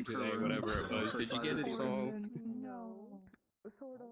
you today, whatever it was. Did you get it solved? No. Sort of.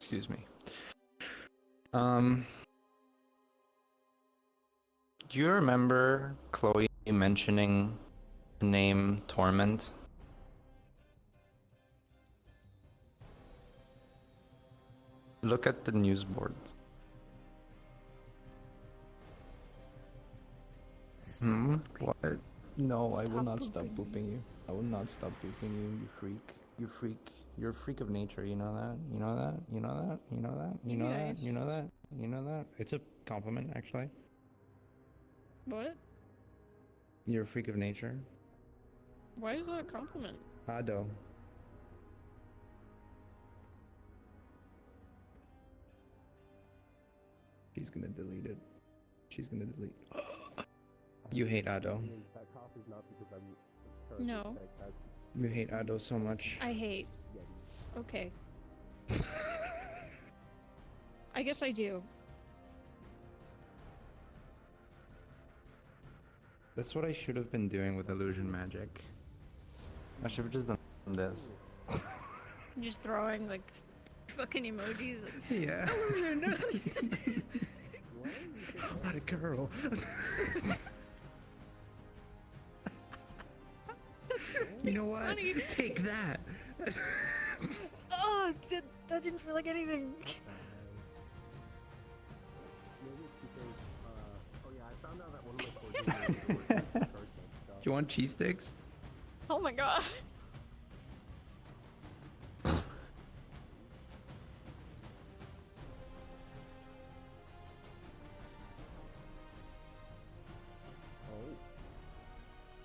Excuse me. Do you remember Chloe mentioning the name Torment? Look at the news board. What? No, I will not stop booping you. I will not stop booping you, you freak. You freak. You're a freak of nature, you know that? You know that? You know that? You know that? You know that? You know that? You know that? It's a compliment, actually. What? You're a freak of nature. Why is that a compliment? Ado. She's gonna delete it. She's gonna delete. You hate Ado. No. You hate Ado so much. I hate. Okay. I guess I do. That's what I should have been doing with illusion magic. I should have just done this. Just throwing like fucking emojis. Like, Yeah. What a girl. You know what? Funny. Take that. Oh, that didn't feel like anything. Do you want cheese sticks? Oh my god.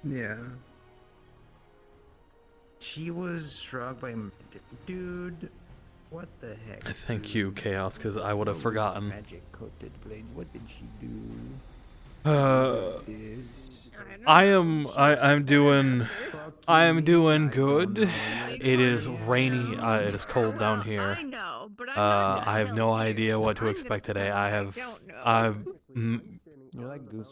Yeah. She was struck by... Dude, what the heck? Thank you, Chaos, because I would have forgotten. Magic coated blades. What did she do? I'm doing good. It is rainy. It is cold down here. I know, but I have no idea what to expect today. I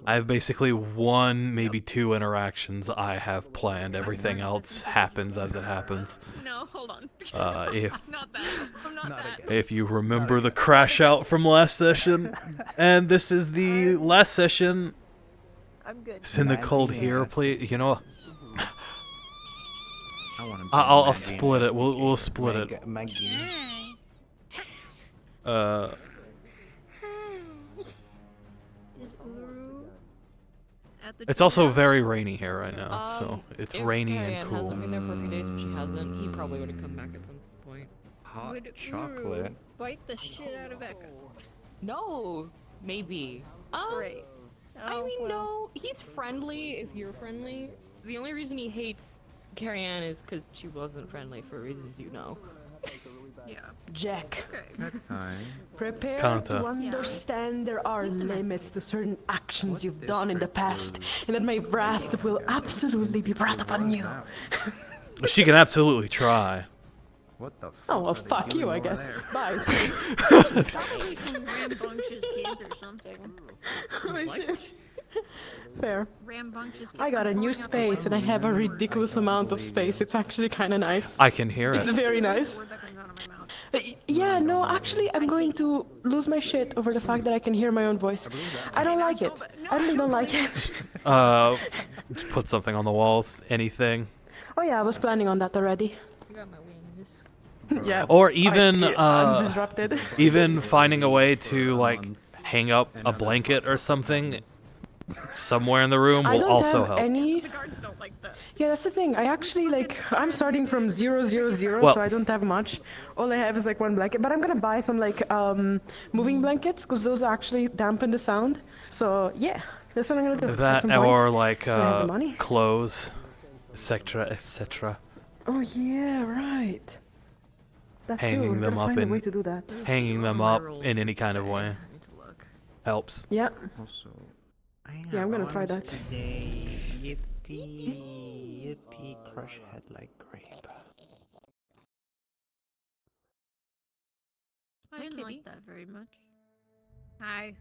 have basically one, maybe two interactions I have planned. Everything else happens as it happens. No, hold on. If Not that. I'm not that. if you remember the crash out from last session, and this is the last session. I'm good. It's in the cold here, please. You know, I'll split it. We'll split it. It's also very rainy here right now, so it's rainy and cool. If Marianne hasn't been there for a few days, but she hasn't, he probably would have come back at some point. Hot chocolate. Bite the shit out of Becca. No, maybe. Great. I mean, no, he's friendly if you're friendly. The only reason he hates Carrie Ann is because she wasn't friendly for reasons you know. Yeah. Jack, Okay. That time. prepare Kanta. to understand there are limits to certain actions you've done in the past, and that my wrath will absolutely be brought upon you. She can absolutely try. What the fuck? Oh, well, are they fuck doing you, I over guess. there? Bye. Probably some rambunctious kids or something. What? Fair. Rambunctious kids. I got a new pulling out the space, and I have a ridiculous amount of space. It's actually kind of nice. I can hear It's it. very nice. word that comes out of my mouth. Yeah, no, actually, I'm going to lose my shit over the fact that I can hear my own voice. I don't like it. I really don't like it. Just put something on the walls. Anything. Oh yeah, I was planning on that already. You got my wings. Yeah. Or even undisrupted. even finding a way to like hang up a blanket or something somewhere in the room I will don't also have help. any. The guards don't like that. Yeah, that's the thing. I actually like. I'm starting from 0, 0, 0, Well- so I don't have much. All I have is like one blanket, but I'm gonna buy some like moving blankets because those actually dampen the sound. So yeah, that's what I'm gonna do. at That some point. or like I have the money. clothes, etc., etc. Oh yeah, right. That Hanging too. them Gotta up find a in- way to do that. Hanging them My up rolls in for any kind of today. way I need to look. helps. Yeah. Also, Yeah, I'm gonna try that. Today, yippee, yippee, crush head like grape. I didn't Kitty. like that very much. Hi.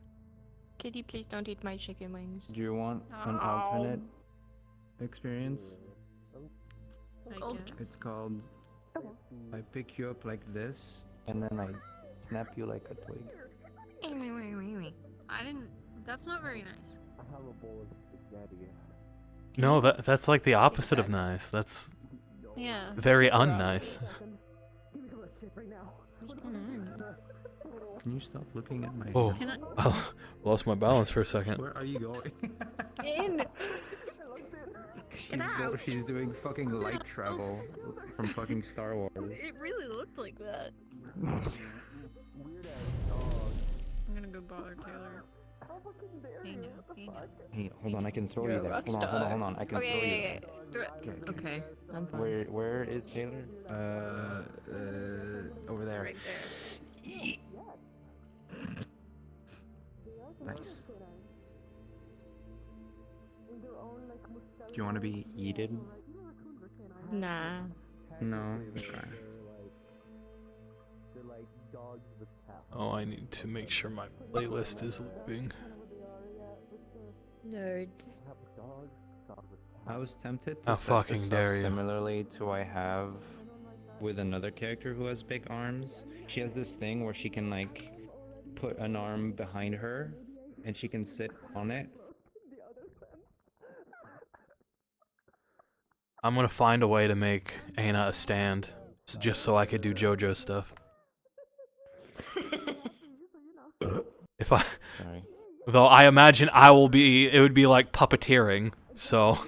Kitty, please don't eat my chicken wings. Do you want an alternate experience? I Oh. guess. It's called I pick you up like this, and then I snap you like a twig. I didn't. That's not very nice. No, that's like the opposite of nice. That's Yeah. very unnice. Can you stop looking at my Oh, hand? Can I? I lost my balance for a second. Where are you going? In. She's doing fucking light travel from fucking Star Wars. It really looked like that. I'm gonna go bother Taylor. Hey, no. Hey, no. Hey, hold on, I can throw You're you a there. rock Hold on, star. hold on, I can Oh, throw yeah, you yeah, there. yeah. Okay, I'm fine. Where is Taylor? Over there. Right there. Nice. Do you want to be eaten? Nah. No. Okay. Oh, I need to make sure my playlist is looping. Nerds. I was tempted to How set fucking this up dare you. similarly to I have with another character who has big arms. She has this thing where she can like put an arm behind her and she can sit on it. I'm gonna find a way to make Aina a stand, just so I could do JoJo stuff. If I, Sorry. though I imagine it would be like puppeteering, so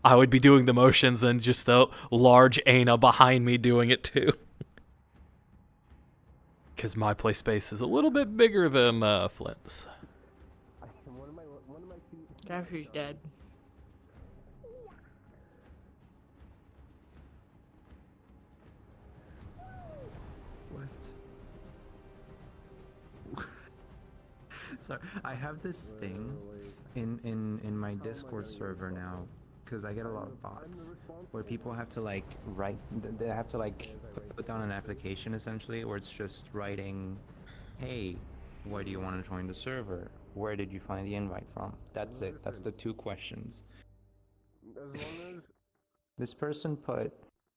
I would be doing the motions and just a large Aina behind me doing it too. Because my play space is a little bit bigger than Flint's. Jeffrey's dead. What? Sorry, I have this thing in my Discord server now because I get a lot of bots where people have to like they have to like put down an application essentially where it's just writing, hey, why do you want to join the server? Where did you find the invite from? That's it. That's the two questions. This person put,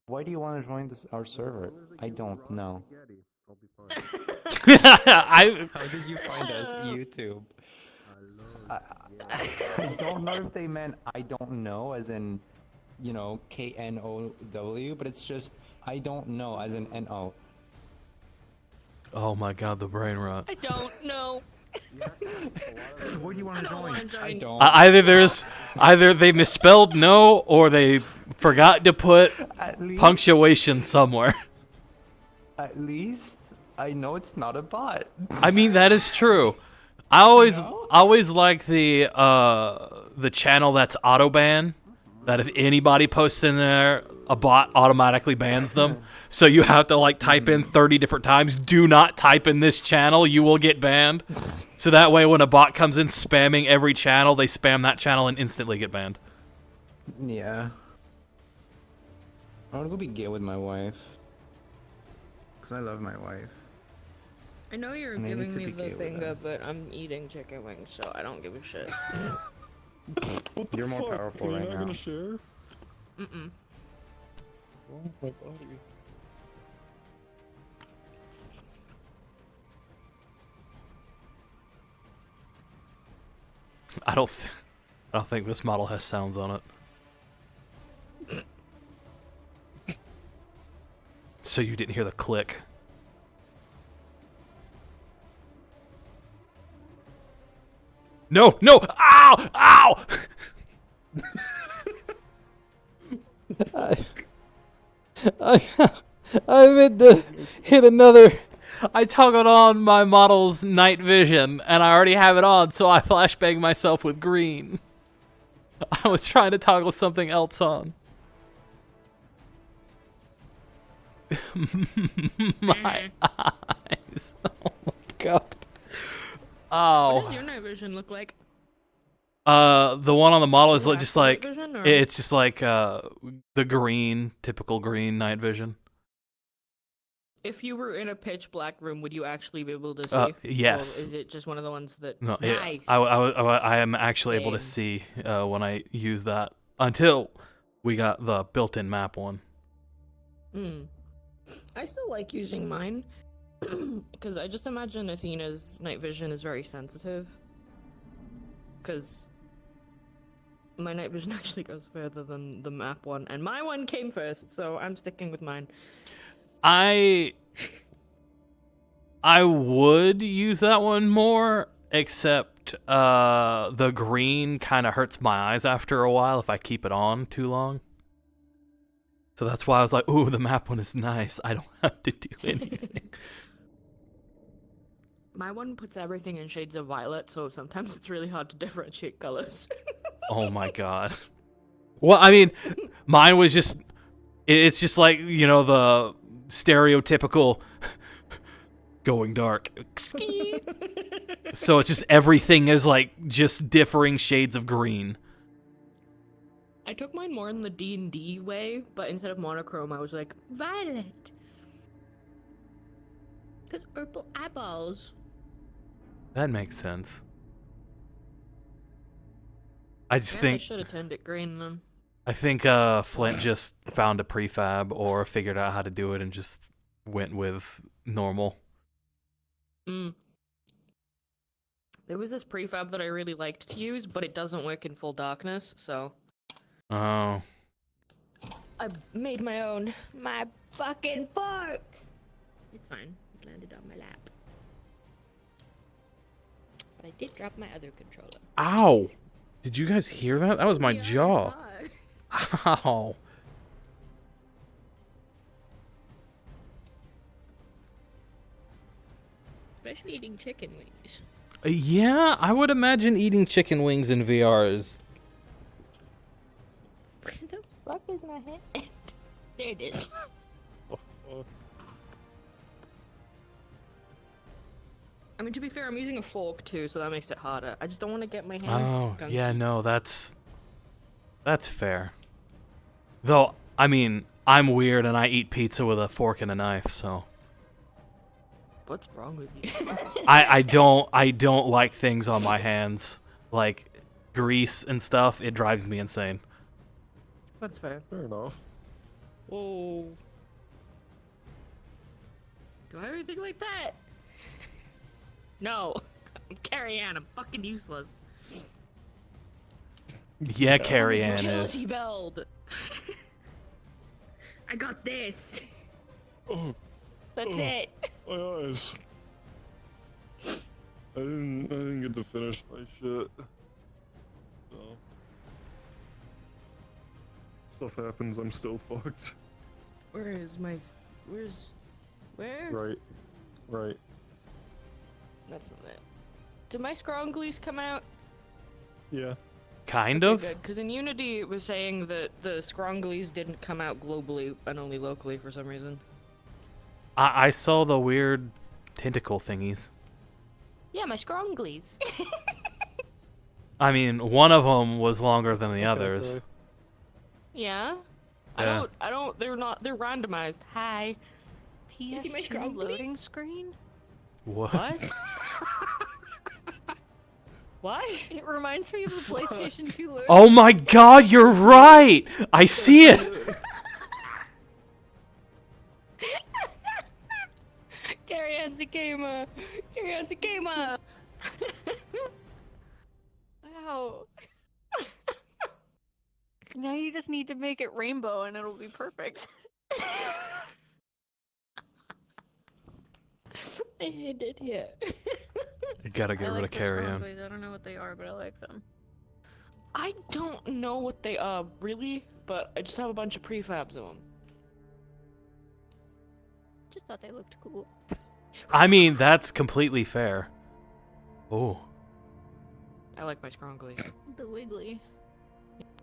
why do you want to join our server? I don't know. How did you find us? YouTube. I don't know if they meant I don't know as in, you know, KNOW, but it's just I don't know as in NO. Oh my god, the brain rot. I don't know. Where do you want to join? I don't. Either they misspelled no or they forgot to put At least, punctuation somewhere. at least I know it's not a bot. I mean, that is true. I always like the channel that's auto ban. That if anybody posts in there, a bot automatically bans them. So you have to like type in 30 different times, do not type in this channel, you will get banned. So that way when a bot comes in spamming every channel, they spam that channel and instantly get banned. Yeah. I want to go be gay with my wife. Because I love my wife. I know you're And I need giving to me be the gay with finger, them. but I'm eating chicken wings, so I don't give a shit. You're more powerful right now. Share? Mm-mm. Oh my body. I don't think this model has sounds on it. So you didn't hear the click. No! Ah! Ow! Ow! I meant to hit another. I toggled on my model's night vision, and I already have it on, so I flashbang myself with green. I was trying to toggle something else on. My eyes. Oh my god. Oh. What does your night vision look like? The one on the model is Your just actual like night vision, or- it's just like the green, typical green night vision. If you were in a pitch black room, would you actually be able to see? Yes. Or is it just one of the ones that? No, Nice. I am actually able to Same. see when I use that until we got the built-in map one. Hmm. I still like using mine because I just imagine Athena's night vision is very sensitive. Because my night vision actually goes further than the map one, and my one came first, so I'm sticking with mine. I would use that one more, except the green kind of hurts my eyes after a while if I keep it on too long. So that's why I was like, ooh, the map one is nice. I don't have to do anything. My one puts everything in shades of violet, so sometimes it's really hard to differentiate colors. Oh my god. Well, I mean, mine was just, it's just like, you know, the stereotypical going dark. So it's just everything is like just differing shades of green. I took mine more in the D&D way, but instead of monochrome, I was like, violet. Because purple eyeballs. That makes sense. I just I think should have turned it green then. I think Flint just found a prefab or figured out how to do it and just went with normal. Mm. There was this prefab that I really liked to use, but it doesn't work in full darkness, so Oh. I made my own. My fucking fork! It's fine. It landed on my lap. But I did drop my other controller. Ow! Did you guys hear that? That was my jaw. Ow. Especially eating chicken wings. Yeah, I would imagine eating chicken wings in VR is... Where the fuck is my hand? There it is. I mean, to be fair, I'm using a fork too, so that makes it harder. I just don't want to get my hands Oh, gunky. yeah, no, that's fair. Though, I mean, I'm weird and I eat pizza with a fork and a knife, so... What's wrong with you? I don't like things on my hands. Like, grease and stuff, it drives me insane. That's fair. Fair enough. Whoa. Do I have anything like that? No. I'm Carrie Ann. I'm fucking useless. Yeah, Carrie Ann is. Agility build. I got this. Oh, That's Oh. it. my eyes. I didn't get to finish my shit. So. Stuff happens, I'm still fucked. Where? Right. That's not it. Did my scronglies come out? Yeah. Kind of? Good, because in Unity it was saying that the scronglies didn't come out globally and only locally for some reason. I saw the weird tentacle thingies. Yeah, my scronglies. I mean, one of them was longer than the others. Okay. Yeah. Yeah. I don't, they're randomized. Hi. You see my PS2 scrollies? loading screen? What? What? What? It reminds me of the PlayStation 2 loading. Oh my god, you're right! I see it! Carrie Ann Zakema! Carrie Ann Zakema! Ow. Now you just need to make it rainbow and it'll be perfect. I hate it here. You gotta get I rid like of the Carrie Ann. scrunchies. I don't know what they are, but I like them. I don't know what they are really, but I just have a bunch of prefabs of them. Just thought they looked cool. I mean, that's completely fair. Oh. I like my scrunglies. The wiggly.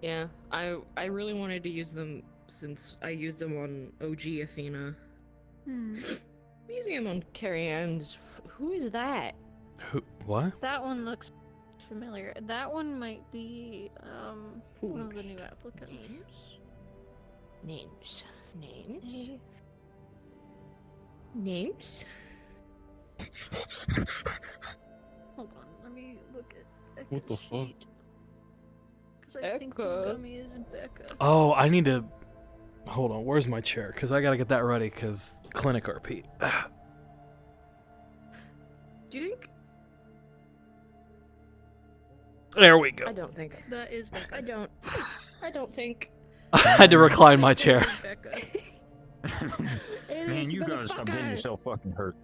Yeah, I really wanted to use them since I used them on OG Athena. Hmm. Using them on Carrie Ann. Who is that? Who? What? That one looks familiar. That one might be one of the new applicants. Names. Hey. Names? Hold on, let me look at Becca's What the fuck? sheet. 'Cause I think Becca. Gummy is Becca. Oh, I need to. Hold on, where's my chair? Because I gotta get that ready, because clinic RP. Do you think? There we I go. don't think. That is Becca. I don't think. I had to recline my chair. That is Becca. Man, you gotta stop getting yourself fucking hurt.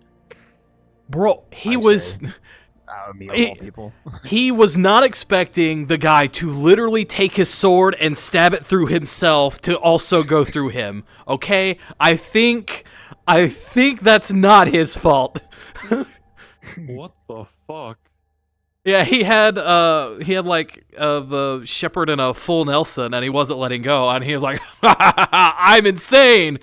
Bro, he I was. say. Out of me, of He- all people. He was not expecting the guy to literally take his sword and stab it through himself to also go through him. Okay? I think that's not his fault. What the fuck? Yeah, he had like the shepherd in a full Nelson and he wasn't letting go and he was like, I'm insane.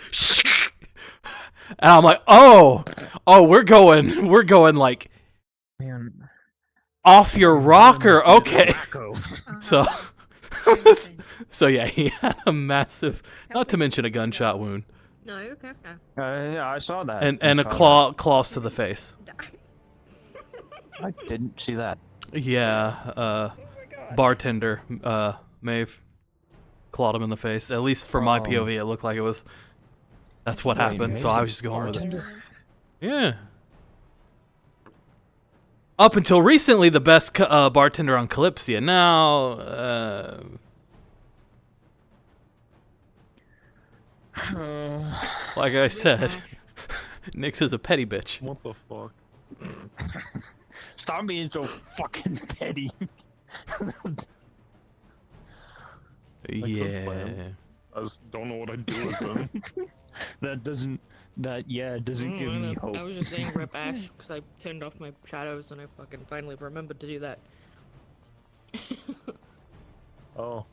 And I'm like, oh, we're going like Man, off your rocker. Okay. wacko. So yeah, he had a massive, not to mention a gunshot wound No, you're okay. Yeah, I saw that. and I a saw claws to the face. that. I didn't see that. Yeah, bartender, Maeve clawed him in the face. At least for my Oh. POV, it looked like it was. That's what Wait, happened. So Maeve's I a was just going with it. bartender? Yeah. Up until recently, the best bartender on Kalypsia. Now, like I said, Nyx is a petty bitch. What the fuck? Stop being so fucking petty. Yeah. plan. I just don't know what I'd do with them. That doesn't give me hope. I was just saying rip Ash because I turned off my shadows and I fucking finally remembered to do that. Oh,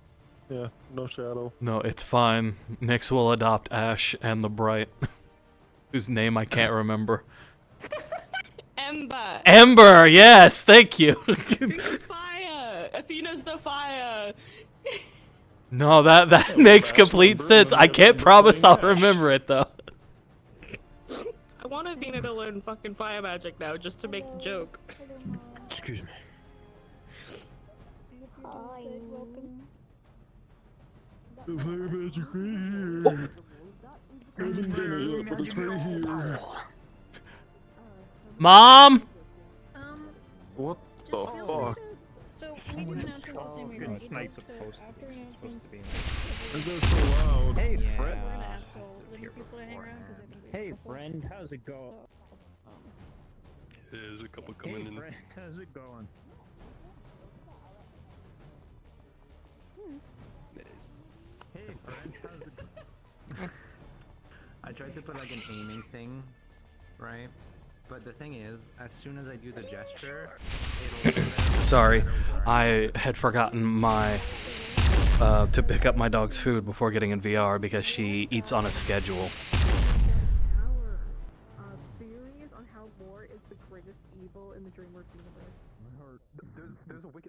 yeah, no shadow. No, it's fine. Nyx will adopt Ash and the Bright, whose name I can't remember. Ember! Ember, yes, thank you. She's fire! Athena's the fire! No, that makes complete sense. I can't promise I'll remember it though. I want Athena to learn fucking fire magic now just to make the joke. Excuse me. The fire magic right here. I haven't done it yet, but it's right here. Mom. What Just the feel fuck? So we do announcements the same way. Goodness, we Snape's post it supposed to after be announcements. in Is that so loud? Hey, Yeah. friend. We're gonna ask all the new people to hang around because I think we Hey, have a couple. friend. How's it going? There's a couple Hey, coming in. friend. How's it going? Hey, friend. How's it going? I tried to put like an aiming thing, right? But the thing is, as soon as I do the gesture, it'll Sorry, I had forgotten my to pick up my dog's food before getting in VR because she eats on a schedule. Our theories on how lore is the greatest evil in the DreamWorks universe.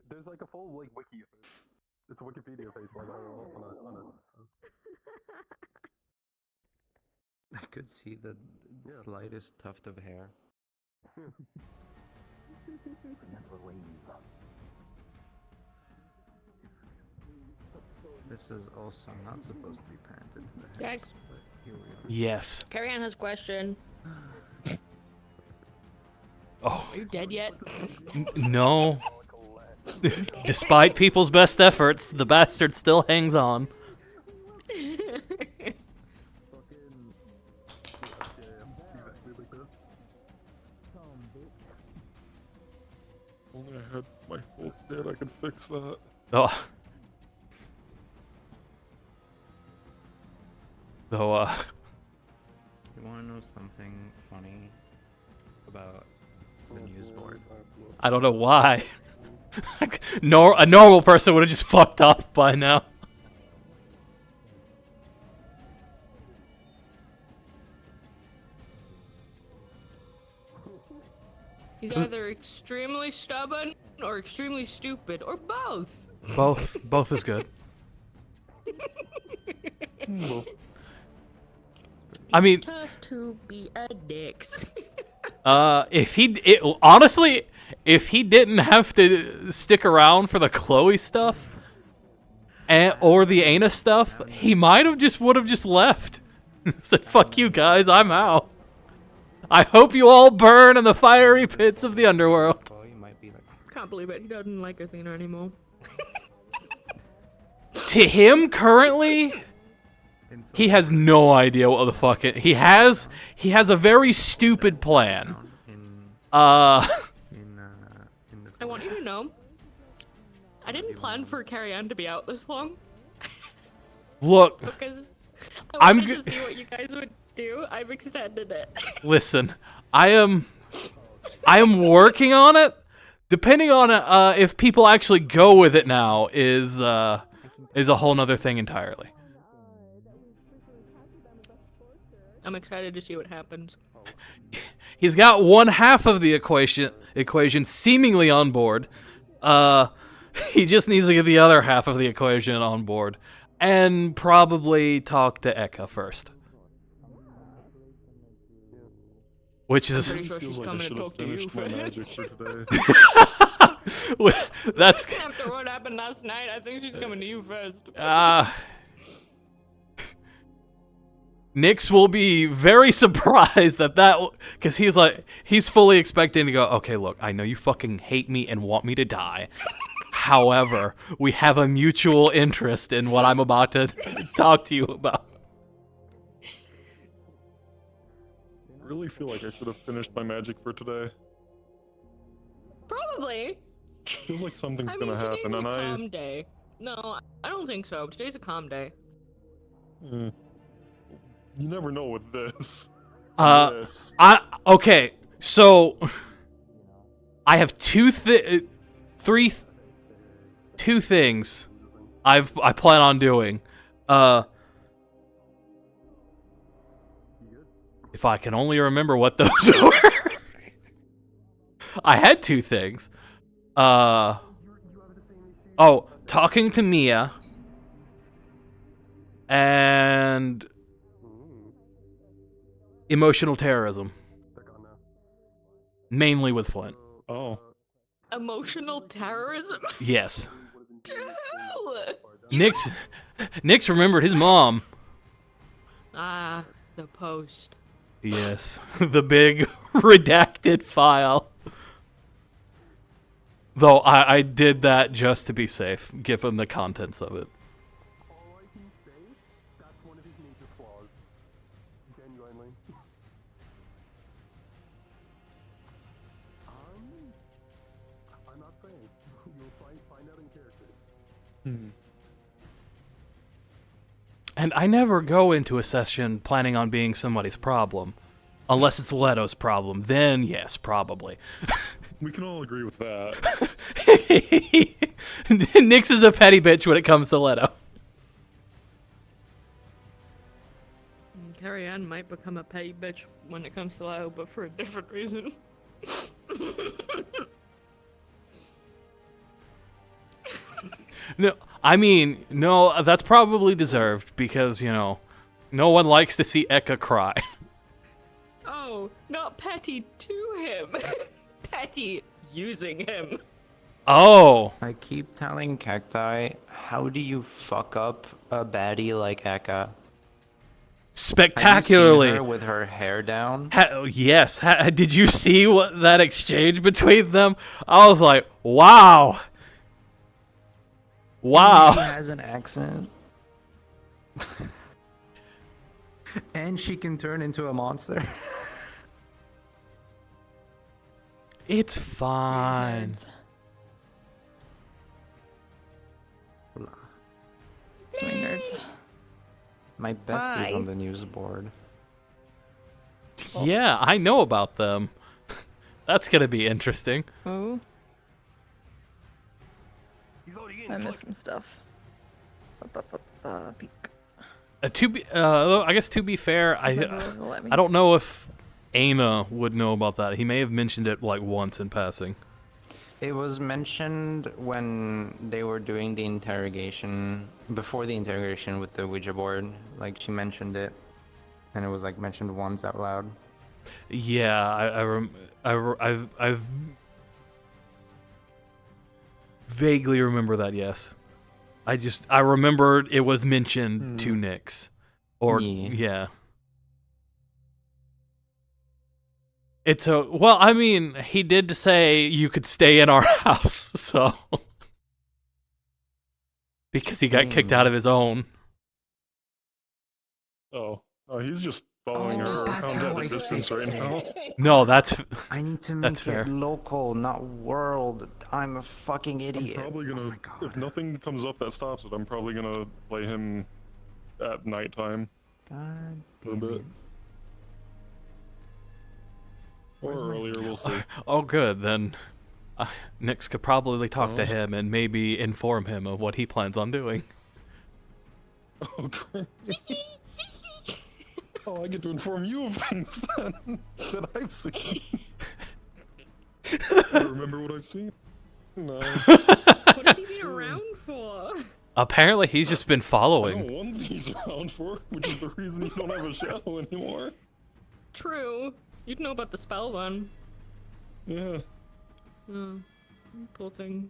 There's like a full like wiki. It's a Wikipedia page like on it. I could see the slightest tuft of hair. This is also not supposed to be parented to the Guys. hex, but here we are. Yes. Carrie Ann has a question. Oh, Are you dead yet? no. Despite people's best efforts, the bastard still hangs on. Only I had my full kit, I could fix that. Oh, Though, You want to know something funny about the news board? I don't know why. A normal person would have just fucked off by now. He's either extremely stubborn or extremely stupid, or both. Both is good. I mean, Tough to be a dicks. honestly, if he didn't have to stick around for the Chloe stuff or the Ana stuff, he would have just left. Said, "Fuck you guys, I'm out. I hope you all burn in the fiery pits of the underworld." Chloe might be like, Can't believe it. He doesn't like Athena anymore. To him, currently, he has no idea what the fuck it. He has a very stupid plan. I want you to know, I didn't plan for Carrie Ann to be out this long. Look, Because I I I'm wanted to see what you guys would do. I've extended it. listen, I am working on it. Depending on if people actually go with it now is a whole nother thing entirely. I'm excited to see what happens. He's got one half of the equation seemingly on board. He just needs to get the other half of the equation on board, and probably talk to Eka first. Which is Pretty sure she's Feels like I coming to should have talk to you finished my magic first. for today. that's After what happened last night, I think she's coming to you first. Nyx will be very surprised that because he's fully expecting to go, okay, look, I know you fucking hate me and want me to die. However, we have a mutual interest in what I'm about to talk to you about. I really feel like I should have finished my magic for today. Probably. Feels like something's I gonna mean, happen, today's a and calm day. No, I don't think so. Today's a calm day. You never know with this. This. Okay, so I have two things I plan on doing. If I can only remember what those were. I had two things. Talking to Mia and emotional terrorism. Mainly with Flint. Oh. Emotional terrorism? Yes. To who? Nyx remembered his mom. Ah, the post. Yes. The big redacted file. Though I did that just to be safe, given the contents of it. All I can say, that's one of his major flaws. Genuinely. I'm not saying. You'll find out in character. And I never go into a session planning on being somebody's problem. Unless it's Leto's problem. Then, yes, probably. We can all agree with that. Nyx is a petty bitch when it comes to Leto. Carrie Ann might become a petty bitch when it comes to Lyle, but for a different reason. No, that's probably deserved because, no one likes to see Eka cry. Oh, not petty to him. Petty using him. Oh. I keep telling Cacti, how do you fuck up a baddie like Eka? Spectacularly. Have you seen her with her hair down? Yes. Did you see that exchange between them? I was like, wow. Wow. She has an accent. And she can turn into a monster. It's fine. Nerds. My bestie's on the news board. Yeah, I know about them. That's gonna be interesting. Ooh. I missed some stuff. Peek. I guess to be fair, I don't know if Aina would know about that. He may have mentioned it like once in passing. It was mentioned when they were doing the interrogation, before the interrogation with the Ouija board. Like, she mentioned it, and it was like mentioned once out loud. Yeah, I've vaguely remember that. Yes, I remembered it was mentioned to Nyx, or yeah. It's well, I mean, he did say you could stay in our house, so because he got kicked out of his own. Oh, he's just following her around at a distance right now. No, that's I need to that's make fair. it local, not world. I'm a fucking idiot. I'm probably gonna, if nothing comes up that stops it, I'm probably gonna play him at nighttime. God For a bit. Or earlier, we'll see. Oh, good. Then Nyx could probably talk to him and maybe inform him of what he plans on doing. Oh, great. Oh, I get to inform you of things then that I've seen. You remember what I've seen? No. What has he been around for? Apparently, he's just been I following. don't want these around for, which is the reason you don't have a shadow anymore. True. You'd know about the spell one. Yeah. Oh, poor thing.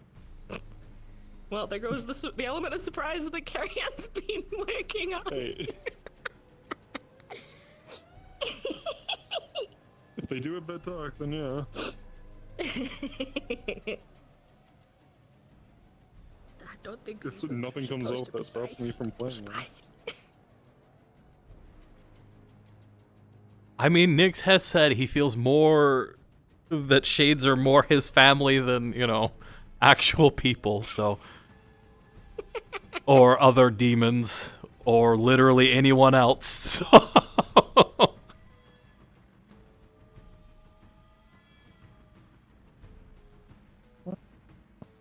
Well, there goes the element of surprise that Carrion's been working on. Hey. If they do have that talk, then yeah. I don't think If nothing comes out that stops me from playing it. I mean, Nyx has said he feels more that shades are more his family than, actual people, so. Or other demons, or literally anyone else.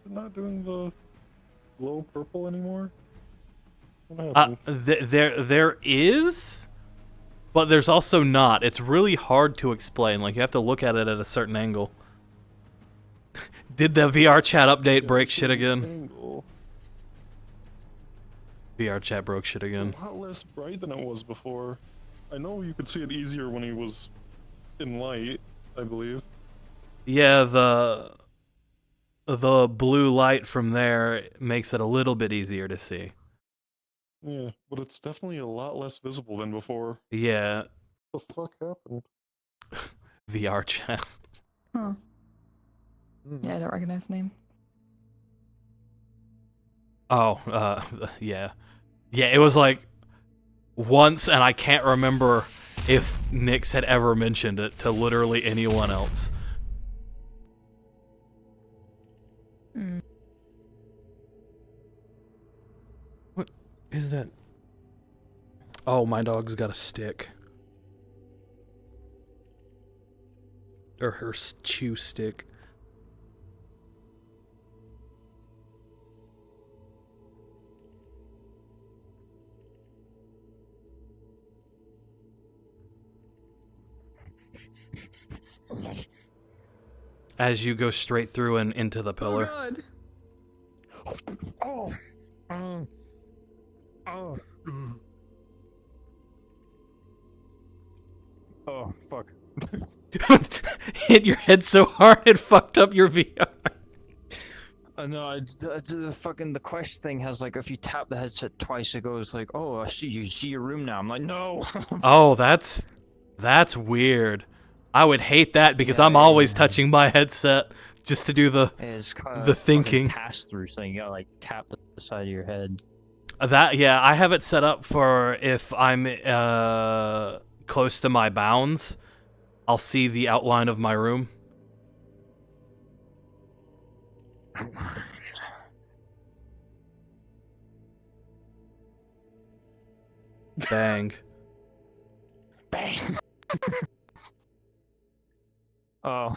Not doing the glow purple anymore? What happened? There is, but there's also not. It's really hard to explain. Like, you have to look at it at a certain angle. Did the VR chat update break shit again? Angle. VR chat broke shit again. It's a lot less bright than it was before. I know you could see it easier when he was in light, I believe. Yeah, the blue light from there makes it a little bit easier to see. Yeah, but it's definitely a lot less visible than before. Yeah. What the fuck happened? VR chat. Huh. Yeah, I don't recognize the name. Oh, yeah. Yeah, it was like once, and I can't remember if Nyx had ever mentioned it to literally anyone else. What is that? Oh, my dog's got a stick. Or her chew stick. As you go straight through and into the pillar. Oh god. Oh. Oh, fuck. Hit your head so hard it fucked up your VR. No, the Quest thing has like, if you tap the headset twice, it goes like, oh, I see you, see your room now. I'm like, no. Oh, that's weird. I would hate that because I'm always touching my headset just to do the thinking. Pass through thing. You gotta like tap the side of your head. Yeah, I have it set up for if I'm close to my bounds, I'll see the outline of my room. Bang. Bang. Oh.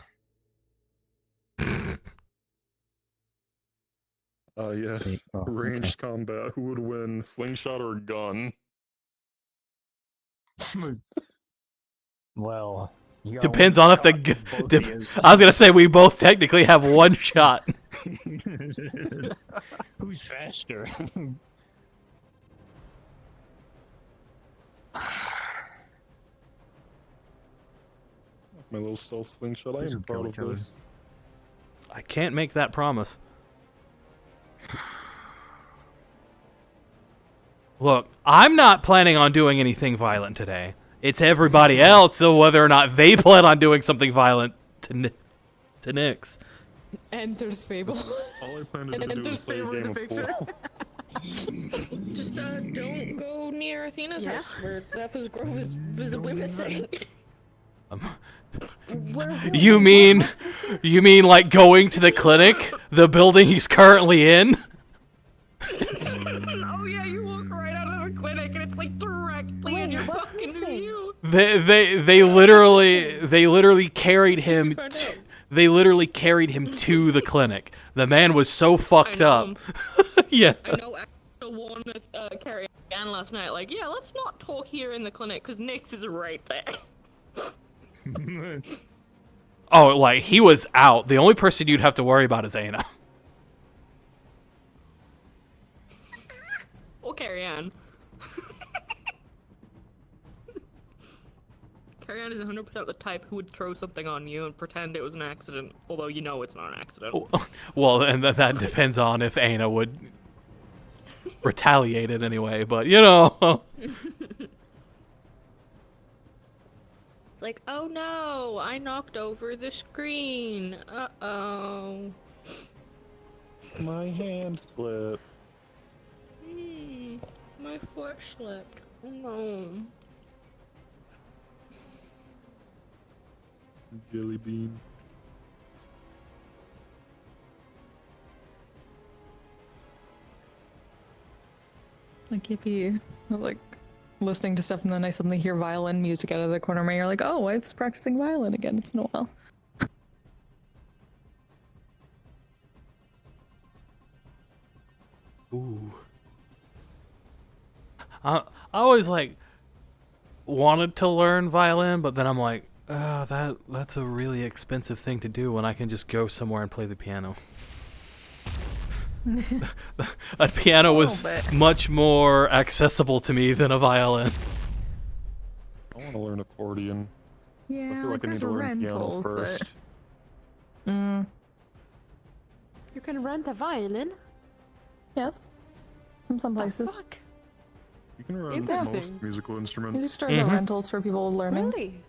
Yeah. Oh, Ranged combat. Who would win, slingshot or gun? okay. Well, you got Depends one on if the. shot, G- both dep- of yous. I was gonna say we both technically have one shot. Who's faster? My little stealth slingshot. I These am would kill proud of each other. this. I can't make that promise. Look, I'm not planning on doing anything violent today. It's everybody else, so whether or not they plan on doing something violent to Nyx. Enters Fable. All I plan to And do enters is play a Fable in game the of picture. pool. Just don't go near Athena's Yeah? house where Zephy's Grove is visibly missing. You mean like going to the clinic, the building he's currently in? Oh yeah, you walk right out of the clinic and it's like directly in your fucking view. They literally carried him. They literally carried him to the clinic. The man was so fucked up. Yeah. I know. I warned Carrie Ann last night. Like, yeah, let's not talk here in the clinic because Nyx is right there. Oh, like he was out. The only person you'd have to worry about is Ana. Or Carrie Ann. Carrie Ann is 100% the type who would throw something on you and pretend it was an accident, although you know it's not an accident. Well, and that depends on if Ana would retaliate it anyway, but you know. It's like, oh no, I knocked over the screen. Uh-oh. My hand slipped. My foot slipped. Oh no. Jelly bean. Like yippee. Like listening to stuff and then I suddenly hear violin music out of the corner of my ear, like, oh, I was practicing violin again. It's been a while. Ooh. I always like wanted to learn violin, but then I'm like, that's a really expensive thing to do when I can just go somewhere and play the piano. A piano was much more accessible to me than a violin. I want to learn accordion. Yeah, I feel like I need to learn piano first. But... You can rent a violin? Yes. From some places. Fuck. You can rent Interesting. most musical instruments. Music stores are rentals for people learning. Really?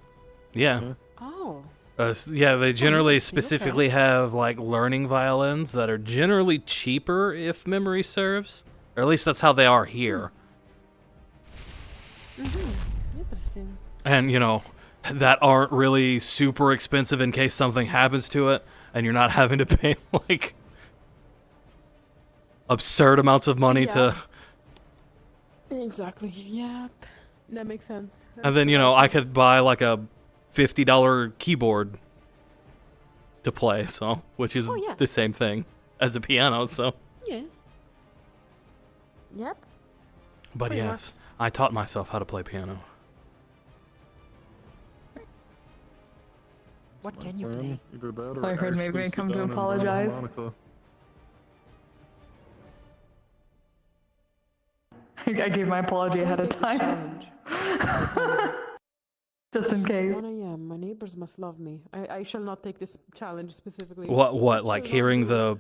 Yeah. Oh. Yeah, they generally interesting, okay. specifically have like learning violins that are generally cheaper if memory serves. Or at least that's how they are here. Interesting. And, you know, that aren't really super expensive in case something happens to it and you're not having to pay like absurd amounts of money to. Exactly. Yep. That makes sense. And then, you know, I could buy like a $50 keyboard to play, so which is the same thing as a piano, so. Yeah. Yep. But Pretty yes, I taught myself how to play piano. What can you play? Either that So I heard maybe actually I come sit to down and learn apologize. harmonica. I gave my apology ahead of time. Just in case. 1 a.m. My neighbors must love me. I shall not take this challenge specifically. What, like hearing the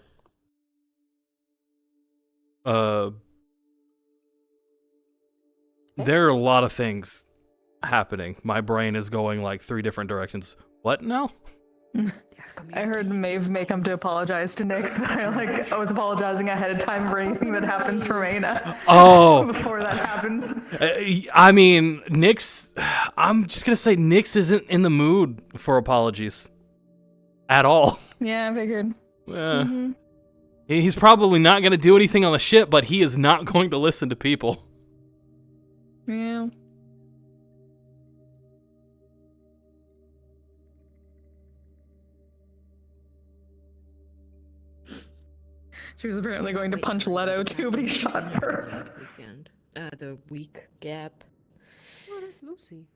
there are a lot of things happening. My brain is going like 3 different directions. What now? I heard Maeve may come to apologize to Nyx, but I was apologizing ahead of time for anything that happens for Maina. Oh. Before that happens. I mean, Nyx, I'm just going to say Nyx isn't in the mood for apologies. At all. Yeah, I figured. He's probably not going to do anything on the ship, but he is not going to listen to people. Yeah. She was apparently going to punch Leto too, but he shot first. Weekend. The week gap. Oh, that's Lucy.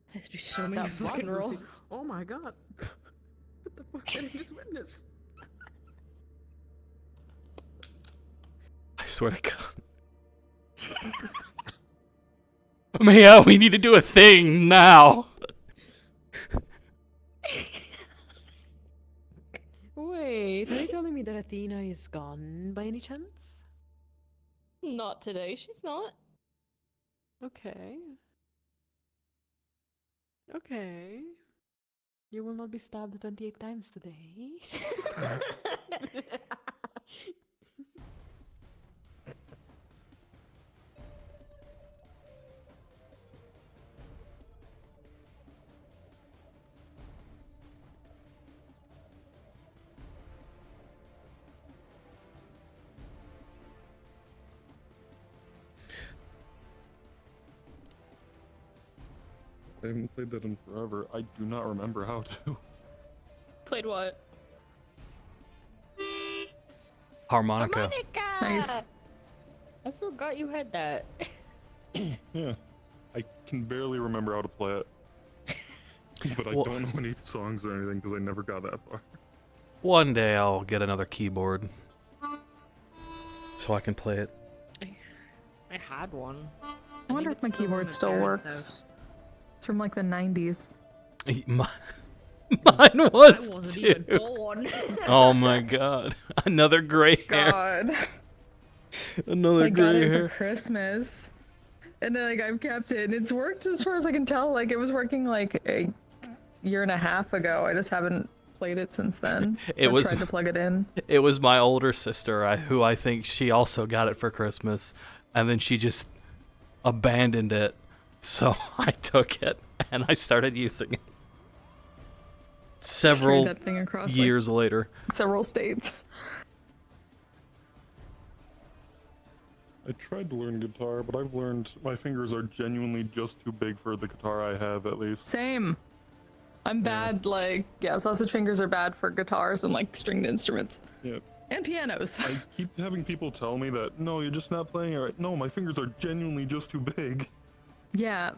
I have to do so many That was fucking Lucy. rolls. Oh my god. What the fuck did I just witness? I swear to God. Mia, we need to do a thing now. Wait, are you telling me that Athena is gone by any chance? Not today, she's not. Okay. Okay. You will not be stabbed 28 times today. I haven't played that in forever. I do not remember how to. Played what? Harmonica. Nice. I forgot you had that. Yeah. I can barely remember how to play it. But I Well- don't know any songs or anything because I never got that far. One day I'll get another keyboard so I can play it. I had one. I wonder if my keyboard still works. It's from like the 90s. Mine I was wasn't too. even born. Oh my god. Another gray hair. God. Another I got gray it hair. for Christmas. And then, like, I've kept it. And it's worked as far as I can tell. Like, it was working like a year and a half ago. I just haven't played it since then. It I've was- tried to plug it in. It was my older sister who I think she also got it for Christmas. And then she just abandoned it. So I took it and I started using it. Several Carried that thing across like, years later. several states. I tried to learn guitar, but I've learned my fingers are genuinely just too big for the guitar I have, at least. Same. I'm bad, like, yeah, sausage fingers are bad for guitars and, like, stringed instruments. Yeah. And pianos. I keep having people tell me that, no, you're just not playing it right. No, my fingers are genuinely just too big. Yeah,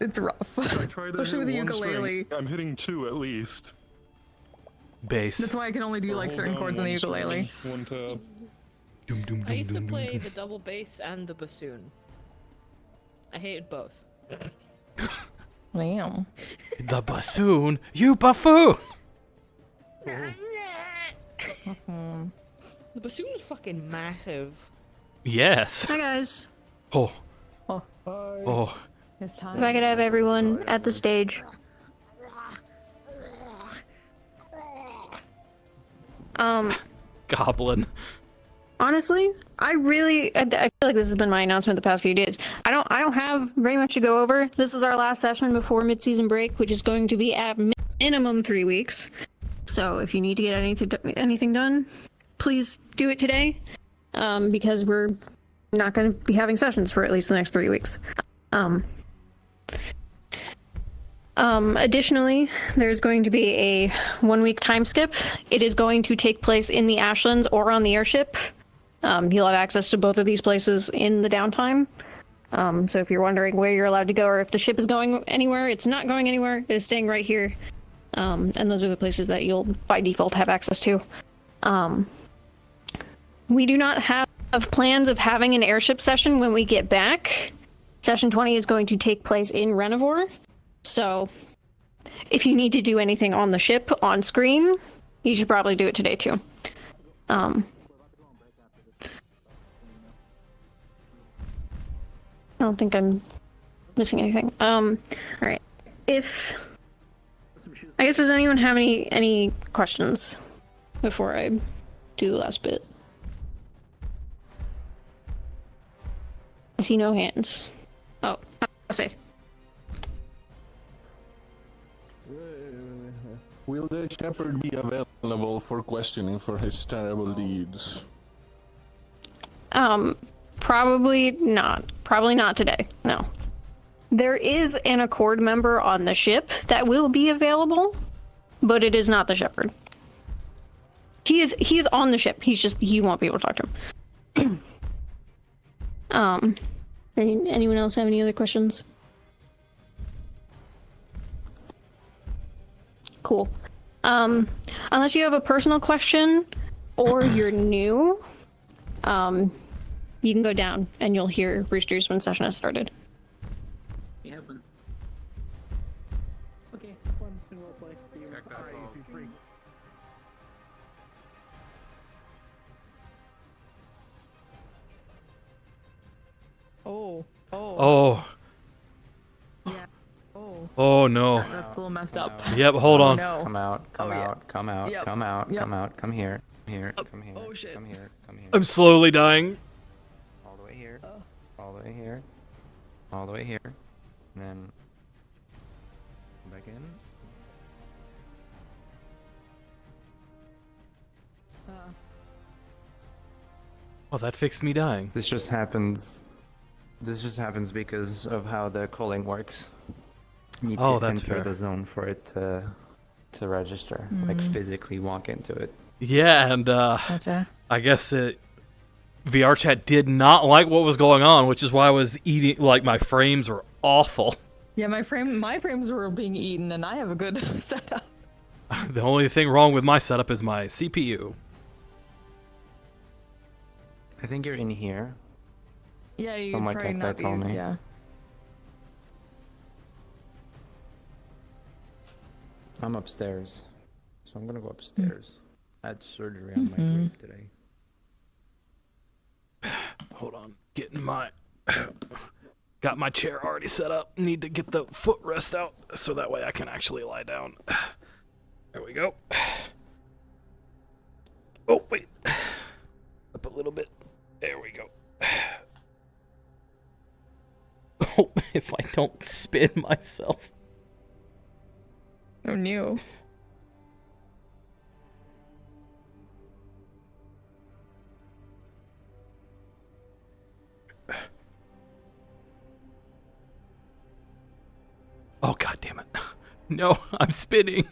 it's rough. I try to Especially hit with the one ukulele. string, I'm hitting two at least. Bass. That's why I can only do, Or like, hold certain down chords on the one string, ukulele. One tab. Doom, doom, I doom, used to doom, doom, play doom. the double bass and the bassoon. I hated both. Damn. The bassoon. You buffoon. Hmm. The bassoon is fucking massive. Yes. Hi guys. Oh. Oh. Oh. It's time. If I could have everyone at the stage. Goblin. Honestly, I feel like this has been my announcement the past few days. I don't have very much to go over. This is our last session before mid-season break, which is going to be at minimum 3 weeks. So if you need to get anything done, please do it today, because we're not going to be having sessions for at least the next 3 weeks. Additionally, there's going to be a 1 week time skip. It is going to take place in the Ashlands or on the airship. You'll have access to both of these places in the downtime. So if you're wondering where you're allowed to go or if the ship is going anywhere, it's not going anywhere. It is staying right here. And those are the places that you'll by default have access to. We do not have plans of having an airship session when we get back. Session 20 is going to take place in Renivore. So if you need to do anything on the ship on screen, you should probably do it today too. I don't think I'm missing anything. Alright. I guess, does anyone have any questions before I do the last bit? I see no hands. Oh, I'll say. Will the shepherd be available for questioning for his terrible deeds? Probably not. Probably not today. No. There is an Accord member on the ship that will be available, but it is not the Shepherd. He is on the ship. He won't be able to talk to him. Anyone else have any other questions? Cool. Unless you have a personal question or you're new, you can go down and you'll hear roosters when session has started. Yeah, but Okay, fun. We'll play. See you. Alright, you two free. Oh. Oh. Oh. Yeah. Oh. Oh no. That's a little messed up. Yep, hold on. No. Come out, come Oh, yeah. out, come out, Yep. come out, Yep. come out, come here, here, Oh, come here, oh, shit. come here, come here. I'm slowly dying. All the way here, all the way here, all the way here, and then back in. Well, that fixed me dying. This just happens. This just happens because of how the calling works. You need Oh, to that's enter fair. the zone for it to register, like physically walk into it. Yeah, and Gotcha. I guess VR chat did not like what was going on, which is why I was eating. Like my frames were awful. Yeah, my frames were being eaten, and I have a good setup. The only thing wrong with my setup is my CPU. I think you're in here. Yeah, you Something like probably that, not they told be. me. Yeah. I'm upstairs, so I'm gonna go upstairs. I had surgery on my grave today. Hold on, getting my got my chair already set up. Need to get the footrest out so that way I can actually lie down. There we go. Oh wait, up a little bit. There we go. Oh, if I don't spin myself. Oh, new. Oh god damn it. No, I'm spinning.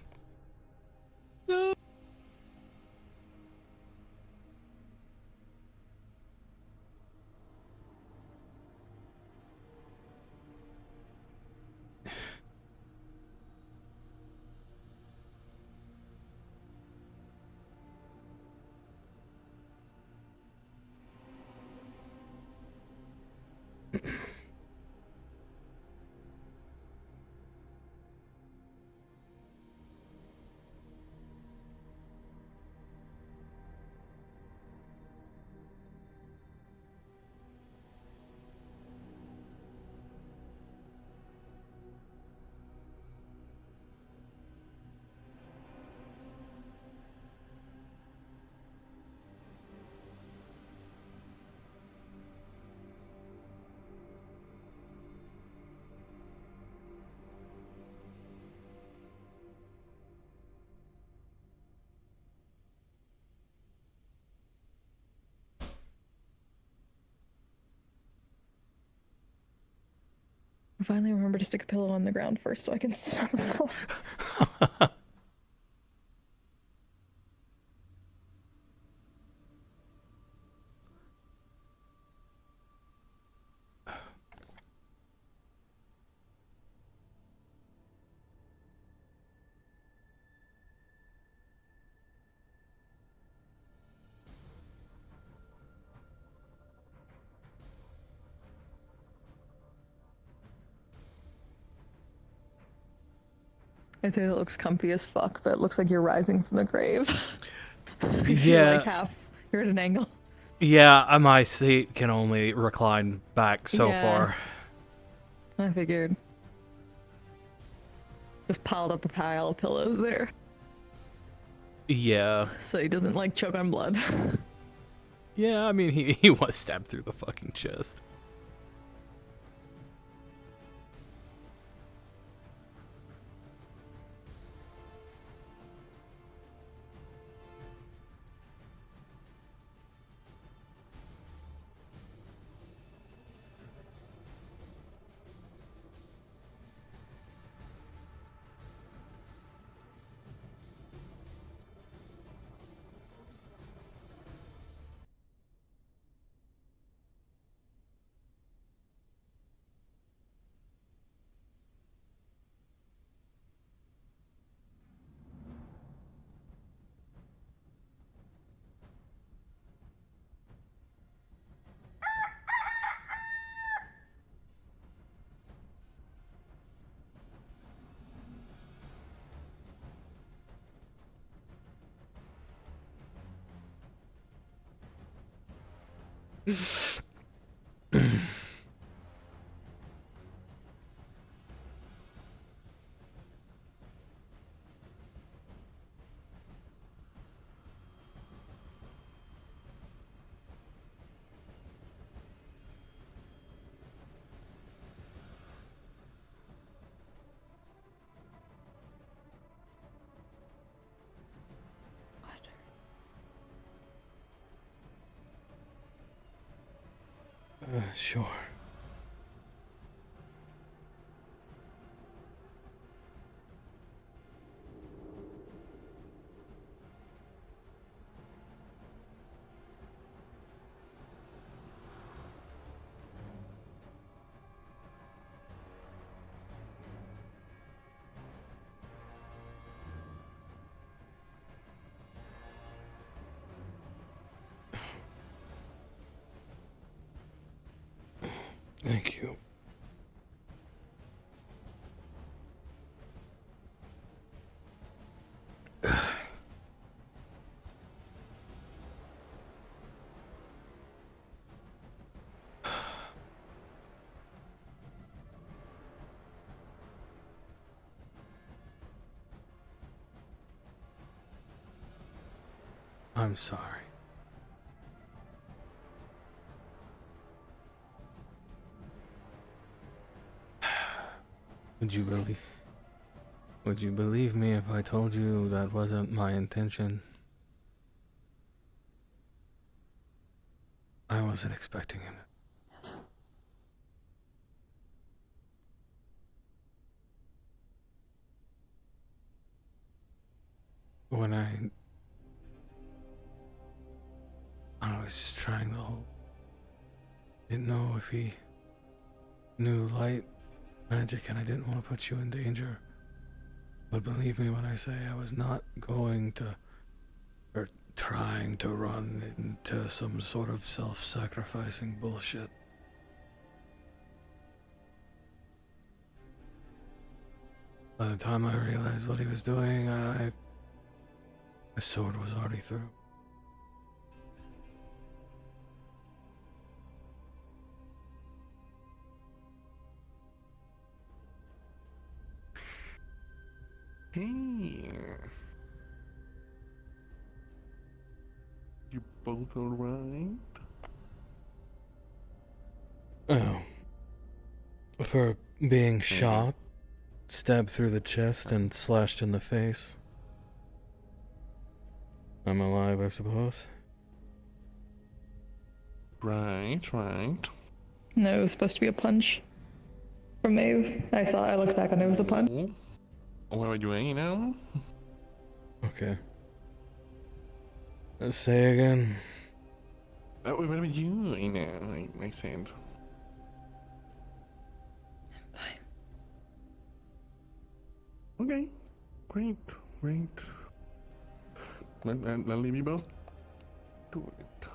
I finally remember to stick a pillow on the ground first so I can sit on the floor. I'd say that looks comfy as fuck, but it looks like you're rising from the grave. You're Yeah. like half. You're at an angle. Yeah, my seat can only recline back so Yeah. far. I figured. Just piled up a pile of pillows there, Yeah. so he doesn't like choke on blood. Yeah, I mean, he was stabbed through the fucking chest. Sure. Thank you. I'm sorry. Would you believe me if I told you that wasn't my intention? I wasn't expecting him. Yes. When I was just trying to hold. Didn't know if he knew light magic, and I didn't want to put you in danger. But believe me when I say I was not going to, or trying to run into some sort of self-sacrificing bullshit. By the time I realized what he was doing, my sword was already through. Here. You both alright? Oh. For being shot, stabbed through the chest, and slashed in the face. I'm alive, I suppose. Right. No, it was supposed to be a punch from Maeve. I looked back and it was a punch. What are we doing now? Okay. Let's say again. What are we doing now? I said. Okay. Great. I'll leave you both to it.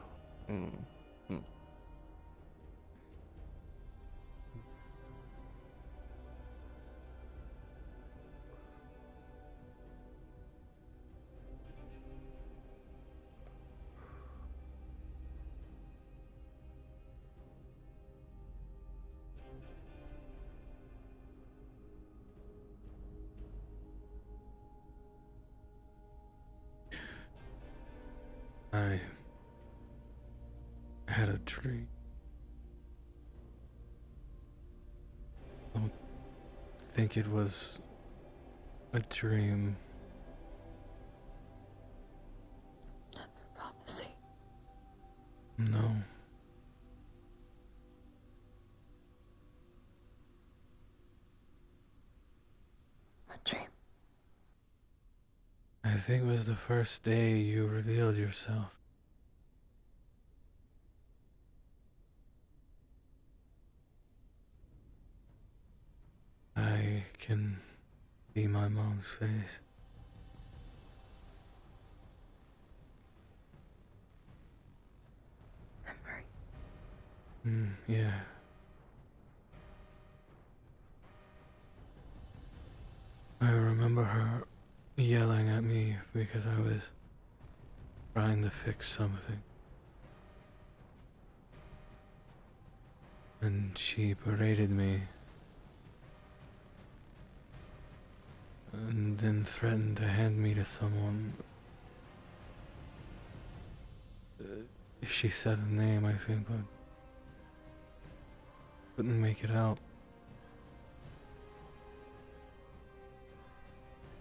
I had a dream. I don't think it was a dream. Promising. No. A dream. I think it was the first day you revealed yourself. I can see my mom's face. Memory. Yeah. I remember her yelling at me because I was trying to fix something. and she berated me. And then threatened to hand me to someone. She said a name, I think, but couldn't make it out.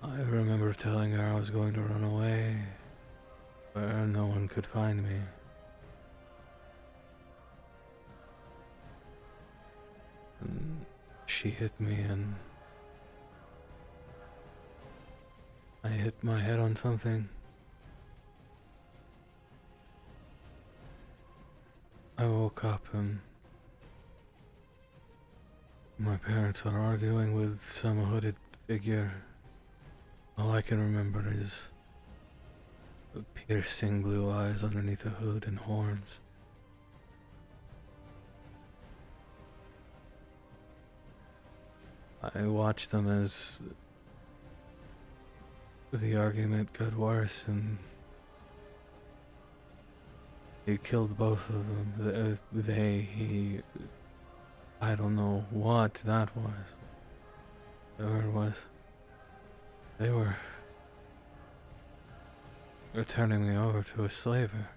I remember telling her I was going to run away, where no one could find me. And she hit me, and I hit my head on something. I woke up and my parents are arguing with some hooded figure. All I can remember is piercing blue eyes underneath a hood and horns. I watched them as the argument got worse, and he killed both of them. He, I don't know what that was. Whatever it was. They were turning me over to a slaver.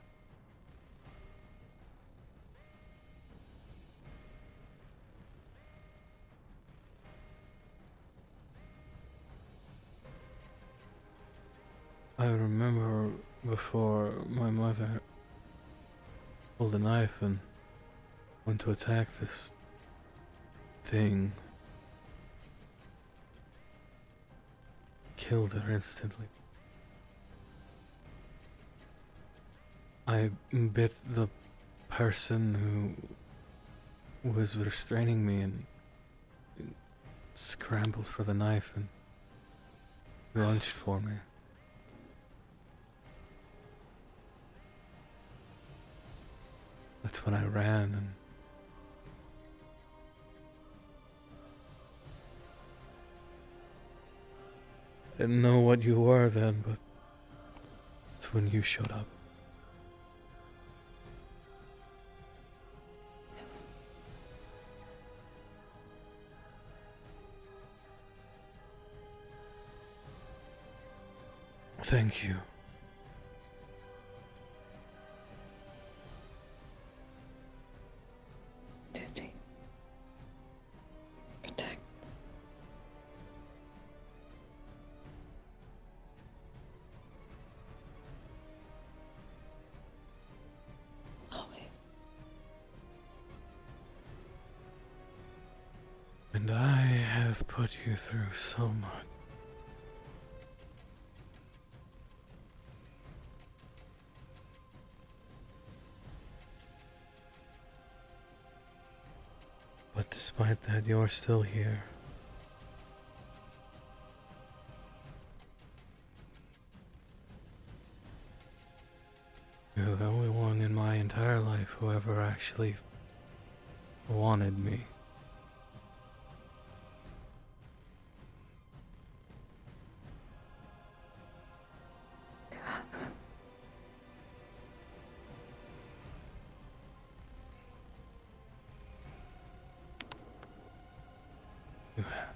I remember before my mother pulled a knife and went to attack this thing. Killed her instantly. I bit the person who was restraining me and scrambled for the knife and lunged for me. That's when I ran and I didn't know what you were then, but it's when you showed up. Thank you. Duty. Protect. Always. And I have put you through so much. But despite that, you're still here. You're the only one in my entire life who ever actually wanted me. Perhaps. You have.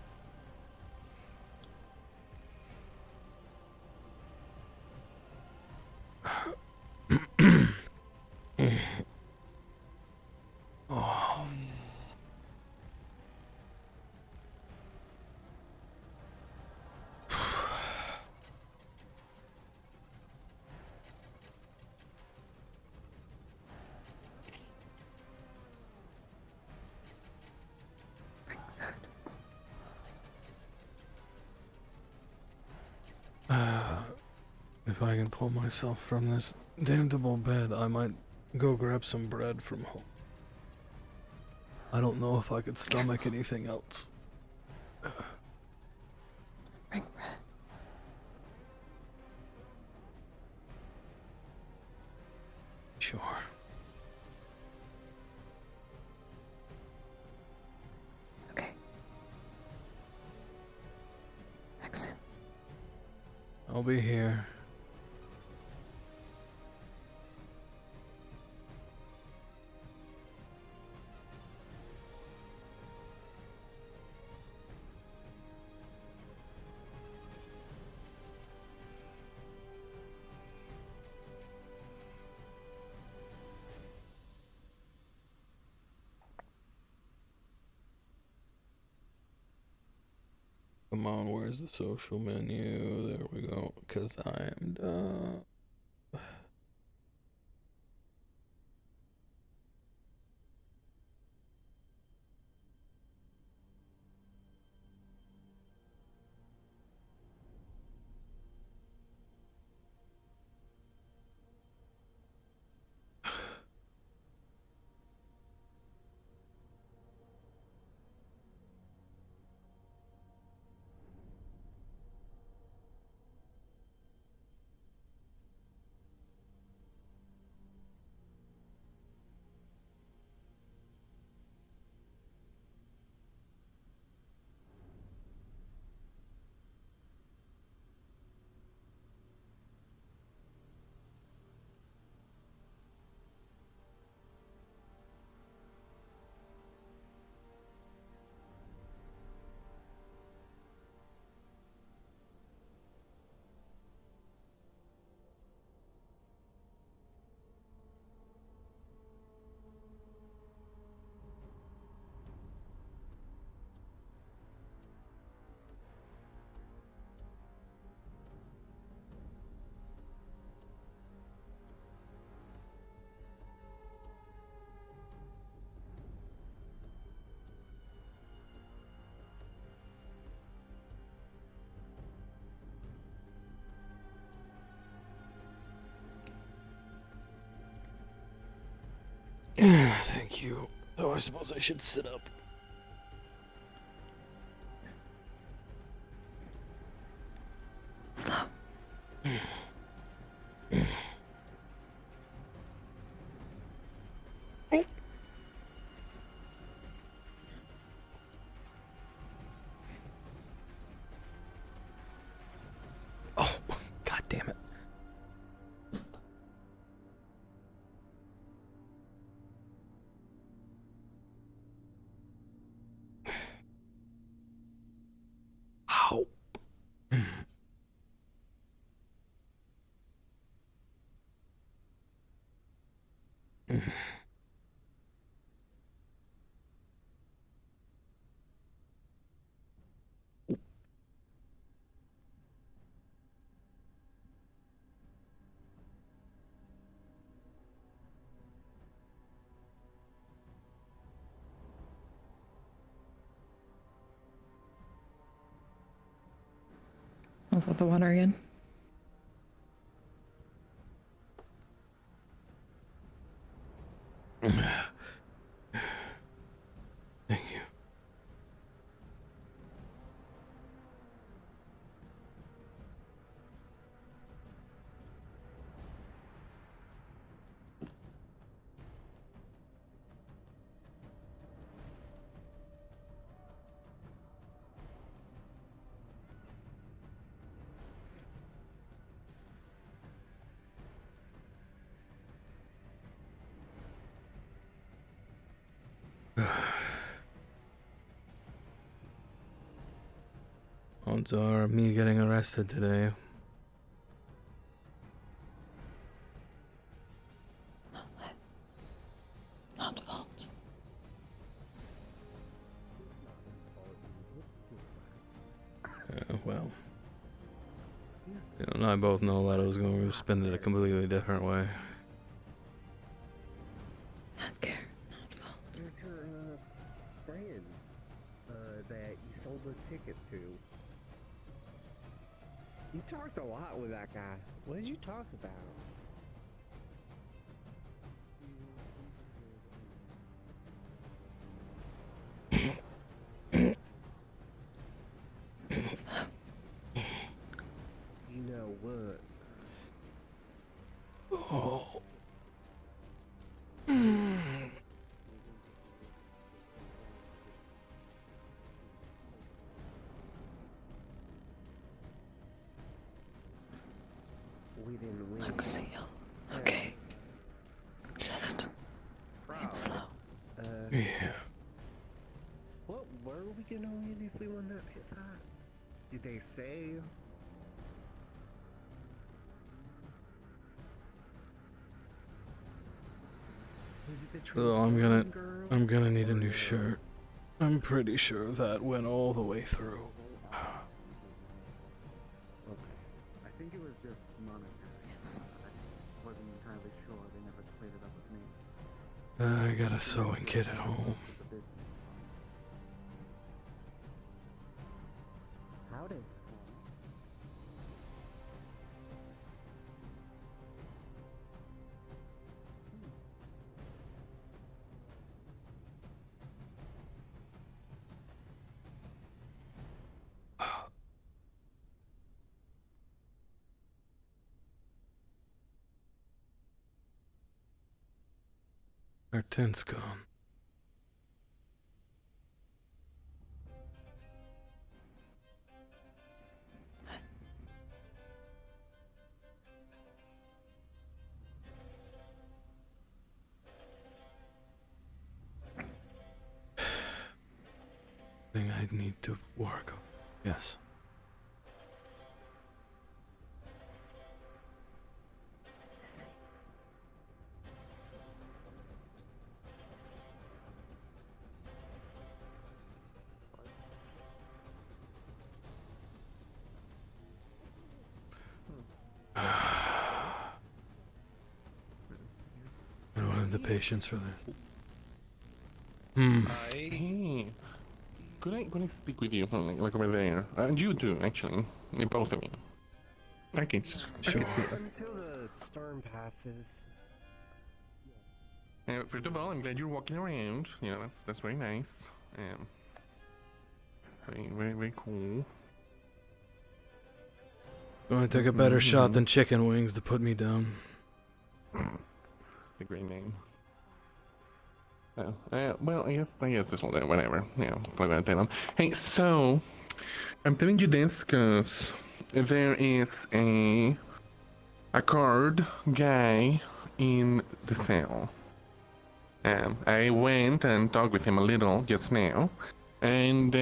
Oh. If I can pull myself from this damnable bed, I might go grab some bread from home. I don't know if I could stomach anything else. Bring bread. Sure. Okay. Exit. I'll be here. Come on, where's the social menu? There we go. Because I am done. Thank you. Though I suppose I should sit up. Slow. Oh, god damn it. Ow. Was that the water again? Thank you. Odds are me getting arrested today. Not fault. Well. You and I both know that I was going to spend it a completely different way. Not care. Where's your friend that you sold those tickets to? You talked a lot with that guy. What did you talk about? You know what? Oh. We didn't win. Look, seal. Okay. Just wait slow. Yeah. What were we gonna win if we won that pit fight? Did they say? Was it the Oh, Transforming girl? I'm gonna need a new shirt. I'm pretty sure that went all the way through. think it was just monetary. Yes. I wasn't entirely sure. They never cleared it up with me. I got a sewing kit at home. The business. Howdy. Our tent's gone. Thing I'd need to work on. Yes. I don't have the patience for this. Hey, could I speak with you from like over there? And you too, actually. Both of you. Sure. Until the storm passes. First of all, I'm glad you're walking around. You know, that's very nice. Very cool. Gonna take a better shot than chicken wings to put me down. The great name. Oh, well, I guess this will do. Whatever. Yeah, I'm gonna tell them. Hey, so I'm telling you this because there is a card guy in the cell. I went and talked with him a little just now, and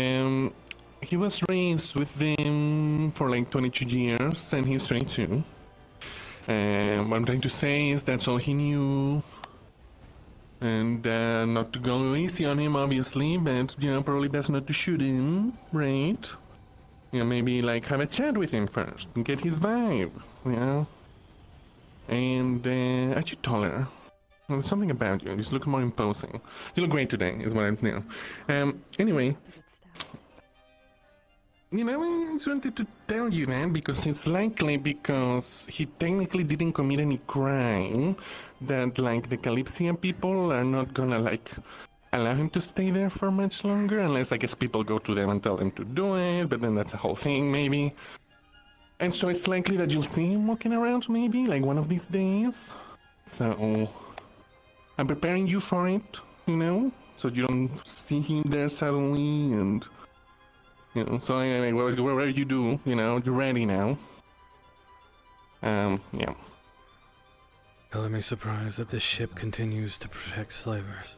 he was raised with them for like 22 years, and he's 22. What I'm trying to say is that's all he knew. And not to go easy on him, obviously, but, you know, probably best not to shoot him, right? You know, maybe, like, have a chat with him first and get his vibe, you know? And, are you taller? Well, there's something about you. You just look more imposing. You look great today, is what I'm, you know. Anyway. You know, I just wanted to tell you that because it's likely because he technically didn't commit any crime that, like, the Kalypsia people are not gonna, like, allow him to stay there for much longer unless, I guess, people go to them and tell them to do it, but then that's a whole thing, maybe. And so it's likely that you'll see him walking around, maybe, like, one of these days. So, I'm preparing you for it, you know, so you don't see him there suddenly and... You know, so anyway, whatever you do, you know, you're ready now. Yeah. Color me surprised that this ship continues to protect slavers.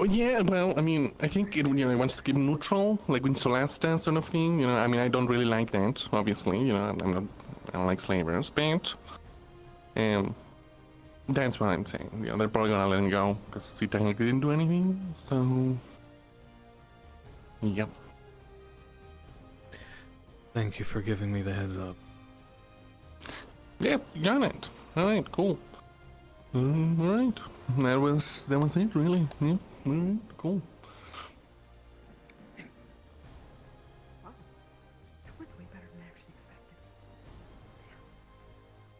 Yeah, well, I mean, I think it, you know, it wants to keep neutral, like in Solasta sort of thing. You know, I mean, I don't really like that, obviously. You know, I don't like slavers, but that's what I'm saying. You know, they're probably gonna let him go because he technically didn't do anything. So, yep. Thank you for giving me the heads up. Yep, you got it. All right, cool. All right, that was it, really. Yeah, all right, cool. Wow, it went way better than I actually expected.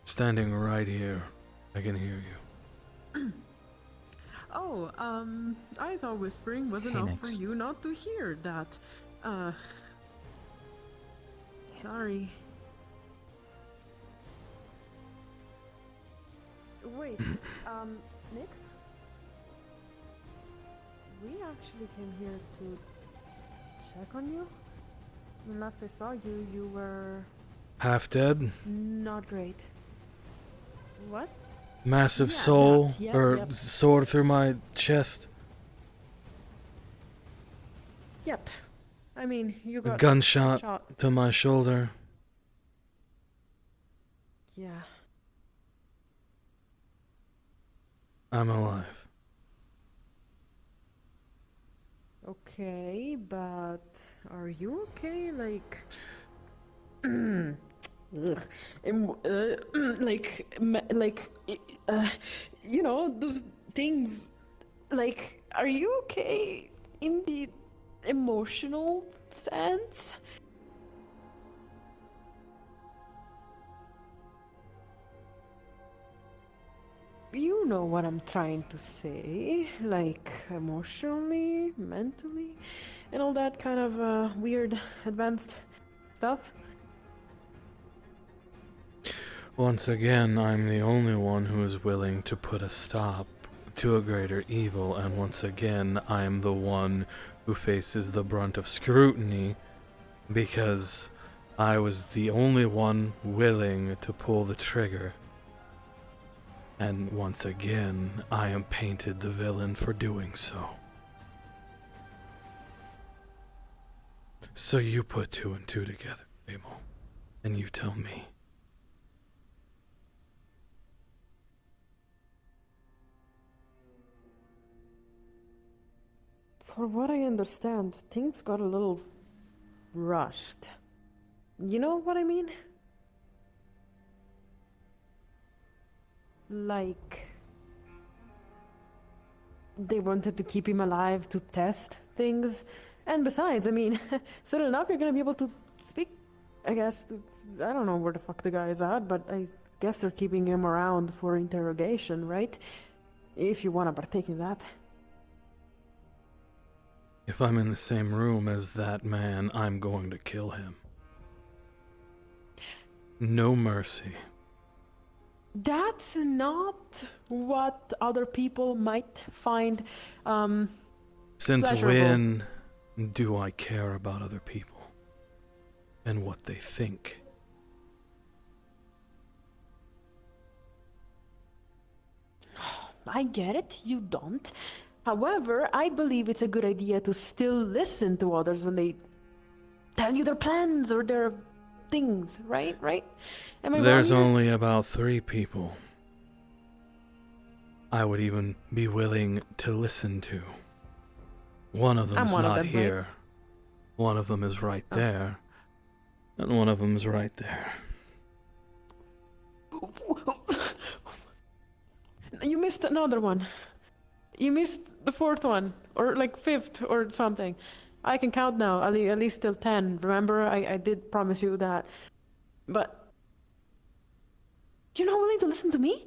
Standing right here, I can hear you. Oh, I thought whispering was enough for you not to hear that. Sorry. Wait, Nix? We actually came here to check on you. Last I saw you, you were... Half dead? Not great. What? Massive Yeah, soul, that, yeah, or yep. sword through my chest. Yep. I mean, you A got gunshot shot. to my shoulder. Yeah. I'm alive. Okay, but are you okay? Like, you know, those things. Like, are you okay in the emotional sense? You know what I'm trying to say, like emotionally, mentally, and all that kind of weird advanced stuff. Once again, I'm the only one who is willing to put a stop to a greater evil, and once again, I am the one who faces the brunt of scrutiny because I was the only one willing to pull the trigger. And once again, I am painted the villain for doing so. So you put 2 and 2 together, Abel, and you tell me. For what I understand, things got a little rushed. You know what I mean? Like, they wanted to keep him alive to test things. And besides, I mean, soon enough you're gonna be able to speak, I guess. I don't know where the fuck the guy is at, but I guess they're keeping him around for interrogation, right? If you wanna partake in that. If I'm in the same room as that man, I'm going to kill him. No mercy. That's not what other people might find Since pleasurable. when do I care about other people and what they think? I get it, you don't. However, I believe it's a good idea to still listen to others when they tell you their plans or their things, right? Am I There's wrong here? only about 3 people I would even be willing to listen to. One of them's one of not them, right? here. One of them is right there. And one of them's right there. You missed another one. You missed the 4th one, or like 5th or something. I can count now, at least till 10. Remember, I did promise you that. But you're not willing to listen to me?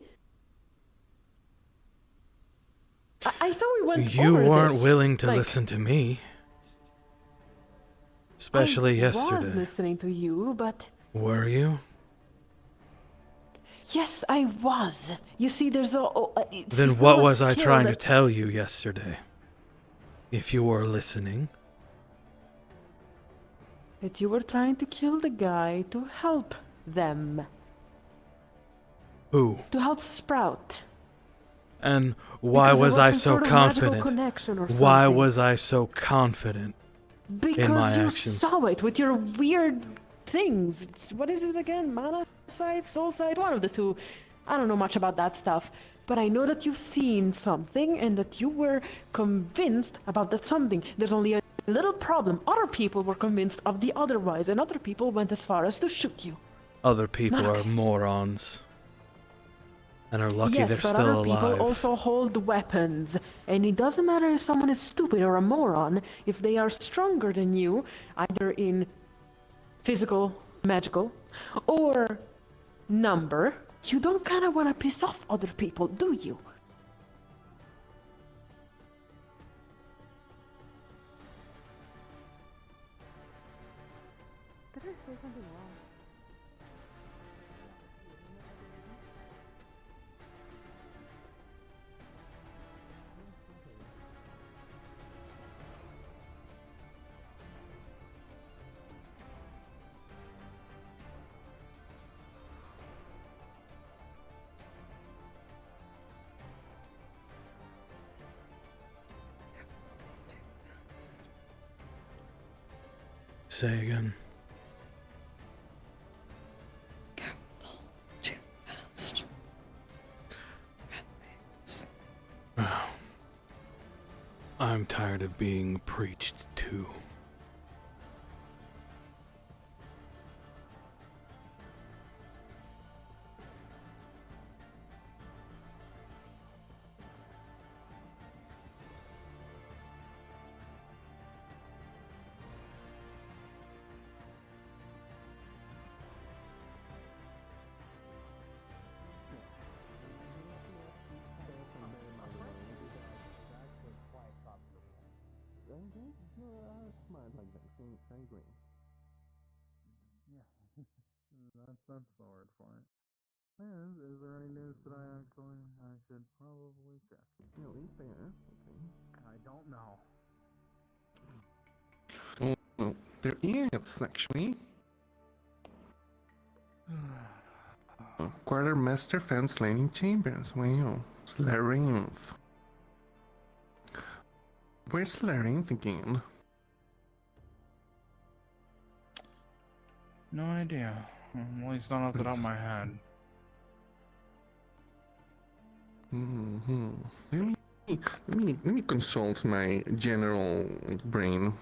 I thought we went You over weren't this. willing to Like, listen to me. Especially I was yesterday. listening to you, but Were you? yes, I was. You see, there's a. Then what was I trying to tell you yesterday? If you were listening. That you were trying to kill the guy to help them. Who? To help Sprout. And why Because there was I some so sort of magical confident? connection or Why something. was I so confident Because in my you actions? saw it with your weird things. What is it again? Mana side, soul side? One of the two. I don't know much about that stuff. But I know that you've seen something and that you were convinced about that something. There's only a little problem. Other people were convinced of the otherwise, and other people went as far as to shoot you. Other people Not are okay. morons. And are lucky yes, they're but still other alive. people also hold weapons. And it doesn't matter if someone is stupid or a moron, if they are stronger than you, either in physical, magical, or number, you don't kind of want to piss off other people, do you? Did I say something wrong? Say again. Too fast. I'm tired of being preached to. like that. I agree. Yeah, that's the word for it. Is there any news that I should probably check? No, is there? Okay. I don't know. Oh, well, there is actually. Quartermaster found slain in chambers. Wow. Slarinth. Where's Slarinth again? No idea. At least not off the top of my head. Mm-hmm. Let me consult my general brain.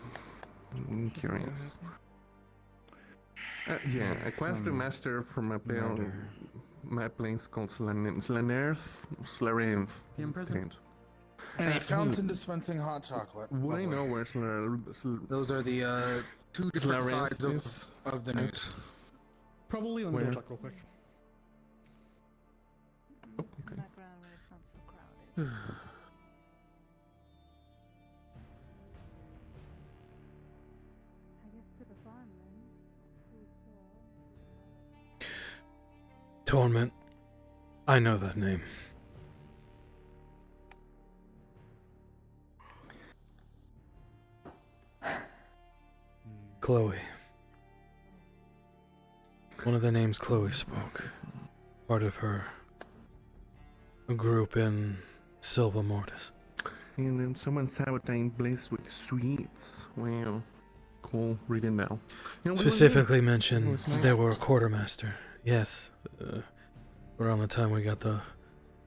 I'm curious. Yeah, a quartermaster from a my place called Slarinth. The Imprisoned. And a fountain dispensing hot chocolate. Would I know where Those are the two different sides of the news. Probably let me go check real quick. Oh, okay. Background where it's not so crowded. I guess to the farm then. Torment. I know that name. Chloe. One of the names Chloe spoke. Part of her group in Silva Mortis. And then someone sabotaging Bliss with sweets. Wow. Cool. Read it now. You know, Specifically mentioned there were a quartermaster. Yes. Around the time we got the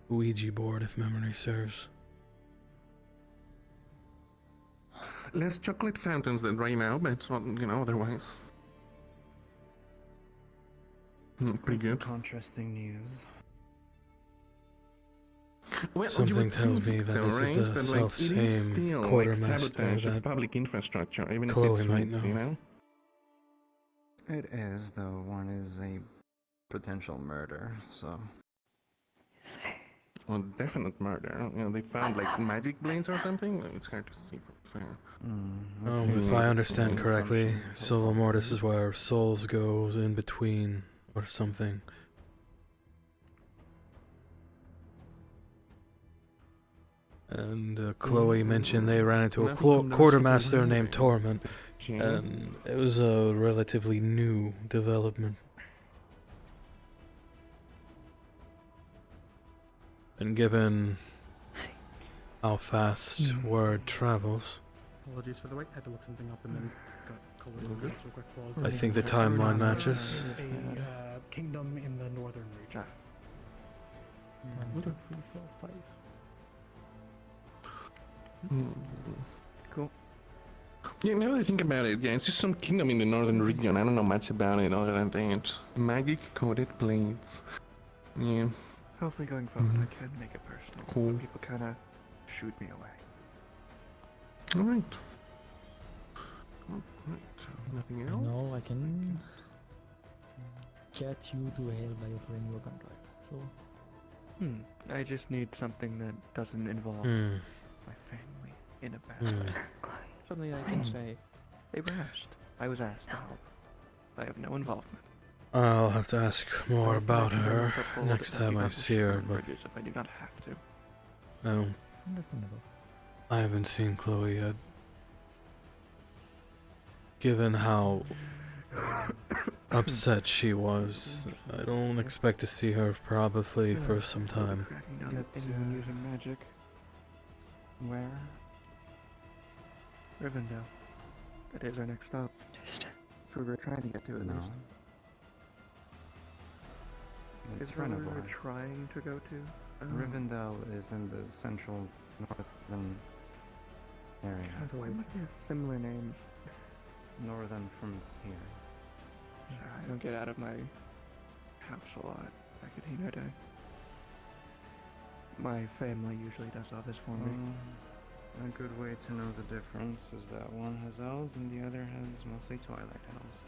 Ouija board, if memory serves. Less chocolate fountains than right now, but otherwise. Pretty good. Interesting news. Well, Something tells me that this is the self-same quartermaster sabotage of that public infrastructure, even Chloe if it's might sweets, know. It is, though one is a potential murder, so. Well, definite murder. They found like magic blades or something. It's hard to see from far. If I understand correctly, Silva Mortis is where souls goes in between or something. And Chloe mentioned they ran into a quartermaster named Torment, and it was a relatively new development. And given how fast word travels, Apologies for the wait. Had to look something up and then got colored real quick. Pause. I think the timeline matches. A kingdom in the northern region. 1, 2, 3, 4, 5. Cool. Yeah, now that I think about it, it's just some kingdom in the northern region. I don't know much about it other than that. Magic coated blades. Yeah. Hopefully going forward I can make it personal. Cool. People kind of shoot me away. Alright. Nothing else? No, I can get you to hell by offering you a contract. So. I just need something that doesn't involve my family in a bad way. Something I can say, they were asked. I was asked to help. I have no involvement. I'll have to ask more about her next time I see her, but If I do not have to. no, Understandable. I haven't seen Chloe yet. Given how upset she was, I don't expect to see her probably for some time. Anyone using magic? Where? Rivendell. That is our next stop. Just where we're trying to get to at least. It's Is where we were Renovor. trying to go to? Rivendell is in the central northern area. Why must they have similar names? Northern from here. I don't get out of my house a lot back at Hino Day. My family usually does all this for me. A good way to know the difference is that one has elves and the other has mostly twilight elves.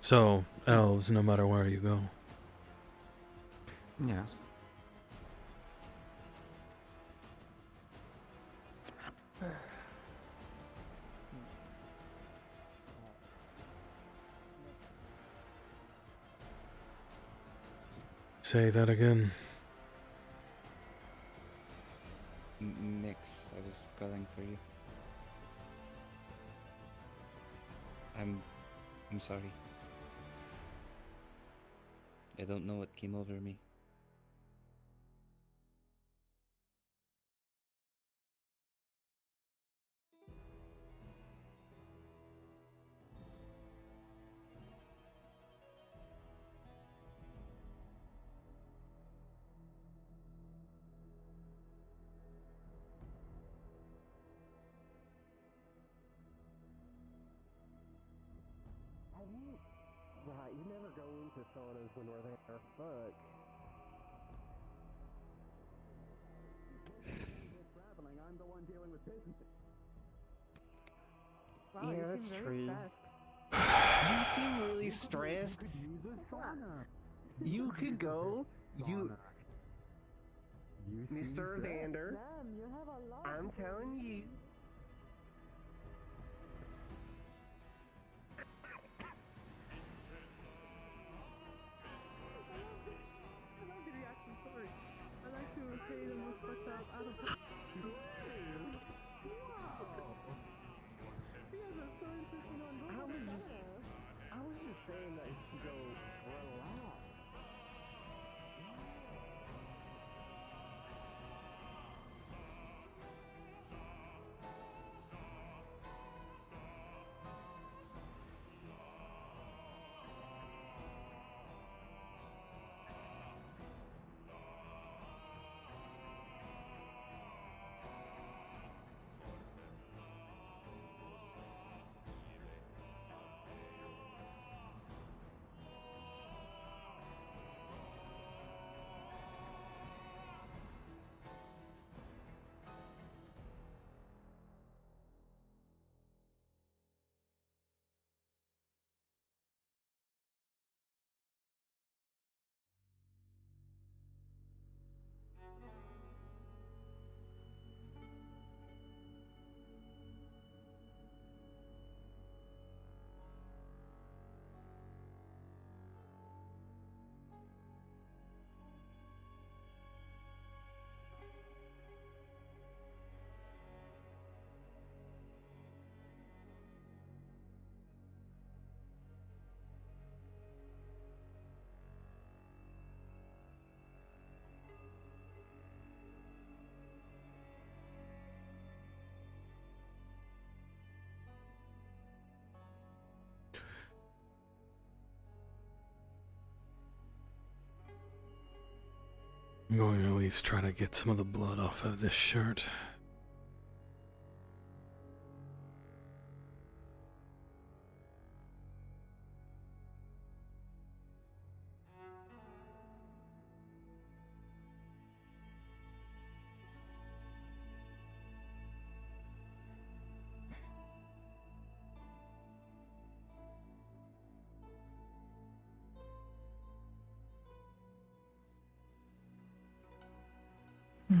So, elves, no matter where you go. Yes. Say that again. Nix, I was calling for you. I'm sorry. I don't know what came over me. Right, you never go into saunas when we're there. Fuck. Traveling, I'm the one dealing with business. Wow, Yeah, you that's seem true. very stressed. You seem really stressed. You could use a sauna. You could go. You, You Mr. seem Vander, Damn, you have a lot. I'm telling you. I love the reaction story. I like to say the most fucked up out of Wow. You guys are so interesting on both. I was just saying that you should go relax. I'm going to at least try to get some of the blood off of this shirt.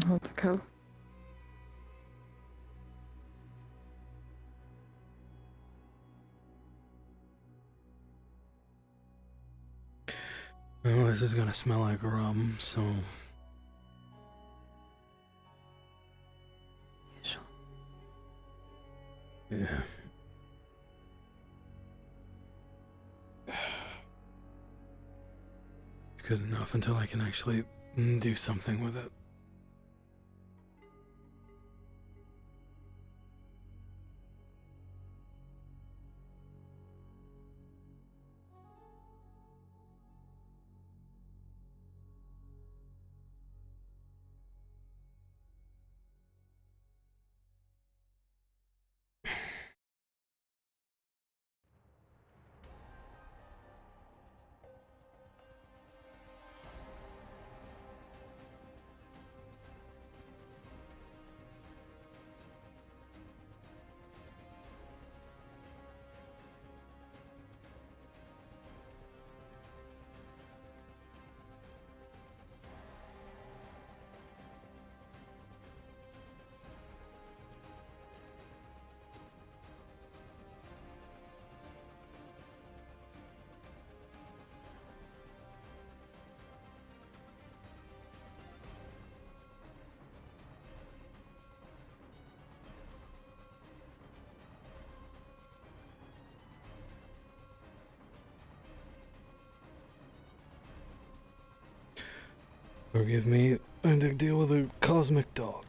Hold the coat. Well, this is gonna smell like rum, so... Yeah. Good enough until I can actually do something with it. Forgive me, I had to deal with a cosmic dog.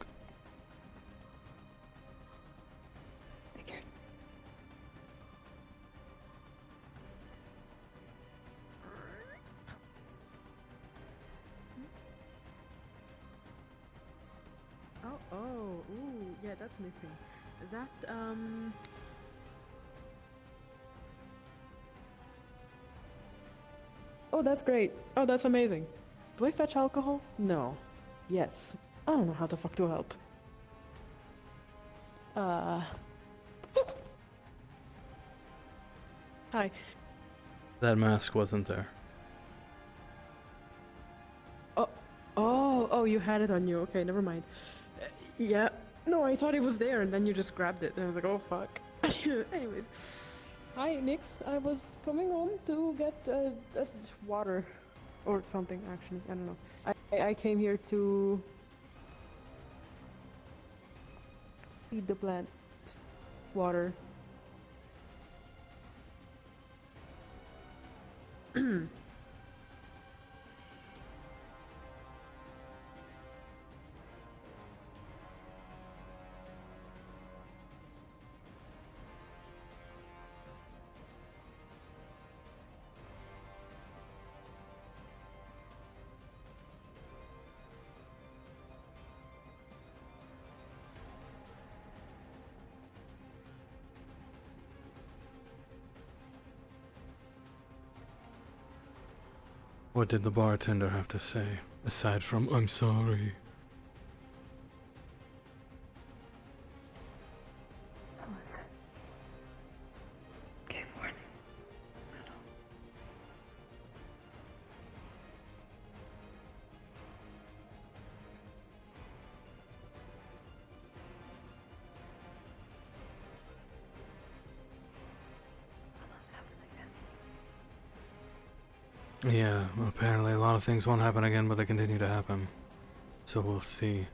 Ooh, yeah, that's missing. That, Oh, that's great. Oh, that's amazing. Do I fetch alcohol? No. Yes. I don't know how the fuck to help. Hi. That mask wasn't there. Oh, you had it on you. Okay, never mind. Yeah. No, I thought it was there, and then you just grabbed it. And I was like, oh, fuck. Anyways. Hi, Nix. I was coming home to get water. Or something, actually. I don't know. I came here to feed the plant water. What did the bartender have to say, aside from, I'm sorry? What was it? Gave warning. Yeah, apparently a lot of things won't happen again, but they continue to happen. So we'll see.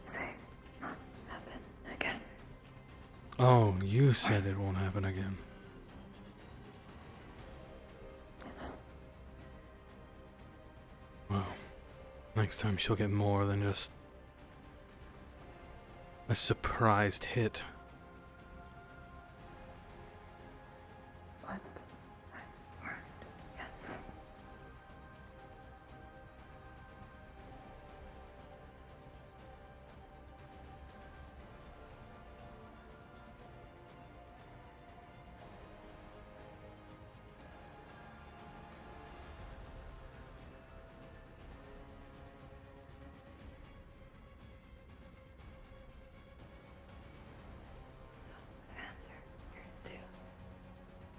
Say, not happen again. Oh, you said it won't happen again. Yes. Well, next time she'll get more than just a surprised hit. But I weren't. Yes.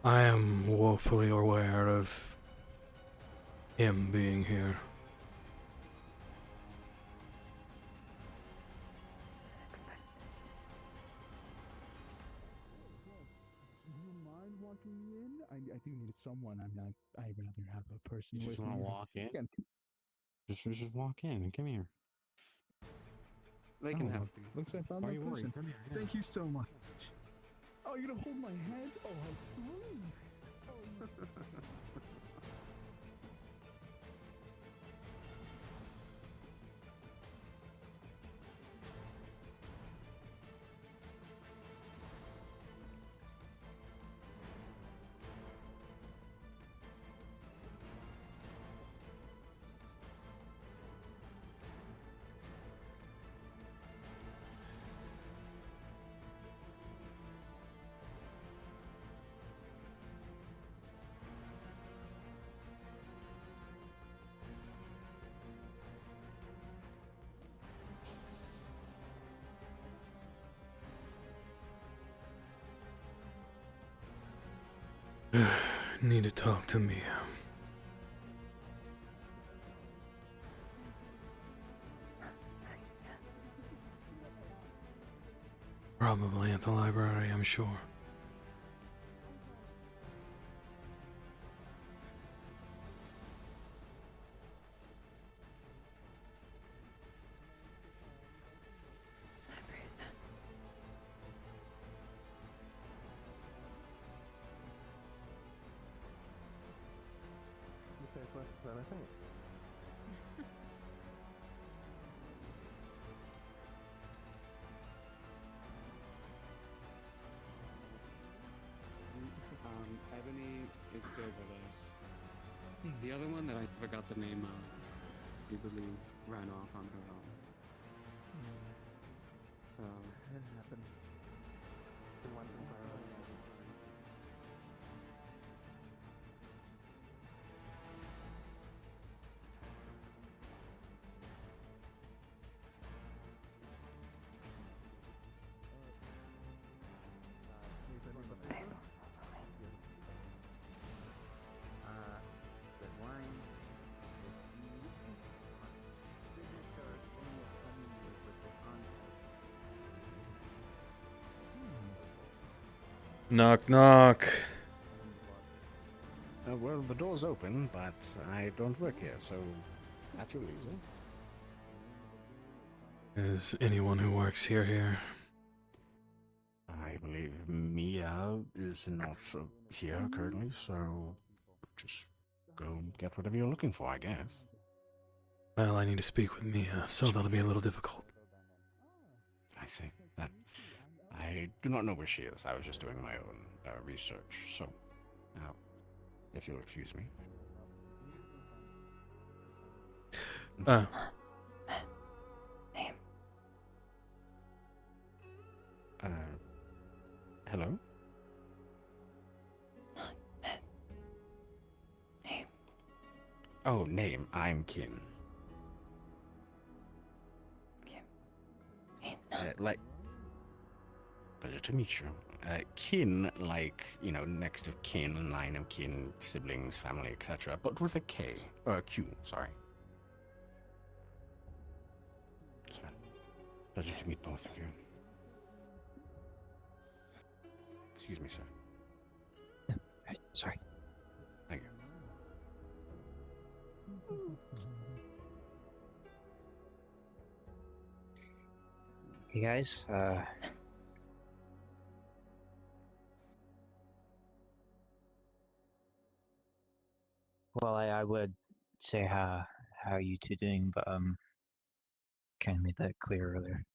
I am woefully aware of him being here. Do you mind walking me in? I do need someone. I'd rather have a person You with just want me. to walk in? Again, Just walk in. Come here. they can help you. Looks I found why are my you worried? person. Come here. Yeah. Thank you so much. Oh, you're gonna hold my hand? Oh, how sweet. Need to talk to Mia. Probably at the library, I'm sure. less than I think. Ebony is good with us. The other one that I forgot the name of, we believe ran off on her own. It happened. The one from Barrow. Red wine, Knock, knock. Well, the door's open, but I don't work here, so at your leisure. Is anyone who works here? I believe Mia is not here currently, so just go get whatever you're looking for, I guess. Well, I need to speak with Mia, so that'll be a little difficult. I see. I do not know where she is. I was just doing my own research, so if you'll excuse me. Hello? Name. Oh, name. I'm Kin. Like, pleasure to meet you. Kin, like, you know, next to kin, line of kin, siblings, family, etc., but with a K, or a Q, sorry. Pleasure to meet both of you. Excuse me, sir. Right, sorry. Thank you. Hey guys, well, I would say how are you two doing, but kind of made that clear earlier.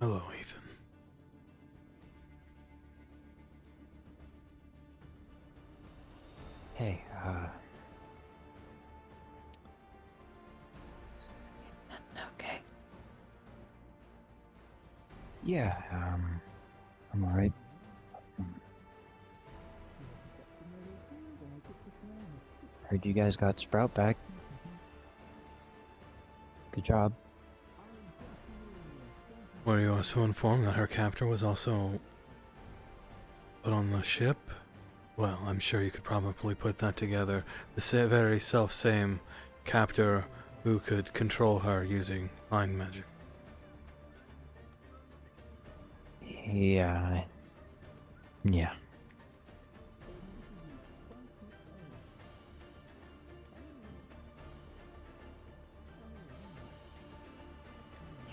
Hello, Ethan. Hey, Okay. yeah, I'm alright. Heard you guys got Sprout back. Good job. Were you also informed that her captor was also put on the ship? Well, I'm sure you could probably put that together. The very self-same captor who could control her using mind magic. Yeah. Yeah.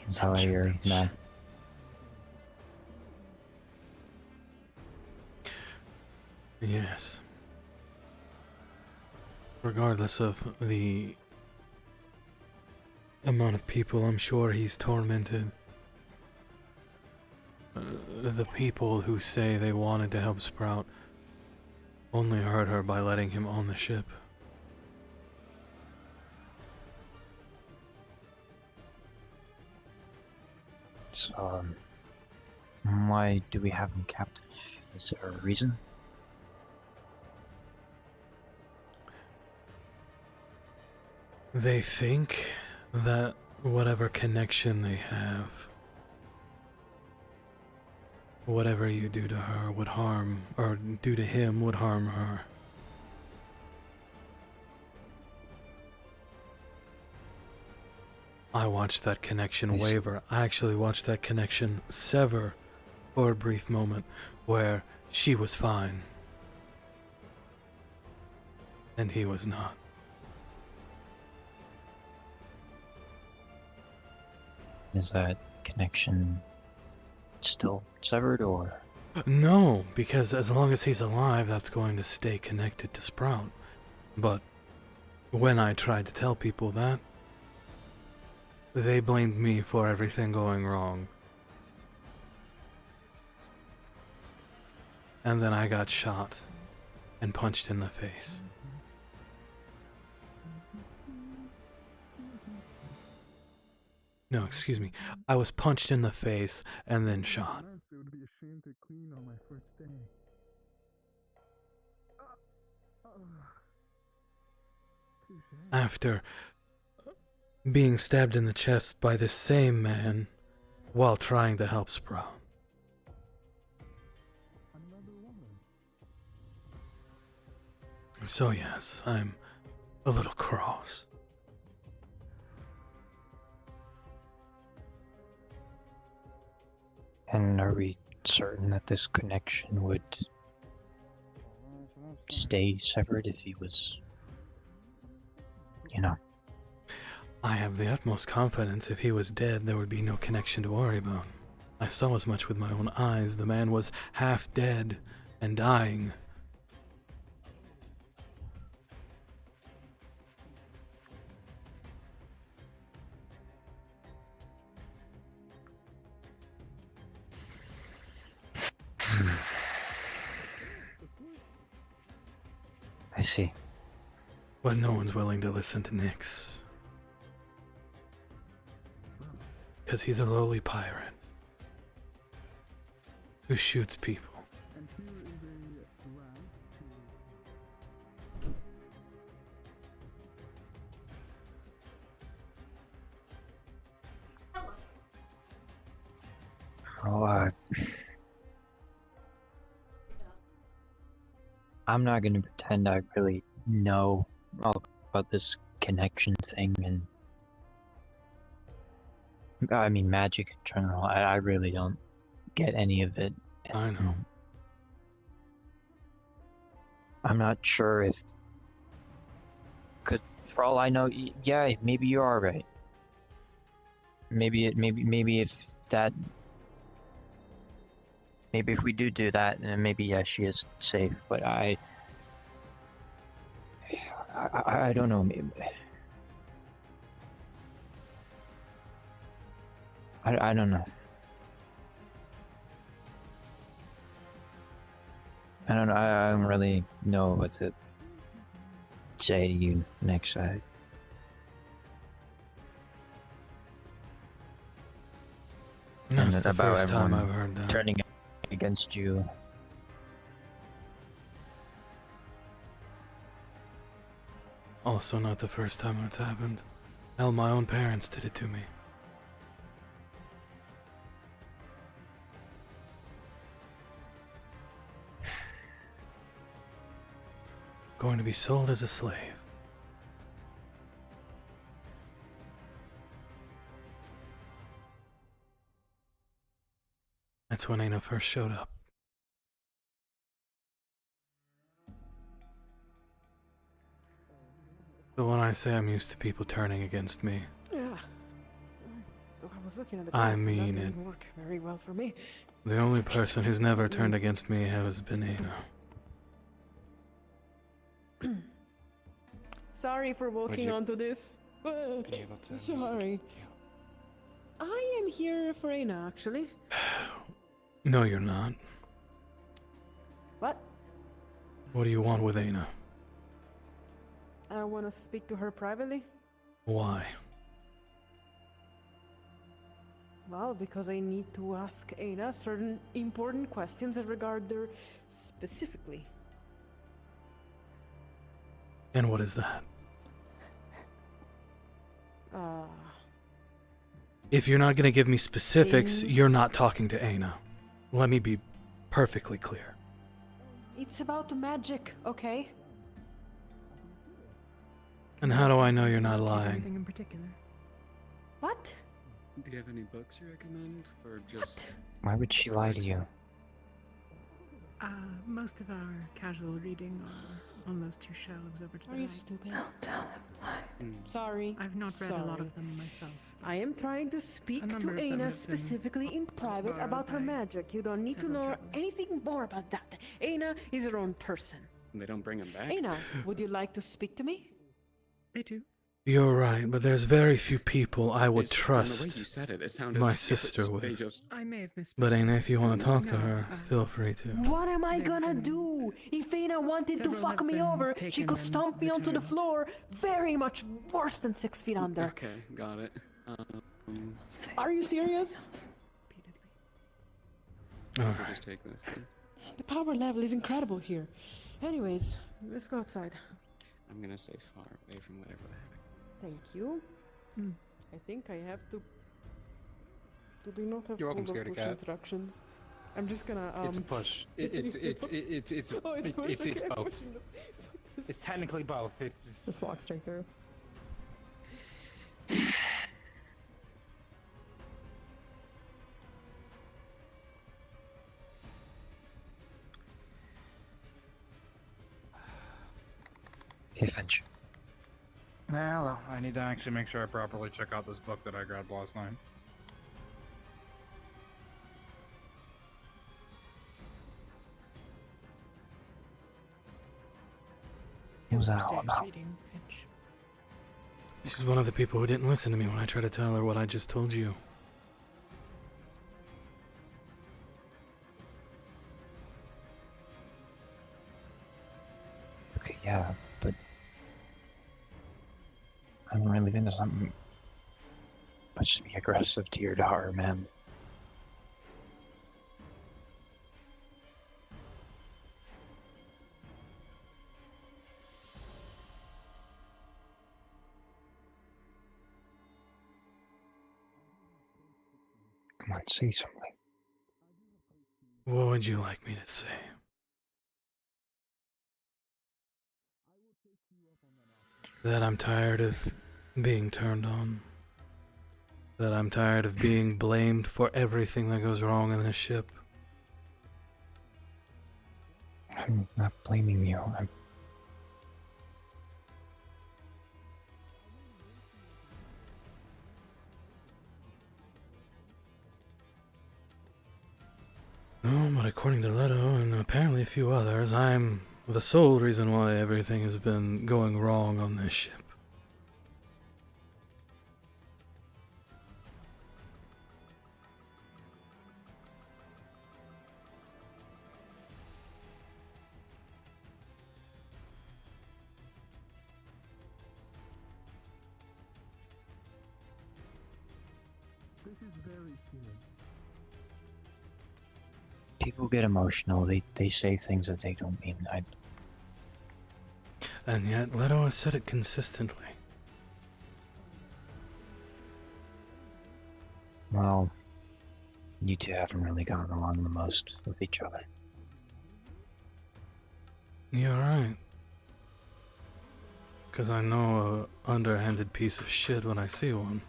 That's how I hear that. Yes. Regardless of the amount of people I'm sure he's tormented, the people who say they wanted to help Sprout only hurt her by letting him on the ship. So, why do we have him captive? Is there a reason? They think that whatever connection they have, whatever you do to her would harm, or do to him would harm her. I watched that connection waver. I actually watched that connection sever for a brief moment where she was fine and he was not. Is that connection still severed, or? No, because as long as he's alive, that's going to stay connected to Sprout. But when I tried to tell people that, they blamed me for everything going wrong. And then I got shot and punched in the face. No, excuse me. I was punched in the face and then shot. It would be a shame to clean on my first day. After being stabbed in the chest by the same man while trying to help Sprout. So yes, I'm a little cross. And are we certain that this connection would stay severed if he was, you know? I have the utmost confidence if he was dead, there would be no connection to worry about. I saw as much with my own eyes. The man was half dead and dying. I see. But no one's willing to listen to Nyx. Because he's a lowly pirate who shoots people. Well, I'm not going to pretend I really know all about this connection thing, and I mean magic in general. I really don't get any of it. I know. I'm not sure if, cause for all I know, yeah, maybe you are right. Maybe if that, maybe if we do that, then maybe yeah, she is safe. But I don't know. I don't know. I don't know. I don't really know what to say to you next. That's the about first time everyone I've heard that. turning against you. Also not the first time it's happened. Hell, my own parents did it to me. Going to be sold as a slave. That's when Aina first showed up. So when I say I'm used to people turning against me, Yeah. Look, I was looking at the I dice and that mean it. didn't work very well for me. The only person who's never turned against me has been Aina. Sorry for walking you onto this. be able to- Sorry. I am here for Aina, actually. No, you're not. What? What do you want with Aina? I want to speak to her privately. Why? Well, because I need to ask Aina certain important questions that regard her specifically. And what is that? If you're not going to give me specifics, you're not talking to Aina. Let me be perfectly clear. It's about magic, okay? And how do I know you're not lying? Anything in particular? What? Do you have any books you recommend for just? Why would she lie to you? Most of our casual reading are on those two shelves over to the Are you right. stupid? Mm. Sorry. I've not read a lot Sorry. of them myself. I am trying to speak A to number of them Aina have been specifically in private borrowed about her by magic. You don't need to several know travelers. anything more about that. Aina is her own person. They don't bring him back. Aina, would you like to speak to me? I do. You're right, but there's very few people I would From the way trust you said it sounded my like sister they with. just. I may have misspoken. But Aina, if you want to talk to No, her, feel free to. What am I gonna do? If Aina wanted to Several fuck have me been over, she taken could and stomp me onto the returned. floor very much worse than 6 feet under. Okay, got it. Are you serious? So just take this. One. The power level is incredible here. Anyways, let's go outside. I'm gonna stay far away from whatever the heck. Thank you. I think I have to. Do they not have You're welcome, pull or scaredy push cat. instructions? I'm just gonna. It's a push. It's Oh, it's push. it's Okay, I'm both. pushing this. It's technically both. Just walk straight through. Hey, Finch. Hello. I need to actually make sure I properly check out this book that I grabbed last night. What was that all about? Reading, Finch. She's one of the people who didn't listen to me when I tried to tell her what I just told you. Okay, yeah, but I don't really think there's something much to be aggressive to your daughter, man. Come on, say something. What would you like me to say? That I'm tired of being turned on. That I'm tired of being blamed for everything that goes wrong in this ship. I'm not blaming you. No, but according to Leto and apparently a few others, I'm the sole reason why everything has been going wrong on this ship. This is very human. People get emotional. They say things that they don't mean. And yet, Leto has said it consistently. Well, you two haven't really gotten along the most with each other. You're right. Because I know a underhanded piece of shit when I see one.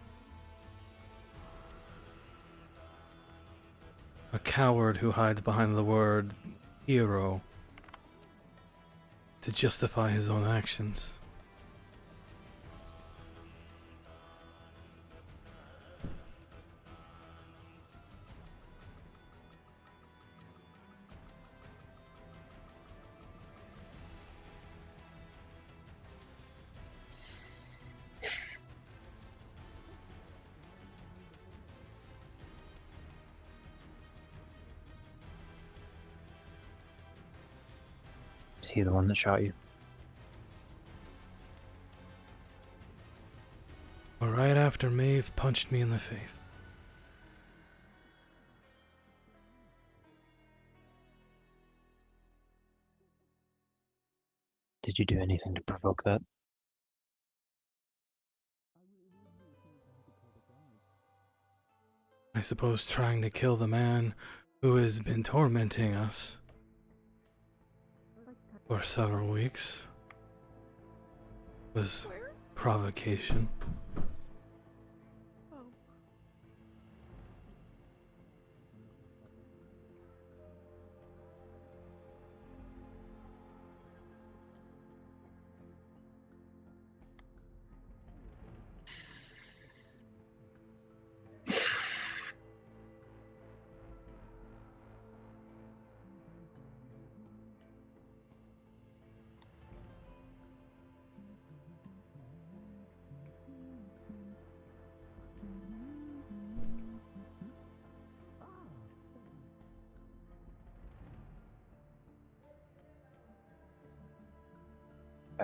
A coward who hides behind the word hero to justify his own actions. Is he the one that shot you? Right after Maeve punched me in the face. Did you do anything to provoke that? I suppose trying to kill the man who has been tormenting us for several weeks was provocation.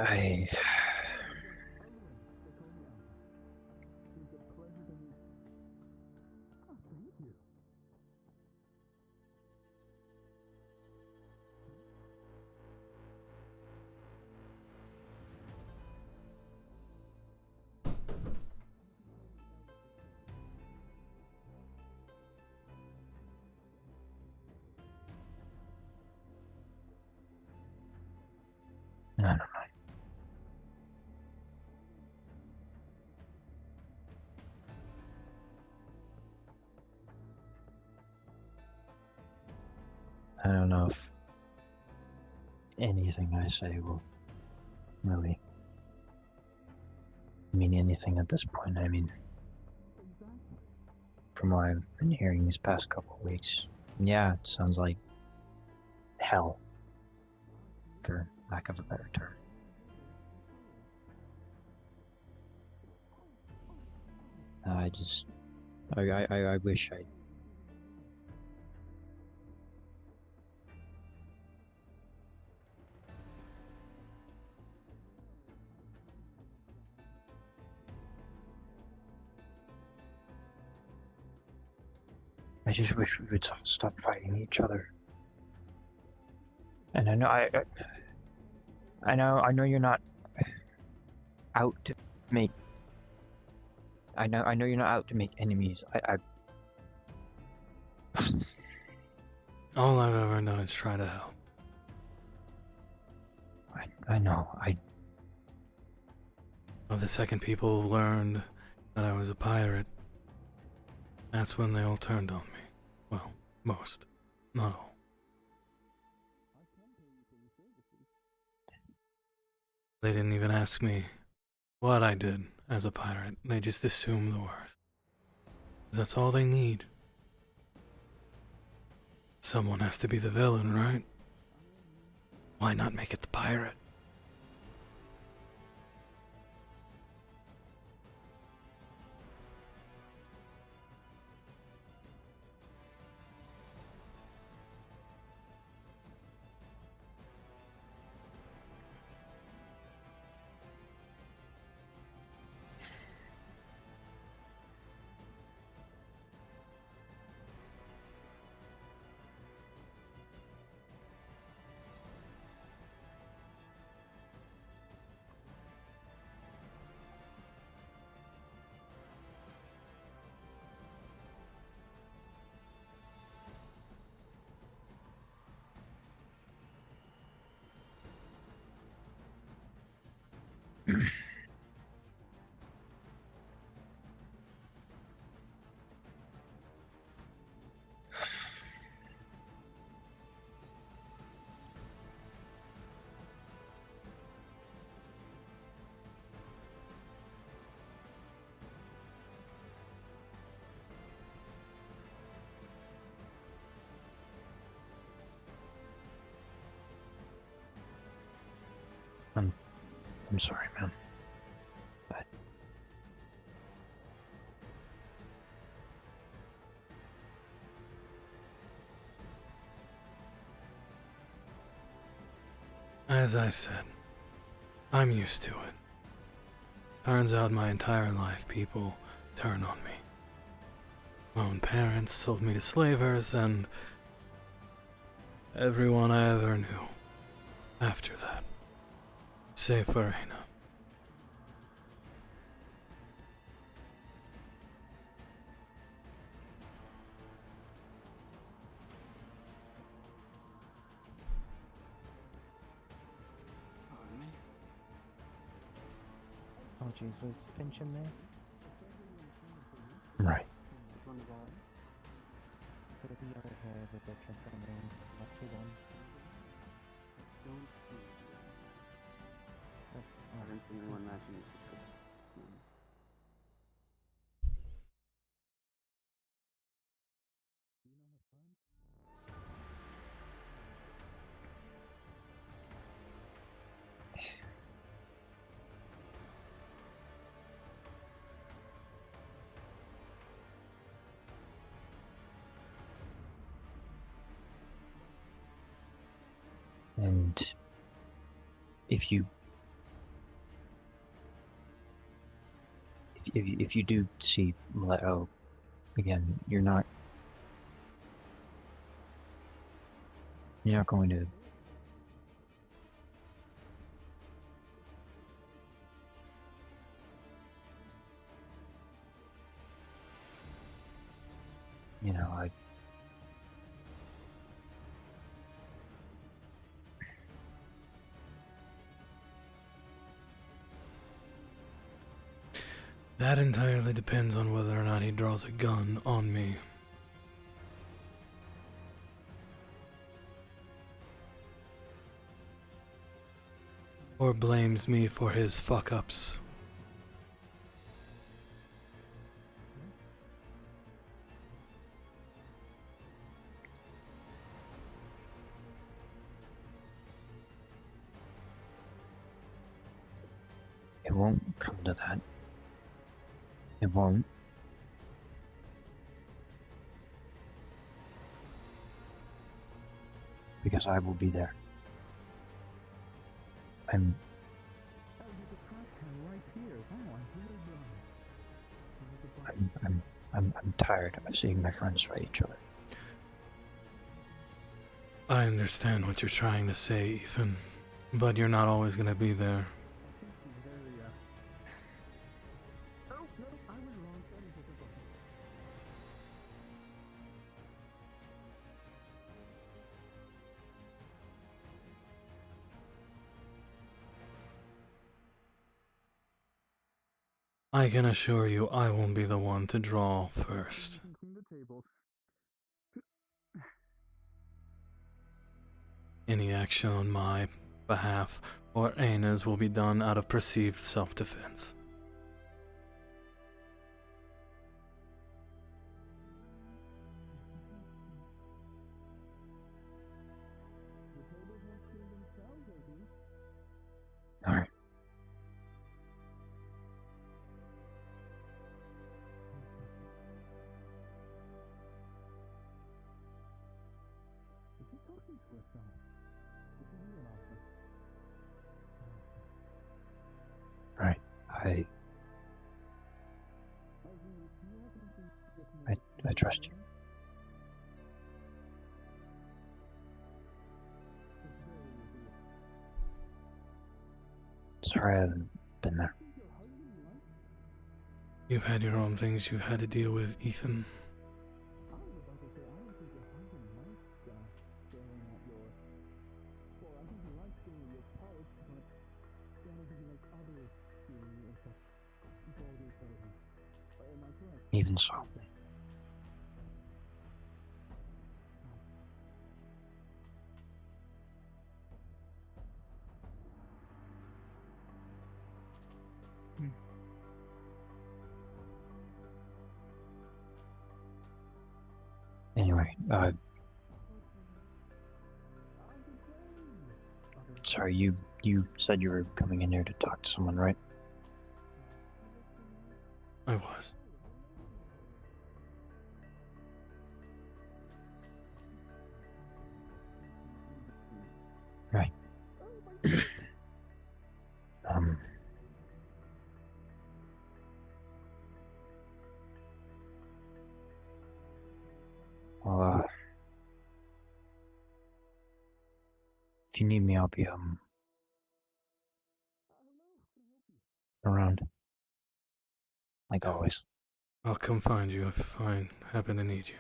I don't know. I don't know if anything I say will really mean anything at this point. I mean, from what I've been hearing these past couple of weeks, yeah, it sounds like hell, for lack of a better term. I wish I just wish we would stop fighting each other. And I know you're not out to make. I know you're not out to make enemies. All I've ever done is try to help. I know. Well, the second people learned that I was a pirate, that's when they all turned on me. Well, most. Not all. They didn't even ask me what I did as a pirate. They just assumed the worst. 'Cause that's all they need. Someone has to be the villain, right? Why not make it the pirate? I'm sorry, man. As I said, I'm used to it. Turns out my entire life people turn on me. My own parents sold me to slavers, and everyone I ever knew after that. Save for Reina. Oh jeez, was Finch in there? Right. Could it be over here with the transforming up to one? I don't think anyone matching this. And if you if you do see Leto again, you're not going to. I. That entirely depends on whether or not he draws a gun on me. Or blames me for his fuck-ups. It won't come to that. It won't. Because I will be there. I'm tired of seeing my friends fight each other. I understand what you're trying to say, Ethan, but you're not always gonna be there. I can assure you I won't be the one to draw first. Any action on my behalf or Aina's will be done out of perceived self-defense. Alright. Right. I trust you. Sorry I haven't been there. You've had your own things you've had to deal with, Ethan. Even so. Anyway, sorry, you said you were coming in here to talk to someone, right? I was. Right. Well, if you need me, I'll be, around. Like always. I'll come find you if I happen to need you.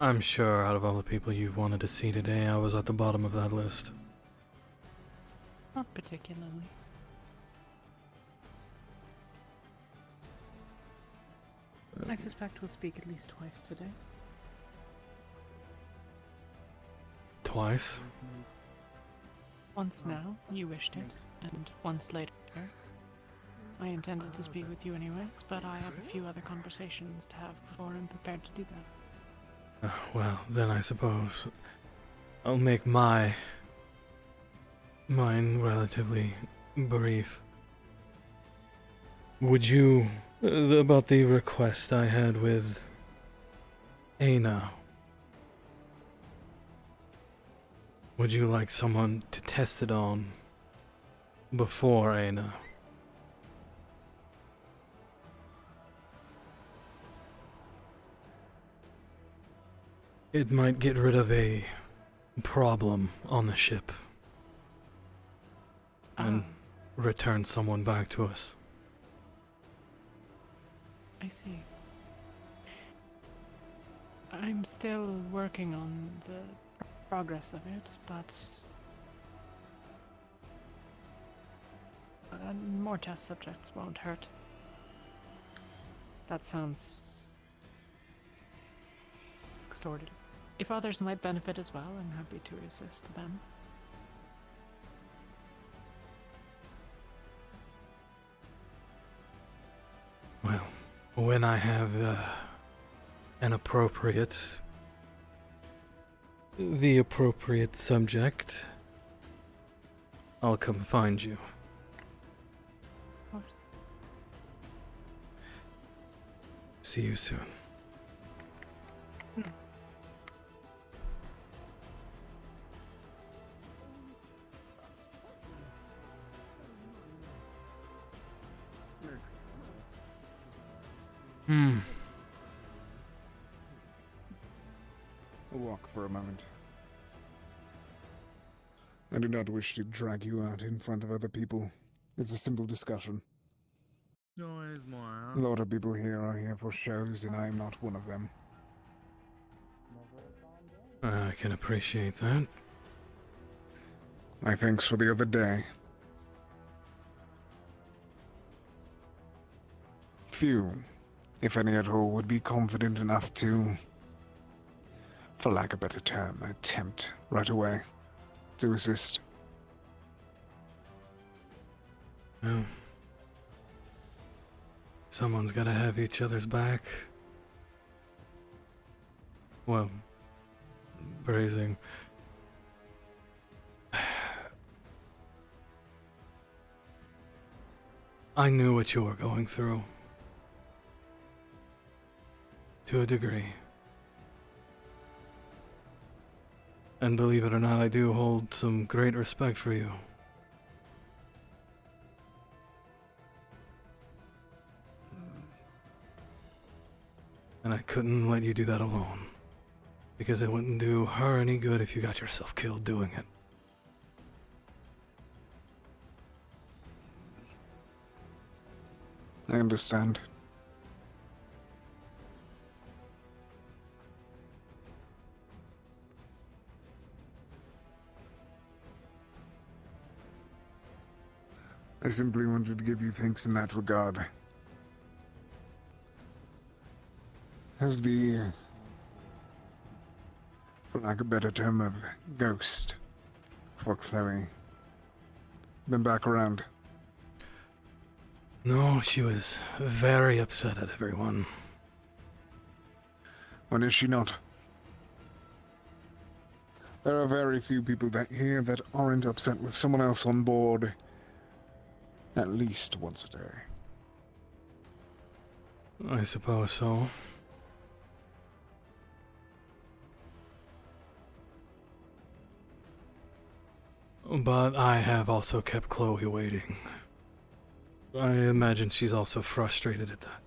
I'm sure out of all the people you've wanted to see today, I was at the bottom of that list. Not particularly. I suspect we'll speak at least twice today. Twice? Once now, you wished it, and once later. I intended to speak with you anyways, but I have a few other conversations to have before I'm prepared to do that. Well, then I suppose I'll make mine relatively brief. Would you, about the request I had with Aina, would you like someone to test it on before Aina? It might get rid of a problem on the ship and return someone back to us. I see. I'm still working on the progress of it, but more test subjects won't hurt. That sounds extorted. If others might benefit as well, I'm happy to assist them. Well, when I have the appropriate subject, I'll come find you. Of course. See you soon. We'll walk for a moment. I do not wish to drag you out in front of other people. It's a simple discussion. Noise more. A lot of people here are here for shows, and I am not one of them. I can appreciate that. My thanks for the other day. Few, if any at all, would be confident enough to, for lack of a better term, attempt right away to assist. Well, someone's gotta have each other's back. Well, phrasing. I knew what you were going through. To a degree. And believe it or not, I do hold some great respect for you. And I couldn't let you do that alone. Because it wouldn't do her any good if you got yourself killed doing it. I understand. I simply wanted to give you thanks in that regard. Has the, for lack of a better term, of ghost for Chloe been back around? No, she was very upset at everyone. When is she not? There are very few people here that aren't upset with someone else on board at least once a day. I suppose so. But I have also kept Chloe waiting. I imagine she's also frustrated at that.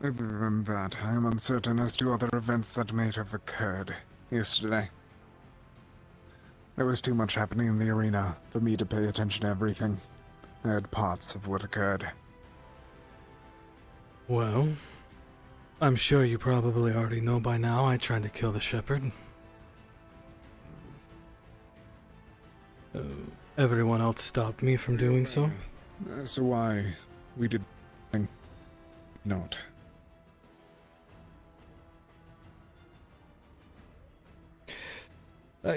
Other than that, I am uncertain as to other events that may have occurred yesterday. There was too much happening in the arena for me to pay attention to everything. I heard parts of what occurred. Well, I'm sure you probably already know by now I tried to kill the shepherd. Everyone else stopped me from doing so. As to why we did not.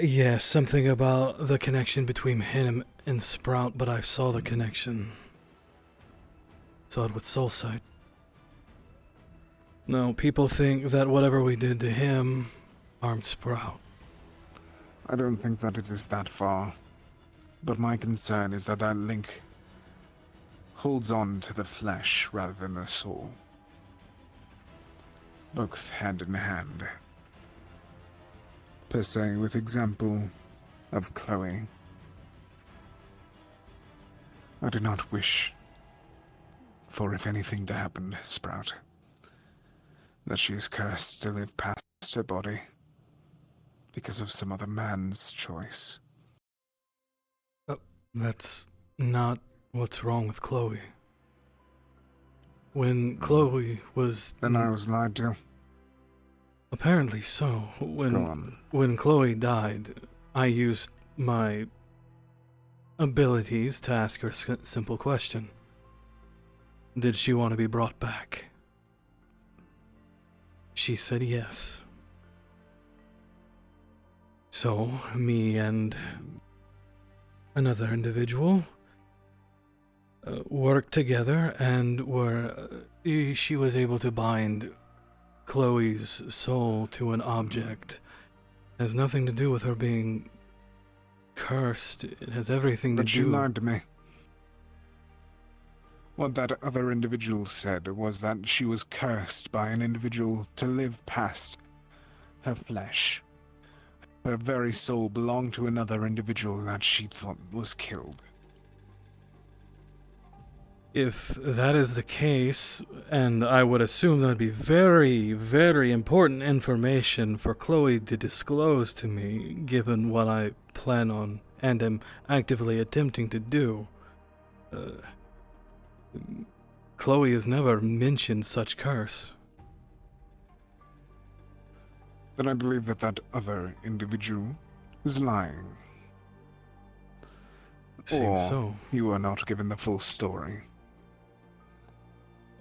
Yeah, something about the connection between him and Sprout, but I saw the connection. Saw it with Soulsight. No, people think that whatever we did to him harmed Sprout. I don't think that it is that far. But my concern is that that link holds on to the flesh rather than the soul. Both hand in hand. Per se, with example of Chloe. I do not wish for if anything to happen to Sprout. That she is cursed to live past her body because of some other man's choice. That's not what's wrong with Chloe. When Chloe was... Then I was lied to. Apparently so. When Chloe died, I used my abilities to ask her a simple question. Did she want to be brought back? She said yes. So, me and another individual worked together and she was able to bind Chloe's soul to an object. It has nothing to do with her being cursed. It has everything to do... But you lied to me. What that other individual said was that she was cursed by an individual to live past her flesh. Her very soul belonged to another individual that she thought was killed. If that is the case, and I would assume that would be very, very important information for Chloe to disclose to me, given what I plan on and am actively attempting to do. Chloe has never mentioned such curse. Then I believe that that other individual is lying. Seems or so. You are not given the full story.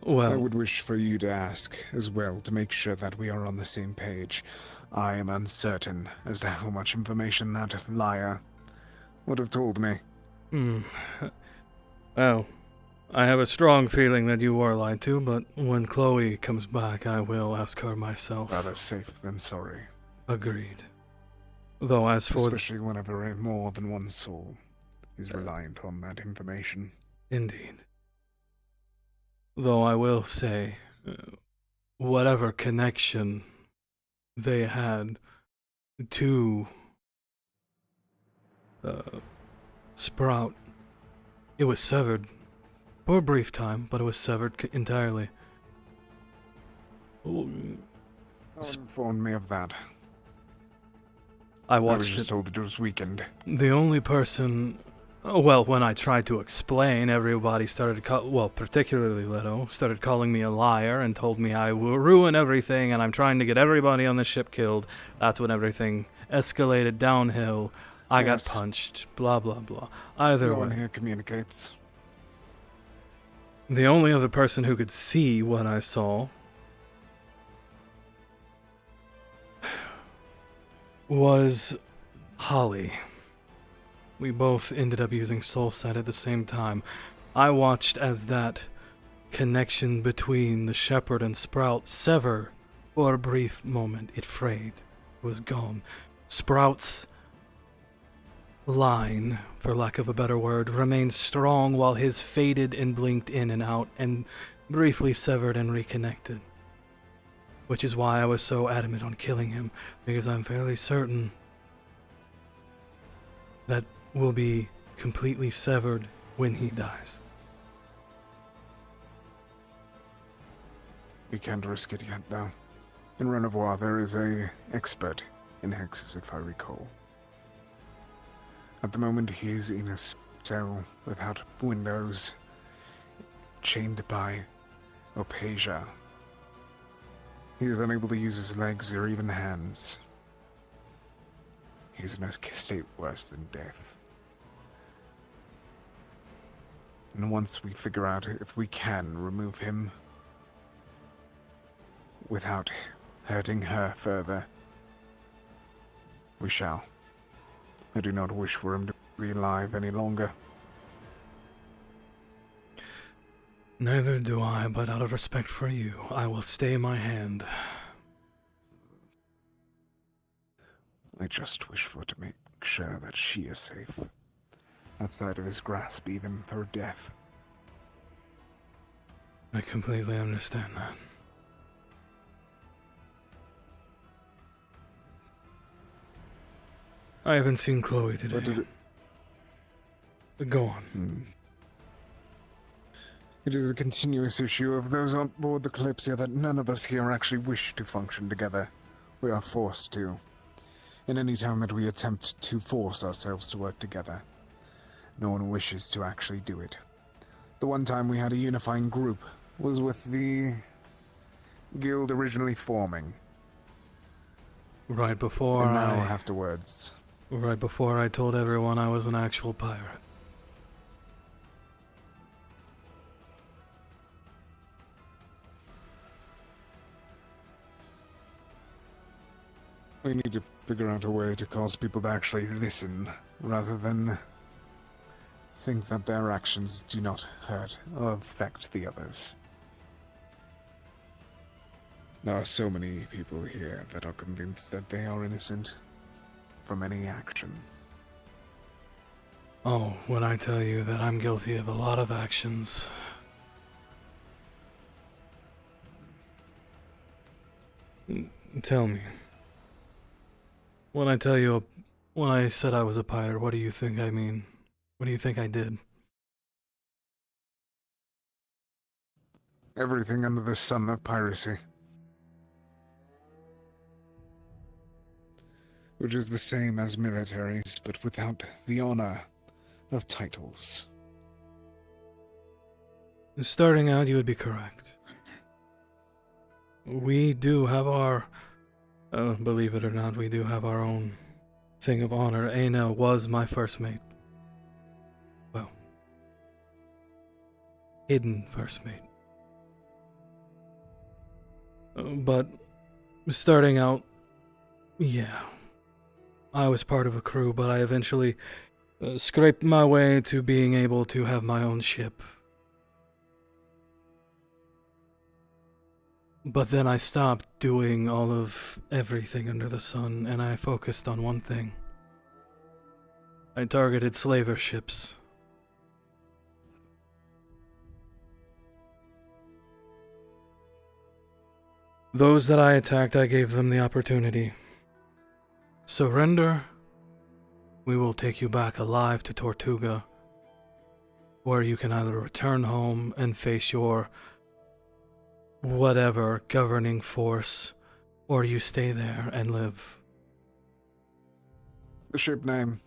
Well, I would wish for you to ask as well to make sure that we are on the same page. I am uncertain as to how much information that liar would have told me. Well, I have a strong feeling that you were lied to, but when Chloe comes back, I will ask her myself. Rather safe than sorry. Agreed. Though as for... Especially whenever more than one soul is reliant on that information. Indeed. Though I will say, whatever connection they had to Sprout, it was severed for a brief time, but it was severed entirely. No one informed me of that. I I was watched just it. told that it was weakened. The only person... Well, when I tried to explain, everybody started, particularly Leto, started calling me a liar and told me I will ruin everything and I'm trying to get everybody on the ship killed. That's when everything escalated downhill. I got punched, blah, blah, blah. Either No way. one here communicates. The only other person who could see what I saw was Holly. We both ended up using Soulsight at the same time. I watched as that connection between the shepherd and Sprout sever for a brief moment. It frayed. It was gone. Sprout's line, for lack of a better word, remained strong while his faded and blinked in and out and briefly severed and reconnected. Which is why I was so adamant on killing him, because I'm fairly certain that will be completely severed when he dies. We can't risk it yet, though. In Reservoir, there is a expert in hexes, if I recall. At the moment, he is in a cell without windows, chained by Opasia. He is unable to use his legs or even hands. He is in a state worse than death. And once we figure out if we can remove him without hurting her further, we shall. I do not wish for him to be alive any longer. Neither do I, but out of respect for you, I will stay my hand. I just wish for to make sure that she is safe. Outside of his grasp, even through death. I completely understand that. I haven't seen Chloe today. But go on. It is a continuous issue of those on board the Kalypsia that none of us here actually wish to function together. We are forced to. In any time that we attempt to force ourselves to work together, no one wishes to actually do it. The one time we had a unifying group was with the guild originally forming. Right before and now afterwards. Right before I told everyone I was an actual pirate. We need to figure out a way to cause people to actually listen, rather than think that their actions do not hurt or affect the others. There are so many people here that are convinced that they are innocent from any action. Oh, when I tell you that I'm guilty of a lot of actions. Tell me. When I tell you, when I said I was a pirate, what do you think I mean? What do you think I did? Everything under the sun of piracy. Which is the same as militaries, but without the honor of titles. Starting out, you would be correct. We do have our, believe it or not, we do have our own thing of honor. Aina was my first mate. Well, hidden first mate. But starting out, yeah, I was part of a crew, but I eventually scraped my way to being able to have my own ship. But then I stopped doing all of everything under the sun, and I focused on one thing. I targeted slaver ships. Those that I attacked, I gave them the opportunity. Surrender, we will take you back alive to Tortuga, where you can either return home and face your whatever governing force, or you stay there and live. The ship name,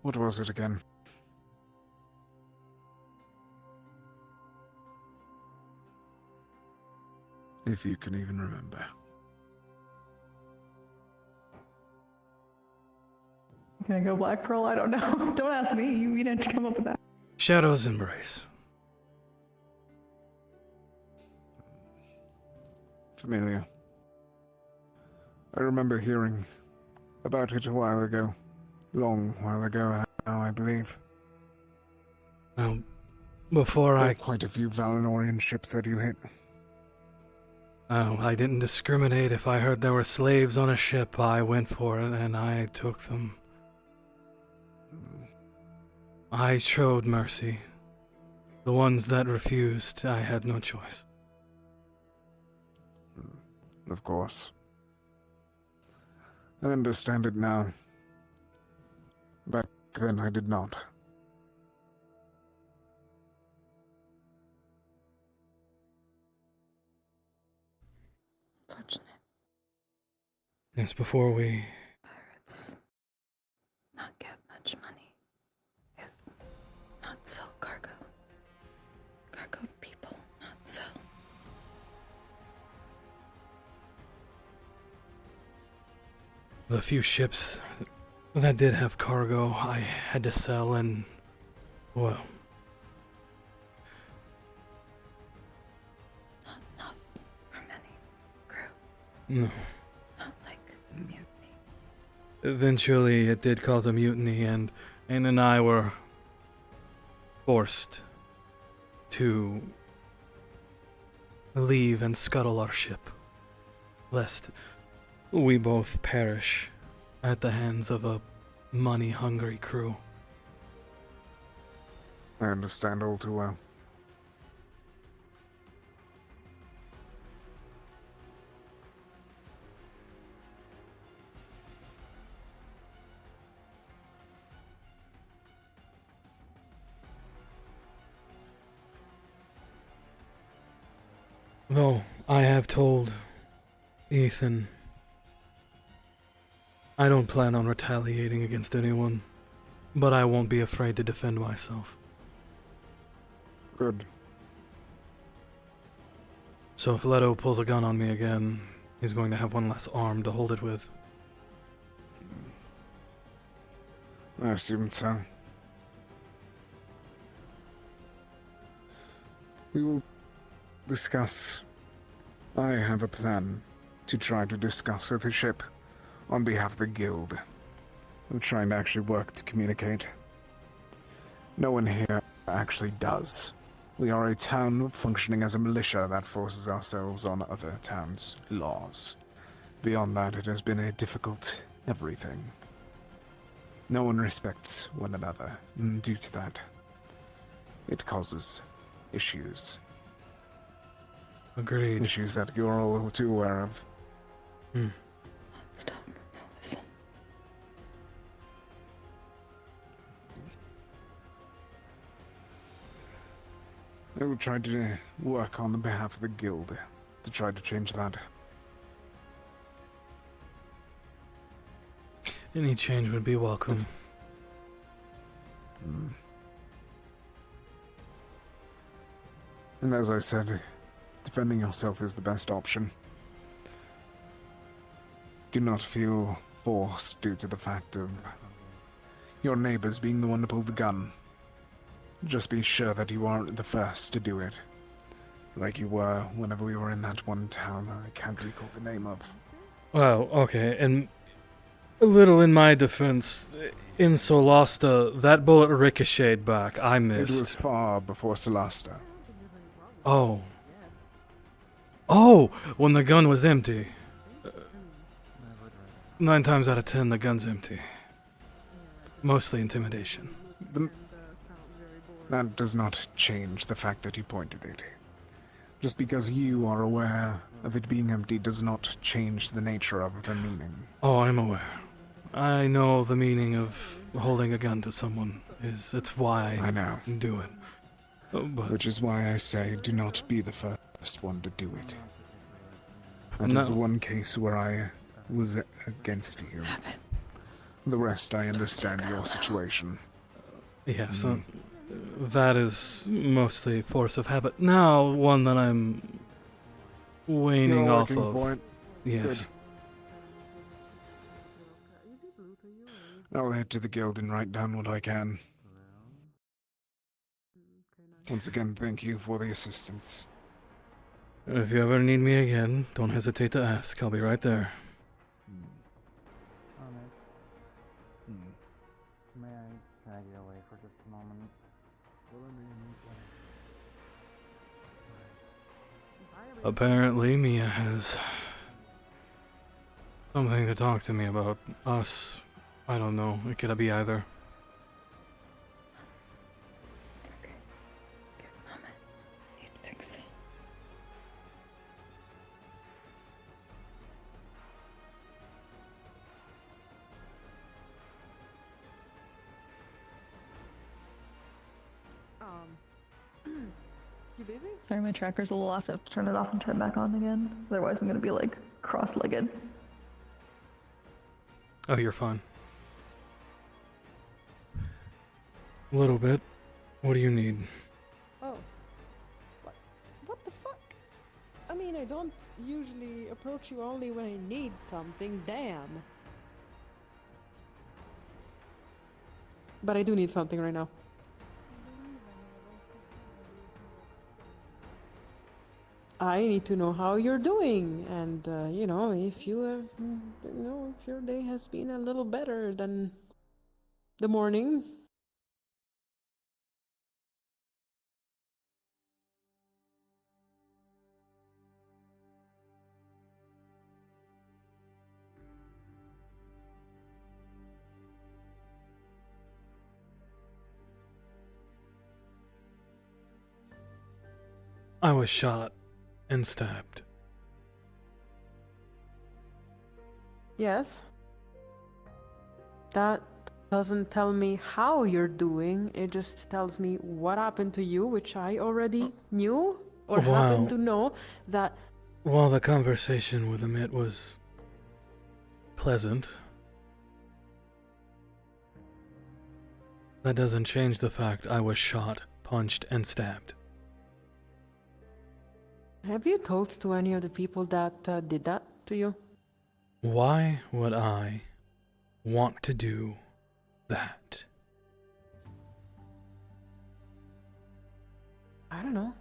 what was it again? If you can even remember. Can I go Black Pearl? I don't know. Don't ask me. You need to come up with that. Shadow's Embrace. Familiar. I remember hearing about it a while ago. Long while ago now, I believe. Now, before there were quite a few Valinorian ships that you hit. Oh, I didn't discriminate. If I heard there were slaves on a ship, I went for it and I took them. I showed mercy. The ones that refused, I had no choice. Of course. I understand it now. Back then I did not. Unfortunate. Yes, before we... Pirates not get much money if not sell cargo. Cargo people not sell. the few ships that did have cargo I had to sell, and, well, Not for many crew. no. Not like mutiny. Eventually, it did cause a mutiny, and Anne and I were forced to leave and scuttle our ship, lest we both perish at the hands of a money-hungry crew. I understand all too well. Though I have told Ethan I don't plan on retaliating against anyone, but I won't be afraid to defend myself. Good. So if Leto pulls a gun on me again, he's going to have one less arm to hold it with. I assume so. We will discuss. I have a plan to try to discuss with the ship on behalf of the guild. We're trying to actually work to communicate. No one here actually does. We are a town functioning as a militia that forces ourselves on other towns' laws. Beyond that, it has been a difficult everything. No one respects one another, and due to that, it causes issues. Agreed. Issues that you're all too aware of. Stop. Listen. I will try to work on behalf of the guild to try to change that. Any change would be welcome. And as I said, defending yourself is the best option. Do not feel forced due to the fact of your neighbors being the one to pull the gun. Just be sure that you aren't the first to do it. Like you were whenever we were in that one town I can't recall the name of. Well, okay, and a little in my defense, in Solasta, that bullet ricocheted back. I missed. It was far before Solasta. Oh. Oh! When the gun was empty. 9 times out of 10, the gun's empty. Mostly intimidation. That does not change the fact that you pointed it. Just because you are aware of it being empty does not change the nature of the meaning. Oh, I'm aware. I know the meaning of holding a gun to someone is. It's why I know. Do it. But which is why I say do not be the first one to do it. That No. is the one case where I was against you. The rest, I understand your situation. yeah, so that is mostly force of habit. Now, one that I'm waning You're off working of. for it? Yes. I'll head to the guild and write down what I can. Once again, thank you for the assistance. If you ever need me again, don't hesitate to ask. I'll be right there. May I drag you away for just a moment? Apparently, Mia has something to talk to me about. Us. I don't know. It could be either. Give a moment. Need to fix it. You busy? Sorry, my tracker's a little off. I have to turn it off and turn it back on again. Otherwise, I'm gonna be like cross-legged. Oh, you're fine. A little bit. What do you need? Oh. What the fuck? I mean, I don't usually approach you only when I need something, damn. But I do need something right now. I need to know how you're doing, and you know, if you have, you know, if your day has been a little better than the morning. I was shot and stabbed. Yes. That doesn't tell me how you're doing. It just tells me what happened to you, which I already knew or happened to know that. While the conversation with Amit was pleasant, that doesn't change the fact I was shot, punched, and stabbed. Have you talked to any of the people that did that to you? Why would I want to do that? I don't know.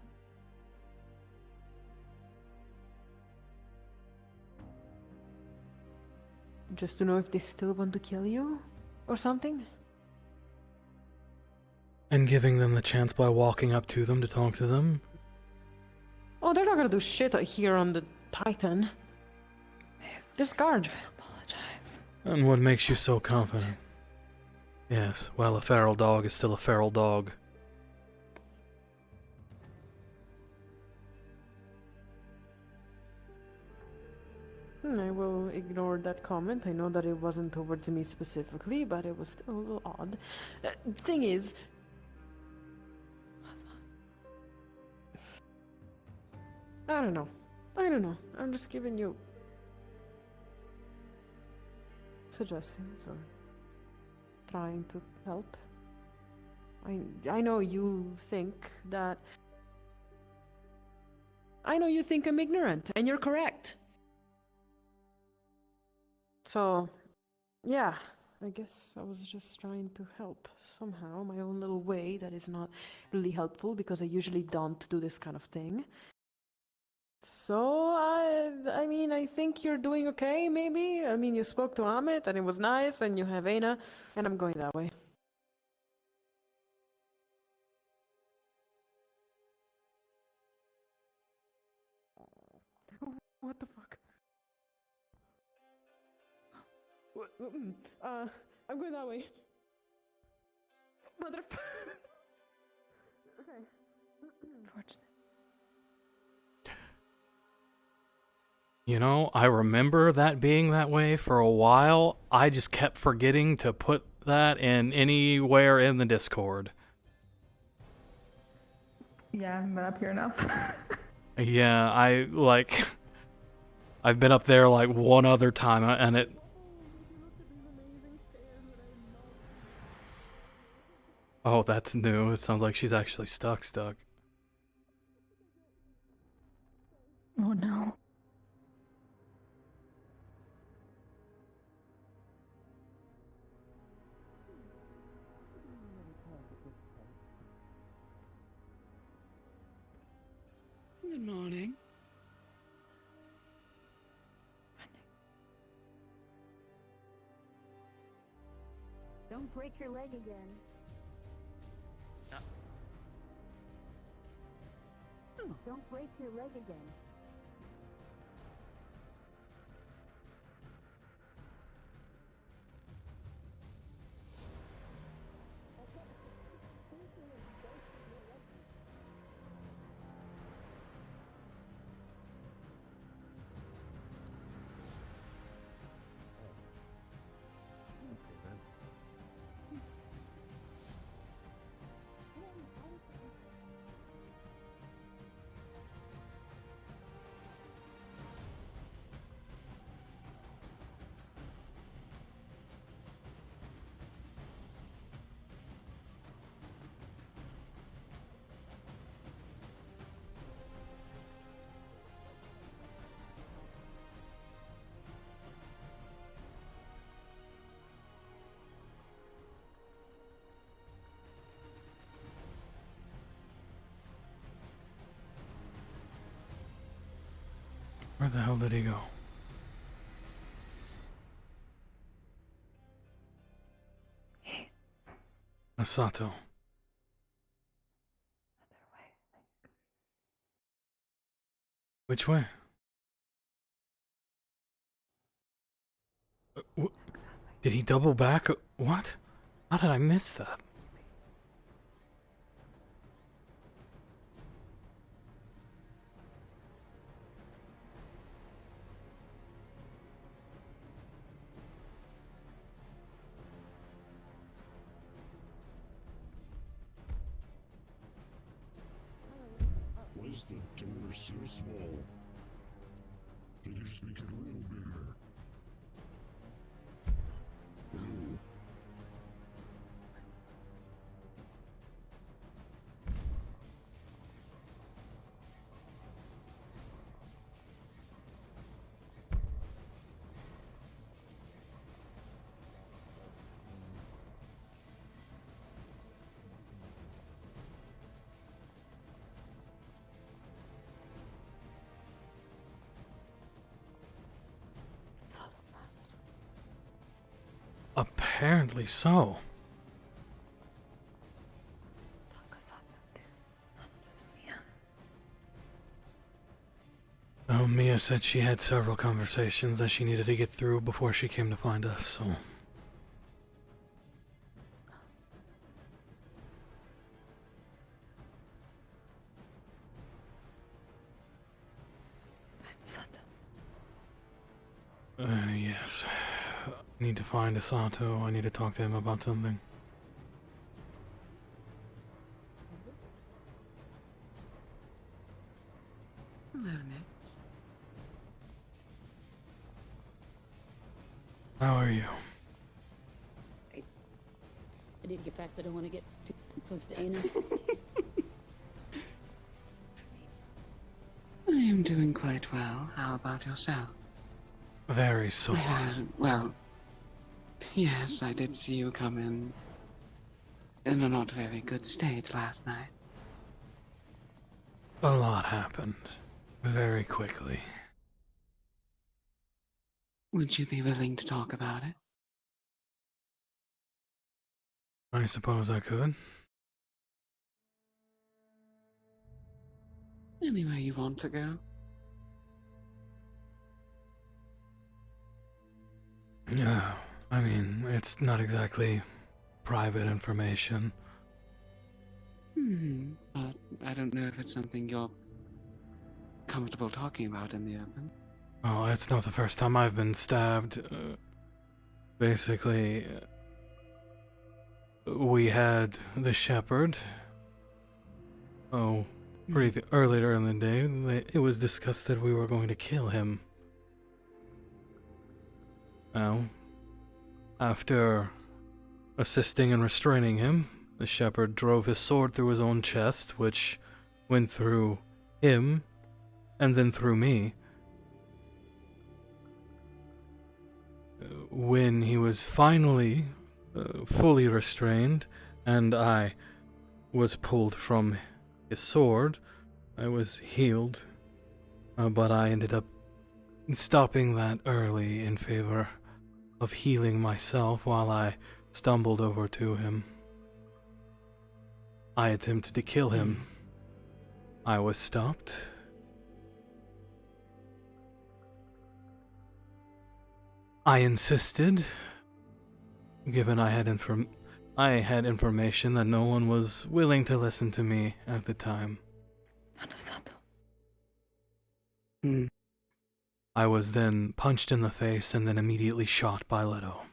Just to know if they still want to kill you or something? And giving them the chance by walking up to them to talk to them? Oh, they're not gonna do shit here on the Titan. Just guards. And what makes you so confident? Yes, well, a feral dog is still a feral dog. I will ignore that comment. I know that it wasn't towards me specifically, but it was still a little odd. Thing is... I don't know. I'm just giving you suggestions or trying to help. I know you think that... I know you think I'm ignorant, and you're correct. So, yeah, I guess I was just trying to help somehow, my own little way that is not really helpful because I usually don't do this kind of thing. So, I mean, I think you're doing okay, maybe? I mean, you spoke to Amit and it was nice, and you have Aina, and I'm going that way. What the fuck? I'm going that way. Mother. Okay. Unfortunate. You know, I remember that being that way for a while. I just kept forgetting to put that in anywhere in the Discord. Yeah, I'm up here now. Yeah, I've been up there like one other time, and it... Oh, that's new. It sounds like she's actually stuck. Oh no. Good morning. Don't break your leg again. Don't break your leg again. Where the hell did he go? Masato. Which way? Did he double back? What? How did I miss that? Why is the door so small? Can you just make it a little bigger? Ooh. Apparently so. Oh, Mia said she had several conversations that she needed to get through before she came to find us, so... Yes. I need to find Asato. I need to talk to him about something. How are you? I did get past. I don't want to get too close to Anna. I am doing quite well. How about yourself? Very sore. Well, yes, I did see you come in a not very good state last night. A lot happened. Very quickly. Would you be willing to talk about it? I suppose I could. Anywhere you want to go? No, I mean, it's not exactly private information. But I don't know if it's something you're comfortable talking about in the open. Oh, it's not the first time I've been stabbed. Basically, we had the shepherd. Oh, earlier in the day, it was discussed that we were going to kill him. Now, after assisting and restraining him, the shepherd drove his sword through his own chest, which went through him and then through me. When he was finally fully restrained and I was pulled from his sword, I was healed, but I ended up stopping that early in favor of healing myself while I stumbled over to him. I attempted to kill him. I was stopped. I insisted, given I had information that no one was willing to listen to me at the time. I was then punched in the face and then immediately shot by Leto.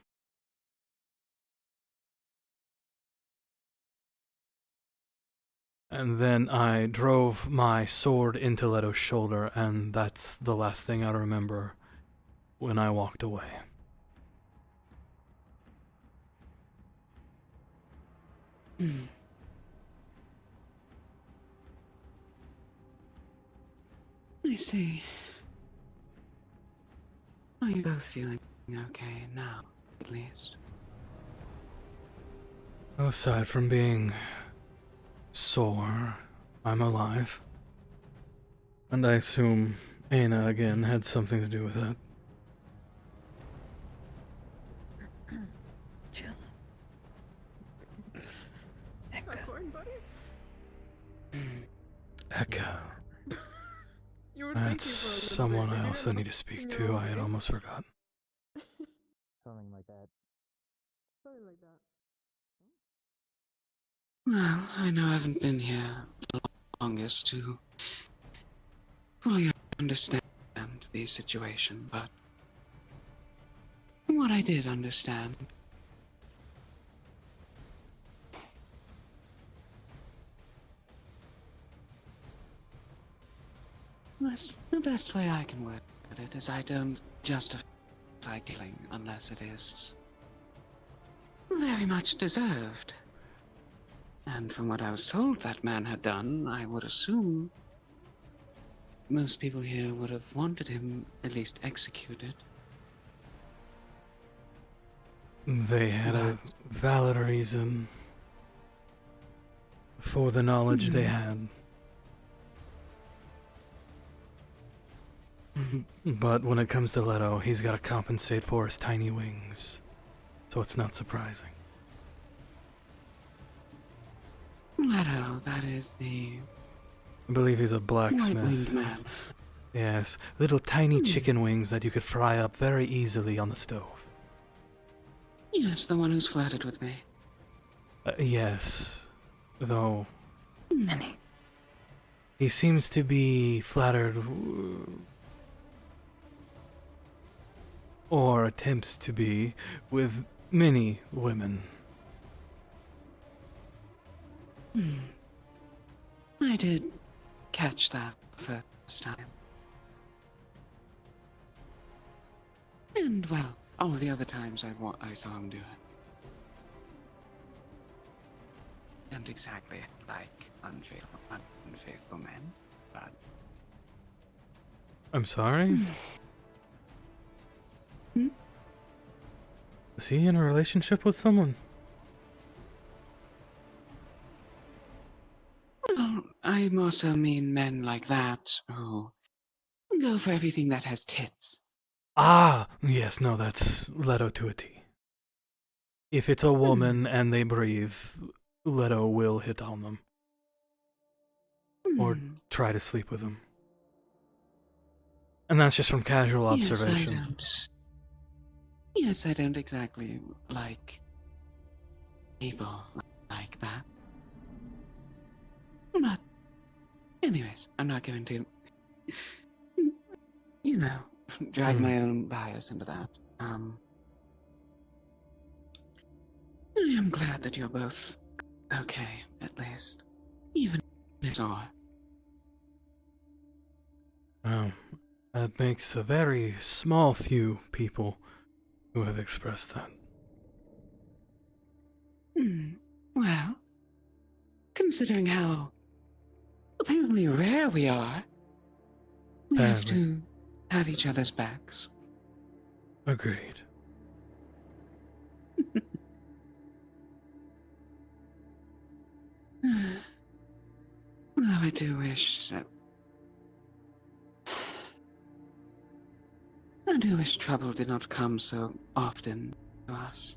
And then I drove my sword into Leto's shoulder, and that's the last thing I remember when I walked away. I see. Are you both feeling okay now, at least? Aside from being sore, I'm alive. And I assume Ana, again, had something to do with that. Chill. Popcorn, buddy? Echo. You were That's thinking for a little someone bit. I Did you also have need to speak something to. wrong I had with almost forgotten. Something like that. Something like that. Well, I know I haven't been here the longest to fully understand the situation, but from what I did understand, the best way I can word it is I don't justify killing unless it is very much deserved. And from what I was told that man had done, I would assume most people here would have wanted him at least executed. They had a valid reason for the knowledge they had. But when it comes to Leto, he's got to compensate for his tiny wings. So it's not surprising. Leto, that is the I believe he's a blacksmith. white-winged man. Yes, little tiny chicken wings that you could fry up very easily on the stove. Yes, the one who's flirted with me. Yes, though Many. he seems to be flattered or attempts to be with many women. I did catch that first time. And, well, all the other times I saw him do it. And exactly like unfaithful men, but... I'm sorry? Is he in a relationship with someone? Well, I more so mean men like that who go for everything that has tits. Ah, yes, no, that's Leto to a T. If it's a woman and they breathe, Leto will hit on them. Or try to sleep with them. And that's just from casual observation. Yes, I don't exactly like people like that. But, anyways, I'm not going to, drag my own bias into that. I am glad that you're both okay, at least. Even if so. That makes a very small few people who have expressed that. Well, considering how apparently rare we are, we have to have each other's backs. Agreed. Well, I do wish that... I do wish trouble did not come so often to us.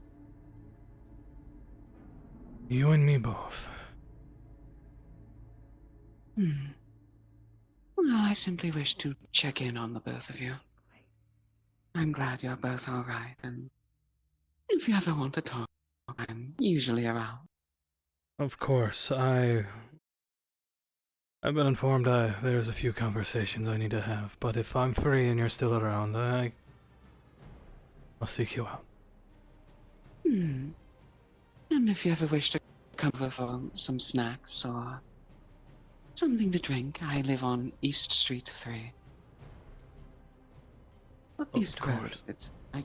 You and me both. Well, I simply wish to check in on the both of you. I'm glad you're both alright, and if you ever want to talk, I'm usually around. Of course, I've been informed there's a few conversations I need to have, but if I'm free and you're still around, I'll seek you out. And if you ever wish to come over for some snacks or something to drink, I live on East Street 3. East Road. I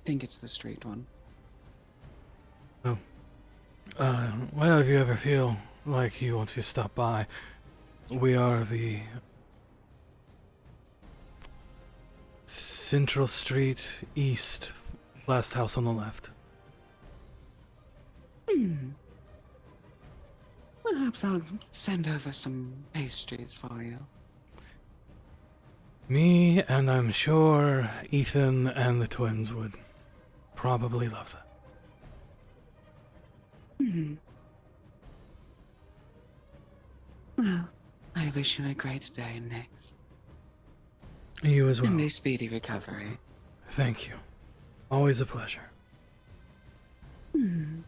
think it's the street one. Oh. Well, if you ever feel like you want to stop by, we are the Central Street East, last house on the left. Perhaps I'll send over some pastries for you. Me, and I'm sure Ethan and the twins would probably love that. Hmm. Well, I wish you a great day next. You as well. And a speedy recovery. Thank you. Always a pleasure. Hmm.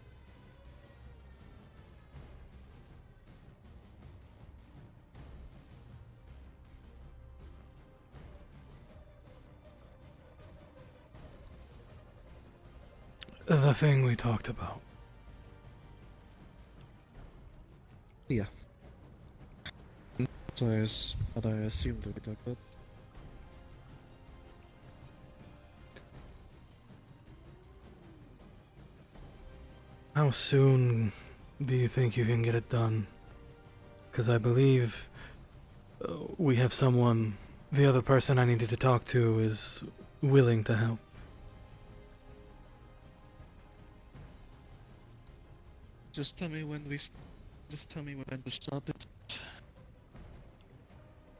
The thing we talked about. Yeah. That's what I assumed that we talked about. How soon do you think you can get it done? Because I believe we have someone, the other person I needed to talk to is willing to help. Just tell me when to start it.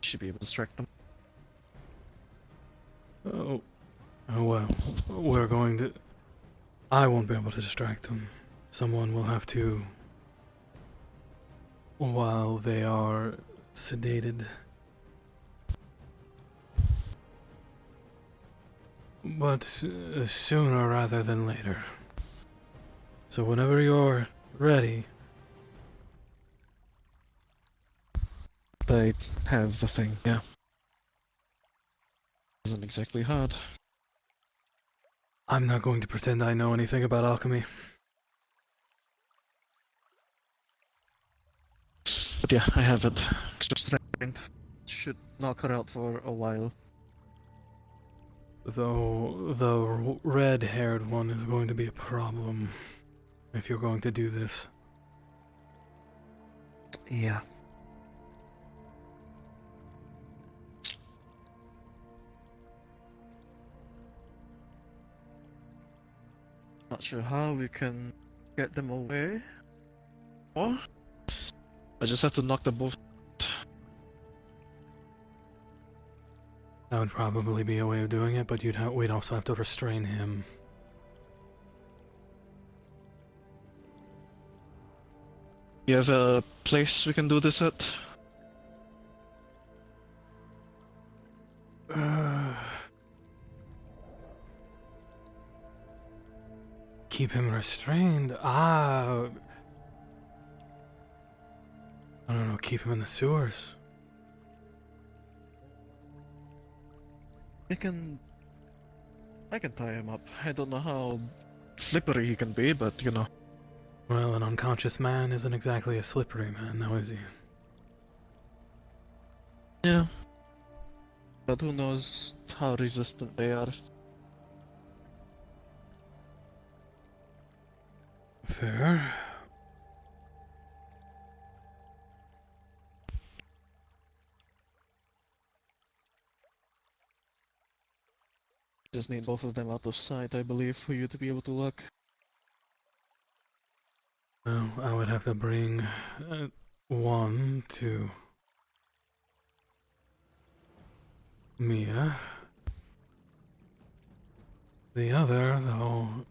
Should be able to distract them. Oh well, we're going to... I won't be able to distract them. Someone will have to... while they are sedated. But sooner rather than later. So whenever you're ready... I have the thing, yeah. Isn't exactly hard. I'm not going to pretend I know anything about alchemy. But yeah, I have it. Extra strength should knock her out for a while. Though the red-haired one is going to be a problem if you're going to do this. Yeah. Not sure how we can get them away. Or I just have to knock them both. That would probably be a way of doing it, but we'd also have to restrain him. You have a place we can do this at? Keep him restrained? I don't know, keep him in the sewers. I can tie him up. I don't know how slippery he can be, but you know. Well, an unconscious man isn't exactly a slippery man, now is he? Yeah. But who knows how resistant they are. Fair. Just need both of them out of sight, I believe, for you to be able to look. Well, I would have to bring one to Mia. The other, though...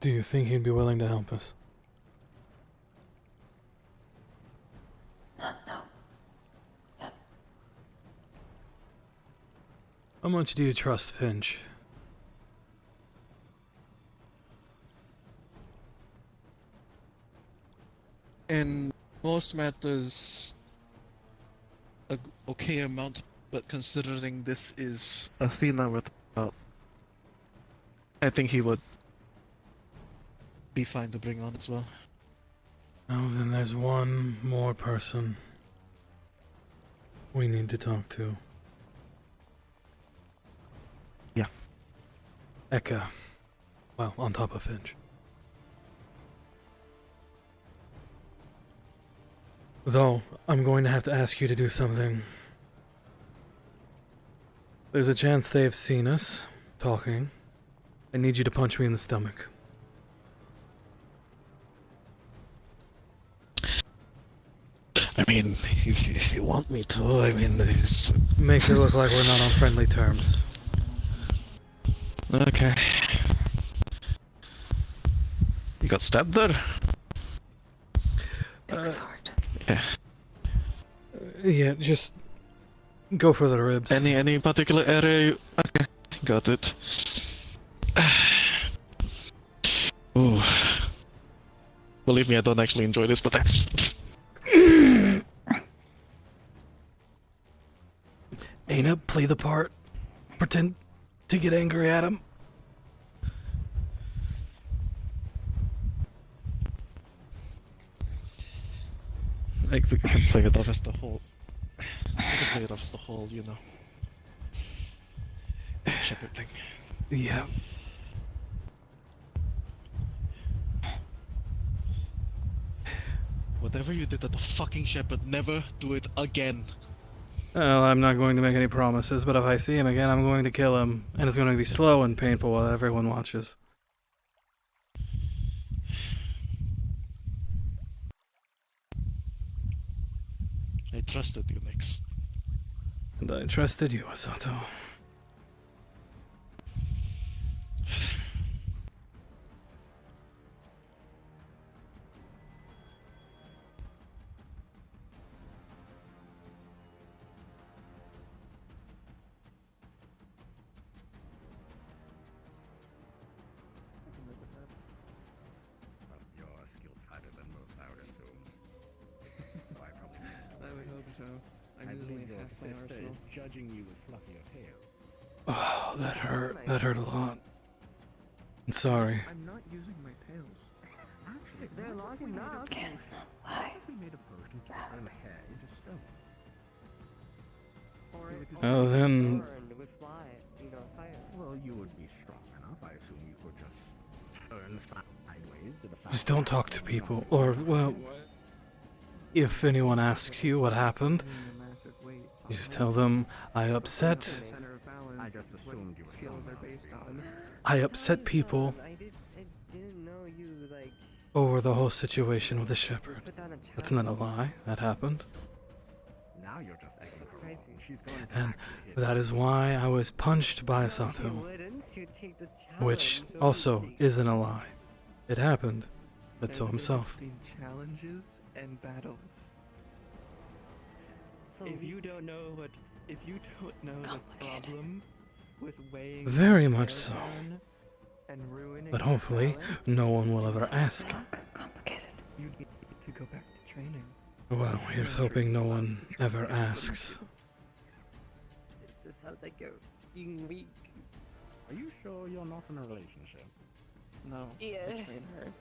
Do you think he'd be willing to help us? No. How much do you trust Finch? In most matters, a okay amount, but considering this is Athena we're talking about, I think he would be fine to bring on as well. Oh, then there's one more person we need to talk to. Yeah. Eka. Well, on top of Finch. Though, I'm going to have to ask you to do something. There's a chance they've seen us talking. I need you to punch me in the stomach. I mean, if you want me to, I mean, it's... Makes it look like we're not on friendly terms. Okay. You got stabbed there? Big sword. Yeah. Yeah, just go for the ribs. Any particular area you... Okay, got it. Ooh. Believe me, I don't actually enjoy this, but Aina, play the part. Pretend to get angry at him. like we can play it off as the whole. We can play it off as the whole, you know. Shepherd thing. Yeah. Whatever you did at the fucking shepherd, never do it again. Well, I'm not going to make any promises, but if I see him again, I'm going to kill him. And it's going to be slow and painful while everyone watches. I trusted you, Nix. And I trusted you, Asato. Your skill's higher than most, I would assume. So I probably I would hope so. I'm I using believe your half my sister arsenal. is judging you with fluffier tail. Oh, that hurt. That hurt a lot. I'm sorry. I'm not using my tails. Actually, They're long enough. What if we made a potion to turn hair into stone? Oh, then... Well, you would be strong enough. I assume you could just turn sideways to the side. Just don't talk to people. Or, well... If anyone asks you what happened, you just tell them, I upset... I just assumed you were strong enough. I upset people over the whole situation with the shepherd. That's not a lie. That happened. Now you're just acting wrong. She's going to And that is why I was punched by Asato. Which also isn't a lie. It happened. But so himself. Challenges and battles. If you don't know the problem with weighing Very much so. and ruining But your hopefully, balance, no one will ever ask. you need to go back to training. Well, here's hoping no one ever asks. This sounds like you're being weak. Are you sure you're not in a relationship? No. Yeah. Train her.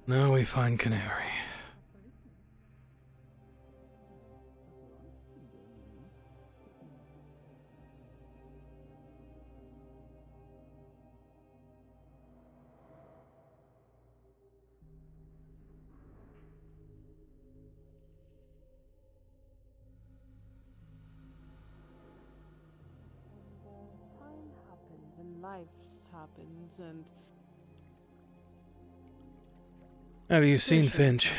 Now we find Canary. Time happens and life happens and Have you seen Finch?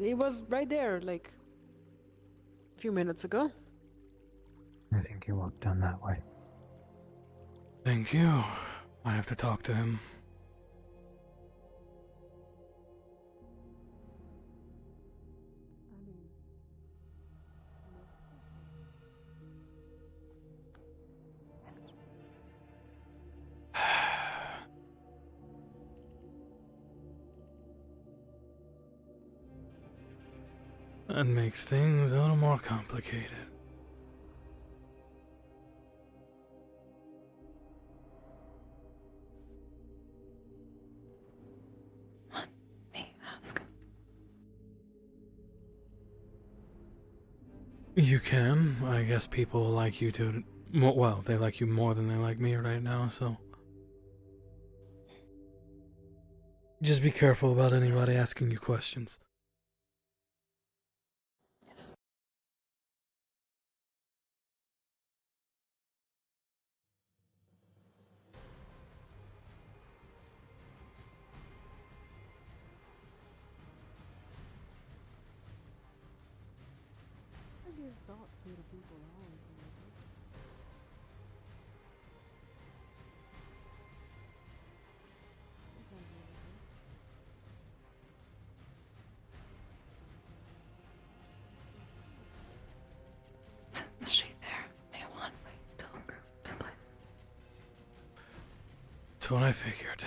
he was right there, like a few minutes ago. I think he walked down that way. Thank you. I have to talk to him. That makes things a little more complicated. May I ask You can. I guess people like you to. Well, they like you more than they like me right now, so. Just be careful about anybody asking you questions. Yes. I give thought to the people I always remember. Sometimes I don't know. Straight there. May I want wait till the group split. That's what I figured.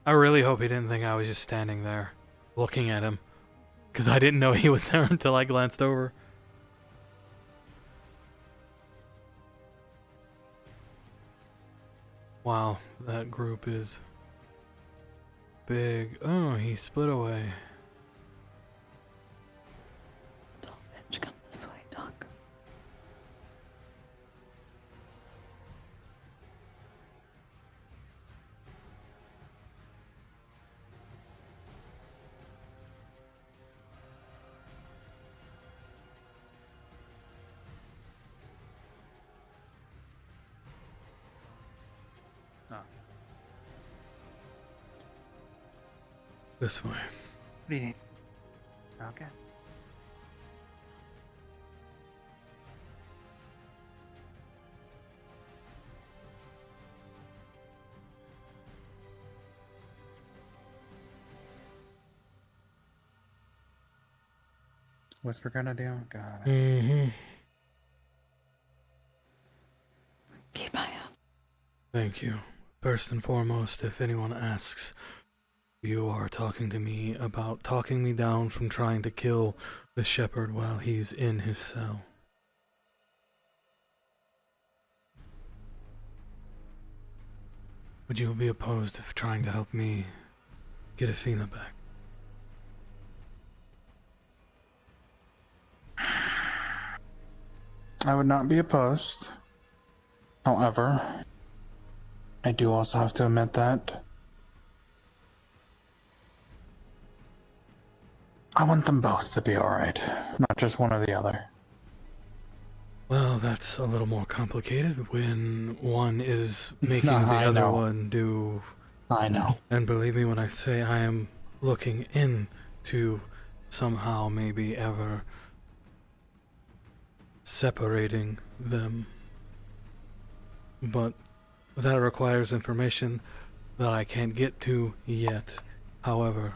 I really hope he didn't think I was just standing there, looking at him. Because I didn't know he was there until I glanced over. Wow, that group is big. Oh, he split away. Dolphin, come this way, Doc. This way. What do you need? Okay. What's we're gonna do? God. Mm-hmm. Keep eye out. Thank you. First and foremost, if anyone asks, you are talking to me about talking me down from trying to kill the shepherd while he's in his cell. Would you be opposed to trying to help me get Athena back? I would not be opposed. However, I do also have to admit that I want them both to be alright, not just one or the other. Well, that's a little more complicated when one is making No, the I other know. one do... I know. And believe me when I say I am looking into somehow maybe ever separating them. But that requires information that I can't get to yet. However,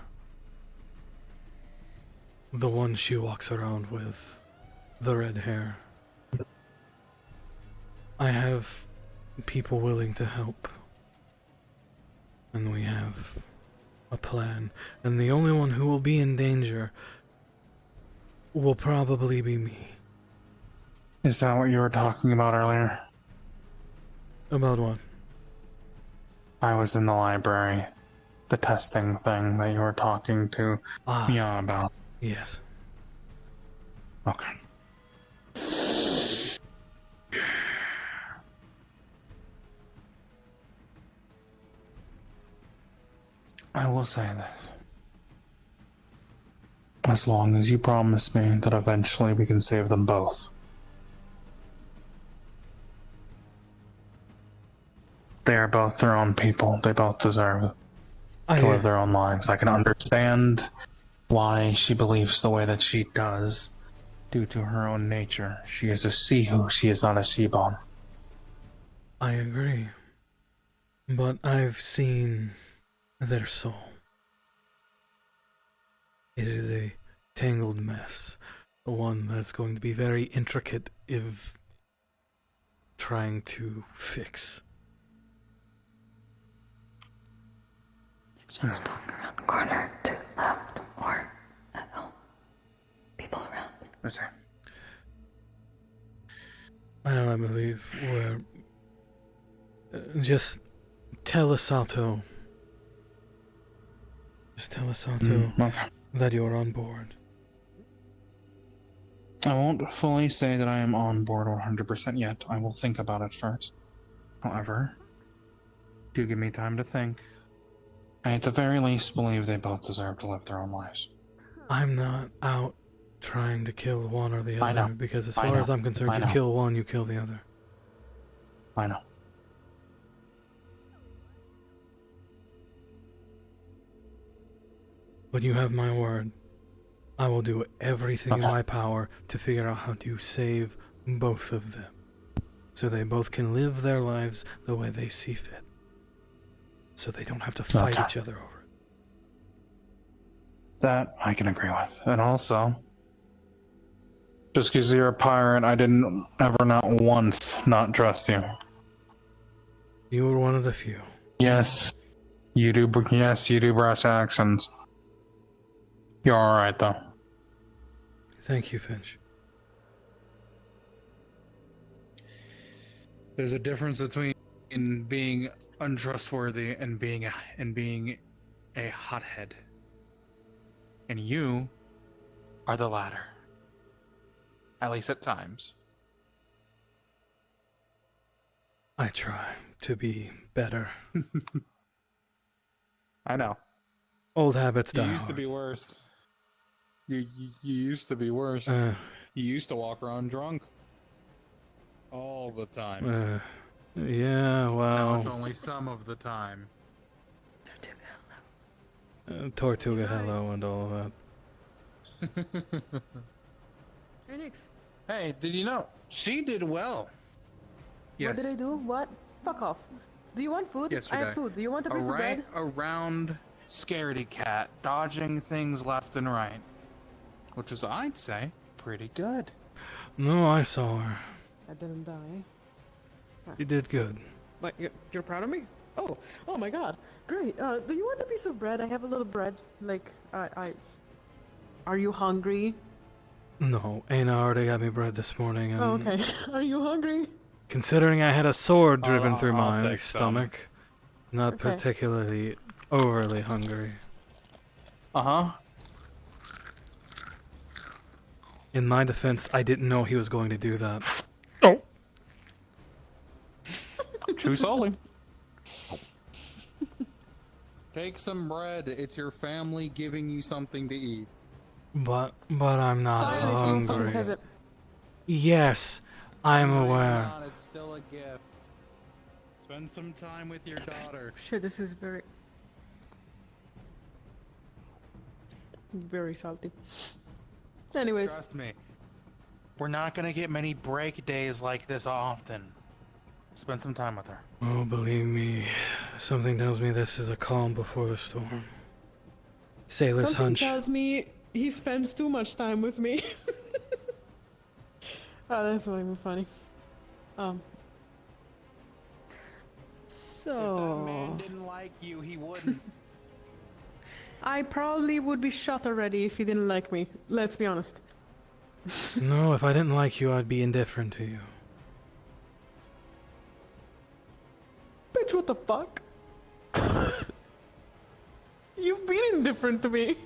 the one she walks around with, the red hair, I have people willing to help. And we have a plan. And the only one who will be in danger will probably be me. Is that what you were talking about earlier? About what? I was in the library. The testing thing that you were talking to me on about. Yes. Okay. I will say this. As long as you promise me that eventually we can save them both. They are both their own people. They both deserve I- to live their own lives. I can understand why she believes the way that she does due to her own nature. She is a Sihu, she is not a Seaborn. I agree. But I've seen their soul. It is a tangled mess. One that's going to be very intricate if trying to fix. Just talk around the corner to left or at home. People around. Let's see. Well, I believe we're... just tell Asato. Just tell Asato Okay. that you're on board. I won't fully say that I am on board 100% yet. I will think about it first. However, do give me time to think. I at the very least believe they both deserve to live their own lives. I'm not out trying to kill one or the I other, know. because as I far know. as I'm concerned, I you know. kill one, you kill the other. I know. But you have my word. I will do everything in Okay. my power to figure out how to save both of them, so they both can live their lives the way they see fit, so they don't have to fight Okay. each other over it. That I can agree with. And also, just because you're a pirate, I didn't ever not once not trust you. You were one of the few. Yes, you do. Yes, you do brass actions. You're all right though. Thank you, Finch. There's a difference between being untrustworthy and being a hothead. And you are the latter. At least at times. I try to be better. I know. Old habits You die used to hard. be worse. You used to be worse. You used to walk around drunk. All the time. Yeah, Now it's well... only some of the time. Tortuga hello and all of that. Phoenix, Hey, did you know? She did well. what did I do? What? Fuck off. Do you want food? I Yesterday. have food. Do you want a piece of bread? Around scaredy cat, dodging things left and right. Which was, I'd say, pretty good. No, I saw her. I didn't die. You did good. Like, you're proud of me? Oh my god. Great. Do you want a piece of bread? I have a little bread. Like, Are you hungry? No, Aina already got me bread this morning, and Oh, okay. Are you hungry? considering I had a sword driven through I'll my take some. stomach, not Okay. particularly overly hungry. Uh-huh. In my defense, I didn't know he was going to do that. Oh. True solely. Take some bread. It's your family giving you something to eat. But I'm not Something hungry. says it. Yes, I'm aware. It's still a gift. Spend some time with your daughter. Shit, this is very salty. Anyways. Trust me. We're not gonna get many break days like this often. Spend some time with her. Oh, believe me, something tells me this is a calm before the storm. Sailor's Something hunch. tells me he spends too much time with me. Oh, that's not even funny. If that man So didn't like you, he wouldn't. I probably would be shot already if he didn't like me. Let's be honest. No, if I didn't like you, I'd be indifferent to you. Bitch, what the fuck? You've been indifferent to me.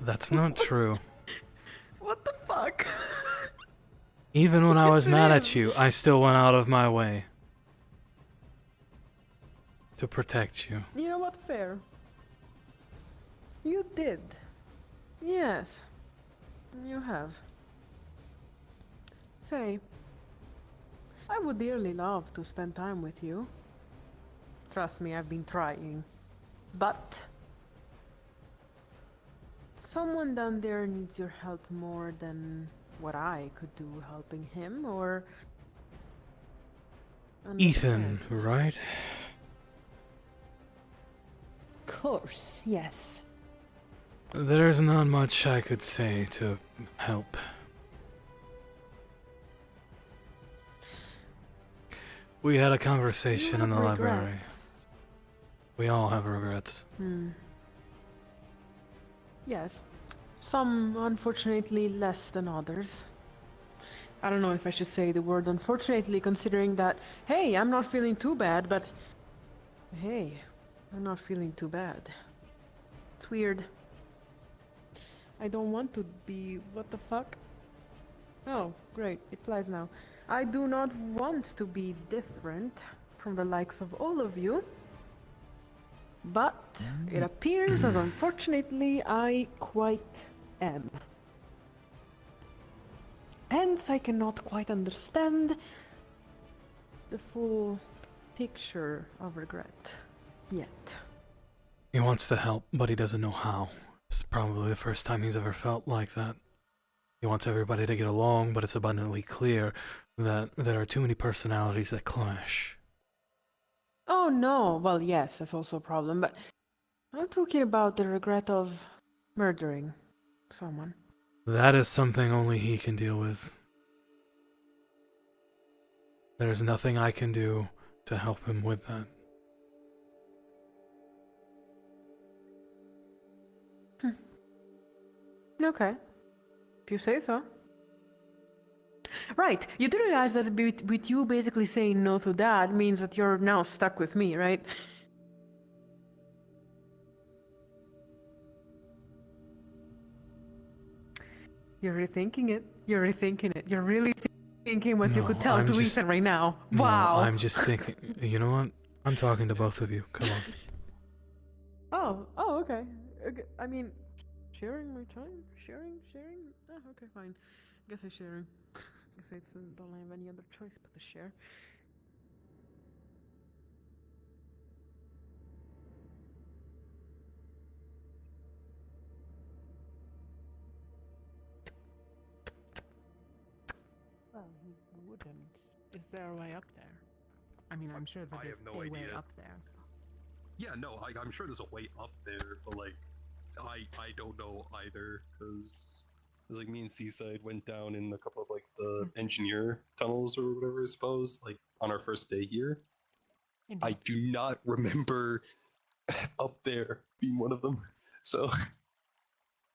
That's not true. What the fuck? Even when I was Yes, it mad is. at you, I still went out of my way to protect you. You know what? Fair. You did. Yes. You have. Say, I would dearly love to spend time with you. Trust me, I've been trying. But someone down there needs your help more than what I could do helping him, or... Ethan, right? Of course, yes. There's not much I could say to help. We had a conversation in the library. We all have regrets. Yes. Some, unfortunately, less than others. I don't know if I should say the word unfortunately, considering that, hey, I'm not feeling too bad, but... Hey, I'm not feeling too bad. It's weird. I don't want to be... What the fuck? Oh, great. It flies now. I do not want to be different from the likes of all of you. But it appears as unfortunately I quite am. Hence I cannot quite understand the full picture of regret yet. He wants to help, but he doesn't know how. It's probably the first time he's ever felt like that. He wants everybody to get along, but it's abundantly clear that there are too many personalities that clash. Oh no, well yes, that's also a problem, but I'm talking about the regret of murdering someone. That is something only he can deal with. There's nothing I can do to help him with that. Okay, if you say so. Right, you do realize that with you basically saying no to that means that you're now stuck with me, right? You're rethinking it. You're rethinking it. You're really thinking what you could tell to Ethan right now. No, Wow. I'm just thinking, you know what? I'm talking to both of you. Come on. Oh, okay. I mean, sharing my time? Sharing? Oh, okay, fine. I guess I'm sharing. I guess I don't have any other choice but to share. Well, he wouldn't. Is there a way up there? I mean, I'm sure there is a way up there. Yeah, no, I'm sure there's a way up there, but like, I don't know either, because like me and Seaside went down in a couple of like the engineer tunnels or whatever, I suppose, like on our first day here. Indeed. I do not remember up there being one of them, so.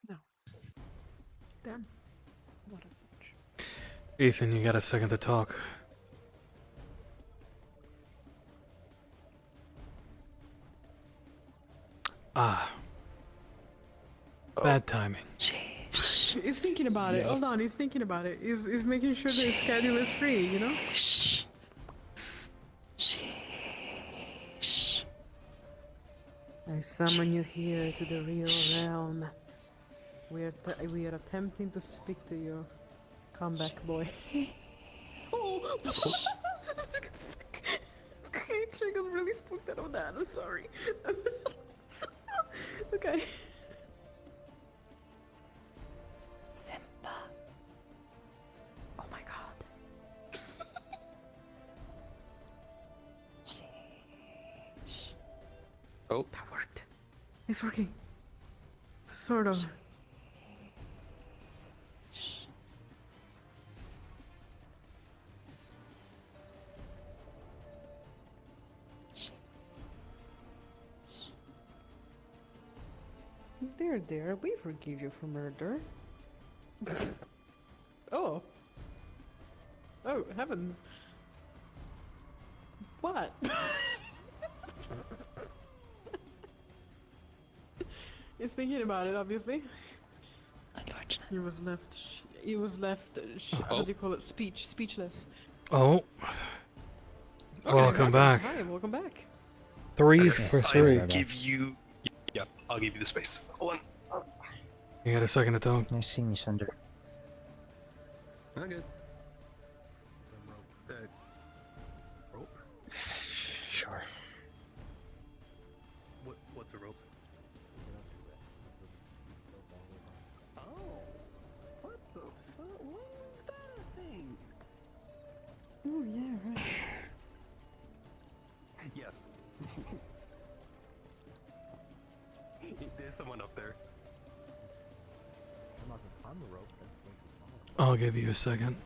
No. Damn. What a such. Ethan, you got a second to talk. Bad timing. He's thinking about it. Hold on, he's thinking about it. He's making sure that his schedule is free, you know? I summon you here to the real realm. We are attempting to speak to you. Come back, boy. Oh! Actually, I got really spooked out of that. I'm sorry. Okay. Simba. Oh my god. Oh. That worked. It's working. Sort of. There, we forgive you for murder. Oh. Oh, heavens. What? He's thinking about it, obviously. Unfortunately. He was left, how do you call it, speechless. Oh. Welcome back. Hi, welcome back. 3 for 3. I'll give you. Yeah, I'll give you the space. Hold on. You got a second to talk? Nice seeing you, Sunder. Okay. Sure. Oh yeah, right. Yes. There's someone up there. I'll give you a second.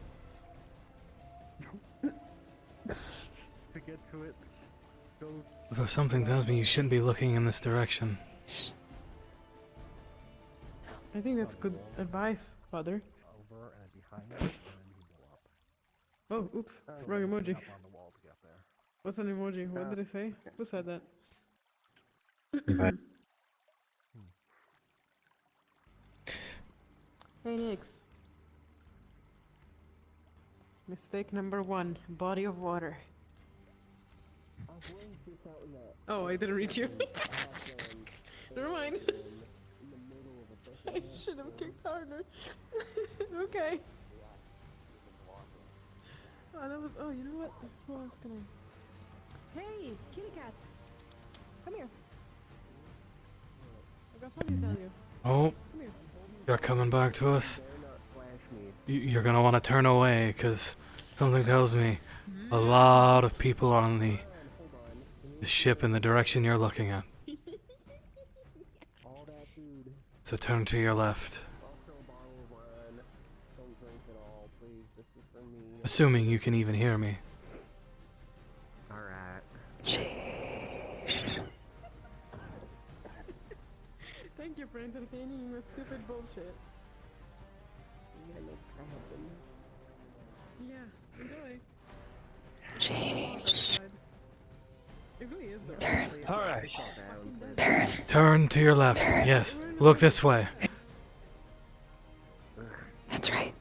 To get to it, go. Though something tells me you shouldn't be looking in this direction. I think that's good advice, Father. Over and behind it, and then you go up. Oh, oops. Wrong emoji. Up on the wall to get there. What's an emoji? What did I say? Who said that? Hey, Nix. Mistake number 1. Body of water. Oh, I didn't reach you. Never mind. I should have kicked harder. Okay. Oh, that was. Oh, you know what? Who else can I? Hey, kitty cat. Come here. I got something to tell you. Oh, Come here. you're coming back to us? You're gonna want to turn away, because something tells me a lot of people are on the ship in the direction you're looking at. So turn to your left. Assuming you can even hear me. Alright. Thank you for entertaining with stupid bullshit. Yeah, enjoy. Jeez. It really is though. Turn. Alright. Turn to your left. Yes. Look this way. That's right.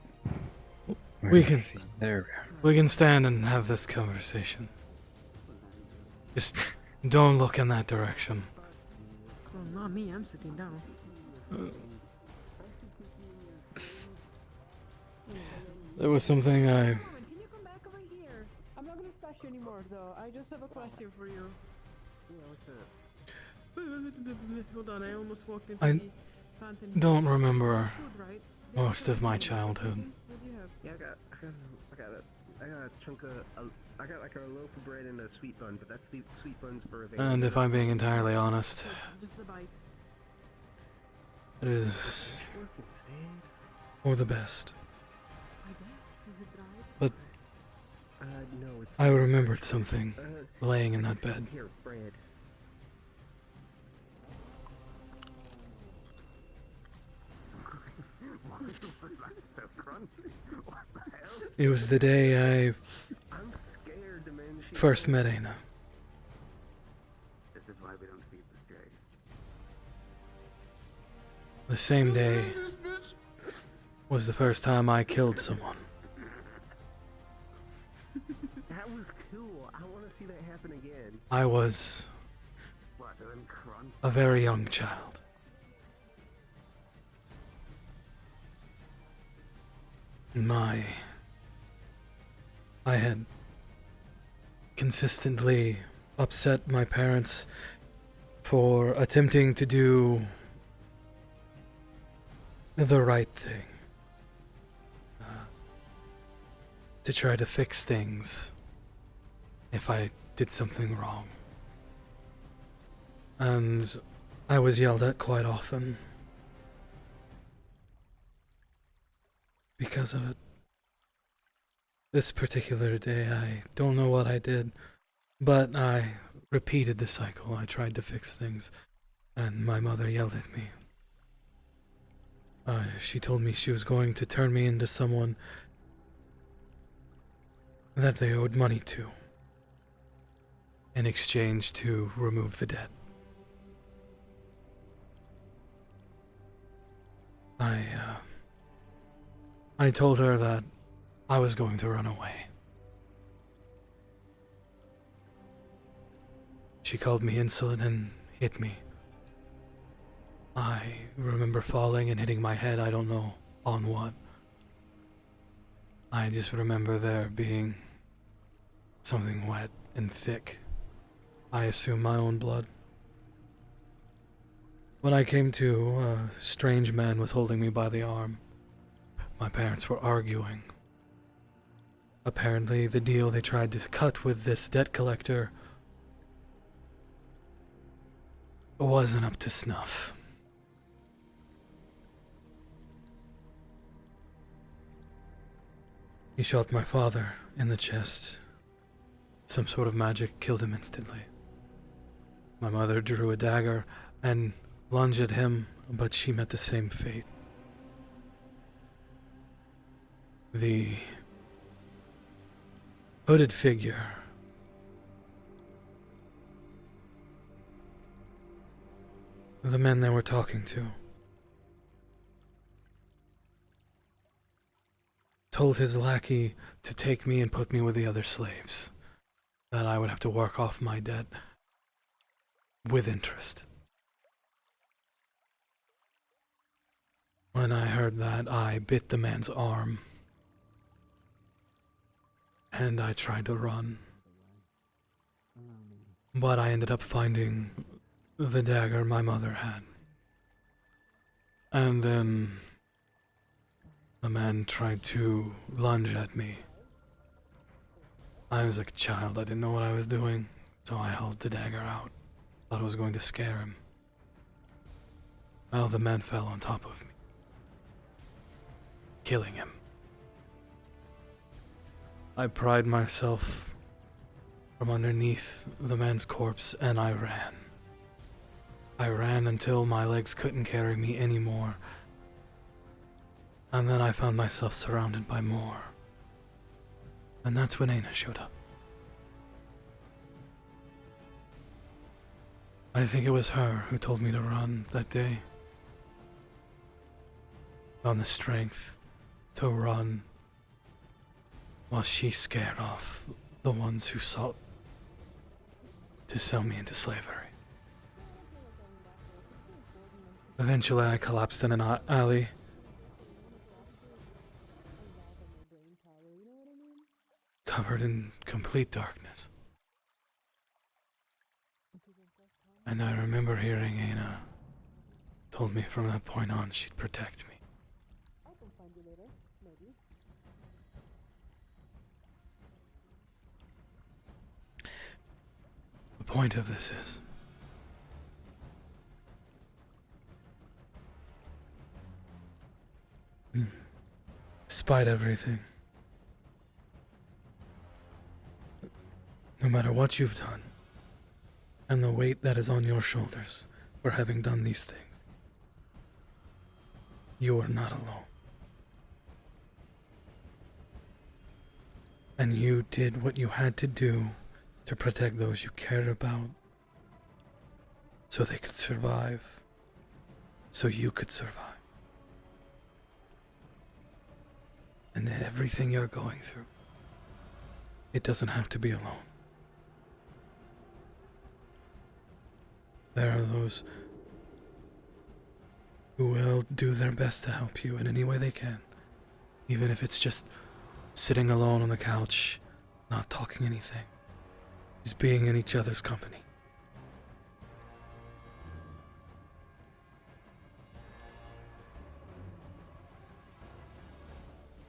We can There we can stand and have this conversation. Just don't look in that direction. Oh, not me. I'm sitting down. There was something I... Can you come back over here? I'm not gonna splash you anymore, though. I just have a question for you. Hold on, I almost walked into I the fountain. don't remember Food, right? most of my childhood. What do you have? Yeah, I got a chunk of, I got like a loaf of bread and a sweet bun, but that's the sweet buns for a And if I'm being entirely honest, Just a bite. it is for the best. I guess. Is it dried? But no, it's... I remembered something laying in that bed. Here, bread. It was the day I first met Aina. This is why we don't feed the stray. The same day was the first time I killed someone. That was cool. I want to see that happen again. I was What, them crunch? a very young child. I had consistently upset my parents for attempting to do the right thing. To try to fix things if I did something wrong. And I was yelled at quite often because of it. This particular day, I don't know what I did, but I repeated the cycle. I tried to fix things, and my mother yelled at me. She told me she was going to turn me into someone that they owed money to, in exchange to remove the debt. I told her that I was going to run away. She called me insolent and hit me. I remember falling and hitting my head, I don't know on what. I just remember there being something wet and thick. I assume my own blood. When I came to, a strange man was holding me by the arm. My parents were arguing Apparently, the deal they tried to cut with this debt collector wasn't up to snuff. He shot my father in the chest. Some sort of magic killed him instantly. My mother drew a dagger and lunged at him, but she met the same fate. The hooded figure the men they were talking to told his lackey to take me and put me with the other slaves, that I would have to work off my debt with interest. When I heard that, I bit the man's arm and I tried to run, but I ended up finding the dagger my mother had. And then the man tried to lunge at me. I was like a child, I didn't know what I was doing, so I held the dagger out. Thought it was going to scare him. Well, the man fell on top of me, killing him. I pried myself from underneath the man's corpse and I ran. I ran until my legs couldn't carry me anymore. And then I found myself surrounded by more. And that's when Aina showed up. I think it was her who told me to run that day. Found the strength to run while she scared off the ones who sought to sell me into slavery. Eventually I collapsed in an alley. Covered in complete darkness. And I remember hearing Aina told me from that point on she'd protect me. The point of this is despite everything, no matter what you've done, and the weight that is on your shoulders for having done these things, you are not alone. And you did what you had to do to protect those you cared about, so they could survive, so you could survive. And everything you're going through, it doesn't have to be alone. There are those who will do their best to help you in any way they can, even if it's just sitting alone on the couch, not talking anything, just being in each other's company.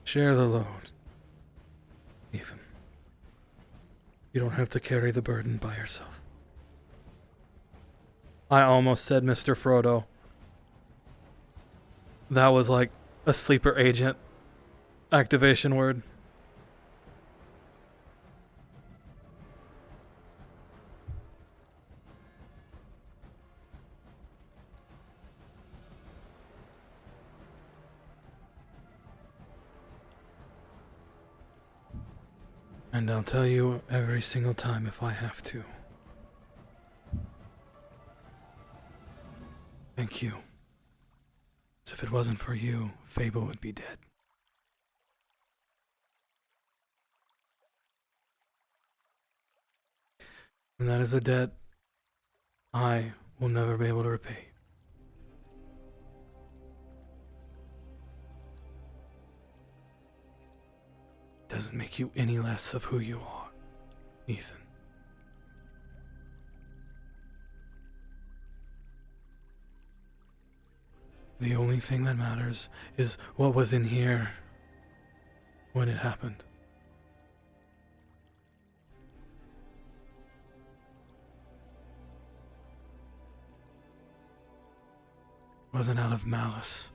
Share the load, Ethan. You don't have to carry the burden by yourself. I almost said Mr. Frodo. That was like a sleeper agent activation word. And I'll tell you every single time if I have to. Thank you. As if it wasn't for you, Fable would be dead. And that is a debt I will never be able to repay. Doesn't make you any less of who you are, Ethan. The only thing that matters is what was in here when it happened. wasn't out of malice.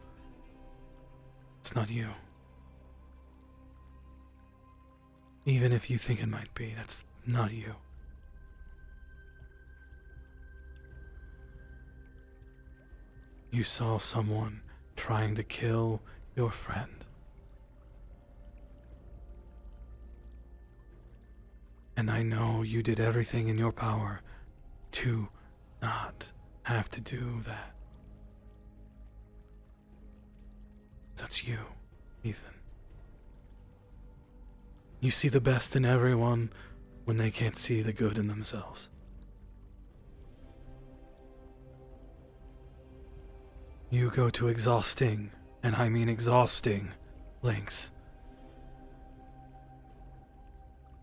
It's not you. Even if you think it might be, that's not you. You saw someone trying to kill your friend. And I know you did everything in your power to not have to do that. That's you, Ethan. You see the best in everyone when they can't see the good in themselves. You go to exhausting, and I mean exhausting, lengths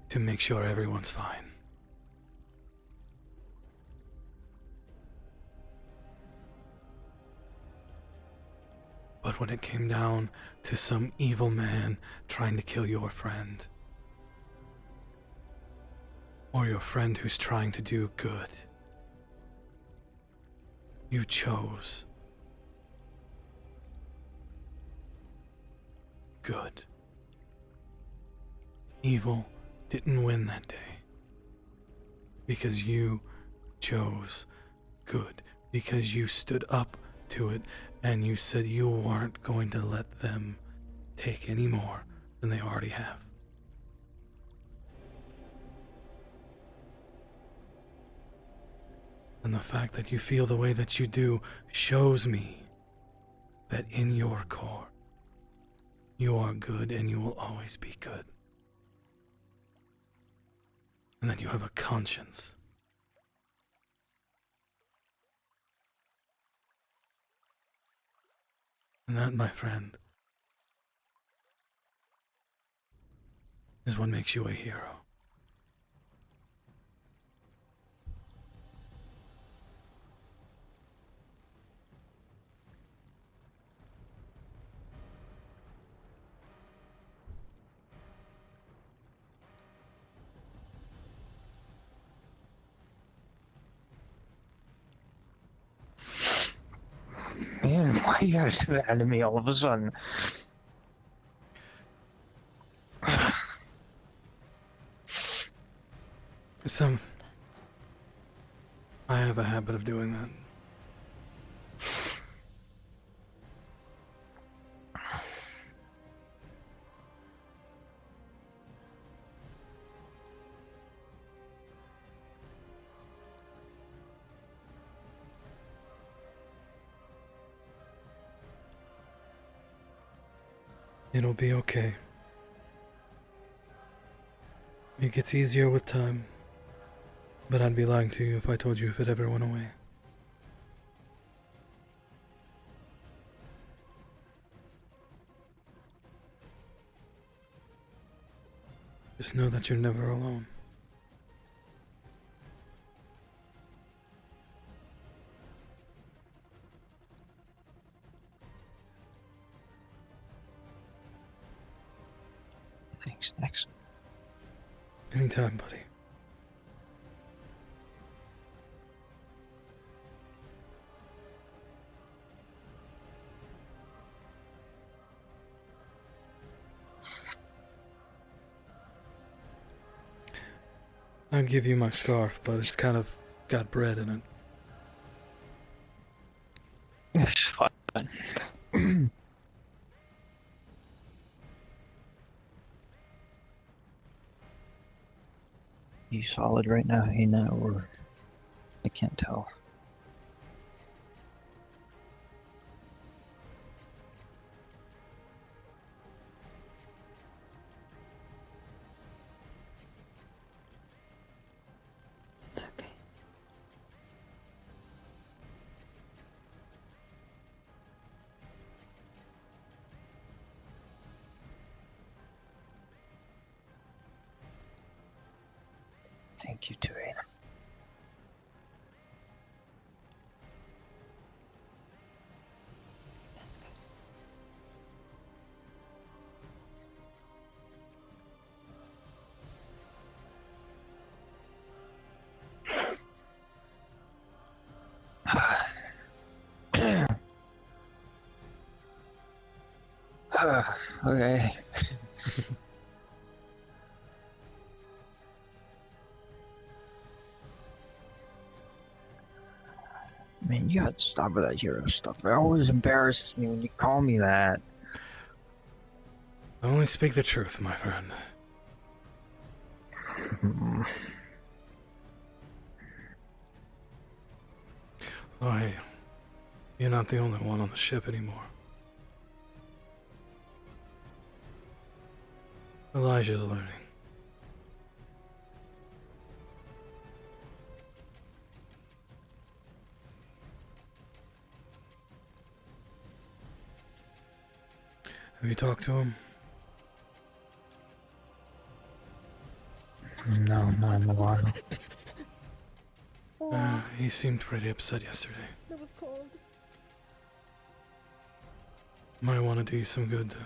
to make sure everyone's fine. But when it came down to some evil man trying to kill your friend, or your friend who's trying to do good, you chose good. Evil didn't win that day because you chose good, because you stood up to it and you said you weren't going to let them take any more than they already have. And the fact that you feel the way that you do shows me that in your core, you are good and you will always be good. And that you have a conscience. And that, my friend, is what makes you a hero. Man, why you gotta do that to me all of a sudden? I have a habit of doing that. It'll be okay. It gets easier with time, but I'd be lying to you if I told you if it ever went away. Just know that you're never alone. Thanks. Anytime, buddy. I'd give you my scarf, but it's kind of got bread in it. It's fine. Let's go. You solid right now, hey now, or I can't tell. It's okay. Thank you too, Aiden. Okay. Man, you gotta stop with that hero stuff. It always embarrasses me when you call me that. I only speak the truth, my friend. Oh, hey. You're not the only one on the ship anymore. Elijah's learning. Have you talked to him? No, not in a while. He seemed pretty upset yesterday. That was cold. Might want to do you some good to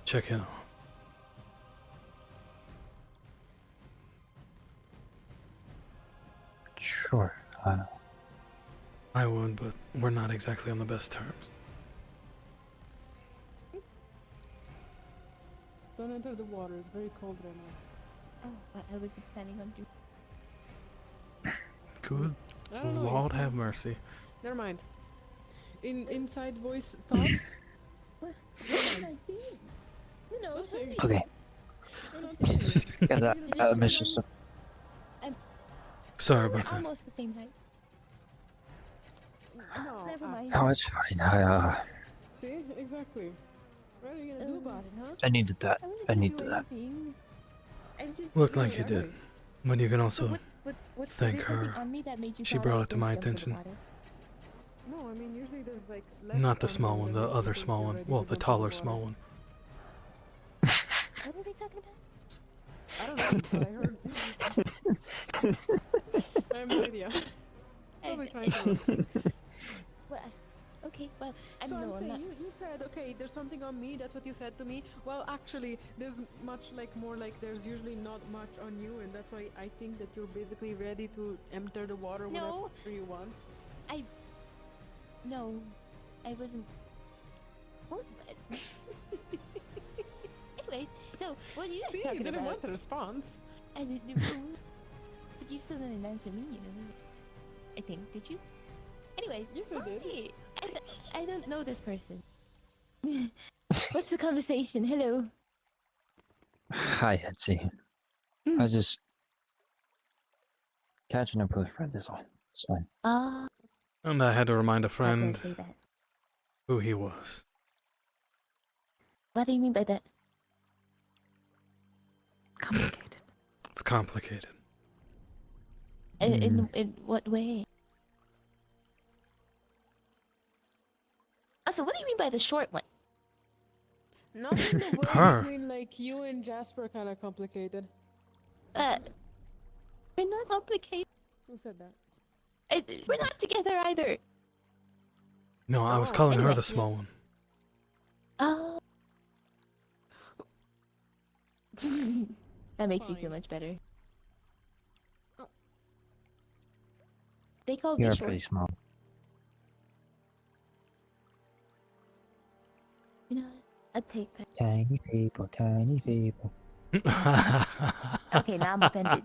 check in on him. Sure. I would, but we're not exactly on the best terms. Don't enter the water. It's very cold right now. Oh, I was planning on doing. Good I don't know. Lord have mercy. Never mind. Inside voice thoughts? What Never did I mind. see? No, tell me. Okay. Yeah, that mission's so. Sorry about that. Almost the same height. No. Never mind. No, it's fine. See? Exactly. What are you gonna do about it, huh? I needed that. I needed that. Looked like you did. But you can also What, thank was there something her. on me that made you She thought I brought was it to gonna my jump into the attention. water? No, I mean usually there's like less Not the on small them one, than the when other people small get one. ready Well, to the jump in taller water. small one. What were they talking about? I don't know, but I heard. I have no idea. Probably trying to. Well, okay, well, I So don't know. I'm I'm not. saying you said, okay, there's something on me, that's what you said to me. Well, actually, there's much like more like there's usually not much on you, and that's why I think that you're basically ready to enter the water No. whenever you want. No, I wasn't. What? Anyways, so what are you guys See, you talking didn't about? want the response. I didn't. But you still didn't answer me, you know. I think. Did you? Anyways, yes, I did. Hey, I don't know this person. What's the conversation? Hello. Hi, Etsy. I just catching up with a friend is all. It's fine. And I had to remind a Not friend gonna say that. who he was. What do you mean by that? Complicated. It's complicated. In what way? Also, what do you mean by the short one? Nothing the way Her. between like you and Jasper kind of complicated. We're not complicated. Who said that? We're not together either. No, I was calling her Anyway, the small yes. one. Oh. That makes you feel much better. They called You're me short. pretty small. You know what? I'll take that. Tiny people, tiny people. Okay, now I'm offended.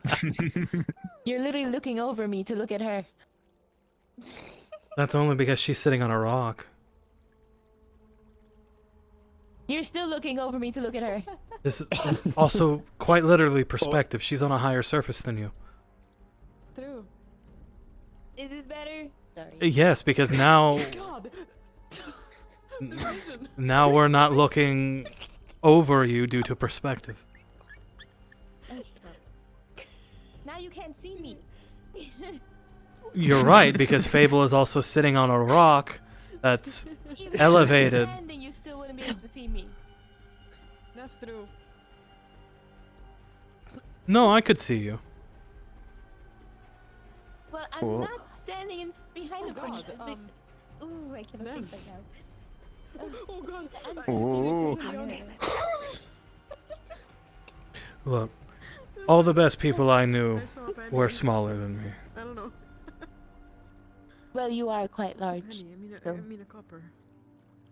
You're literally looking over me to look at her. That's only because she's sitting on a rock. You're still looking over me to look at her. This is also quite literally perspective. She's on a higher surface than you. True. Is this better? Sorry. Yes, because now God. now we're not looking over you due to perspective. Now you can't see me. You're right, because Fable is also sitting on a rock that's Even elevated. standing, you still wouldn't be able to see me. That's true. No, I could see you. Well, I'm Cool. not standing behind a God, Ooh, I cannot think right now. Oh God. Ooh. Look, all the best people I knew were smaller than me. I don't know. Well, you are quite large. Penny, I mean so- a copper.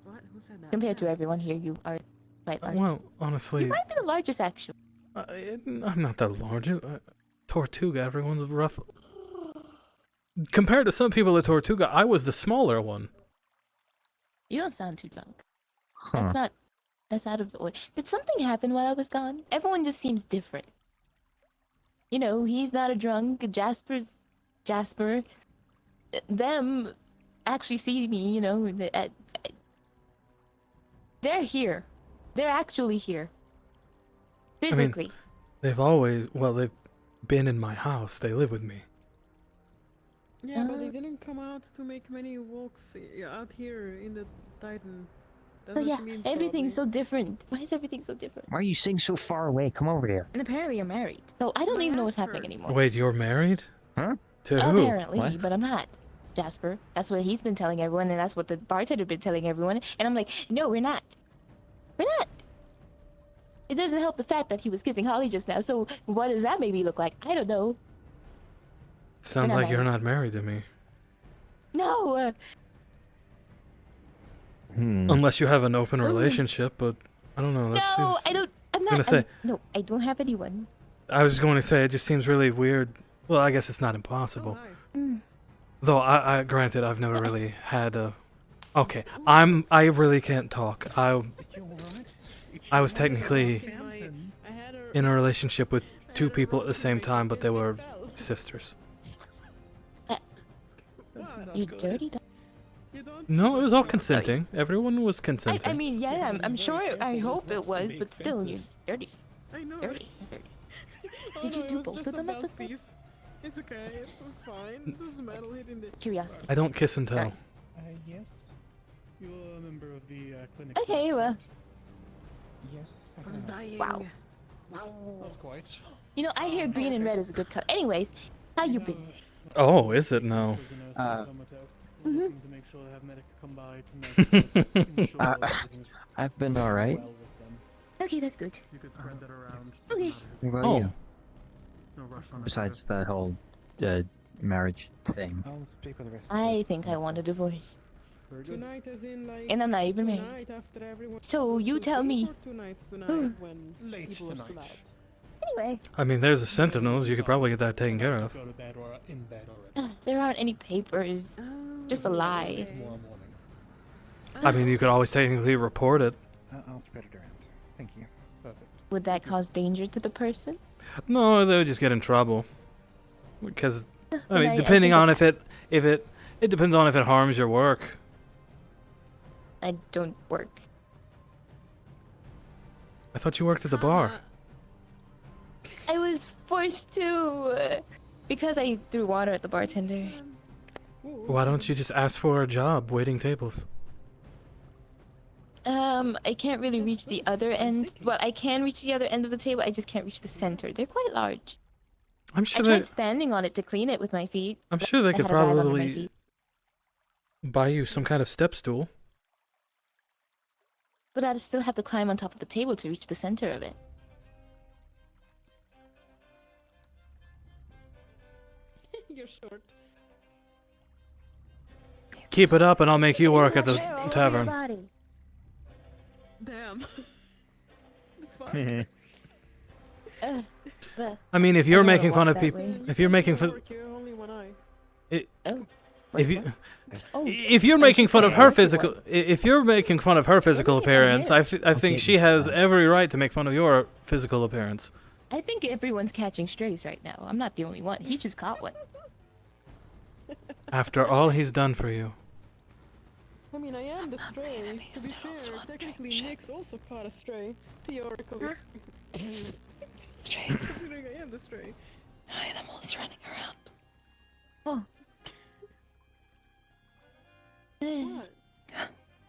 What? Who said that? Compared to everyone here, you are quite large. Well, honestly, You might be the largest, actually. I'm not the largest. Tortuga, everyone's rough. Compared to some people at Tortuga, I was the smaller one. You don't sound too drunk. Huh. That's out of the order. Did something happen while I was gone? Everyone just seems different. You know, he's not a drunk. Jasper. Them actually see me, you know. They're here. They're actually here. Physically. I mean, they've been in my house. They live with me. Yeah, but they didn't come out to make many walks out here in the Titan. That's Oh what yeah, she means, everything's so different. Why is everything so different? Why are you sitting so far away? Come over here. And apparently you're married. So I don't even know what's happening anymore. Wait, you're married? Huh? To who? Apparently, but I'm not. Jasper. That's what he's been telling everyone, and that's what the bartender been telling everyone. And I'm like, no, we're not. We're not. It doesn't help the fact that he was kissing Holly just now. So what does that maybe look like? I don't know. Sounds like you're not married to me. No. Unless you have an open relationship, but I don't know. That No, seems. I don't. I'm not. Gonna say. No, I don't have anyone. I was just going to say it just seems really weird. Well, I guess it's not impossible. Though I granted I've never really had a. Okay, I really can't talk. I was technically in a relationship with two people at the same time, but they were sisters. You dirty dog. No, it was all consenting. Everyone was consenting. I mean, yeah, I'm sure. I hope it was, but still, you're dirty. I know. Dirty. Oh, Did no, you it do was both just of them a at the same? mouthpiece. It's okay. It's fine. There's metal hitting the Curiosity. I don't kiss and tell. Yes. You're a member of the clinic. Okay, well. Yes. Someone's dying. Wow. Not quite. You know, I hear green and red is a good color. Anyways, how you been? Oh, is it now? Mhm. To make sure they have medic come by to make sure I've been alright. Okay, that's good. you could spread that around. Okay. What about Oh. you? No rush on it. Besides that whole marriage thing. I'll speak with the rest. I think I want a divorce. Tonight, as in like. And I'm not even married. Tonight after everyone. So you tell me. Or 2 nights tonight when people are still out. Anyway, I mean, there's the Sentinels. You could probably get that taken care of. Go to bed or in bed already. there aren't any papers. Just a lie. Tomorrow morning. I mean, you could always technically report it. I'll spread it around. Thank you. Perfect. Would that cause danger to the person? No, they would just get in trouble. Because I Then mean, I depending think on if it depends on if it harms your work. I don't work. I thought you worked at the bar. I was forced to because I threw water at the bartender. Why don't you just ask for a job waiting tables? I can't really reach the other end. Well, I can reach the other end of the table. I just can't reach the center. They're quite large. I'm sure I they. tried standing on it to clean it with my feet. I'm but sure they I could had a rat under my probably feet. buy you some kind of step stool. But I'd still have to climb on top of the table to reach the center of it. You're short. Keep it up, and I'll make you work at the tavern. Damn. I mean, if you're making fun of that people, way. if you're making fun, Only one eye. if you're making fun of her physical, if you're making fun of her physical appearance, I think she has every right to make fun of your physical appearance. I think everyone's catching strays right now. I'm not the only one. He just caught one. After all he's done for you. I mean, I am the stray. To be fair, technically Nick's also caught a stray. Theoretically. Strays. Considering I am the stray. Animals running around. Oh. What?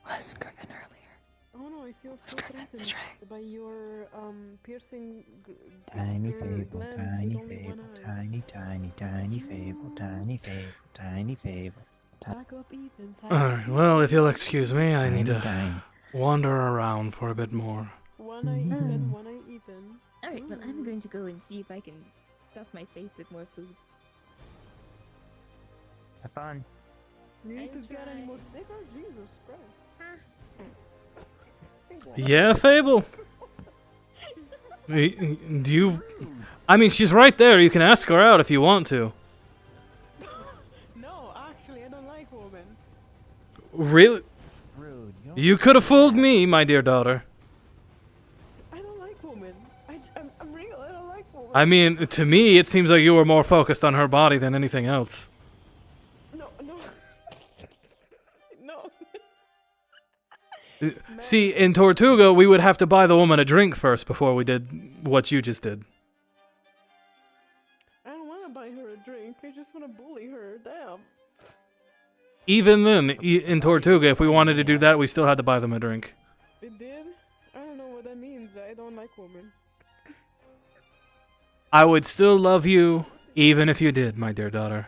Was Griffin earlier? Oh no, I feel so threatened by your piercing. Tiny your fable, glance tiny with only fable, one eye. tiny fable, tiny fable, tiny fable. Back up, Ethan. Alright, well, if you'll excuse me, I need Tiny. to wander around for a bit more. One eye Ethan, one eye Ethan. Alright, well, I'm going to go and see if I can stuff my face with more food. Have fun. You need to get any more stickers? Jesus Christ. Yeah, Fable. Do you? I mean, she's right there. You can ask her out if you want to. No, actually, I don't like women. Really? You could have fooled me, my dear daughter. I don't like women. I'm real. I don't like women. I mean, to me, it seems like you were more focused on her body than anything else. No. See, in Tortuga, we would have to buy the woman a drink first before we did what you just did. I don't want to buy her a drink. I just want to bully her. Damn. Even then, in Tortuga, if we wanted to do that, we still had to buy them a drink. It did? I don't know what that means. I don't like women. I would still love you, even if you did, my dear daughter.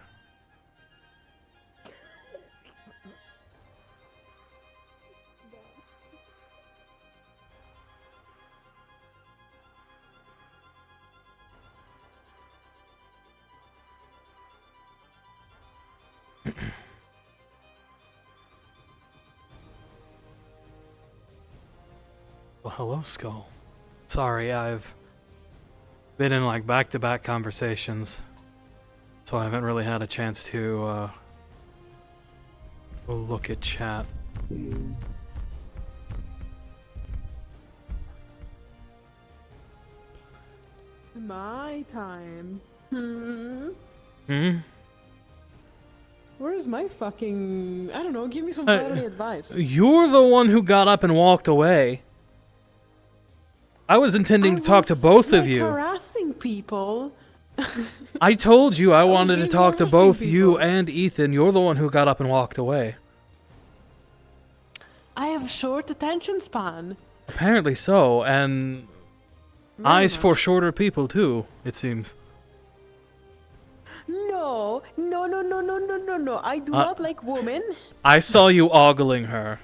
Well, hello, Skull. Sorry, I've been in like back-to-back conversations, so I haven't really had a chance to look at chat. My time. Hmm? Where's my fucking... I don't know, give me some fatherly advice. You're the one who got up and walked away. I was intending to talk to both of you. Harassing people. I told you I wanted to talk to both you and Ethan. You're the one who got up and walked away. I have short attention span. Apparently so, and eyes for shorter people too, it seems. No. I do not like women. I saw you ogling her.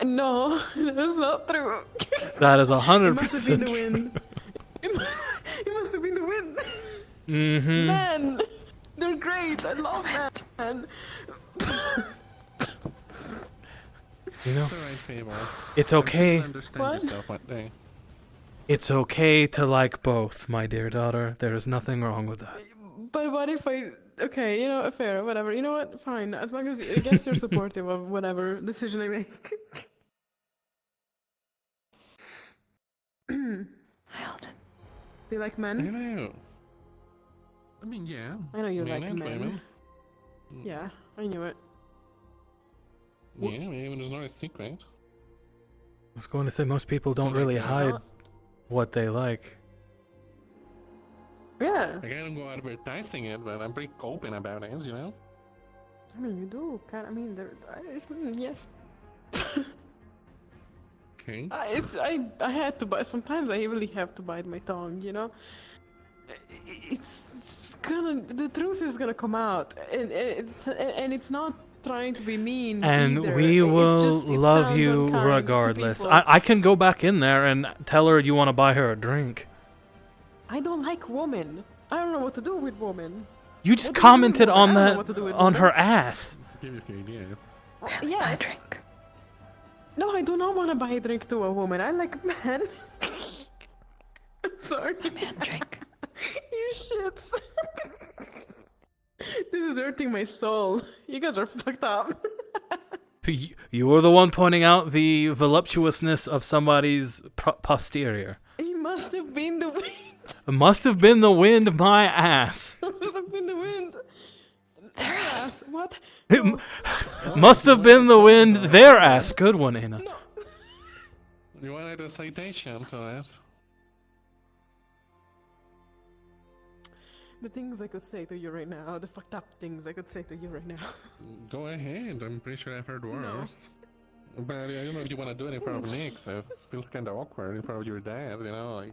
No, that's not true. That is 100% It must have been the wind. It must have been the wind. Mm-hmm. Man, they're great. I love men. You know, It's alright, Fable. it's I'm sure okay. you'll understand What? yourself one day. It's okay to like both, my dear daughter. There is nothing wrong with that. But what if I... Okay, you know, fair, whatever. You know what? Fine. As long as I guess you're supportive of whatever decision I make. Do you like I men? know. I mean, yeah. I know you Men like and men. women. Yeah, I knew it. Yeah, even it's not a secret. I was going to say most people don't really hide what they like. Yeah. Like, I don't go advertising it, but I'm pretty open about it, you know? I mean, you do. I mean, yes. Okay. I had to bite. Sometimes I really have to bite my tongue, you know? It's gonna... The truth is gonna come out. And it's not trying to be mean And either. we will It love sounds you unkind to regardless. people. I can go back in there and tell her you want to buy her a drink. I don't like women. I don't know what to do with women. You just What do you do with commented women? on I don't know that what to do with on women. her ass. Give you a few ideas. Yeah. No, I do not want to buy a drink to a woman. I like men. I'm sorry. A man drink. You shits. This is hurting my soul. You guys are fucked up. You were the one pointing out the voluptuousness of somebody's posterior. It must have been the wind. It must have been the wind, my ass. It must have been the wind. Their ass. What? It must have been the wind, their ass. Good one, Anna. You wanted a citation to it? The things I could say to you right now, the fucked up things I could say to you right now. Go ahead, I'm pretty sure I've heard worse. But I don't know if you want to do it in front of Nick, so it feels kind of awkward in front of your dad, you know, like...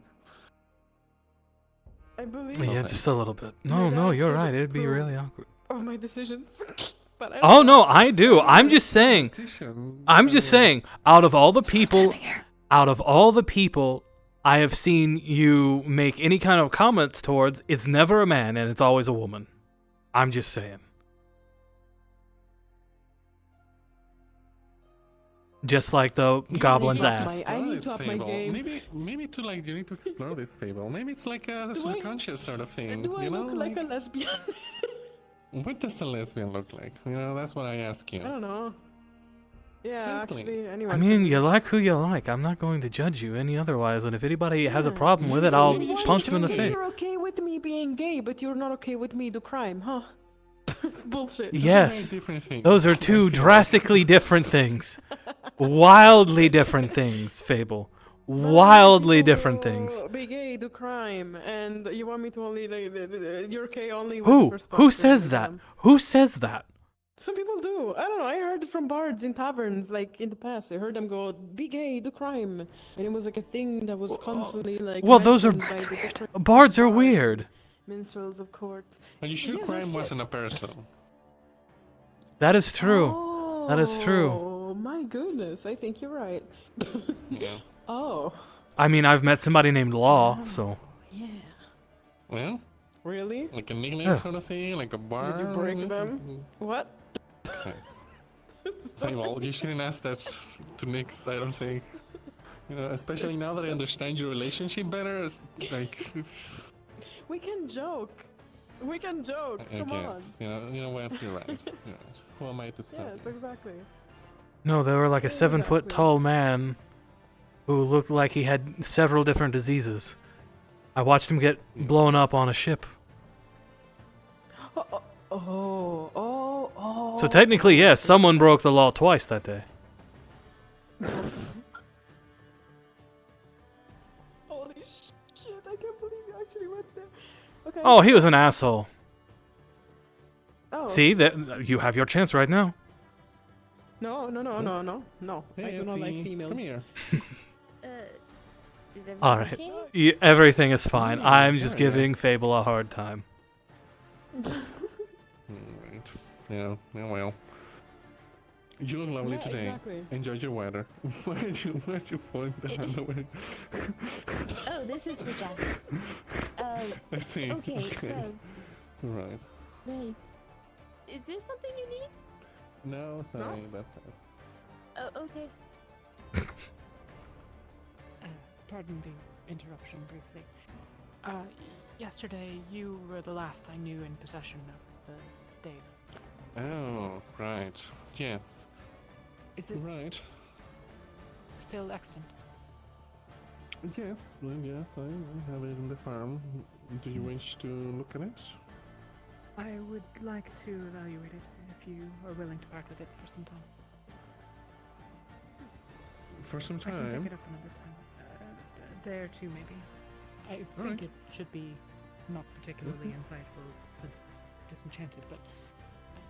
I believe. Yeah, just a little bit. No, you're right. It'd be really awkward. Of my decisions. But I Oh no, I do. I'm just saying. I'm just saying. Out of all the people I have seen you make any kind of comments towards, it's never a man and it's always a woman. I'm just saying. just like the goblin's up ass. I need to up my game. Maybe to like you need to explore this fable. Maybe it's like a subconscious sort of thing. Do I you know, look like a lesbian? What does a lesbian look like? You know, that's what I ask you. I don't know. Yeah, Simply. actually, anyone. I mean, you like who you like. I'm not going to judge you any otherwise. And if anybody has a problem with it, So I'll why punch him in the you say face. You're okay with me being gay, but you're not okay with me do crime, huh? Bullshit. Yes, those are two drastically different things. Wildly different things, Fable. Wildly different things. Be gay, do crime, and you want me to only you're okay only. With Who? the Who perspective says of that? them. Who says that? Some people do. I don't know. I heard it from bards in taverns, like in the past. I heard them go, "Be gay, do crime," and it was like a thing that was constantly like. Well, those are mentioned by the different bards are weird. Minstrels of court. Are you sure Yes, crime that's wasn't a person? That is true. That is true. Oh my goodness! I think you're right. Yeah. Oh. I mean, I've met somebody named Law, so. Yeah. Well. Really? Like a nickname Yeah. sort of thing, like a bar. Did you break them? What? Okay. Hey, well, you shouldn't ask that to Nix, I don't think. You know, especially now that I understand your relationship better, it's like. We can joke. We can joke. I Come guess. on. You know what? You're right. You're right. Who am I to stop? Yes, exactly. No, they were like a 7-foot tall man who looked like he had several different diseases. I watched him get blown up on a ship. Oh. So technically, yes, someone broke the law twice that day. Holy shit! I can't believe you actually went there. Okay. Oh, he was an asshole. Oh. See, that you have your chance right now. No. I Hey, do not like Effie, females. come here. All right, everything is fine. I'm just giving Fable a hard time. Alright. Yeah, well. You look lovely Yeah, today. exactly. Enjoy your weather. Why'd you point that away? Oh, this is for Jack. I see. Okay, so, Right. right. Is there something you need? No, sorry, that's it. Oh, okay. Pardon the interruption briefly. Yesterday you were the last I knew in possession of the stave. Oh, right. Yes. Is it right? Still extant? Yes, well, yes, I have it in the farm. Do you wish to look at it? I would like to evaluate it if you are willing to part with it for some time. For some I can time? pick it up another time. A day or two, maybe. I think Alright. it should be not particularly insightful since it's disenchanted, but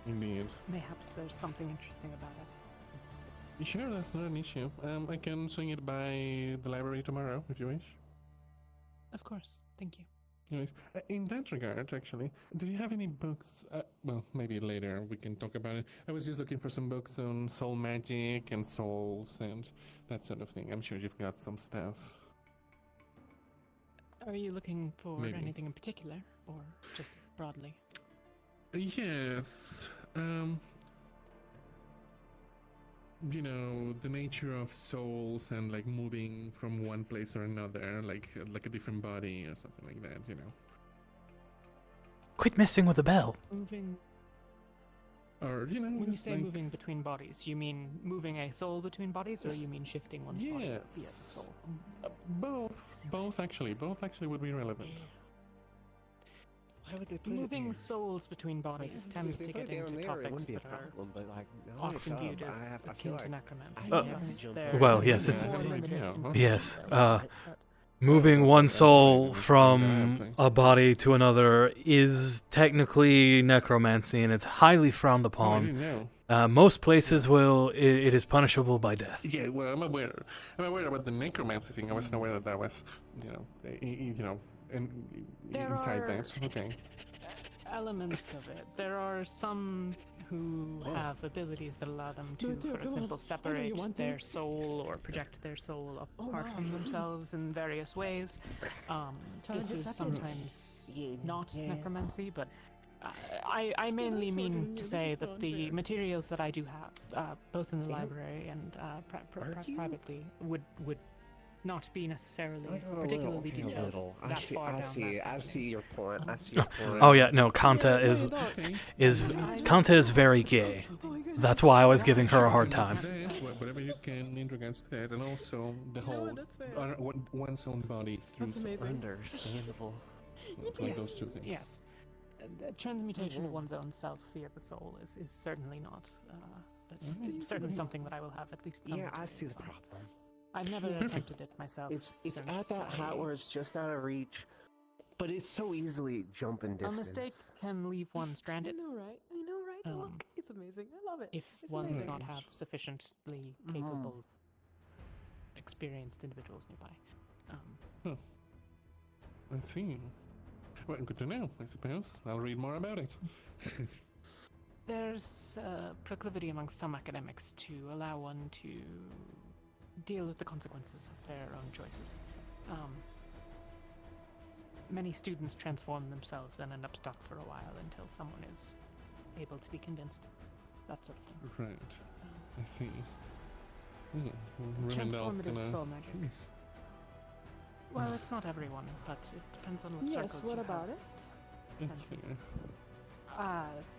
Indeed. mayhaps there's something interesting about it. Sure, that's not an issue. I can swing it by the library tomorrow, if you wish. Of course, thank you. Anyways, in that regard, actually, do you have any books? Well, maybe later we can talk about it. I was just looking for some books on soul magic and souls and that sort of thing. I'm sure you've got some stuff. Are you looking for Maybe. anything in particular, or just broadly? Yes. You know, the nature of souls and like moving from one place or another, like a different body or something like that, you know. Quit messing with the bell. Moving. Or, you know, When you just say like- moving between bodies, you mean moving a soul between bodies, or you mean shifting one's body Yes. via the soul? Both actually would be relevant. Why would they put Moving it here? souls between bodies If tends they to put get it down into there, it topics wouldn't be a that are problem, but like now often it's up, viewed as I feel akin to like necromancy. I have Yes, to jump they're in. Well, yes, it's more limited in yes. but Moving one soul from a body to another is technically necromancy, and it's highly frowned upon. Most places it is punishable by death. Yeah, well, I'm aware about the necromancy thing. I wasn't aware that that was, There inside are- that. Okay. elements of it. There are some who have abilities that allow them to, Do it, for come example, on. I know you separate want their to. soul or project their soul apart wow. from themselves in various ways. This to is separate. sometimes not necromancy, but I mainly mean to say that the materials that I do have, both in the library and privately, would not be necessarily particularly detailed. I That see. far I down see. that I see your point. I see Oh, your point. oh yeah, no, Kanta is very gay. That's why I was giving her a hard time. Whatever you can in regards to that, and also the whole one's own body through Understandable. like those two things. Yes. The transmutation of one's own self via the soul is certainly not, certainly something that I will have at least some Yeah, I see the materials on. problem. I've never attempted it myself. It's since at that height where it's just out of reach, but it's so easily jumping a distance. mistake can leave one stranded. I know, right? Look, it's amazing. I love it. If It's one does amazing. not have sufficiently capable, experienced individuals nearby. I see. Well, good to know, I suppose. I'll read more about it. There's a proclivity among some academics to allow one to deal with the consequences of their own choices. Many students transform themselves and end up stuck for a while until someone is able to be convinced. That sort of thing. Right. I see. Transformative soul magic. Well, it's not everyone, but it depends on what Yes, circles what you about have. it? It's fair.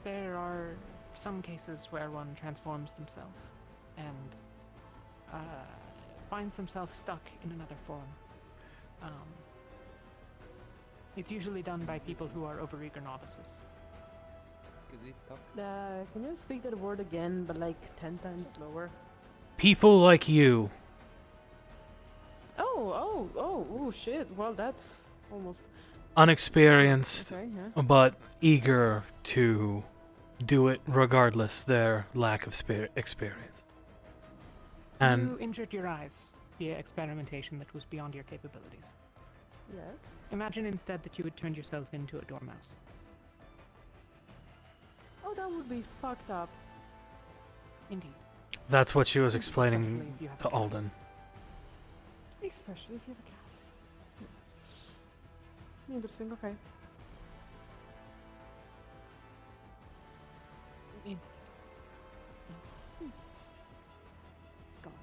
There are some cases where one transforms themselves and finds themselves stuck in another form. It's usually done by people who are overeager novices. Can you speak that word again, but like 10 times slower? People like you. Oh, shit. Well, that's almost... Unexperienced, Okay, yeah. but eager to do it regardless their lack of experience. And you injured your eyes via experimentation that was beyond your capabilities. Yes. Imagine instead that you had turned yourself into a dormouse. Oh, that would be fucked up. Indeed. that's what she was explaining to Alden. Especially if you have a cat. Yes. Interesting, okay. It's gone.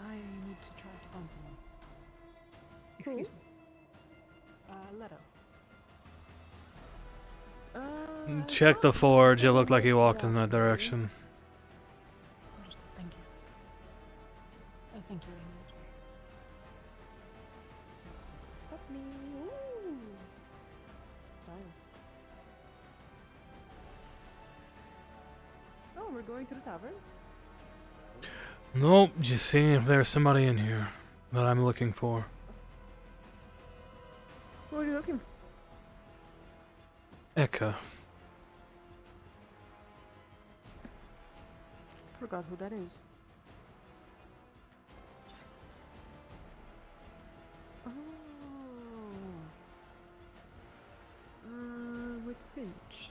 I need to try to find someone. Excuse me. Leto. Check the forge, it looked like he walked in that direction. Understood, thank you. I think you're in as well. Help me. Ooh. Fine. Oh, we're going to the tavern? Nope, just seeing if there's somebody in here that I'm looking for. What are you looking for? Eka. Forgot who that is. Oh. With Finch.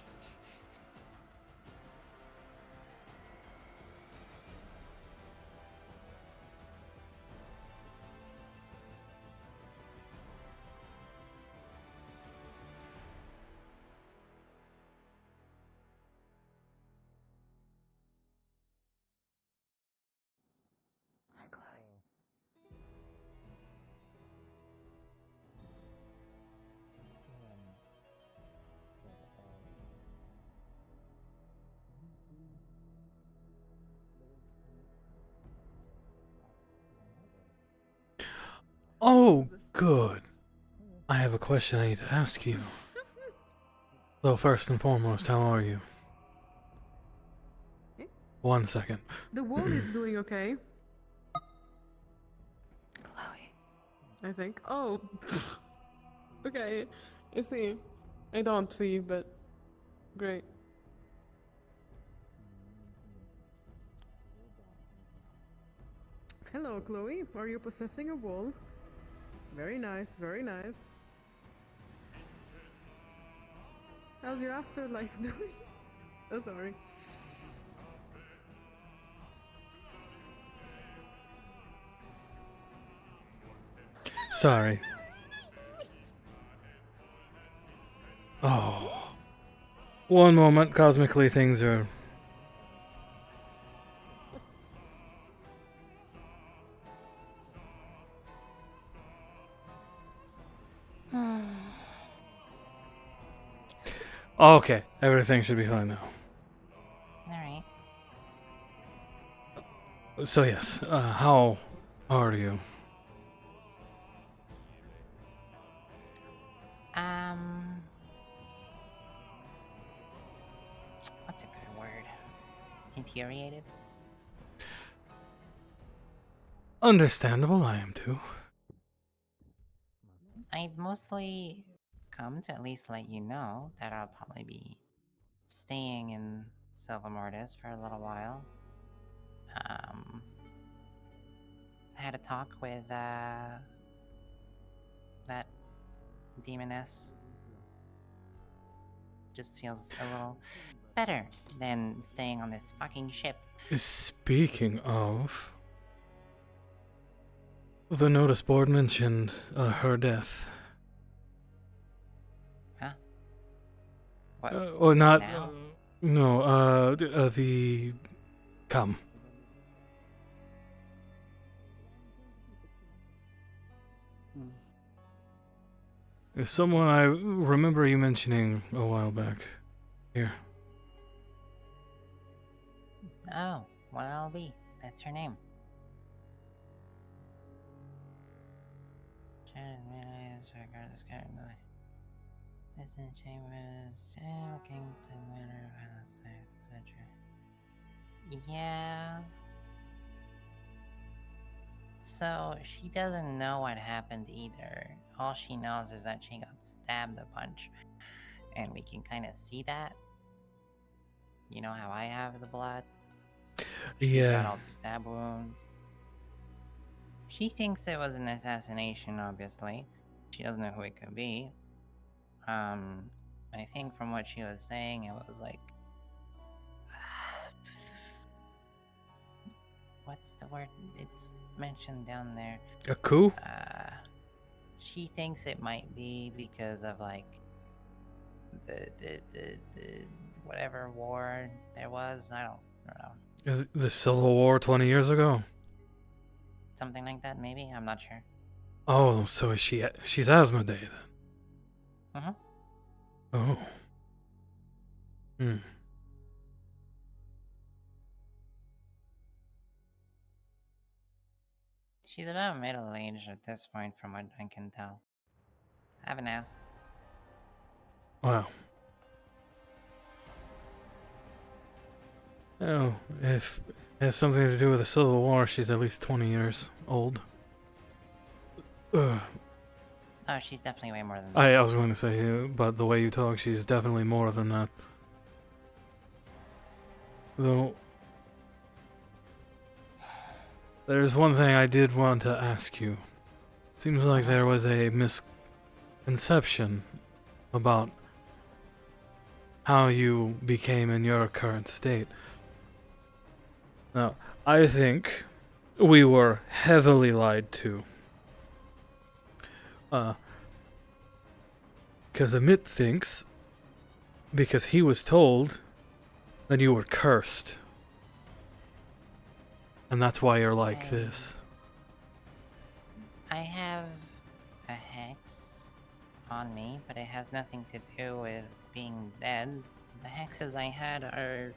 Oh, good. I have a question I need to ask you. Though first and foremost, how are you? 1 second. The wall is doing okay. Chloe. I think. Oh. Okay. I see. I don't see, but great. Hello, Chloe. Are you possessing a wall? Very nice, very nice. How's your afterlife doing? Oh, sorry. Sorry. Oh. One moment, cosmically things are... Okay, everything should be fine now. Alright. So yes, how are you? What's a good word? Infuriated? Understandable, I am too. I've mostly come to at least let you know that I'll probably be staying in Silva Mortis for a little while. I had a talk with, that demoness. Just feels a little better than staying on this fucking ship. Speaking of... The notice board mentioned her death. Huh? What? Or not... Now? no, the... Come. There's someone I remember you mentioning a while back. Here. Oh, well, I'll be. That's her name. Listen, Chambers, looking to the matter of Palestine, etc. Yeah. So, she doesn't know what happened either. All she knows is that she got stabbed a bunch. And we can kind of see that. You know how I have the blood? She's got all the stab wounds. She thinks it was an assassination, obviously. She doesn't know who it could be. I think from what she was saying, it was like... What's the word? It's mentioned down there. A coup? She thinks it might be because of, like, the whatever war there was. I don't know. The Civil War 20 years ago? Something like that, maybe? I'm not sure. Oh, so she's Asmodee then? Uh-huh. Oh. She's about middle-aged at this point, from what I can tell. I haven't asked. Wow. Oh, if it has something to do with the Civil War, she's at least 20 years old. Oh, she's definitely way more than that. I was going to say, but the way you talk, she's definitely more than that. Though, there's one thing I did want to ask you. Seems like there was a misconception about how you became in your current state. Now, I think we were heavily lied to. Because Amit thinks, because he was told that you were cursed. And that's why you're like this. I have a hex on me, but it has nothing to do with being dead. The hexes I had are,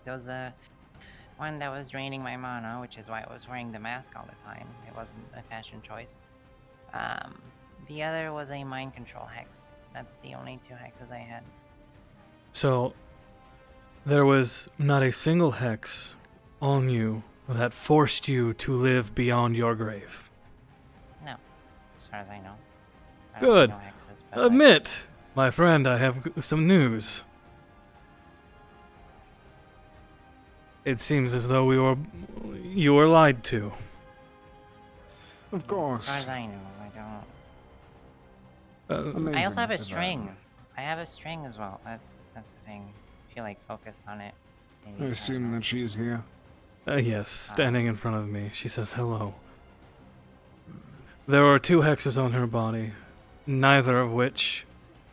there was a one that was draining my mana, which is why I was wearing the mask all the time. It wasn't a fashion choice. The other was a mind control hex. That's the only two hexes I had. So, there was not a single hex on you that forced you to live beyond your grave. No, as far as I know. I don't Good. know hexes, but Admit, my friend, I have some news. It seems as though you were lied to. Of course. As far as I know, I don't. Amazing I also have a development. string. I have a string as well. That's the thing. If you like focus on it. I assume that she's here. Yes, standing in front of me. She says hello. There are two hexes on her body, neither of which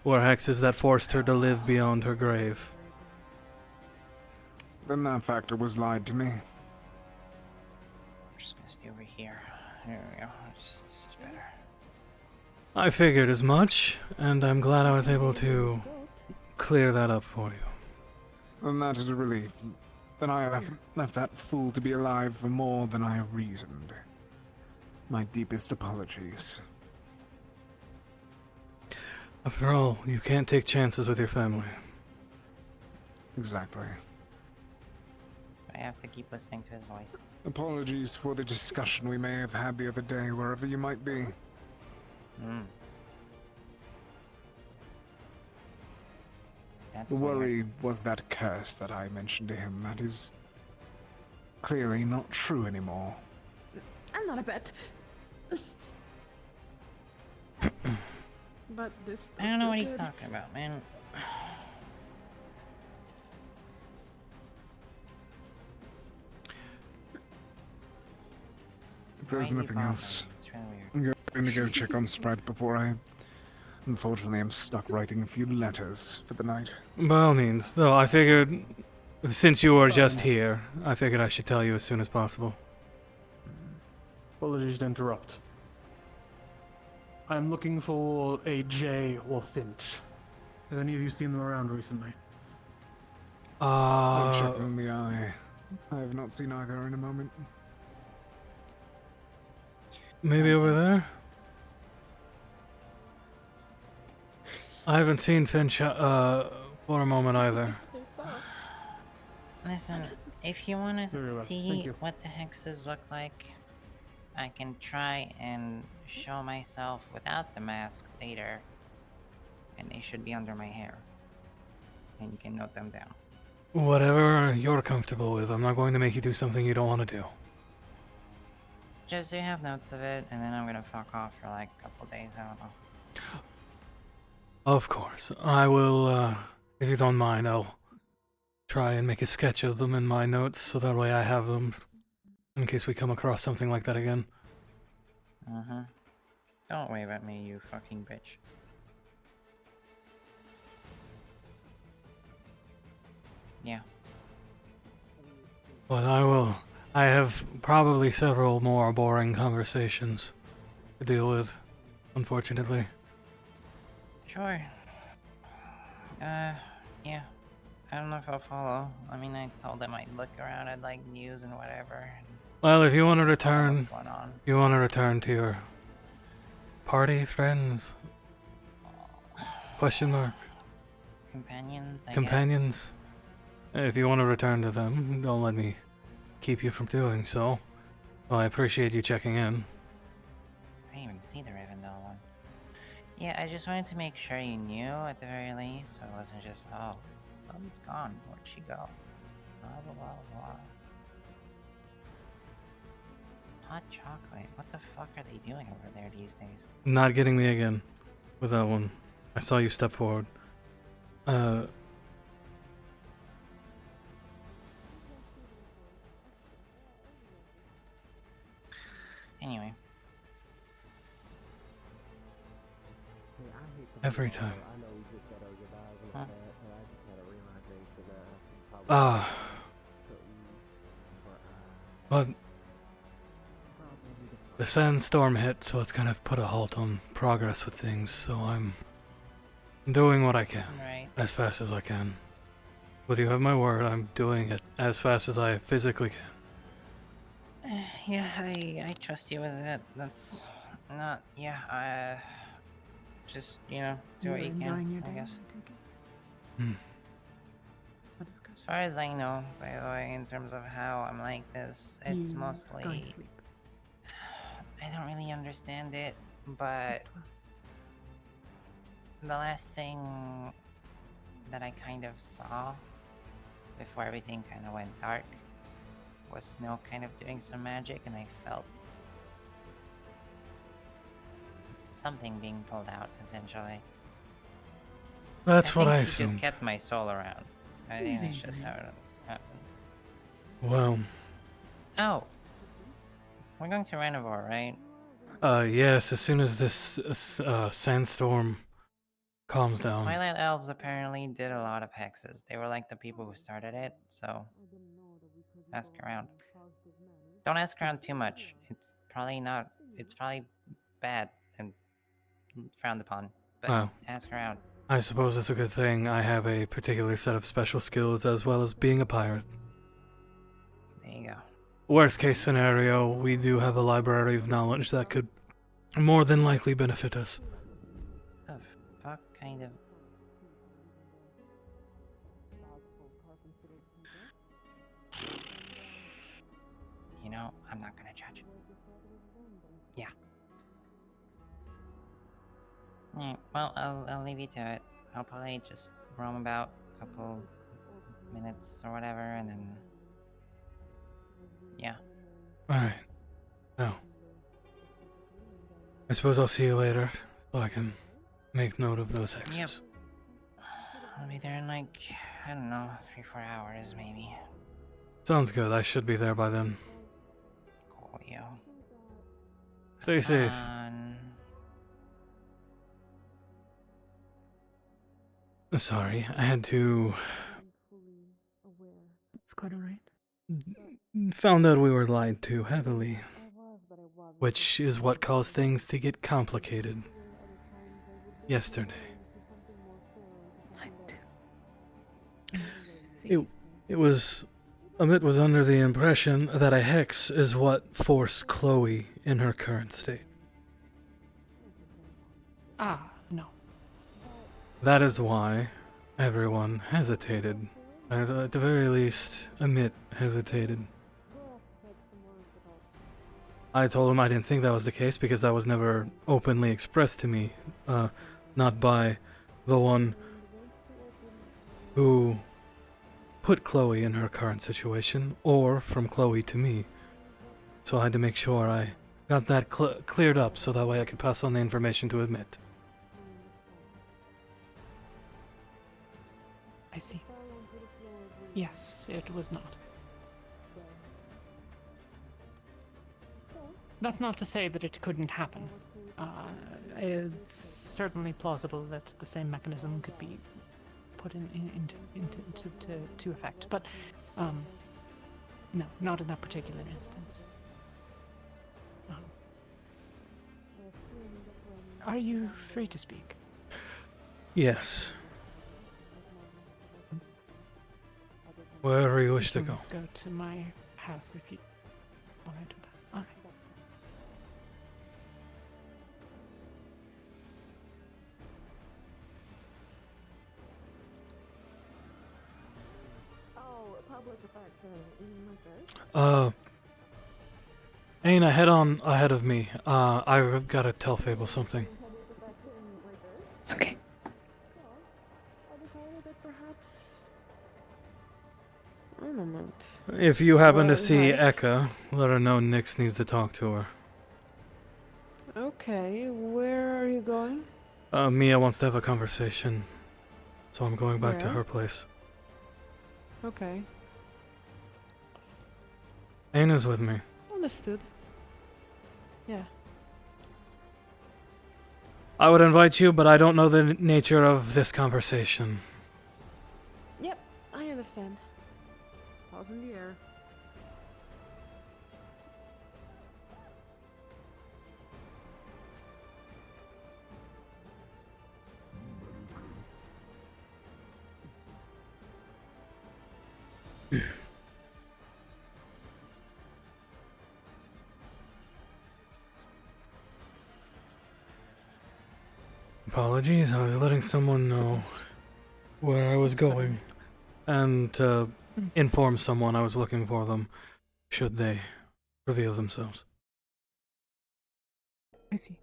were hexes that forced her to live beyond her grave. Then that factor was lied to me. I'm just gonna stay over here. There we go. This is better. I figured as much, and I'm glad I was able to clear that up for you. And that is a relief. Then I have left that fool to be alive for more than I reasoned. My deepest apologies. After all, you can't take chances with your family. Exactly. I have to keep listening to his voice. Apologies for the discussion we may have had the other day, wherever you might be. That's The weird. worry was that curse that I mentioned to him. That is clearly not true anymore. I'm not a pet. But this. I don't know what he's talking about, man. If there's Why nothing evolve? else, It's really weird. I'm going to go check on Sprite before I... Unfortunately, I'm stuck writing a few letters for the night. By all means, though, I figured, since you were just here, I figured I should tell you as soon as possible. Apologies to interrupt. I'm looking for a Jay or Finch. Have any of you seen them around recently? I'm checking the eye. I have not seen either in a moment. Maybe over there? I haven't seen Finch for a moment either. Listen, if you want to Very well, thank see you. what the hexes look like, I can try and show myself without the mask later. And they should be under my hair. And you can note them down. Whatever you're comfortable with. I'm not going to make you do something you don't want to do. Just so you have notes of it, and then I'm gonna fuck off for like a couple days, I don't know. Of course. I will, if you don't mind, I'll try and make a sketch of them in my notes, so that way I have them in case we come across something like that again. Don't wave at me, you fucking bitch. Yeah. But I have probably several more boring conversations to deal with, unfortunately. Sure. Yeah. I don't know if I'll follow. I mean, I told them I'd look around at, like, news and whatever. Well, if you want to return, What's going on? you want to return to your party friends? Question mark. Companions, I guess. Companions? If you want to return to them, don't let me keep you from doing so. Well, I appreciate you checking in. I didn't even see the Rivendell one. Yeah, I just wanted to make sure you knew at the very least, so it wasn't just, oh, he's gone. Where'd she go? Blah, blah, blah, blah. Hot chocolate. What the fuck are they doing over there these days? Not getting me again with that one. I saw you step forward. Anyway. Every time. I know we just got our goodbyes and all that, but I just had a realization that I Ah. probably But the sandstorm hit, so it's kind of put a halt on progress with things, so I'm doing what I can. Right. As fast as I can. But you have my word, I'm doing it as fast as I physically can. Yeah, I trust you with that. That's not, yeah, just, you know, do what you can, I guess. As far as I know, by the way, in terms of how I'm like this, it's mostly... I don't really understand it, but... The last thing that I kind of saw before everything kind of went dark was Snow kind of doing some magic, and I felt something being pulled out, essentially. That's what I think he just assumed. kept my soul around. I think that's just how it happened. Well, Oh! We're going to Renovor, right? yes, as soon as this sandstorm calms down. Twilight elves apparently did a lot of hexes. They were like the people who started it, so ask around. Don't ask around too much. It's probably not. It's probably bad and frowned upon. But Well, ask around. I suppose it's a good thing I have a particular set of special skills as well as being a pirate. There you go. Worst case scenario, we do have a library of knowledge that could more than likely benefit us. The fuck kind of. You know, I'm not gonna judge. Yeah. Alright, well, I'll leave you to it. I'll probably just roam about a couple minutes or whatever, and then. Yeah. Alright. Now, I suppose I'll see you later, so I can make note of those hexes. Yep. I'll be there in like, I don't know, 3-4 hours maybe. Sounds good. I should be there by then. Coolio. Stay safe. Sorry, I had to. It's quite alright. Found out we were lied to heavily, which is what caused things to get complicated yesterday. It was. Amit was under the impression that a hex is what forced Chloe in her current state. Ah, no. That is why everyone hesitated. At the very least, Amit hesitated. I told him I didn't think that was the case because that was never openly expressed to me. Not by the one who put Chloe in her current situation, or from Chloe to me. So I had to make sure I got that cleared up so that way I could pass on the information to Amit. I see. Yes, it was not. That's not to say that it couldn't happen. It's certainly plausible that the same mechanism could be put into effect, but no, not in that particular instance. Are you free to speak? Yes. Wherever you wish to go. Go to my house if you want to do that. Alright. Aina, head on ahead of me. I've got to tell Fable something. Okay. If you happen to see Eka, let her know Nyx needs to talk to her. Okay, where are you going? Mia wants to have a conversation, so I'm going back to Where? her place. Okay. Aina's with me. Understood. Yeah. I would invite you, but I don't know the nature of this conversation. Yep, I understand. Paws in the air. Apologies, I was letting someone know where I was going, and to inform someone I was looking for them, should they reveal themselves. I see.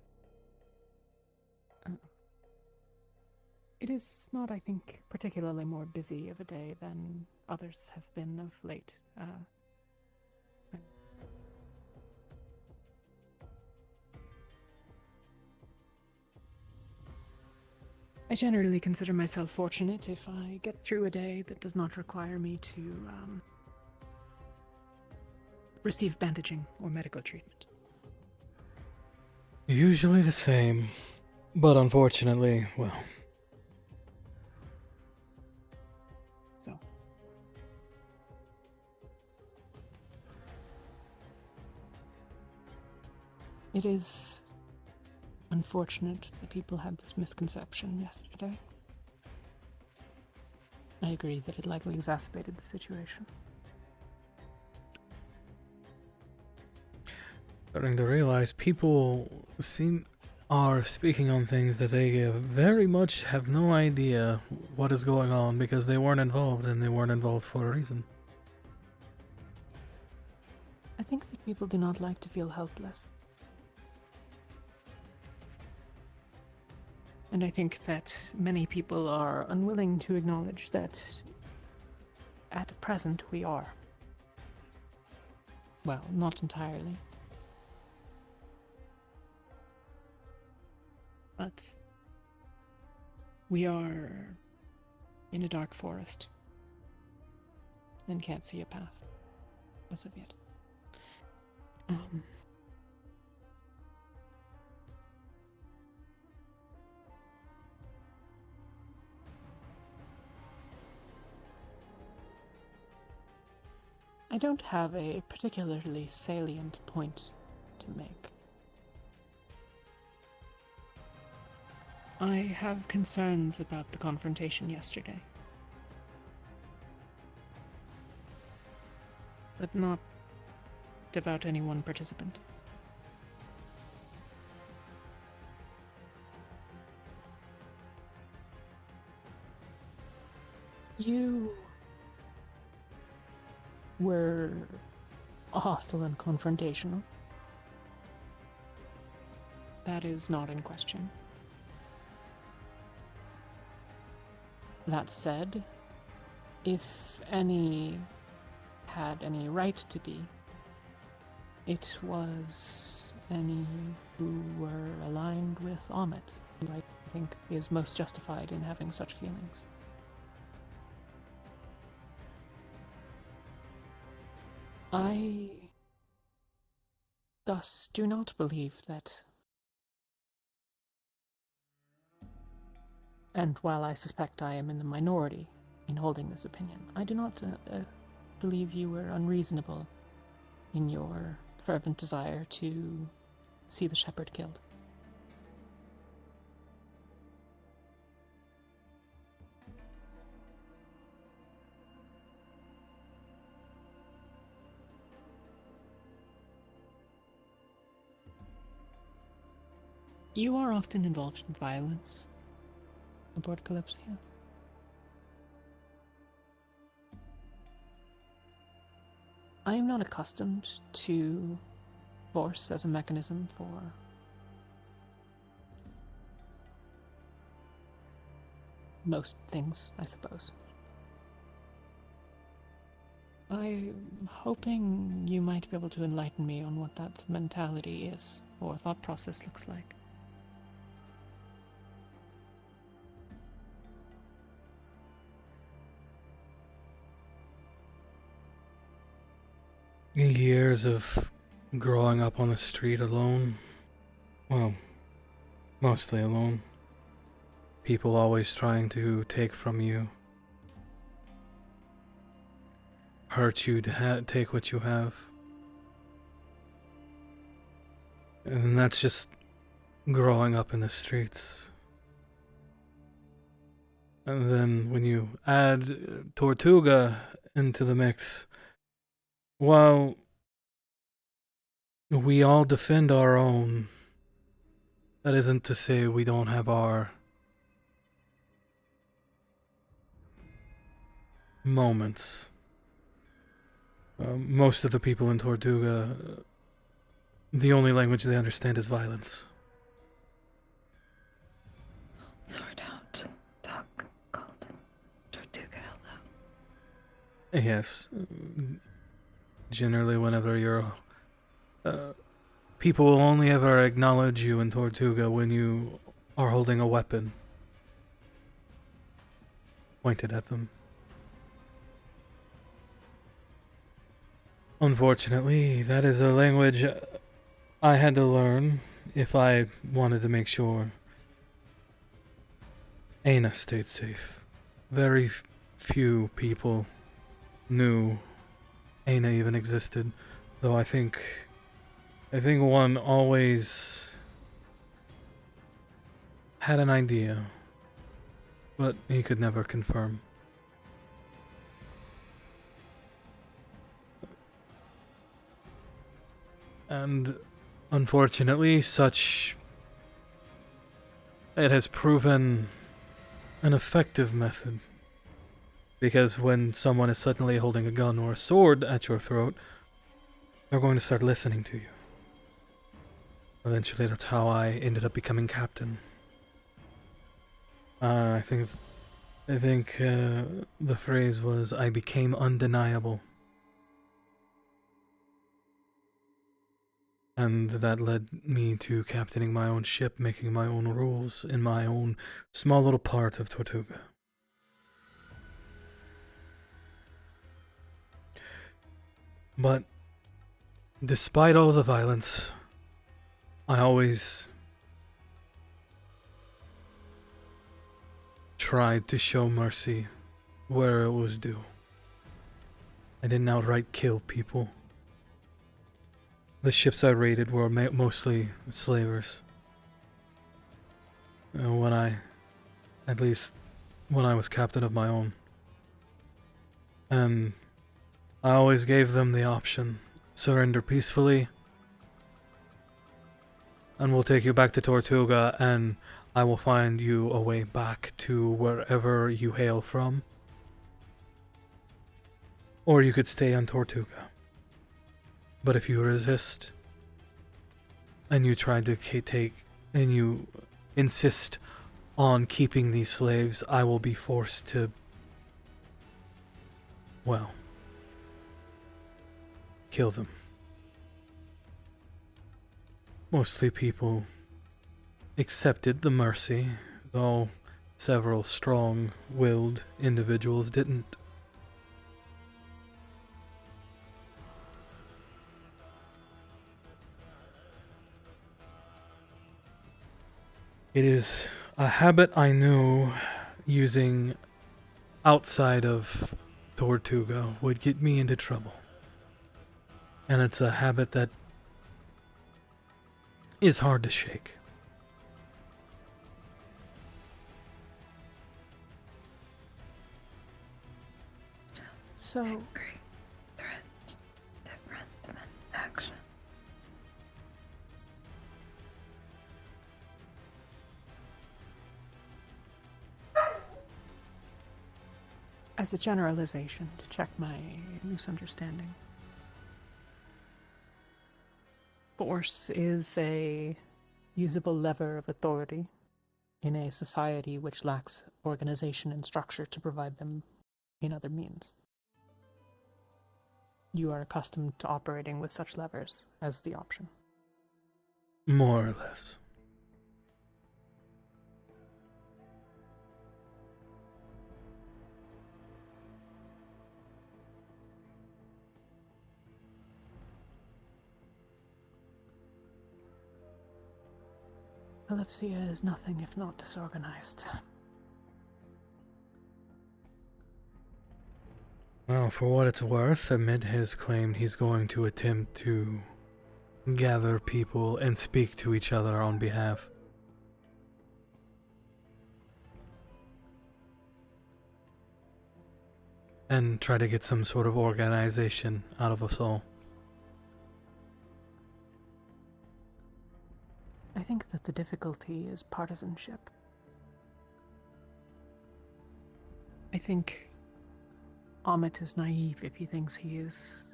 It is not, I think, particularly more busy of a day than others have been of late. I generally consider myself fortunate if I get through a day that does not require me to receive bandaging or medical treatment. Usually the same, but unfortunately, well, It is unfortunate that people had this misconception yesterday. I agree that it likely exacerbated the situation. Starting to realize people are speaking on things that they very much have no idea what is going on because they weren't involved, and they weren't involved for a reason. I think that people do not like to feel helpless. And I think that many people are unwilling to acknowledge that at present we are. Well, not entirely. But we are in a dark forest and can't see a path as of yet. I don't have a particularly salient point to make. I have concerns about the confrontation yesterday. But not about any one participant. You were hostile and confrontational. That is not in question. That said, if any had any right to be, it was any who were aligned with Amit, who I think is most justified in having such feelings. I thus do not believe that, and while I suspect I am in the minority in holding this opinion, I do not believe you were unreasonable in your fervent desire to see the shepherd killed. You are often involved in violence aboard Kalypsia. I am not accustomed to force as a mechanism for most things, I suppose. I'm hoping you might be able to enlighten me on what that mentality is, or thought process looks like. Years of growing up on the street alone. Well, mostly alone. People always trying to take from you. Hurt you to take what you have. And that's just growing up in the streets. And then when you add Tortuga into the mix, while we all defend our own, that isn't to say we don't have our moments. Most of the people in Tortuga, the only language they understand is violence. Sort out. Talk. Called Tortuga. Hello. Yes. Generally, whenever you're... people will only ever acknowledge you in Tortuga when you are holding a weapon pointed at them. Unfortunately, that is a language I had to learn if I wanted to make sure Aina stayed safe. Very few people knew Aina even existed, though I think I think one always had an idea, but he could never confirm. And unfortunately, it has proven an effective method. Because when someone is suddenly holding a gun or a sword at your throat, they're going to start listening to you. Eventually, that's how I ended up becoming captain. I think the phrase was, I became undeniable. And that led me to captaining my own ship, making my own rules in my own small little part of Tortuga. But despite all the violence, I always tried to show mercy where it was due. I didn't outright kill people. The ships I raided were mostly slavers. At least when I was captain of my own. And I always gave them the option. Surrender peacefully, and we'll take you back to Tortuga, and I will find you a way back to wherever you hail from. Or you could stay on Tortuga. But if you resist, and you try to and you insist on keeping these slaves, I will be forced to, well, kill them. Mostly people accepted the mercy, though several strong-willed individuals didn't. It is a habit I knew using outside of Tortuga would get me into trouble. And it's a habit that is hard to shake. So, angry threat, different than action. As a generalization, to check my loose understanding, force is a usable lever of authority in a society which lacks organization and structure to provide them in other means. You are accustomed to operating with such levers as the option. More or less. Kalypsia is nothing if not disorganized. Well, for what it's worth, Amid has claimed he's going to attempt to gather people and speak to each other on behalf. And try to get some sort of organization out of us all. I think that the difficulty is partisanship. I think Amit is naive if he thinks he is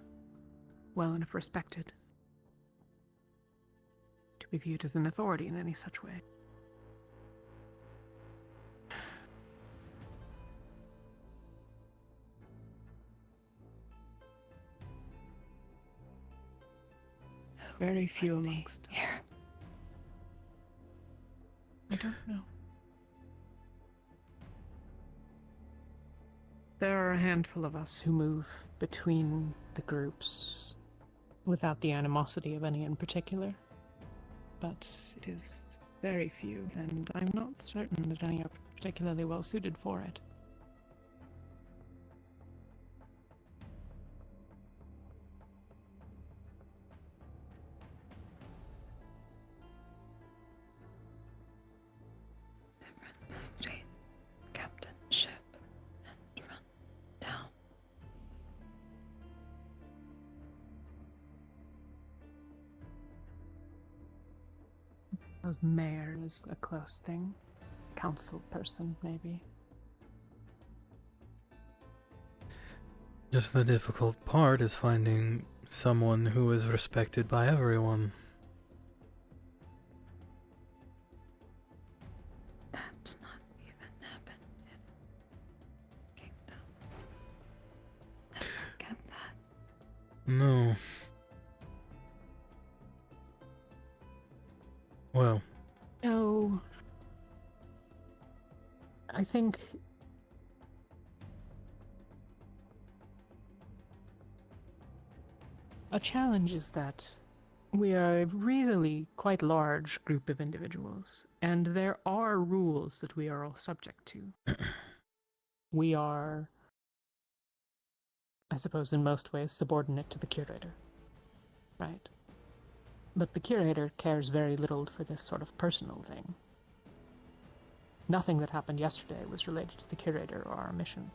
well enough respected to be viewed as an authority in any such way. Very few amongst us. Here. I don't know. There are a handful of us who move between the groups without the animosity of any in particular, but it is very few, and I'm not certain that any are particularly well suited for it. suppose mayor is a close thing. Council person, maybe. Just the difficult part is finding someone who is respected by everyone. That does not even happen in kingdoms. Never get that. No. Well. No. I think a challenge is that we are a really quite large group of individuals, and there are rules that we are all subject to. We are, I suppose, in most ways, subordinate to the curator, right? But the curator cares very little for this sort of personal thing. Nothing that happened yesterday was related to the curator or our mission.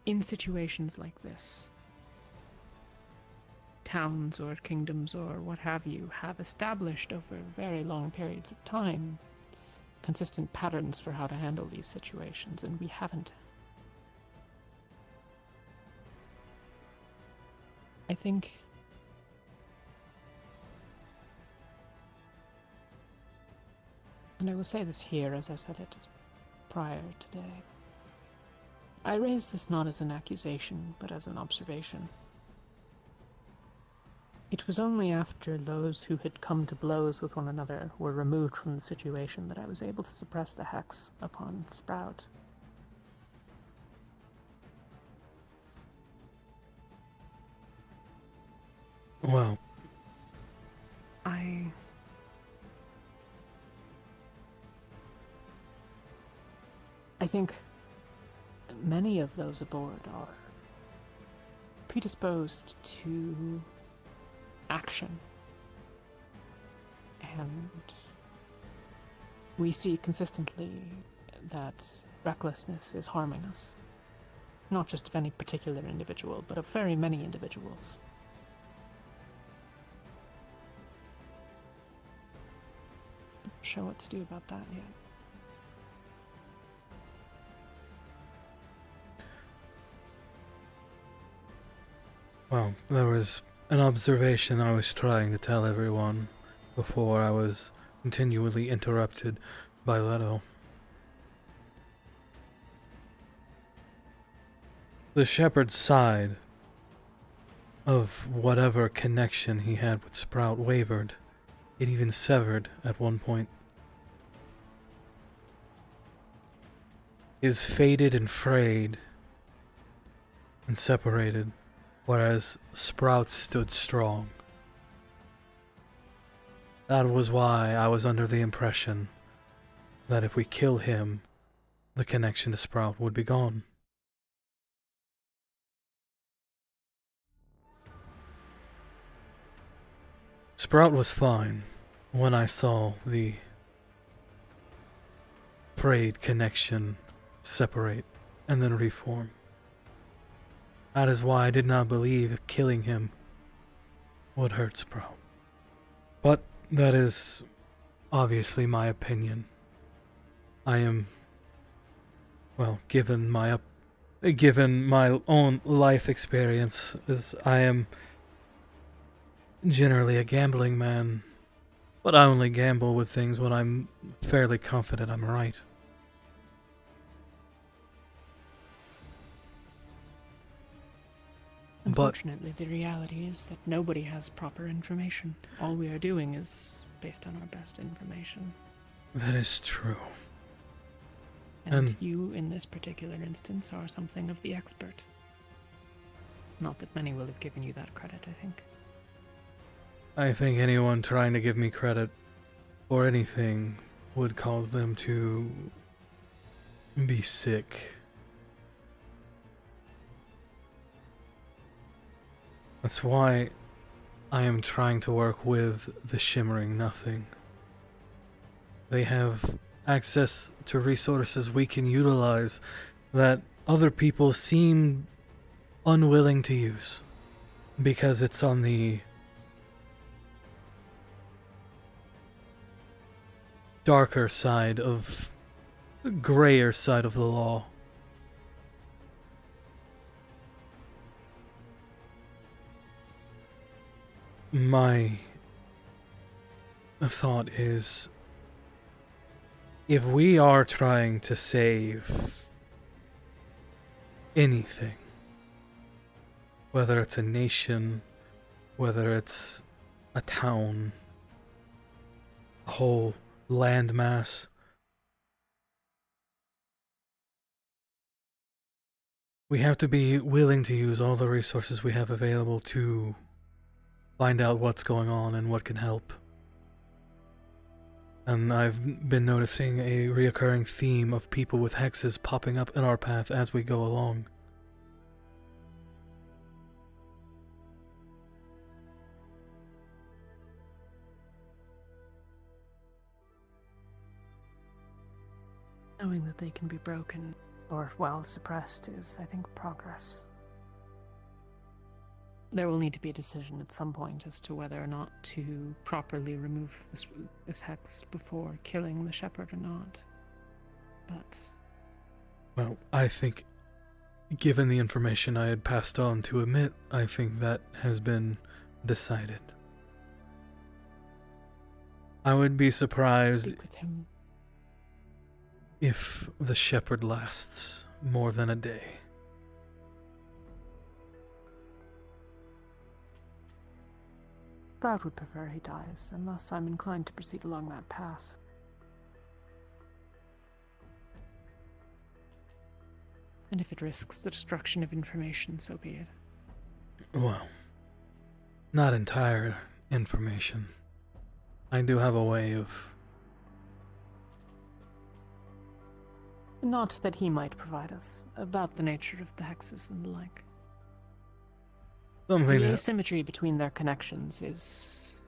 In situations like this, towns or kingdoms or what have you have established over very long periods of time consistent patterns for how to handle these situations, and we haven't. I think and I will say this here as I said it prior today. I raise this not as an accusation, but as an observation. It was only after those who had come to blows with one another were removed from the situation that I was able to suppress the hex upon Sprout. Well. I think many of those aboard are predisposed to action. And we see consistently that recklessness is harming us. Not just of any particular individual, but of very many individuals. I'm not sure what to do about that yet. Well, there was an observation I was trying to tell everyone before I was continually interrupted by Leto. The shepherd's side of whatever connection he had with Sprout wavered. It even severed at one point. Is faded and frayed and separated, whereas Sprout stood strong. That was why I was under the impression that if we kill him, the connection to Sprout would be gone. Sprout was fine when I saw the frayed connection separate and then reform. That is why I did not believe killing him would hurt Sprout. But that is obviously my opinion. I am, well, given my own life experience, as I am generally a gambling man, but I only gamble with things when I'm fairly confident I'm right. Unfortunately, the reality is that nobody has proper information. All we are doing is based on our best information. That is true. And you, in this particular instance, are something of the expert. Not that many will have given you that credit, I think. I think anyone trying to give me credit for anything would cause them to be sick. That's why I am trying to work with the Shimmering Nothing. They have access to resources we can utilize that other people seem unwilling to use because it's on the darker side of, grayer side of the law. My thought is, if we are trying to save anything, whether it's a nation, whether it's a town, a whole landmass, we have to be willing to use all the resources we have available to find out what's going on and what can help. And I've been noticing a reoccurring theme of people with hexes popping up in our path as we go along. Knowing that they can be broken or well suppressed is, I think, progress. There will need to be a decision at some point as to whether or not to properly remove this hex before killing the shepherd or not. But... Well, I think, given the information I had passed on to Amit, I think that has been decided. I would be surprised speak with him. If the shepherd lasts more than a day. Sprout would prefer he dies, and thus I'm inclined to proceed along that path. And if it risks the destruction of information, so be it. Well, not entire information. I do have a way of... Not that he might provide us, about the nature of the hexes and the like. Something the that... asymmetry between their connections is...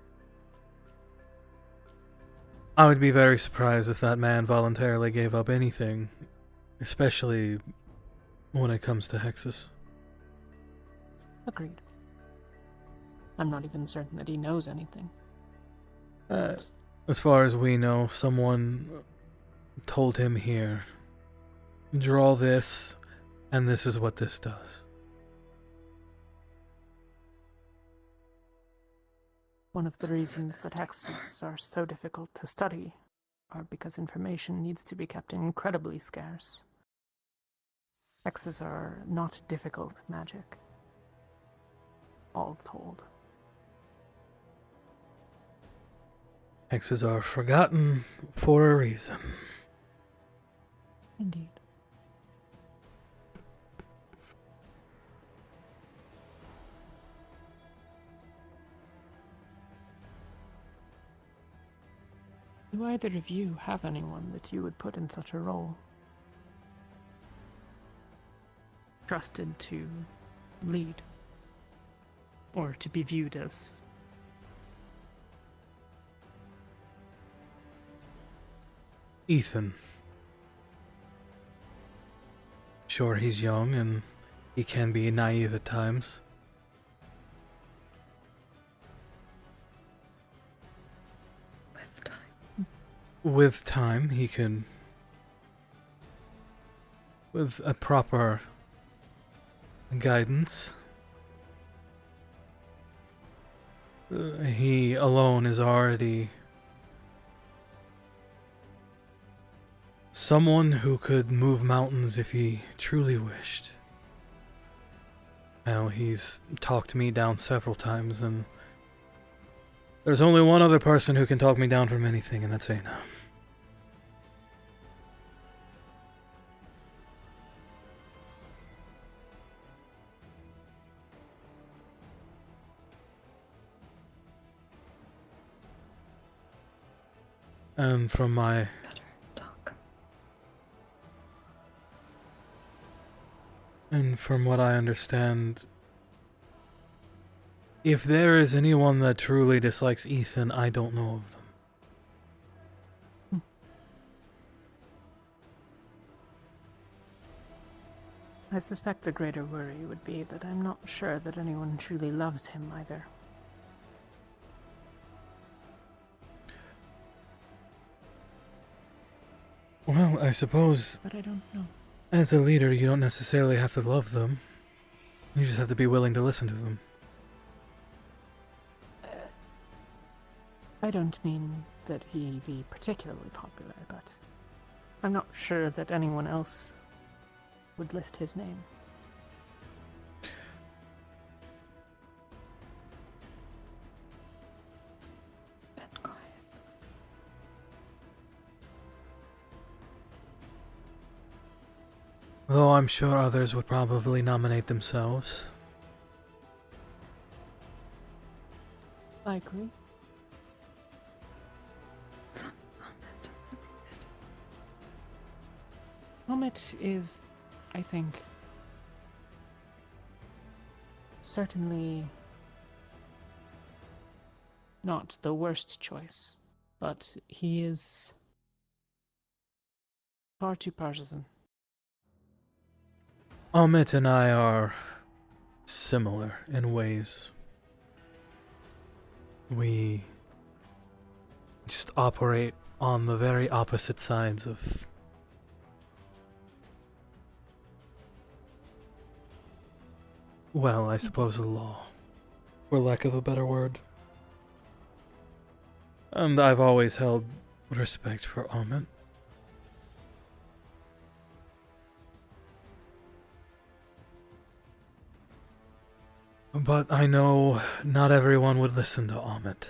I would be very surprised if that man voluntarily gave up anything, especially when it comes to hexes. Agreed. I'm not even certain that he knows anything. As far as we know, someone told him here, draw this, and this is what this does. One of the reasons that hexes are so difficult to study are because information needs to be kept incredibly scarce. Hexes are not difficult magic, all told. Hexes are forgotten for a reason. Indeed. Do either of you have anyone that you would put in such a role? Trusted to lead, or to be viewed as? Ethan. Sure, he's young and he can be naive at times. With time, he can, with a proper guidance, he alone is already someone who could move mountains if he truly wished. Now, he's talked me down several times, and there's only one other person who can talk me down from anything, and that's Aina. And from my... And from what I understand, if there is anyone that truly dislikes Ethan, I don't know of them. I suspect the greater worry would be that I'm not sure that anyone truly loves him either. Well, I suppose but I don't know. as a leader, you don't necessarily have to love them. You just have to be willing to listen to them. I don't mean that he be particularly popular, but I'm not sure that anyone else would list his name. Though I'm sure others would probably nominate themselves. Likely. Helmet is, I think, certainly not the worst choice, but he is far too partisan. Amit and I are similar in ways. We just operate on the very opposite sides of well, I suppose the law, for lack of a better word. And I've always held respect for Amit. But I know not everyone would listen to Amit.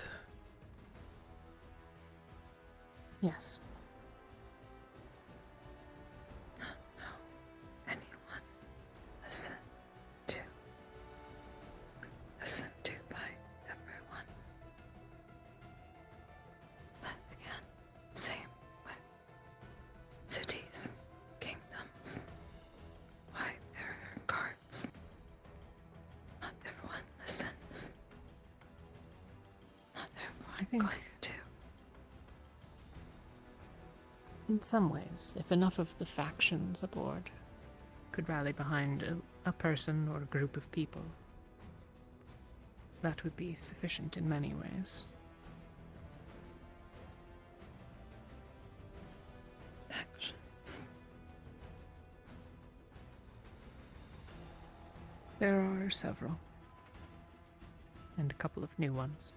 Yes. Listened to by everyone. But again, same with cities, kingdoms. Why there are guards. Not everyone listens. Not everyone going to. In some ways, if enough of the factions aboard could rally behind a person or a group of people, that would be sufficient in many ways. There are several. And a couple of new ones.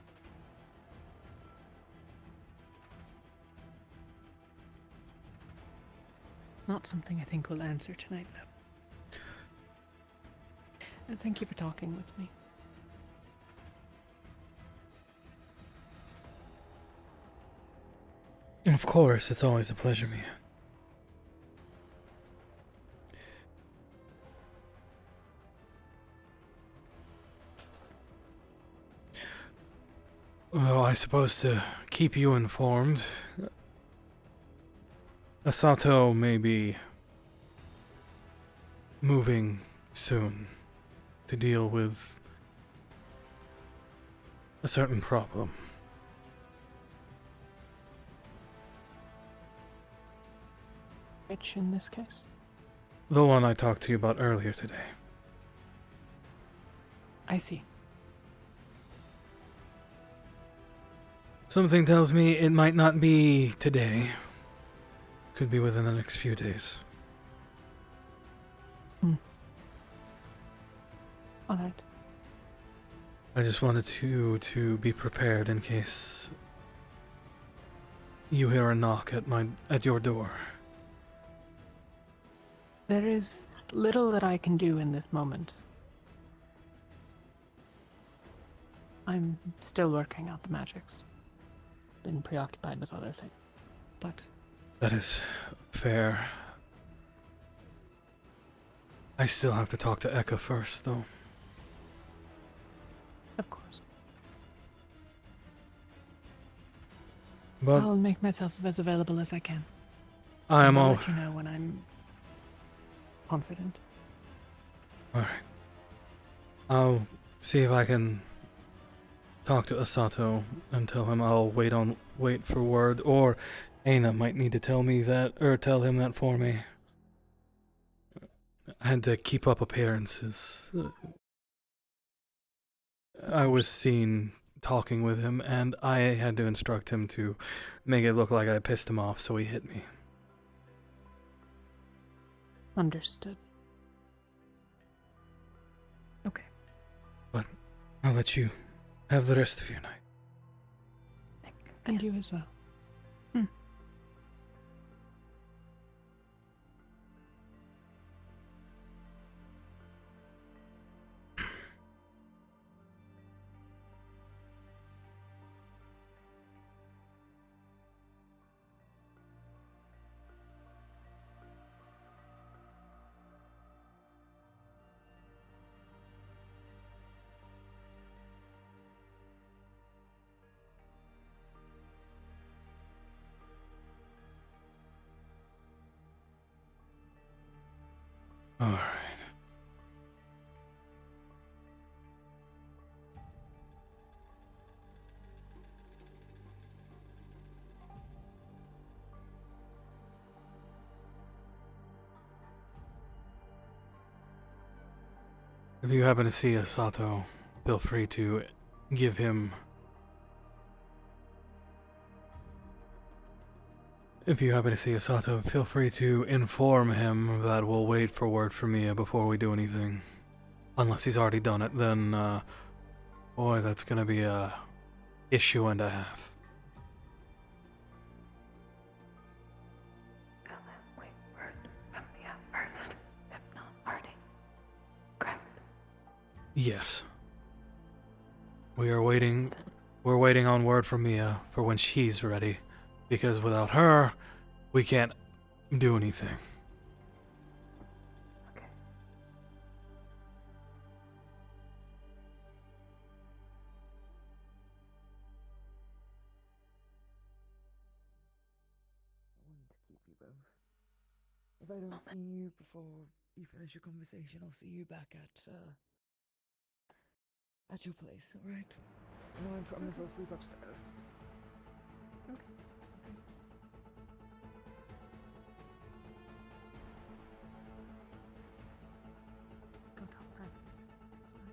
Not something I think we'll answer tonight, though. And thank you for talking with me. Of course, it's always a pleasure, Mia. Well, I suppose to keep you informed, Asato may be moving soon to deal with a certain problem. Which in this case? The one I talked to you about earlier today. I see. Something tells me it might not be today. Could be within the next few days. Alright. I just wanted to be prepared in case you hear a knock at your door. There is little that I can do in this moment. I'm still working out the magics. Been preoccupied with other things. But That is fair. I still have to talk to Eka first, though. of course. But I'll make myself as available as I can. I am I'll all let you know when I'm confident. right. I'll see if I can talk to Asato and tell him I'll wait for word, or Aina might need to tell me that, or tell him that for me. I had to keep up appearances. I was seen talking with him, and I had to instruct him to make it look like I pissed him off, so he hit me. Understood. Okay. But I'll let you have the rest of your night. And you as well. All right. If you happen to see Asato, feel free to give him... If you happen to see Asato, feel free to inform him that we'll wait for word from Mia before we do anything. Unless he's already done it, then, boy, that's gonna be a issue and a half. Wait, word from Mia first, if not already. Correct. Yes. We're waiting on word from Mia for when she's ready. Because without her, we can't do anything. Okay. I wanted to keep you both. If I don't see you before you finish your conversation, I'll see you back at your place, alright? No, I promise I'll sleep upstairs. Okay. Go tell her. It's fine.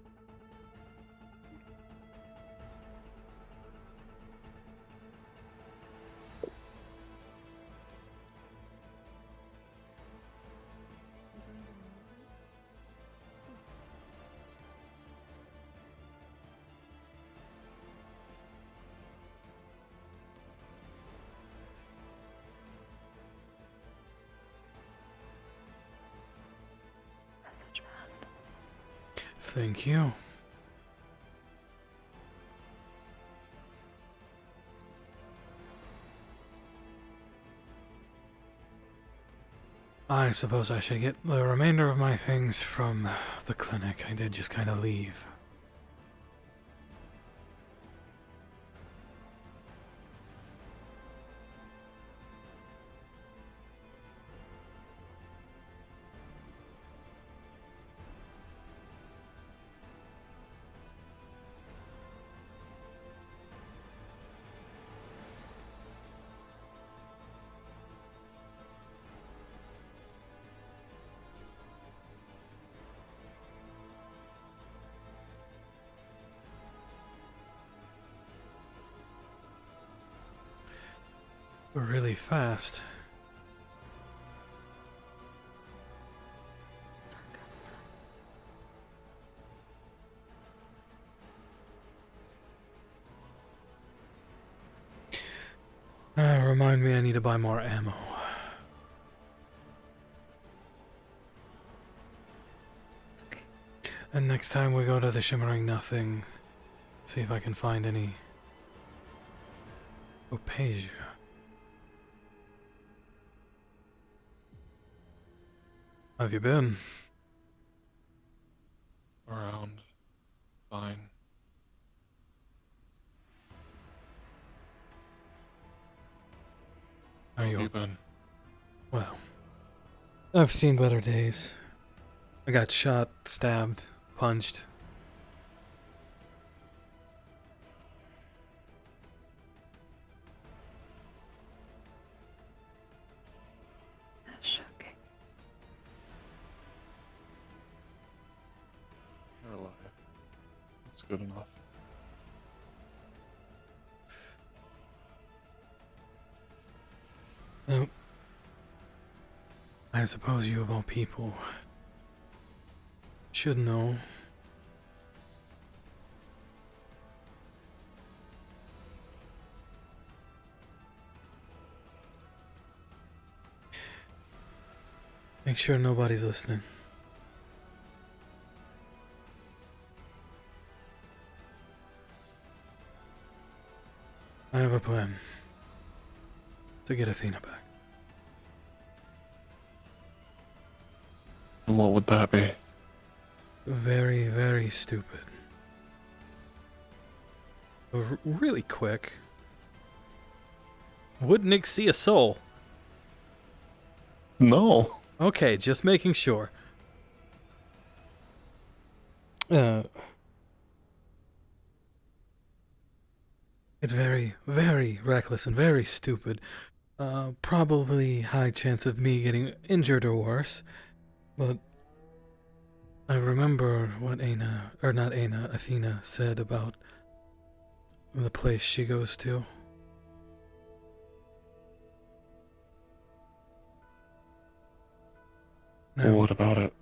Message passed. Thank you. I suppose I should get the remainder of my things from the clinic. I did just kind of leave. Really fast. Remind me I need to buy more ammo. Okay. And next time we go to the Shimmering Nothing, see if I can find any who pays you. How have you been? Around. Fine. How How have you been? Well, I've seen better days. I got shot, stabbed, punched. That's shocking. You're alive. It's good enough. I suppose you of all people should know. Make sure nobody's listening. I have a plan to get Athena back. And what would that be? Very, very stupid. Really quick. Would Nick see a soul? No. Okay, just making sure. It's very, very reckless and very stupid. Probably high chance of me getting injured or worse. But I remember what Athena said about the place she goes to. Now, What about it?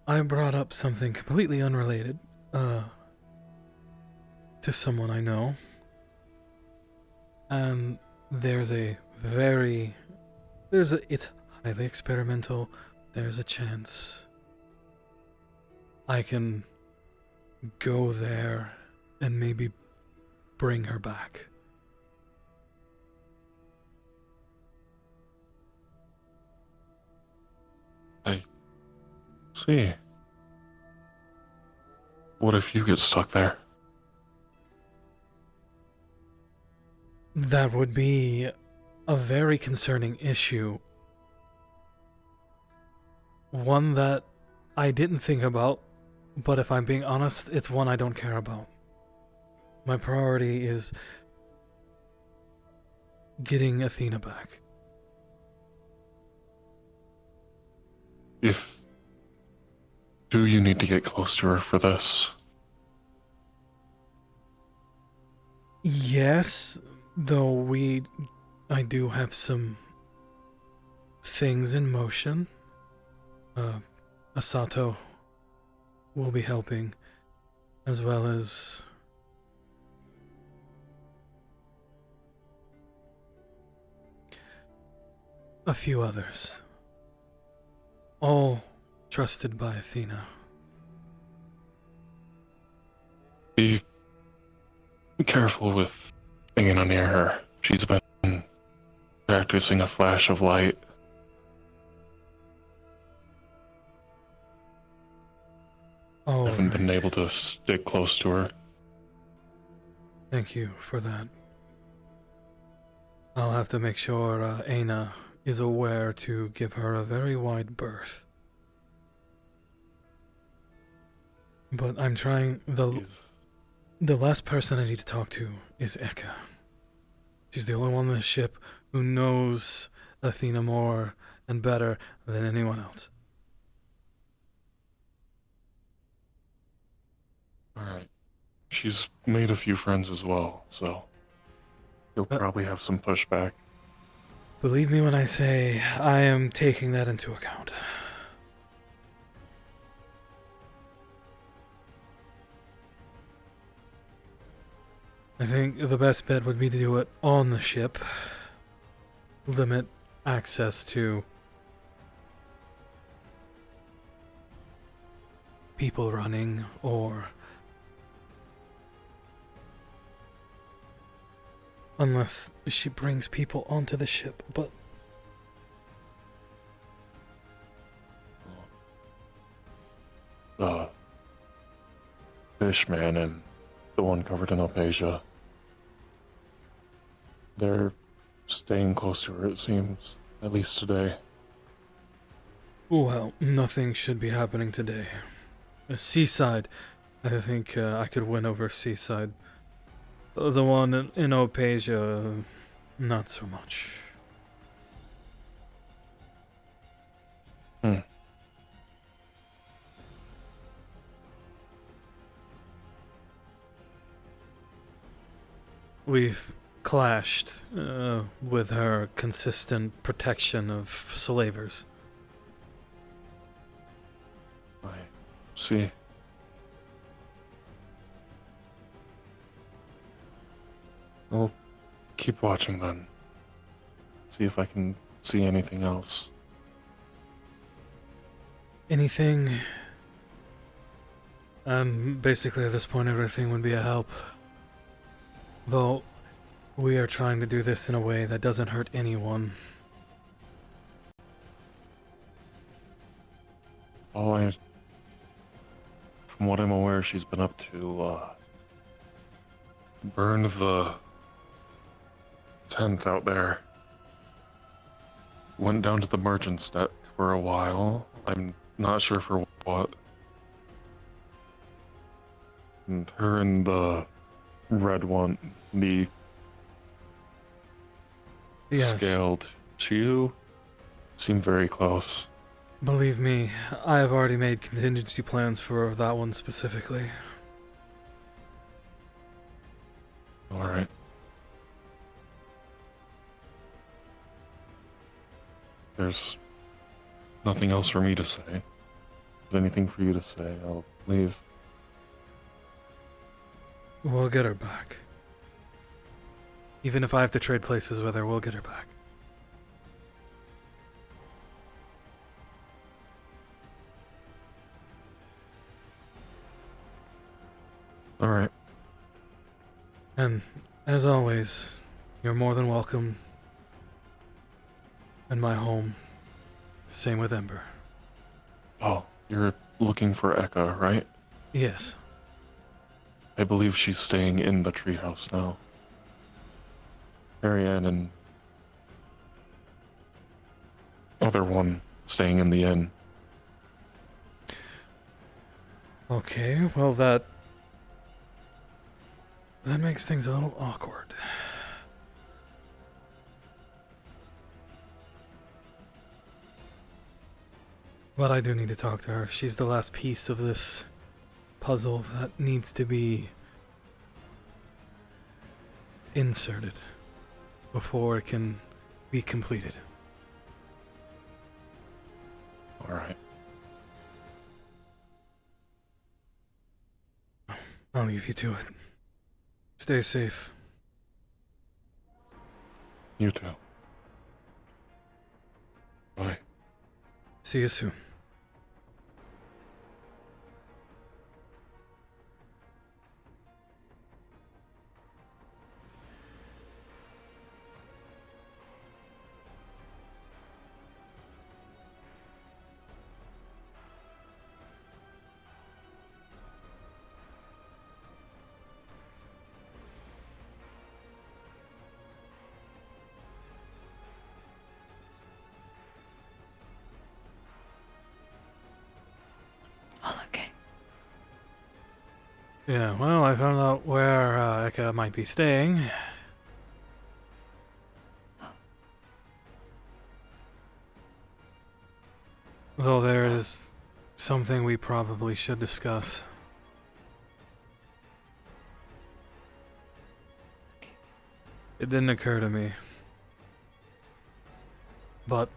I brought up something completely unrelated, to someone I know. And it's highly experimental. There's a chance I can go there and maybe bring her back. I see. What if you get stuck there? That would be a very concerning issue. One that I didn't think about, but if I'm being honest, it's one I don't care about. My priority is getting Athena back. Do you need to get close to her for this? Yes, though I do have some things in motion. Asato will be helping, as well as a few others. All trusted by Athena. Be careful with being near her. She's been practicing a flash of light. Oh, I haven't been able to stick close to her. Thank you for that. I'll have to make sure Aina is aware to give her a very wide berth. But I'm trying. The last person I need to talk to is Eka. She's the only one on the ship who knows Athena more and better than anyone else. Alright. She's made a few friends as well, so you'll probably have some pushback. Believe me when I say I am taking that into account. I think the best bet would be to do it on the ship. Limit access to people running or unless she brings people onto the ship, but The Fishman and the one covered in Alpasia. They're staying close to her, it seems. At least today. well, nothing should be happening today. Seaside, I think I could win over Seaside. The one in Opasia, not so much. We've clashed with her consistent protection of slavers. I see. I'll keep watching then. See if I can see anything else. Anything? Basically at this point everything would be a help. Though, we are trying to do this in a way that doesn't hurt anyone. From what I'm aware, she's been up to, burn the tent out there. Went down to the merchant's deck for a while. I'm not sure for what. And her and the red one, the Yes. scaled Chiu, seem very close. Believe me, I have already made contingency plans for that one specifically. Alright. There's nothing else for me to say. If there's anything for you to say, I'll leave. We'll get her back. Even if I have to trade places with her, we'll get her back. Alright. And, as always, you're more than welcome in my home. Same with Ember. Oh, you're looking for Eka, right? Yes. I believe she's staying in the treehouse now. Marianne and other one staying in the inn. Okay, well that makes things a little awkward. But I do need to talk to her. She's the last piece of this puzzle that needs to be inserted before it can be completed. Alright. I'll leave you to it. Stay safe. You too. Bye. See you soon. All okay. Yeah, well, I found out where Eka might be staying. Though there is something we probably should discuss. It didn't occur to me. But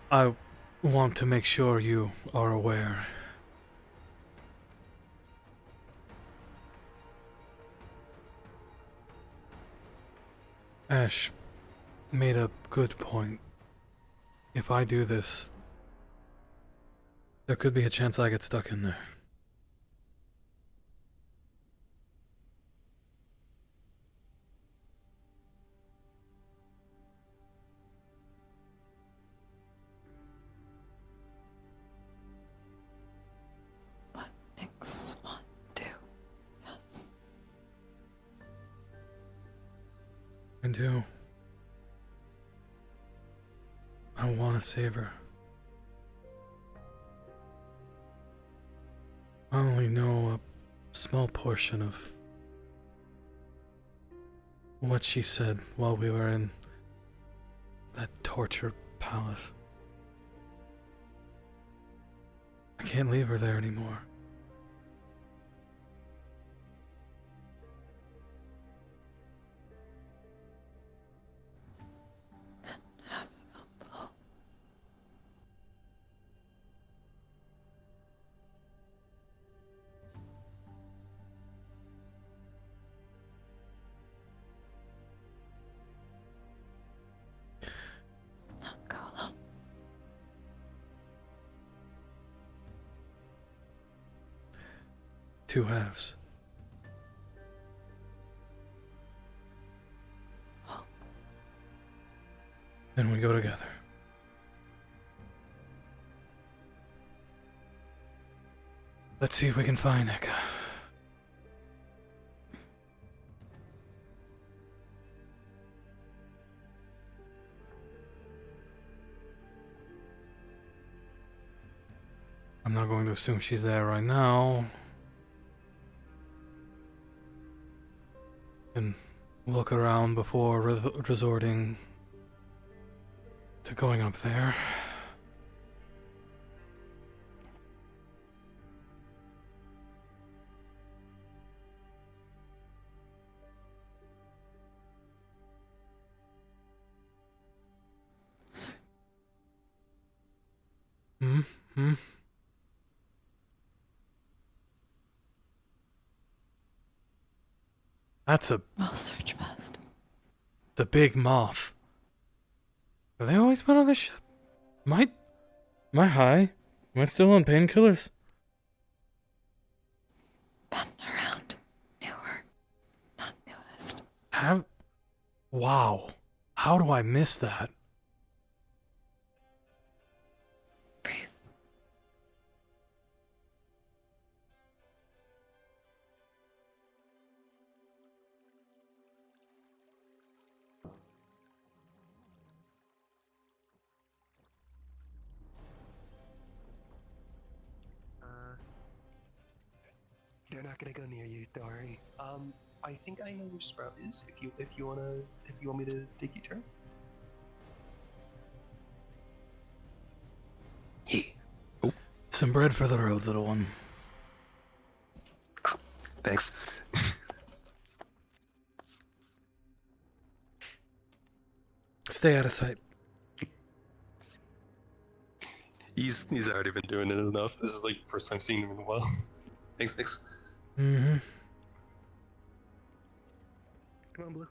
I want to make sure you are aware. Ash made a good point. If I do this, there could be a chance I get stuck in there. Next one, two. Yes. I do. I want to save her. I only know a small portion of what she said while we were in that torture palace. I can't leave her there anymore. two halves. Then we go together. Let's see if we can find Eka. I'm not going to assume she's there right now. And look around before resorting to going up there. Hmm? That's a... I'll search fast. It's a big moth. Have they always been on this ship? Am I high? Am I still on painkillers? Been around. Newer. Not newest. Wow. How do I miss that? Breathe. They're not gonna go near you, don't worry. I think I know where Sprout is. If you want me to take your turn. Some bread for the road, little one. Thanks. Stay out of sight. He's already been doing it enough. This is like the first time seeing him in a while. Thanks. Mm-hmm. Come on, Blue.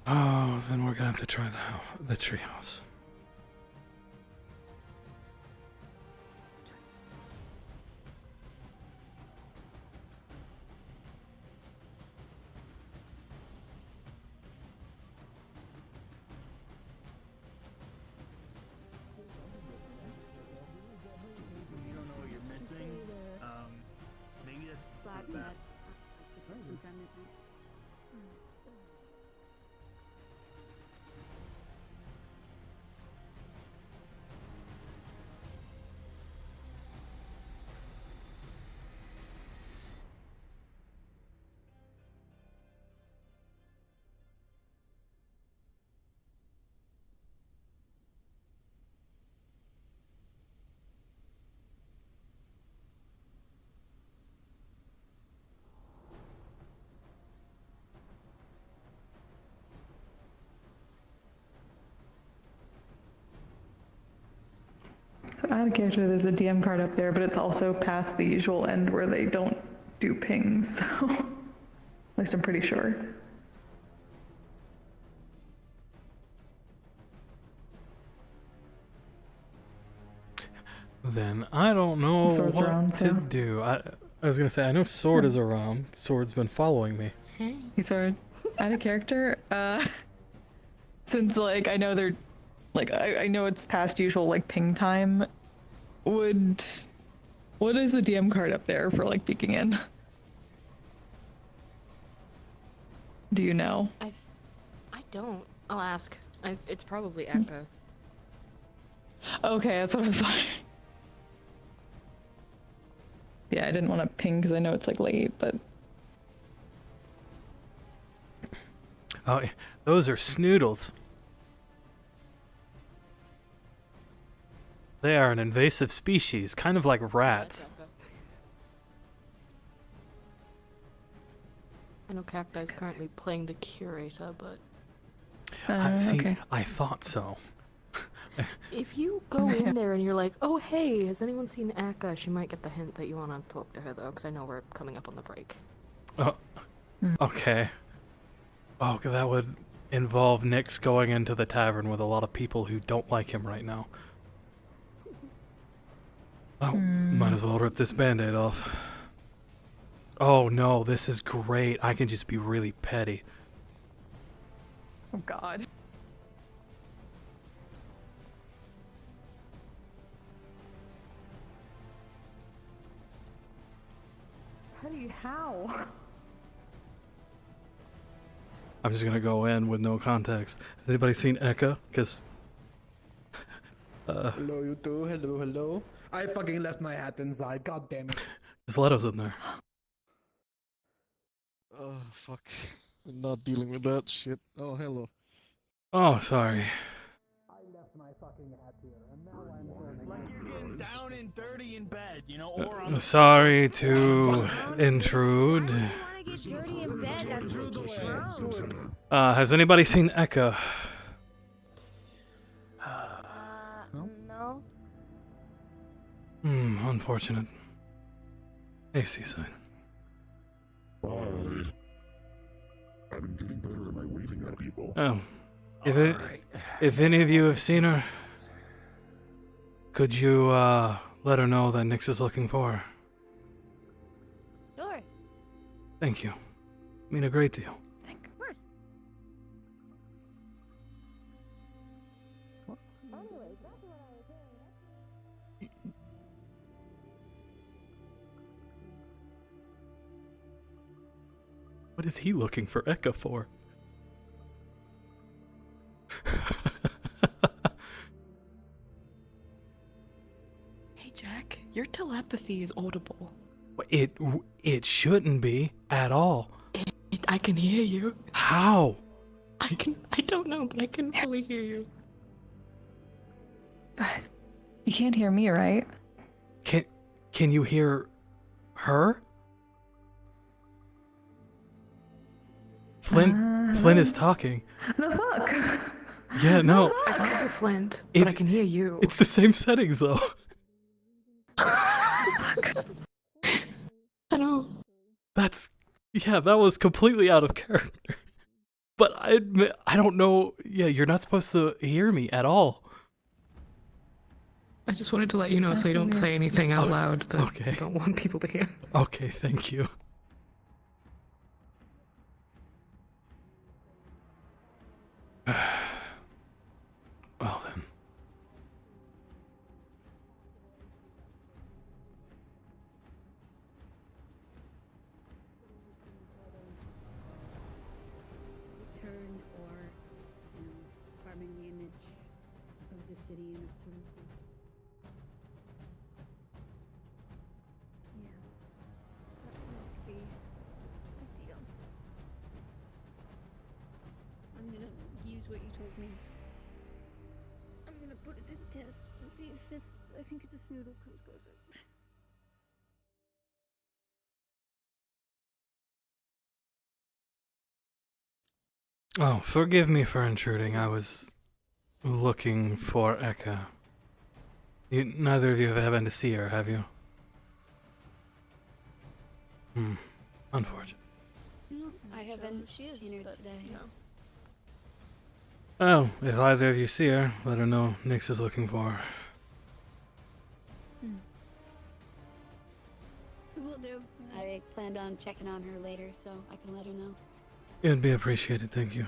Oh, then we're gonna have to try the treehouse. You don't know what you're missing. Maybe that's that. So add a character, there's a DM card up there, but it's also past the usual end where they don't do pings, so at least I'm pretty sure. Then I don't know Sword's what around, to so. do. I was gonna say, I know Sword is around. Sword's been following me. Hey, Sword. Add a character. Since like I know they're like I know it's past usual like ping time. What is the DM card up there for like peeking in? Do you know? I don't. I'll ask. It's probably Echo. Okay, that's what I was like. Yeah, I didn't want to ping because I know it's like late, but Oh, those are snoodles. They are an invasive species, kind of like rats. I know Cacti is currently playing the curator, but See, okay. I thought so. if you go in there and you're like, "Oh, hey, has anyone seen Akka?" She might get the hint that you want to talk to her, though, because I know we're coming up on the break. Oh, okay. Oh, that would involve Nyx going into the tavern with a lot of people who don't like him right now. Oh, might as well rip this band-aid off. Oh no, this is great. I can just be really petty. Oh God. How? I'm just gonna go in with no context. Has anybody seen Eka? Because Hello, you two. Hello, hello. I fucking left my hat inside. God damn it. there's Leto's in there. Oh, fuck. I'm not dealing with that shit. Oh, hello. Oh, sorry. I left my fucking hat here, and now I'm Like you're getting down and dirty in bed, you know, or on Sorry to intrude. Has anybody seen Eka? No. Unfortunate. Hey, Seaside. I'm getting better at my waving at people. Oh, if any of you have seen her, could you let her know that Nyx is looking for her? Sure. Thank you. Mean a great deal. Of course. Anyways, that's what I was saying. What is he looking for Eka for? Hey, Jack, your telepathy is audible. It shouldn't be at all. I can hear you. How? I don't know, but I can fully hear you. You can't hear me, right? Can you hear her? Flint is talking. The fuck? Yeah, no. I can hear Flint, but I can hear you. It's the same settings though. I know. That was completely out of character. But I admit, I don't know. Yeah, you're not supposed to hear me at all. I just wanted to let you know so you don't say anything out loud that you don't want people to hear. Okay, thank you. Well then. Return or, farming the image of the city and of Tulsa. Yeah, that must be a deal. I'm gonna use what you told me. I'm gonna put it to the test and see if this. I think it's a snoodle goes it. Oh, forgive me for intruding. I was looking for Eka. Neither of you have been to see her, have you? Unfortunate. No, I haven't seen her today. Oh, if either of you see her, let her know Nyx is looking for her. Will do. I planned on checking on her later, so I can let her know. It'd be appreciated, thank you.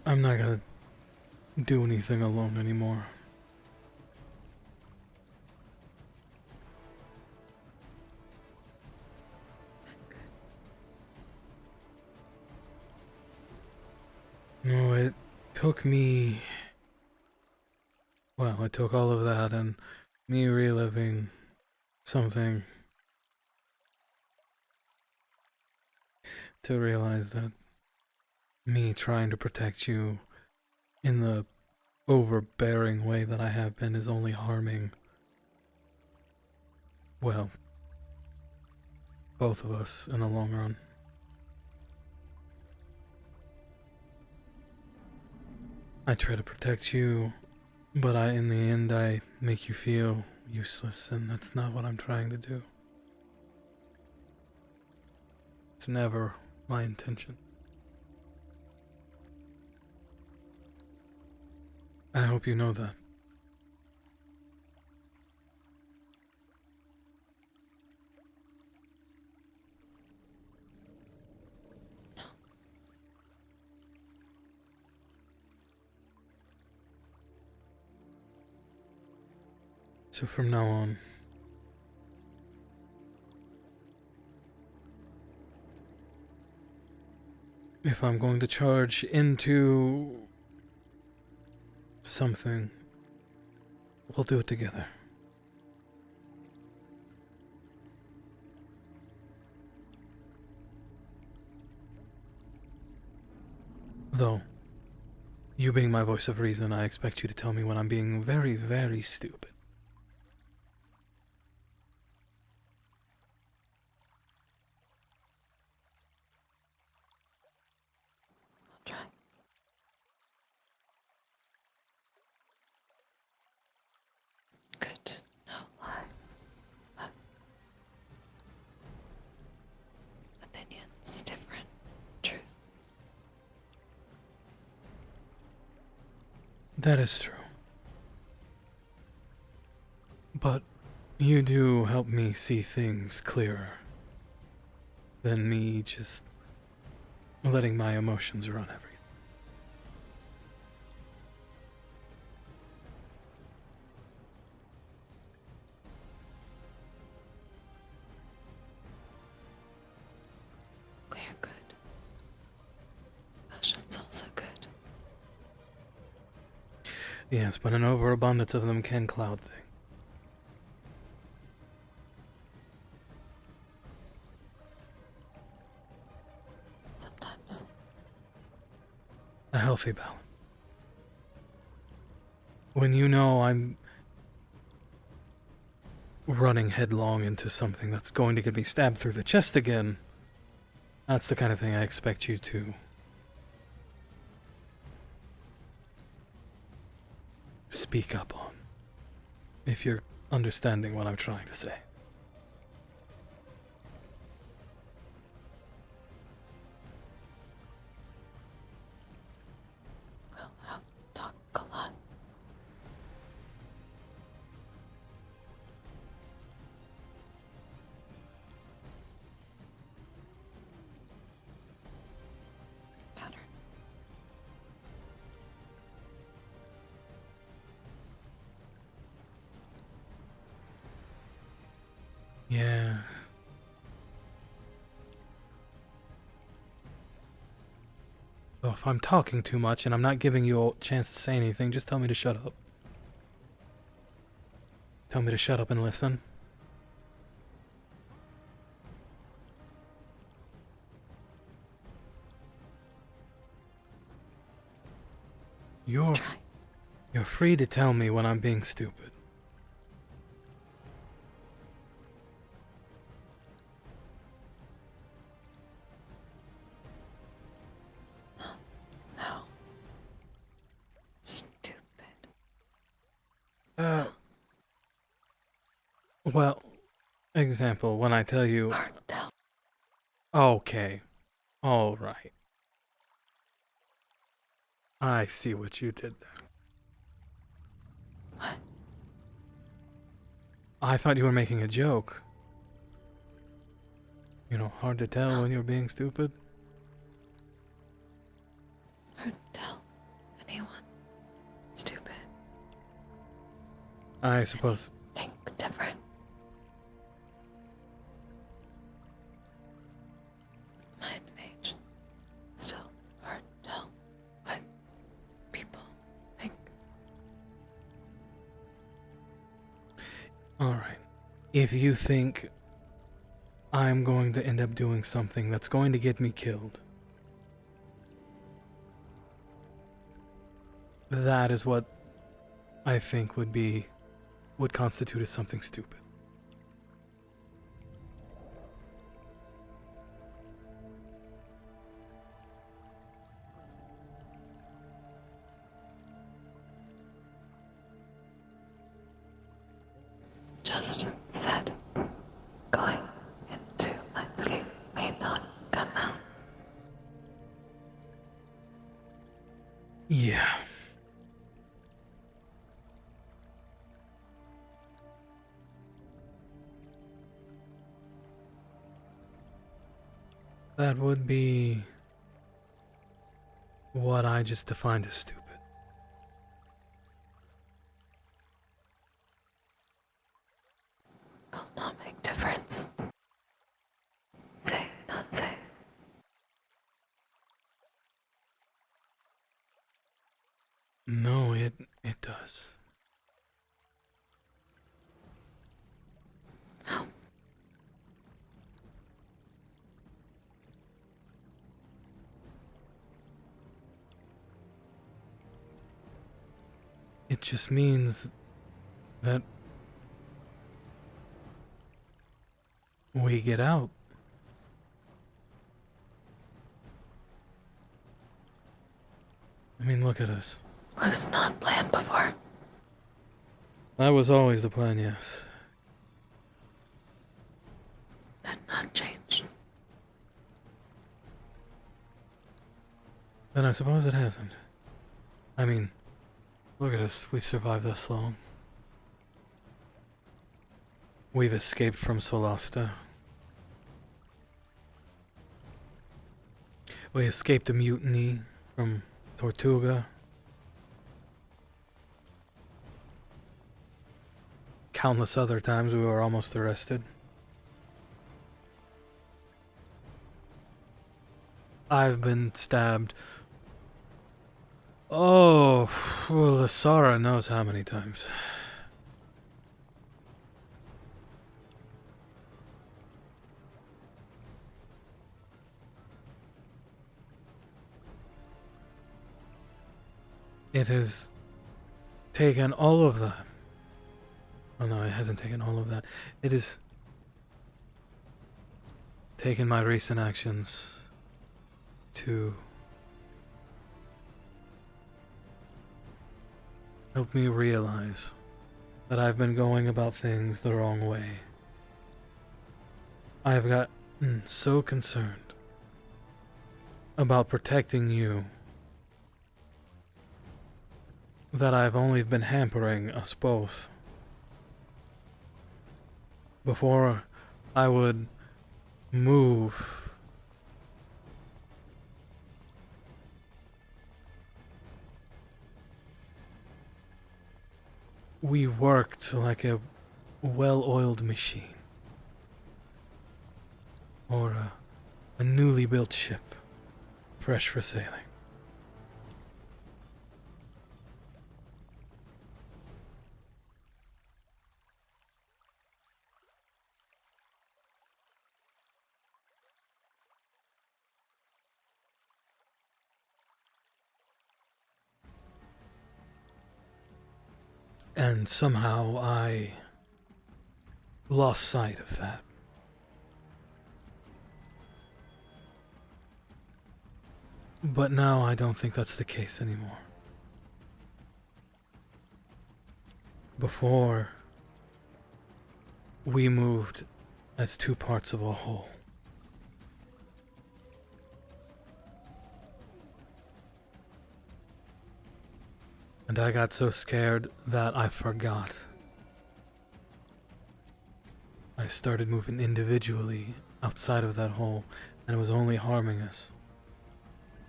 I'm not gonna do anything alone anymore. No, it took me... Well, it took all of that and me reliving something to realize that me trying to protect you in the overbearing way that I have been is only harming, well, both of us in the long run. I try to protect you, but in the end I make you feel useless, and that's not what I'm trying to do. It's never my intention. I hope you know that. So from now on, if I'm going to charge into something, we'll do it together. Though, you being my voice of reason, I expect you to tell me when I'm being very, very stupid. Good. No lies. Opinions different. Truth. That is true. But you do help me see things clearer than me just letting my emotions run everything. Clear good. Emotions also good. Yes, but an overabundance of them can cloud things. Sometimes. A healthy balance. When you know I'm running headlong into something that's going to get me stabbed through the chest again, that's the kind of thing I expect you to speak up on, if you're understanding what I'm trying to say. We'll have to talk a lot. Pattern. Yeah. Well, if I'm talking too much and I'm not giving you a chance to say anything, just tell me to shut up. Tell me to shut up and listen. You're free to tell me when I'm being stupid. No. Stupid. Well, example, when I tell you... Tell. Okay. Alright. I see what you did there. What? I thought you were making a joke. You know, hard to tell when you're being stupid. Hard to tell. I suppose. Think different. Mind mage. Still hard to tell what people think. Alright. If you think I'm going to end up doing something that's going to get me killed, that is what I think would constitute as something stupid. Just said, going into landscape may not come out. Yeah. That would be what I just defined as stupid. Will not make difference. Say, not say. No, it does. It just means that we get out. I mean, look at us. Was not planned before. That was always the plan, yes. That not change. Then I suppose it hasn't. I mean, look at us. We've survived this long. We've escaped from Solasta. We escaped a mutiny from Tortuga. Countless other times we were almost arrested. I've been stabbed. Oh, well, the Sara knows how many times. It has taken all of that. Oh no, it hasn't taken all of that. It has taken my recent actions to help me realize that I've been going about things the wrong way. I have gotten so concerned about protecting you that I've only been hampering us both. Before I would move, we worked like a well-oiled machine, or a newly built ship, fresh for sailing. And somehow I lost sight of that. But now I don't think that's the case anymore. Before, we moved as two parts of a whole. And I got so scared that I forgot. I started moving individually outside of that hole, and it was only harming us.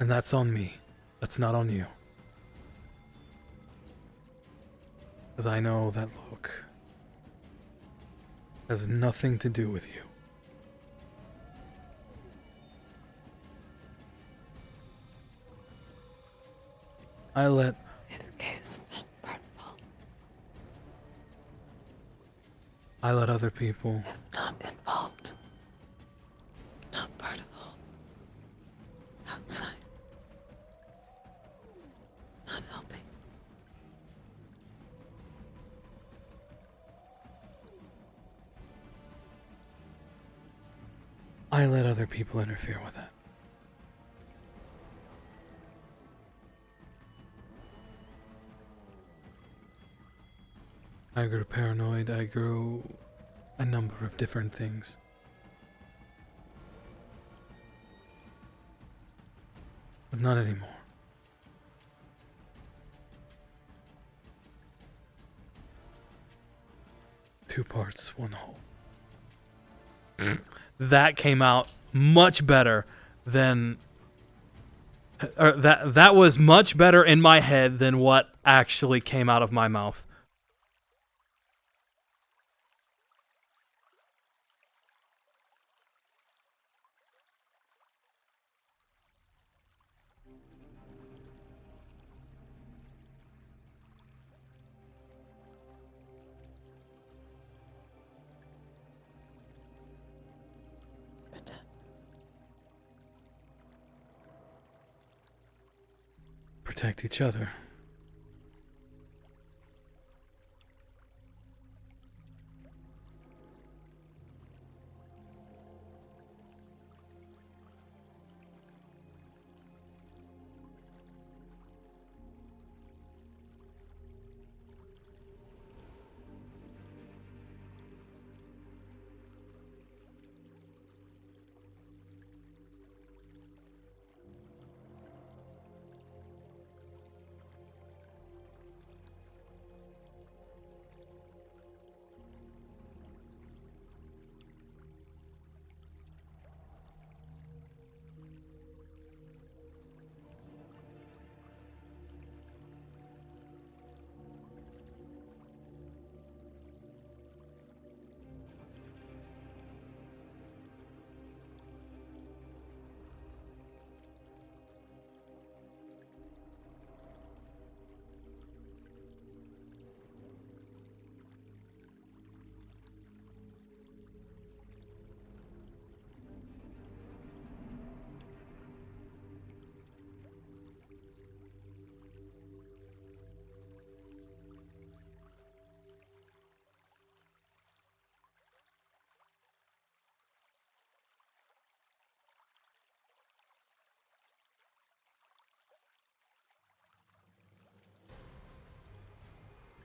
And that's on me. That's not on you. Because I know that look has nothing to do with you. I let other people Not involved. Not part of all. Outside. Not helping. I let other people interfere with that. I grew paranoid, I grew a number of different things. But not anymore. Two parts, one whole. That came out much better than... that was much better in my head than what actually came out of my mouth. Protect each other.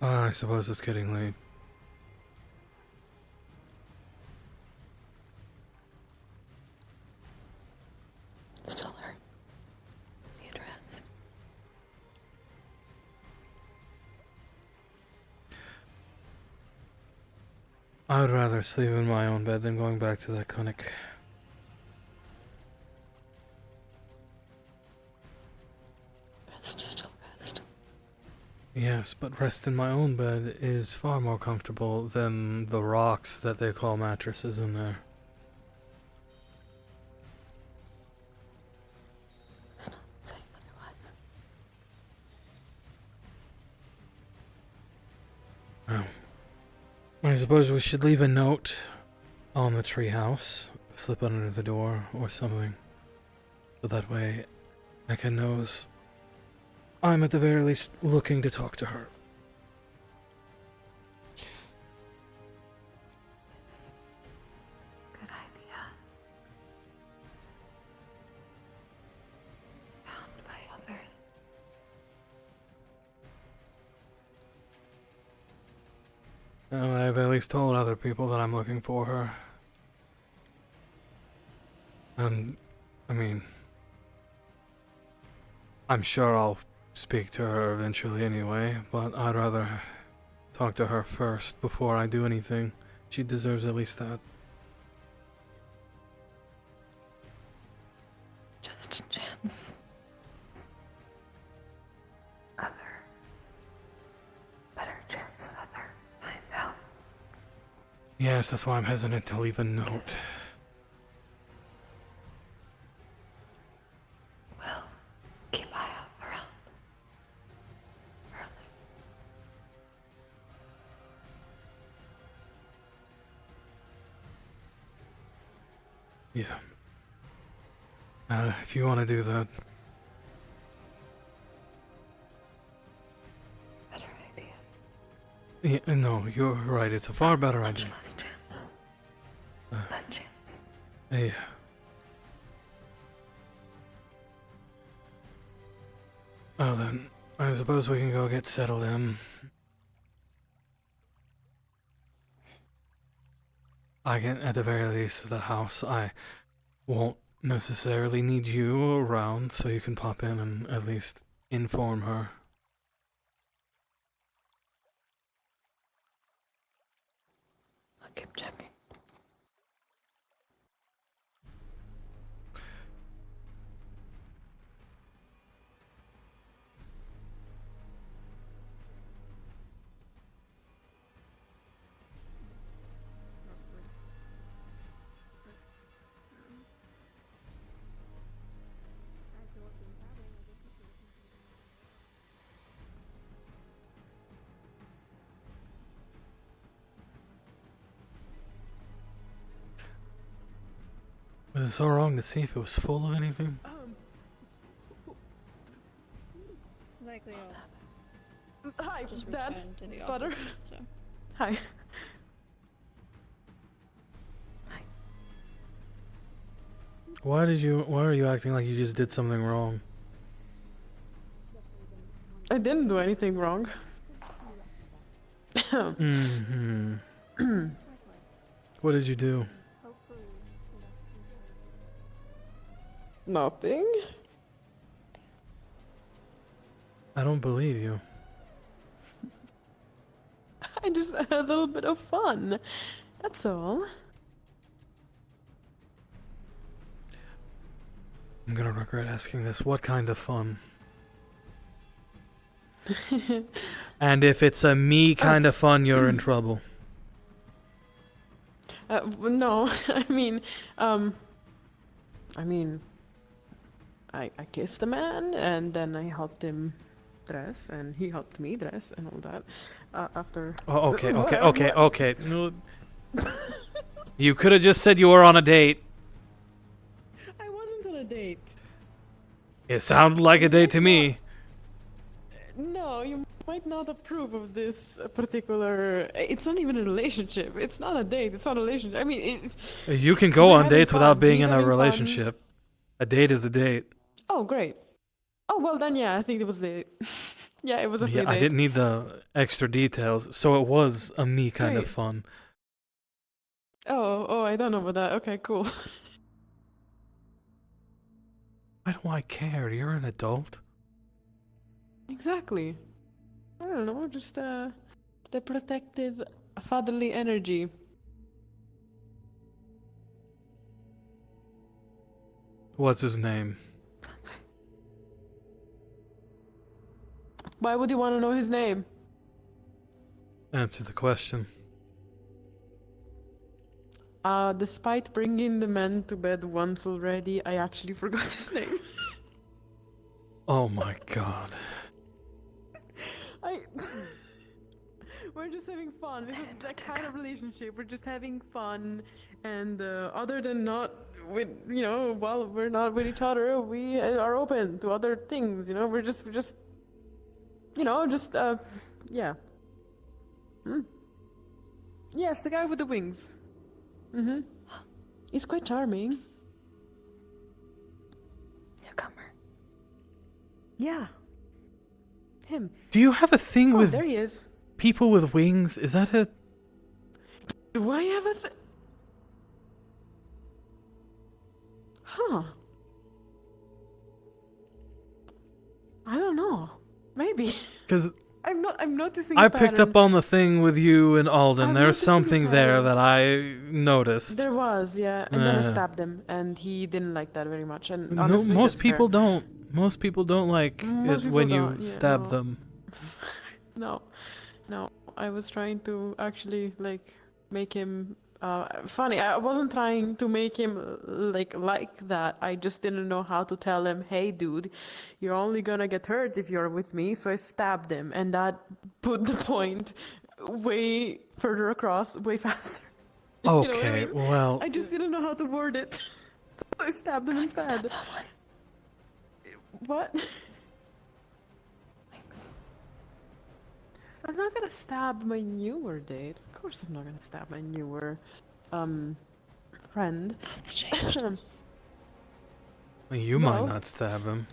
I suppose it's getting late. Still hurt. Need rest. I would rather sleep in my own bed than going back to that clinic. Rest is still rest. Yes, but rest in my own bed is far more comfortable than the rocks that they call mattresses in there. It's not saying otherwise. Oh. I suppose we should leave a note on the treehouse, slip under the door or something. So that way Eka knows I'm at the very least looking to talk to her. Yes. Good idea. Found by others. Well, I've at least told other people that I'm looking for her. And, I mean, I'm sure I'll speak to her eventually anyway, but I'd rather talk to her first before I do anything. She deserves at least that. Just a chance. Better chance than Yes, that's why I'm hesitant to leave a note. Well, keep eye out around. Yeah. If you want to do that. Better idea. Yeah, no, you're right. It's a far better idea. Less chance. That chance. Yeah. Well then, I suppose we can go get settled in. I can, at the very least, the house. I won't necessarily need you around, so you can pop in and at least inform her. I'll keep checking. Was it so wrong to see if it was full of anything? Likely Hi, just Dad. returned to the Father. office, so. Hi. Why are you acting like you just did something wrong? I didn't do anything wrong. Mm-hmm. What did you do? Nothing. I don't believe you. I just had a little bit of fun. That's all. I'm gonna regret asking this. What kind of fun? And if it's a me kind of fun, you're in trouble. No, I mean, I kissed the man and then I helped him dress and he helped me dress and all that. After. Oh, okay. No. You could have just said you were on a date. I wasn't on a date. It sounded like a date to me. No, you might not approve of this particular. It's not even a relationship. It's not a date. It's not a relationship. I mean, You can go we're on having dates without fun. being He's in a having fun. relationship. A date is a date. Oh, great. Oh, well then, yeah, I think it was the. Yeah, it was a Yeah, date. I didn't need the extra details, so it was a me kind of Great. fun. Oh, I don't know about that. Okay, cool. Why do I care? You're an adult. Exactly. I don't know, just the protective, fatherly energy. What's his name? Why would you want to know his name? Answer the question. Despite bringing the man to bed once already, I actually forgot his name. Oh my god. We're just having fun. This is that kind of relationship. We're just having fun, and other than not with, while we're not with each other, we are open to other things. We're just, yeah. Yes, the guy with the wings. Mm-hmm. He's quite charming. Newcomer. Yeah. Him. Do you have a thing with there he is. people with wings? Is that a... Do I have a Huh. I don't know. Maybe. Because I'm noticing I a picked pattern. up on the thing with you and Alden. I'm There's noticing a something there pattern. that I noticed. There was, yeah. And then I Uh. stabbed him, and he didn't like that very much. And No, honestly, most that's people fair. don't. Most people don't like Most it people when you don't, yeah, stab no. them. No. I was trying to actually, make him funny. I wasn't trying to make him like that. I just didn't know how to tell him, hey dude, you're only gonna get hurt if you're with me. So I stabbed him, and that put the point way further across, way faster. You know what I Okay, mean? well, I just didn't know how to word it. So I stabbed him instead. What? I'm not gonna stab my newer date. Of course I'm not gonna stab my newer friend. It's changed. you might Well- not stab him.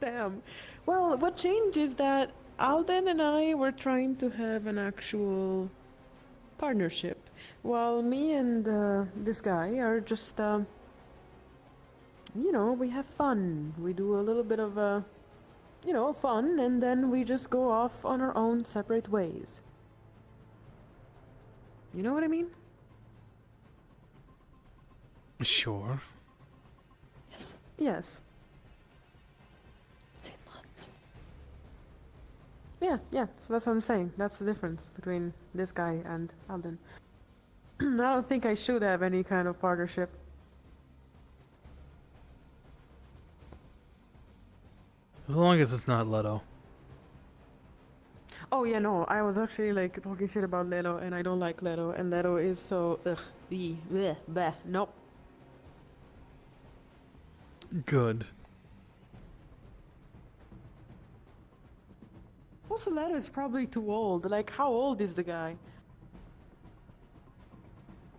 Damn. Well, what changed is that Alden and I were trying to have an actual partnership, while me and this guy are just, you know, we have fun. We do a little bit of, you know, fun, and then we just go off on our own separate ways. You know what I mean? Sure. Yes. Yeah, so that's what I'm saying. That's the difference between this guy and Alden. I don't think I should have any kind of partnership. As long as it's not Leto. Oh yeah, no, I was actually like talking shit about Leto, and I don't like Leto, and Leto is so bleh, nope. Good. Also, Leto is probably too old. Like, how old is the guy?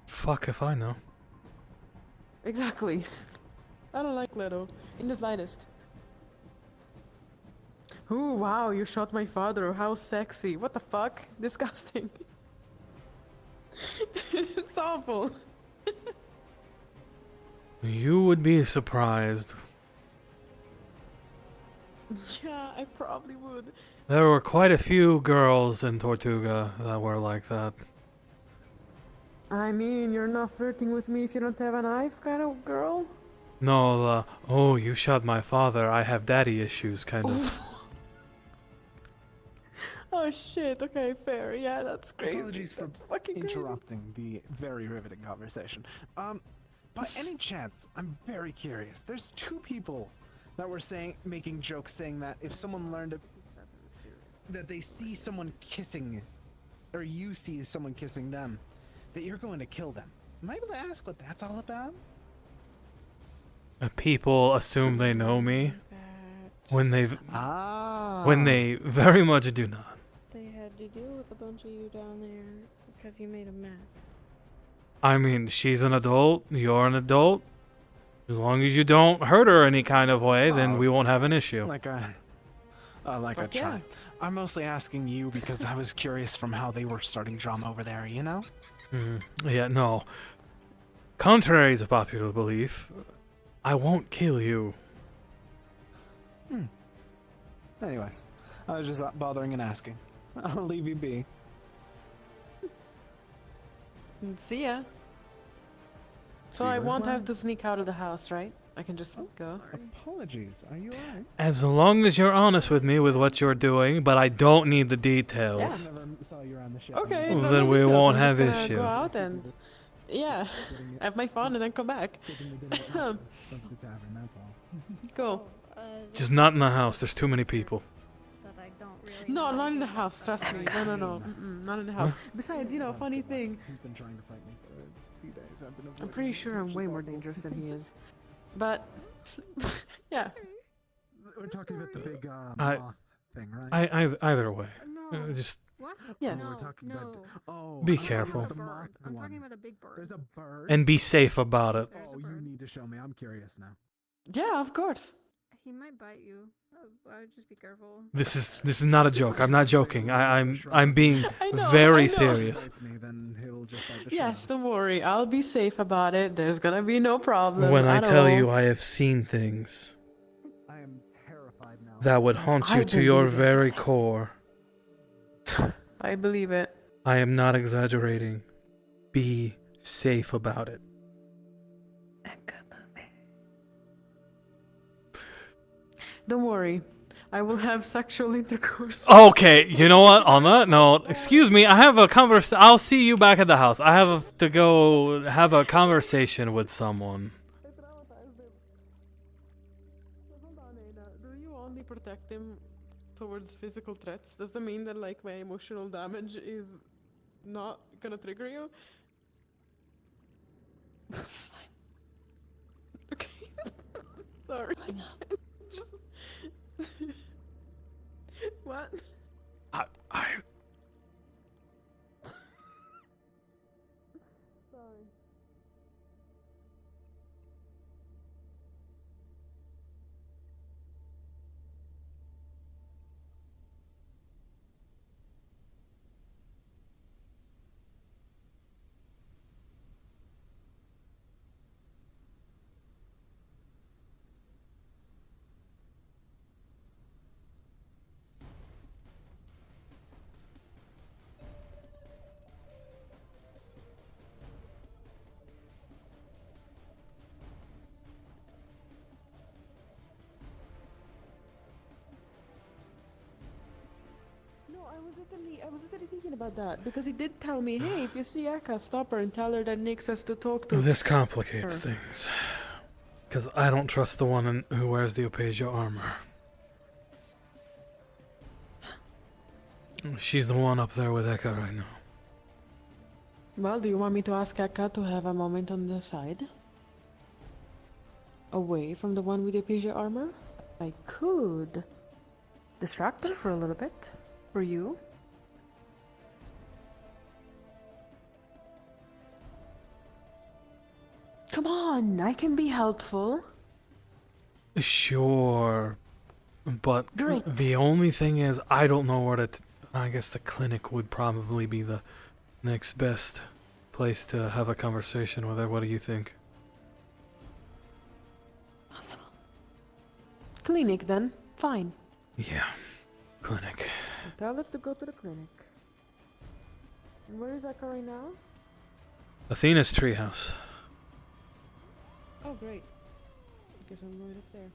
Fuck if I know. Exactly. I don't like Leto in the slightest. Ooh, wow, you shot my father. How sexy. What the fuck? Disgusting. It's awful. You would be surprised. Yeah, I probably would. There were quite a few girls in Tortuga that were like that. I mean, you're not flirting with me if you don't have a knife kind of girl? No, oh, you shot my father, I have daddy issues kind of. Oh shit, okay, fair. Yeah, that's crazy. Apologies for That's fucking crazy. interrupting the very riveting conversation. By any chance, I'm very curious. There's two people that were making jokes saying that if someone learned that they see someone kissing, or you see someone kissing them, that you're going to kill them. Am I able to ask what that's all about? People assume they know me when they very much do not. They had to deal with a bunch of you down there because you made a mess. I mean, she's an adult, you're an adult. As long as you don't hurt her any kind of way, then we won't have an issue. Like I Fuck yeah. tried. I'm mostly asking you because I was curious from how they were starting drama over there, you know? Yeah, no. Contrary to popular belief, I won't kill you. Anyways, I was just bothering and asking. I'll leave you be. See ya. So See I you as won't well. have to sneak out of the house, right? I can just go. Apologies. Are you alright? As long as you're honest with me with what you're doing, but I don't need the details. Never saw you around the ship. Okay. Well, no then we details. won't I'm have just gonna issue. Go out and have my fun and then come back. From the tavern, that's all. Go. Just not in the house, there's too many people. No, not in the house. Trust me. No. Not in the house. Besides, you know, funny thing. He's been trying to fight me for a few days. I've been I'm avoiding pretty him as sure much I'm as way more possible. dangerous than he is. But yeah. We're talking about the big I- moth thing, right? Either way. Just What? Yes. We're talking about. Oh, Be I'm talking careful. about the moth I'm one. talking about a big bird. There's a bird. and be safe about it. Oh, you need to show me. I'm curious now. Yeah, of course. He might bite you. I would just be careful. This is not a joke. I'm not joking. I'm being I know. very serious. Bites me, then he'll just bite the Yes, don't worry. I'll be safe about it. There's gonna be no problem. When I at tell all. you I have seen things I am terrified now. that would haunt you I to your believe it. very core, I believe it. I am not exaggerating. Be safe about it. A good movie. Don't worry. I will have sexual intercourse. Okay, you know what? On that note, excuse me, I have a I'll see you back at the house. I have to go have a conversation with someone. Hold on, Ada. Do you only protect him towards physical threats? Does that mean that like my emotional damage is not gonna trigger you? Okay. Sorry. What? I Sorry. No, I was literally thinking about that because he did tell me, hey, if you see Aka, stop her and tell her that Nick says to talk to This complicates her. things. Because I don't trust the one who wears the Opasia armor. She's the one up there with Eka right now. Well, do you want me to ask Aka to have a moment on the side? Away from the one with the Apesia armor? I could distract her for a little bit. For you. Come on, I can be helpful. Sure. But Great. the only thing is, I don't know where to... I guess the clinic would probably be the next best place to have a conversation with her. What do you think? Clinic then. Fine. Yeah. Clinic. Tell her to go to the clinic. And where is Aka right now? Athena's treehouse. Oh, great. I guess I'm going up there.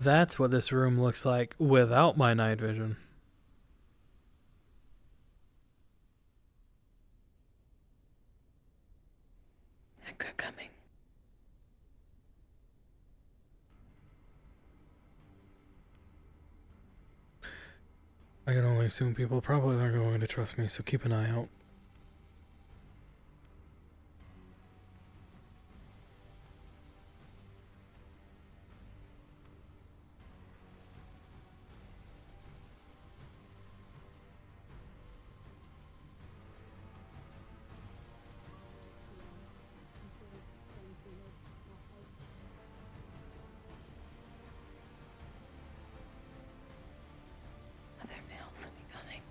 That's what this room looks like without my night vision. Echo coming. I can only assume people probably aren't going to trust me, so keep an eye out. Other males will be coming.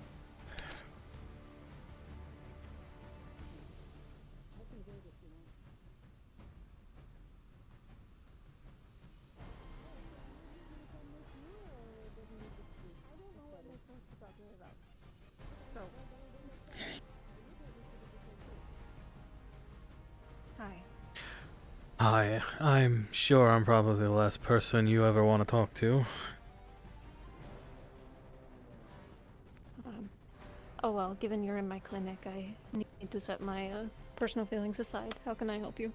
Hi. Hi, I'm sure I'm probably the last person you ever want to talk to. Oh well, given you're in my clinic, I need to set my personal feelings aside. How can I help you?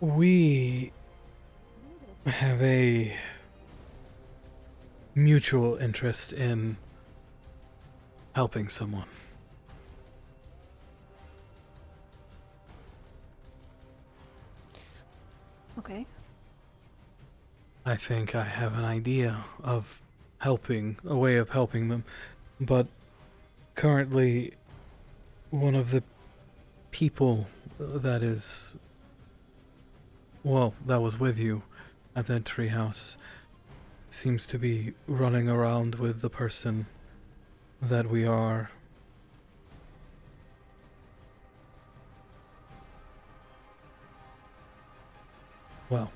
We have a mutual interest in helping someone. Okay. I think I have an idea of helping, a way of helping them, but currently one of the people that is, well, that was with you at that treehouse seems to be running around with the person that we are well,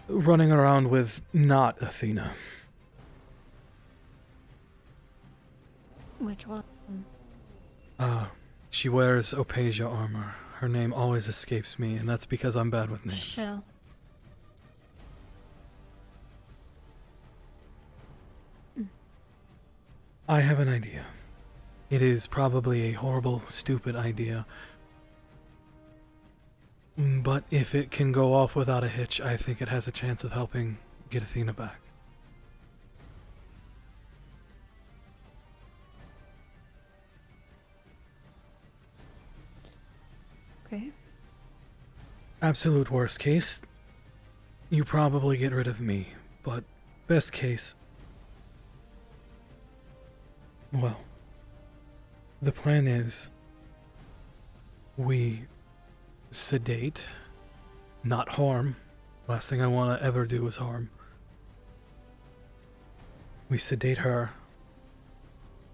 running around with not Athena. Which one? She wears Opasia armor. Her name always escapes me, and that's because I'm bad with names. Shell. I have an idea. It is probably a horrible, stupid idea. But if it can go off without a hitch, I think it has a chance of helping get Athena back. Okay. Absolute worst case, you probably get rid of me. But best case, well, the plan is we sedate, not harm. Last thing I want to ever do is harm. We sedate her.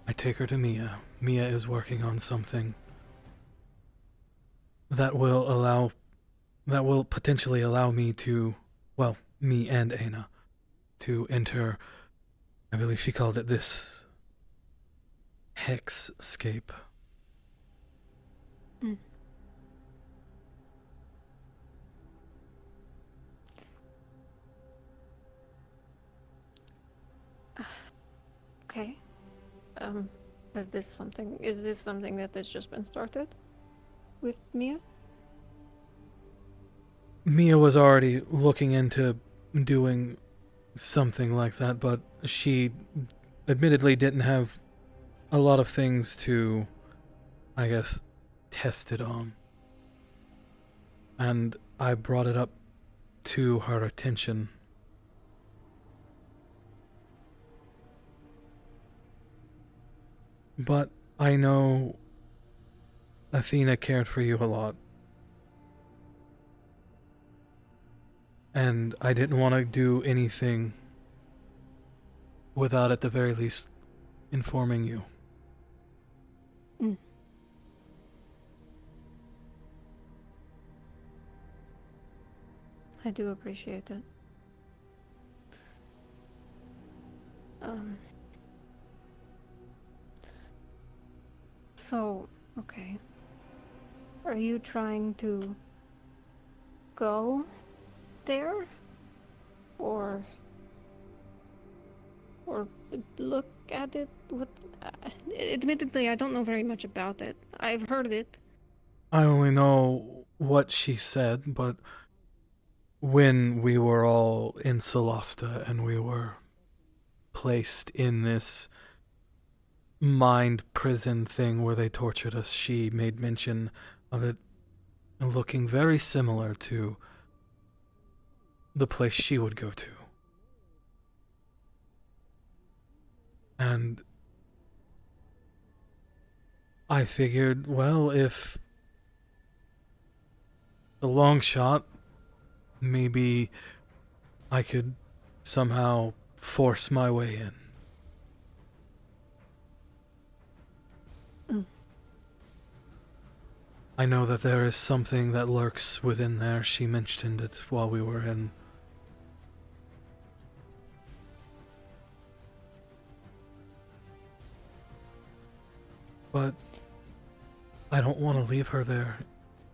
I take her to Mia. Mia is working on something that will potentially allow me to, well, me and Aina, to enter, I believe she called it this, hexscape. Mm. Okay. Is this something that has just been started with Mia? Mia was already looking into doing something like that, but she admittedly didn't have a lot of things to, I guess, test it on. And I brought it up to her attention. But I know Athena cared for you a lot. And I didn't want to do anything without at the very least informing you. Mm. I do appreciate it. So, okay. Are you trying to go there? Or look at it? What? Admittedly, I don't know very much about it. I've heard it. I only know what she said, but when we were all in Solasta and we were placed in this mind prison thing where they tortured us, she made mention of it looking very similar to the place she would go to. And I figured, well, if the long shot, maybe I could somehow force my way in. Mm. I know that there is something that lurks within there. She mentioned it while we were in. But I don't want to leave her there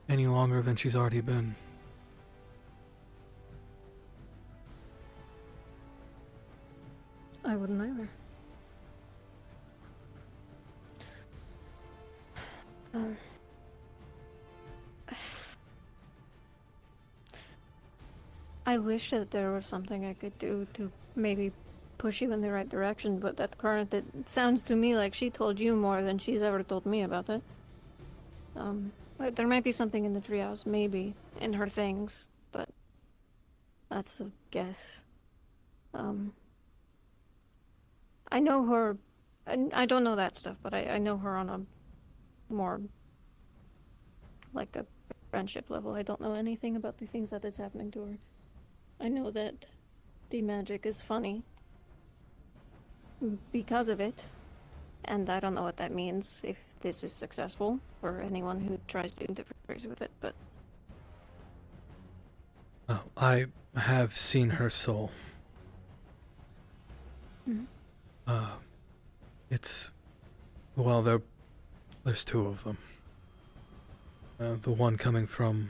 any longer than she's already been. I wouldn't either. I wish that there was something I could do to maybe push you in the right direction, but at current, it sounds to me like she told you more than she's ever told me about it. But there might be something in the treehouse, maybe, in her things, but that's a guess. I know her, I don't know that stuff, but I know her on a more, like a friendship level. I don't know anything about the things that is happening to her. I know that the magic is funny because of it, and I don't know what that means, if this is successful for anyone who tries to interfere with it, but... Oh, I have seen her soul. Mhm. It's... Well, there's two of them. The one coming from...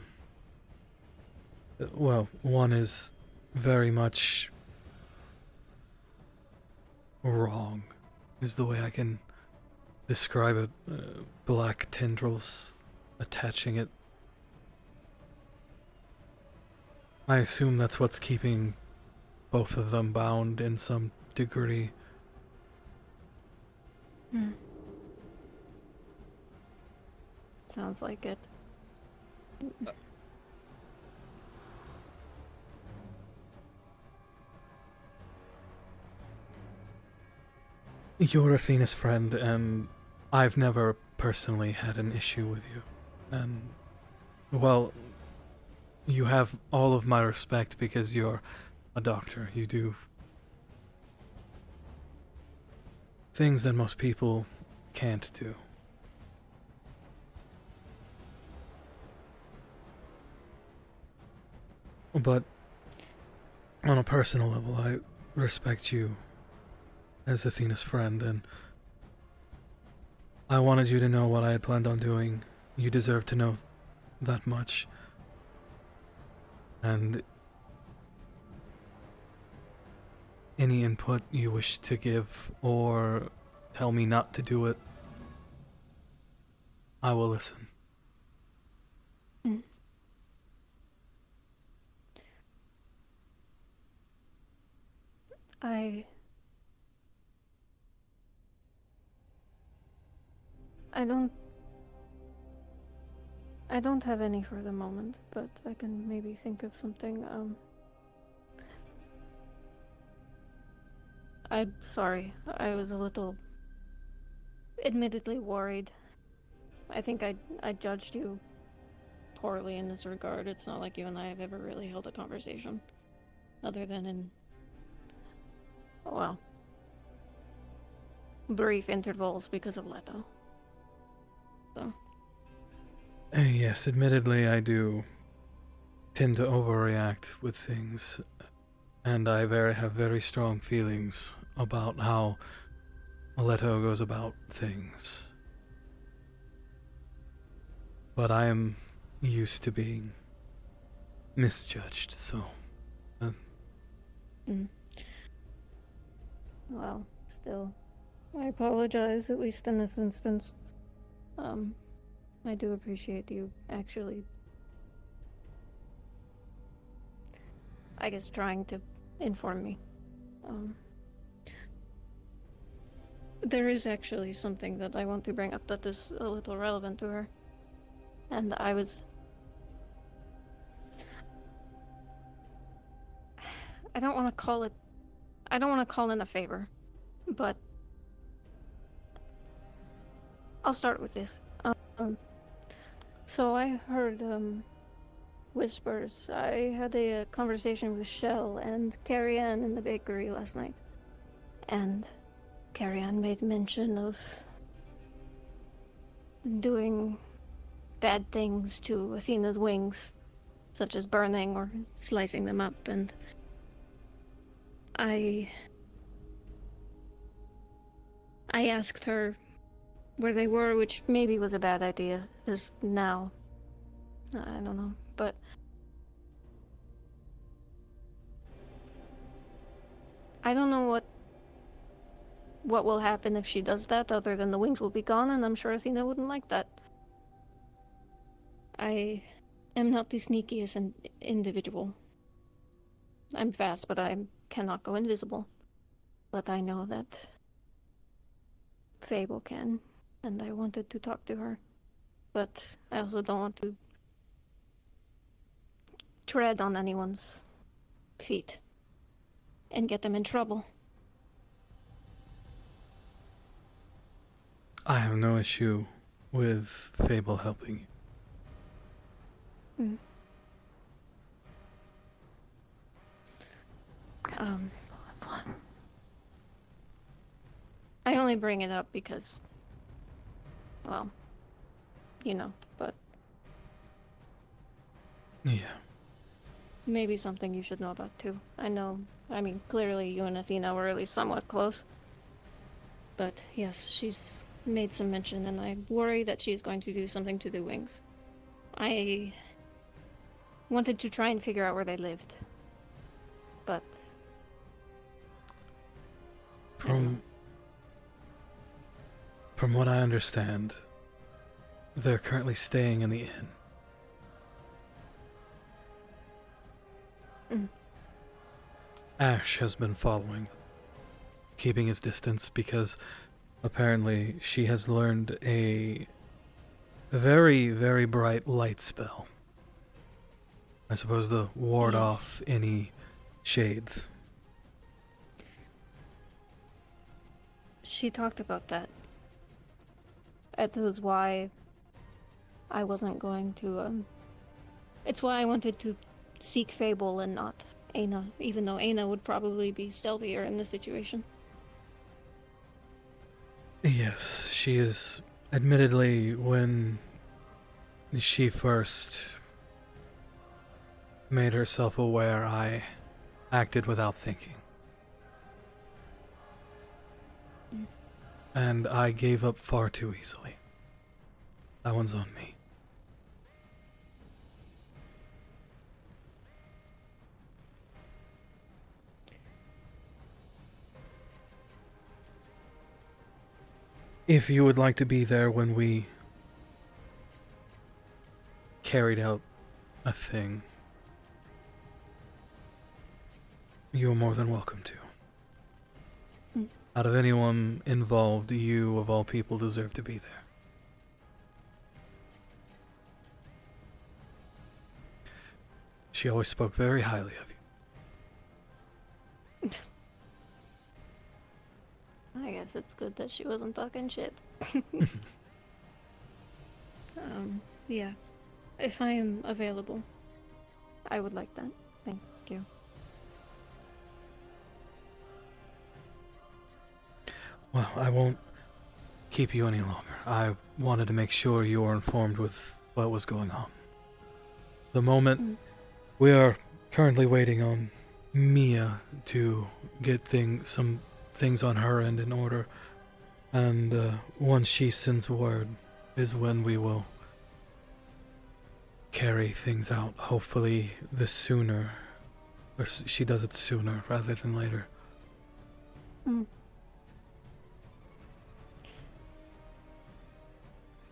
Well, one is very much wrong, is the way I can describe it. Black tendrils attaching it. I assume that's what's keeping both of them bound in some degree. Sounds like it. You're Athena's friend, and I've never personally had an issue with you. And, well, you have all of my respect because you're a doctor. You do things that most people can't do. But on a personal level, I respect you as Athena's friend, and I wanted you to know what I had planned on doing. You deserve to know that much. And any input you wish to give or tell me not to do it, I will listen. I don't have any for the moment, but I can maybe think of something. I'm sorry. I was a little, admittedly, worried. I think I judged you poorly in this regard. It's not like you and I have ever really held a conversation, other than in, well, brief intervals because of Leto. So. Yes, admittedly, I do tend to overreact with things, and I have very strong feelings about how Leto goes about things. But I am used to being misjudged, so... Well, still, I apologize, at least in this instance. I do appreciate you actually, I guess, trying to inform me. There is actually something that I want to bring up that is a little relevant to her. And I don't want to call in a favor, but I'll start with this. So I heard, whispers. I had a conversation with Shell and Carrie-Anne in the bakery last night. And Carrie-Anne made mention of doing bad things to Athena's wings, such as burning or slicing them up, and I asked her where they were, which maybe was a bad idea, because now, I don't know, but I don't know what will happen if she does that, other than the wings will be gone, and I'm sure Athena wouldn't like that. I am not the sneakiest individual, I'm fast, but I cannot go invisible. But I know that Fable can, and I wanted to talk to her. But I also don't want to tread on anyone's feet and get them in trouble. I have no issue with Fable helping you. Mm. I only bring it up because, well, you know, but Yeah. maybe something you should know about too. I mean, clearly you and Athena were at least somewhat close. But yes, she's made some mention, and I worry that she's going to do something to the wings. I wanted to try and figure out where they lived, but From what I understand, they're currently staying in the inn. Ash has been following them, keeping his distance because apparently she has learned a very, very bright light spell. I suppose to ward off any shades. she talked about that. It was why I wasn't going to, it's why I wanted to seek Fable and not Aina, even though Aina would probably be stealthier in this situation. Yes, she is. Admittedly, when she first made herself aware, I acted without thinking. And I gave up far too easily. That one's on me. If you would like to be there when we carried out a thing, you are more than welcome to. Out of anyone involved, you of all people deserve to be there. She always spoke very highly of you. I guess it's good that she wasn't talking shit. Yeah. If I am available, I would like that. Thank you. Well, I won't keep you any longer. I wanted to make sure you were informed with what was going on. The moment we are currently waiting on Mia to get some things on her end in order, and once she sends word is when we will carry things out. Hopefully the sooner, or she does it sooner rather than later.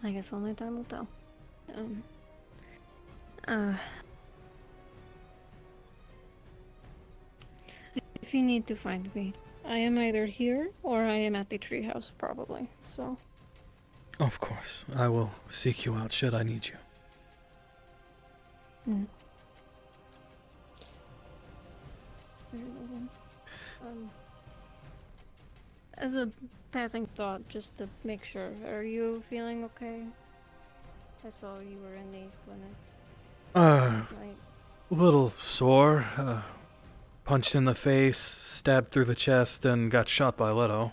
I guess only time will tell. If you need to find me, I am either here or I am at the treehouse, probably, so. Of course, I will seek you out should I need you. Very well then. As a passing thought, just to make sure, are you feeling okay? I saw you were in the clinic. Little sore, punched in the face, stabbed through the chest, and got shot by Leto.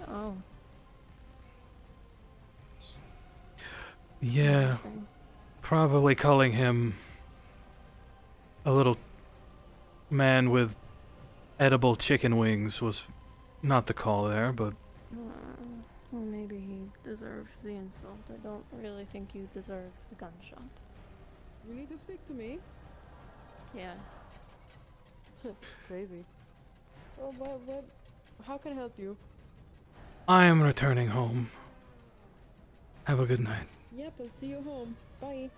Oh. Yeah, probably calling him a little man with edible chicken wings was not the call there, but Well, maybe he deserves the insult. I don't really think you deserve the gunshot. You need to speak to me? Yeah. Crazy. Oh, what? How can I help you? I am returning home. Have a good night. Yep, I'll see you home. Bye.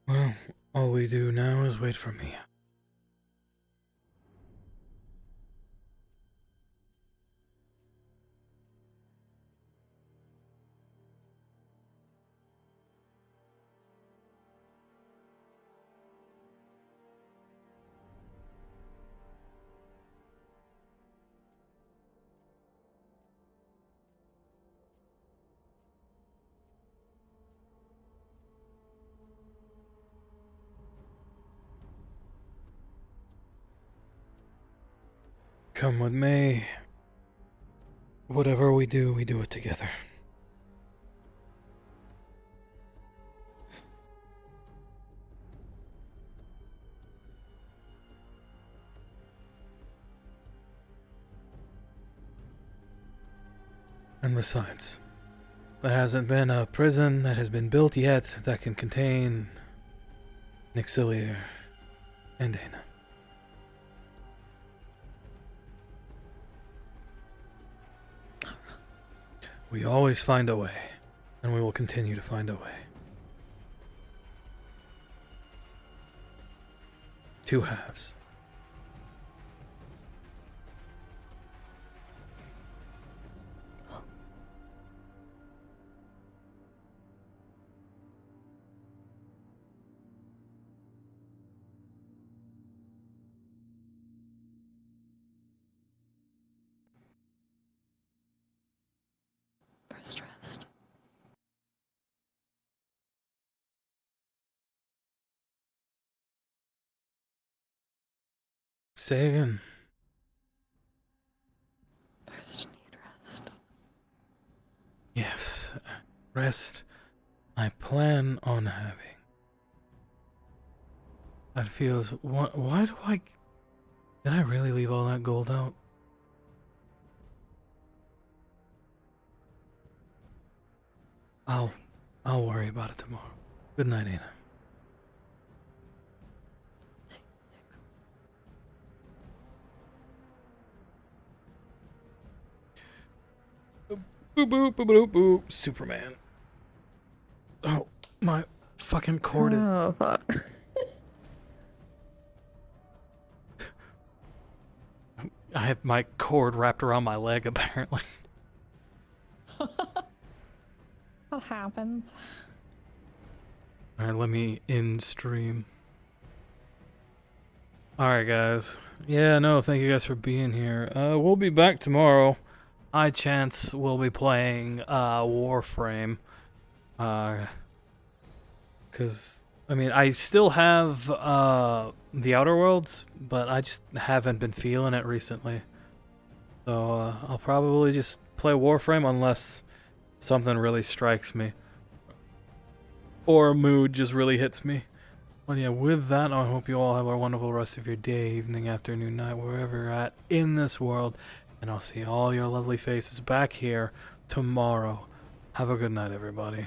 Well, all we do now is wait for Mia. Come with me. Whatever we do it together. And besides, there hasn't been a prison that has been built yet that can contain Alear and Dana. We always find a way, and we will continue to find a way. Two halves. First rest. Say again. First need rest. Yes, rest I plan on having. That feels... Why do I... Did I really leave all that gold out? I'll worry about it tomorrow. Good night, Ana. Boop, boop, boop, boop, boop. Superman. Oh, my fucking cord is... Oh, fuck. I have my cord wrapped around my leg, apparently. That happens. Alright, let me in stream. Alright, guys. Yeah, no, thank you guys for being here. We'll be back tomorrow. I chance we'll be playing Warframe. Because, I mean, I still have the Outer Worlds, but I just haven't been feeling it recently. So I'll probably just play Warframe unless something really strikes me. Or a mood just really hits me. Well, yeah, with that, I hope you all have a wonderful rest of your day, evening, afternoon, night, wherever you're at in this world. And I'll see all your lovely faces back here tomorrow. Have a good night, everybody.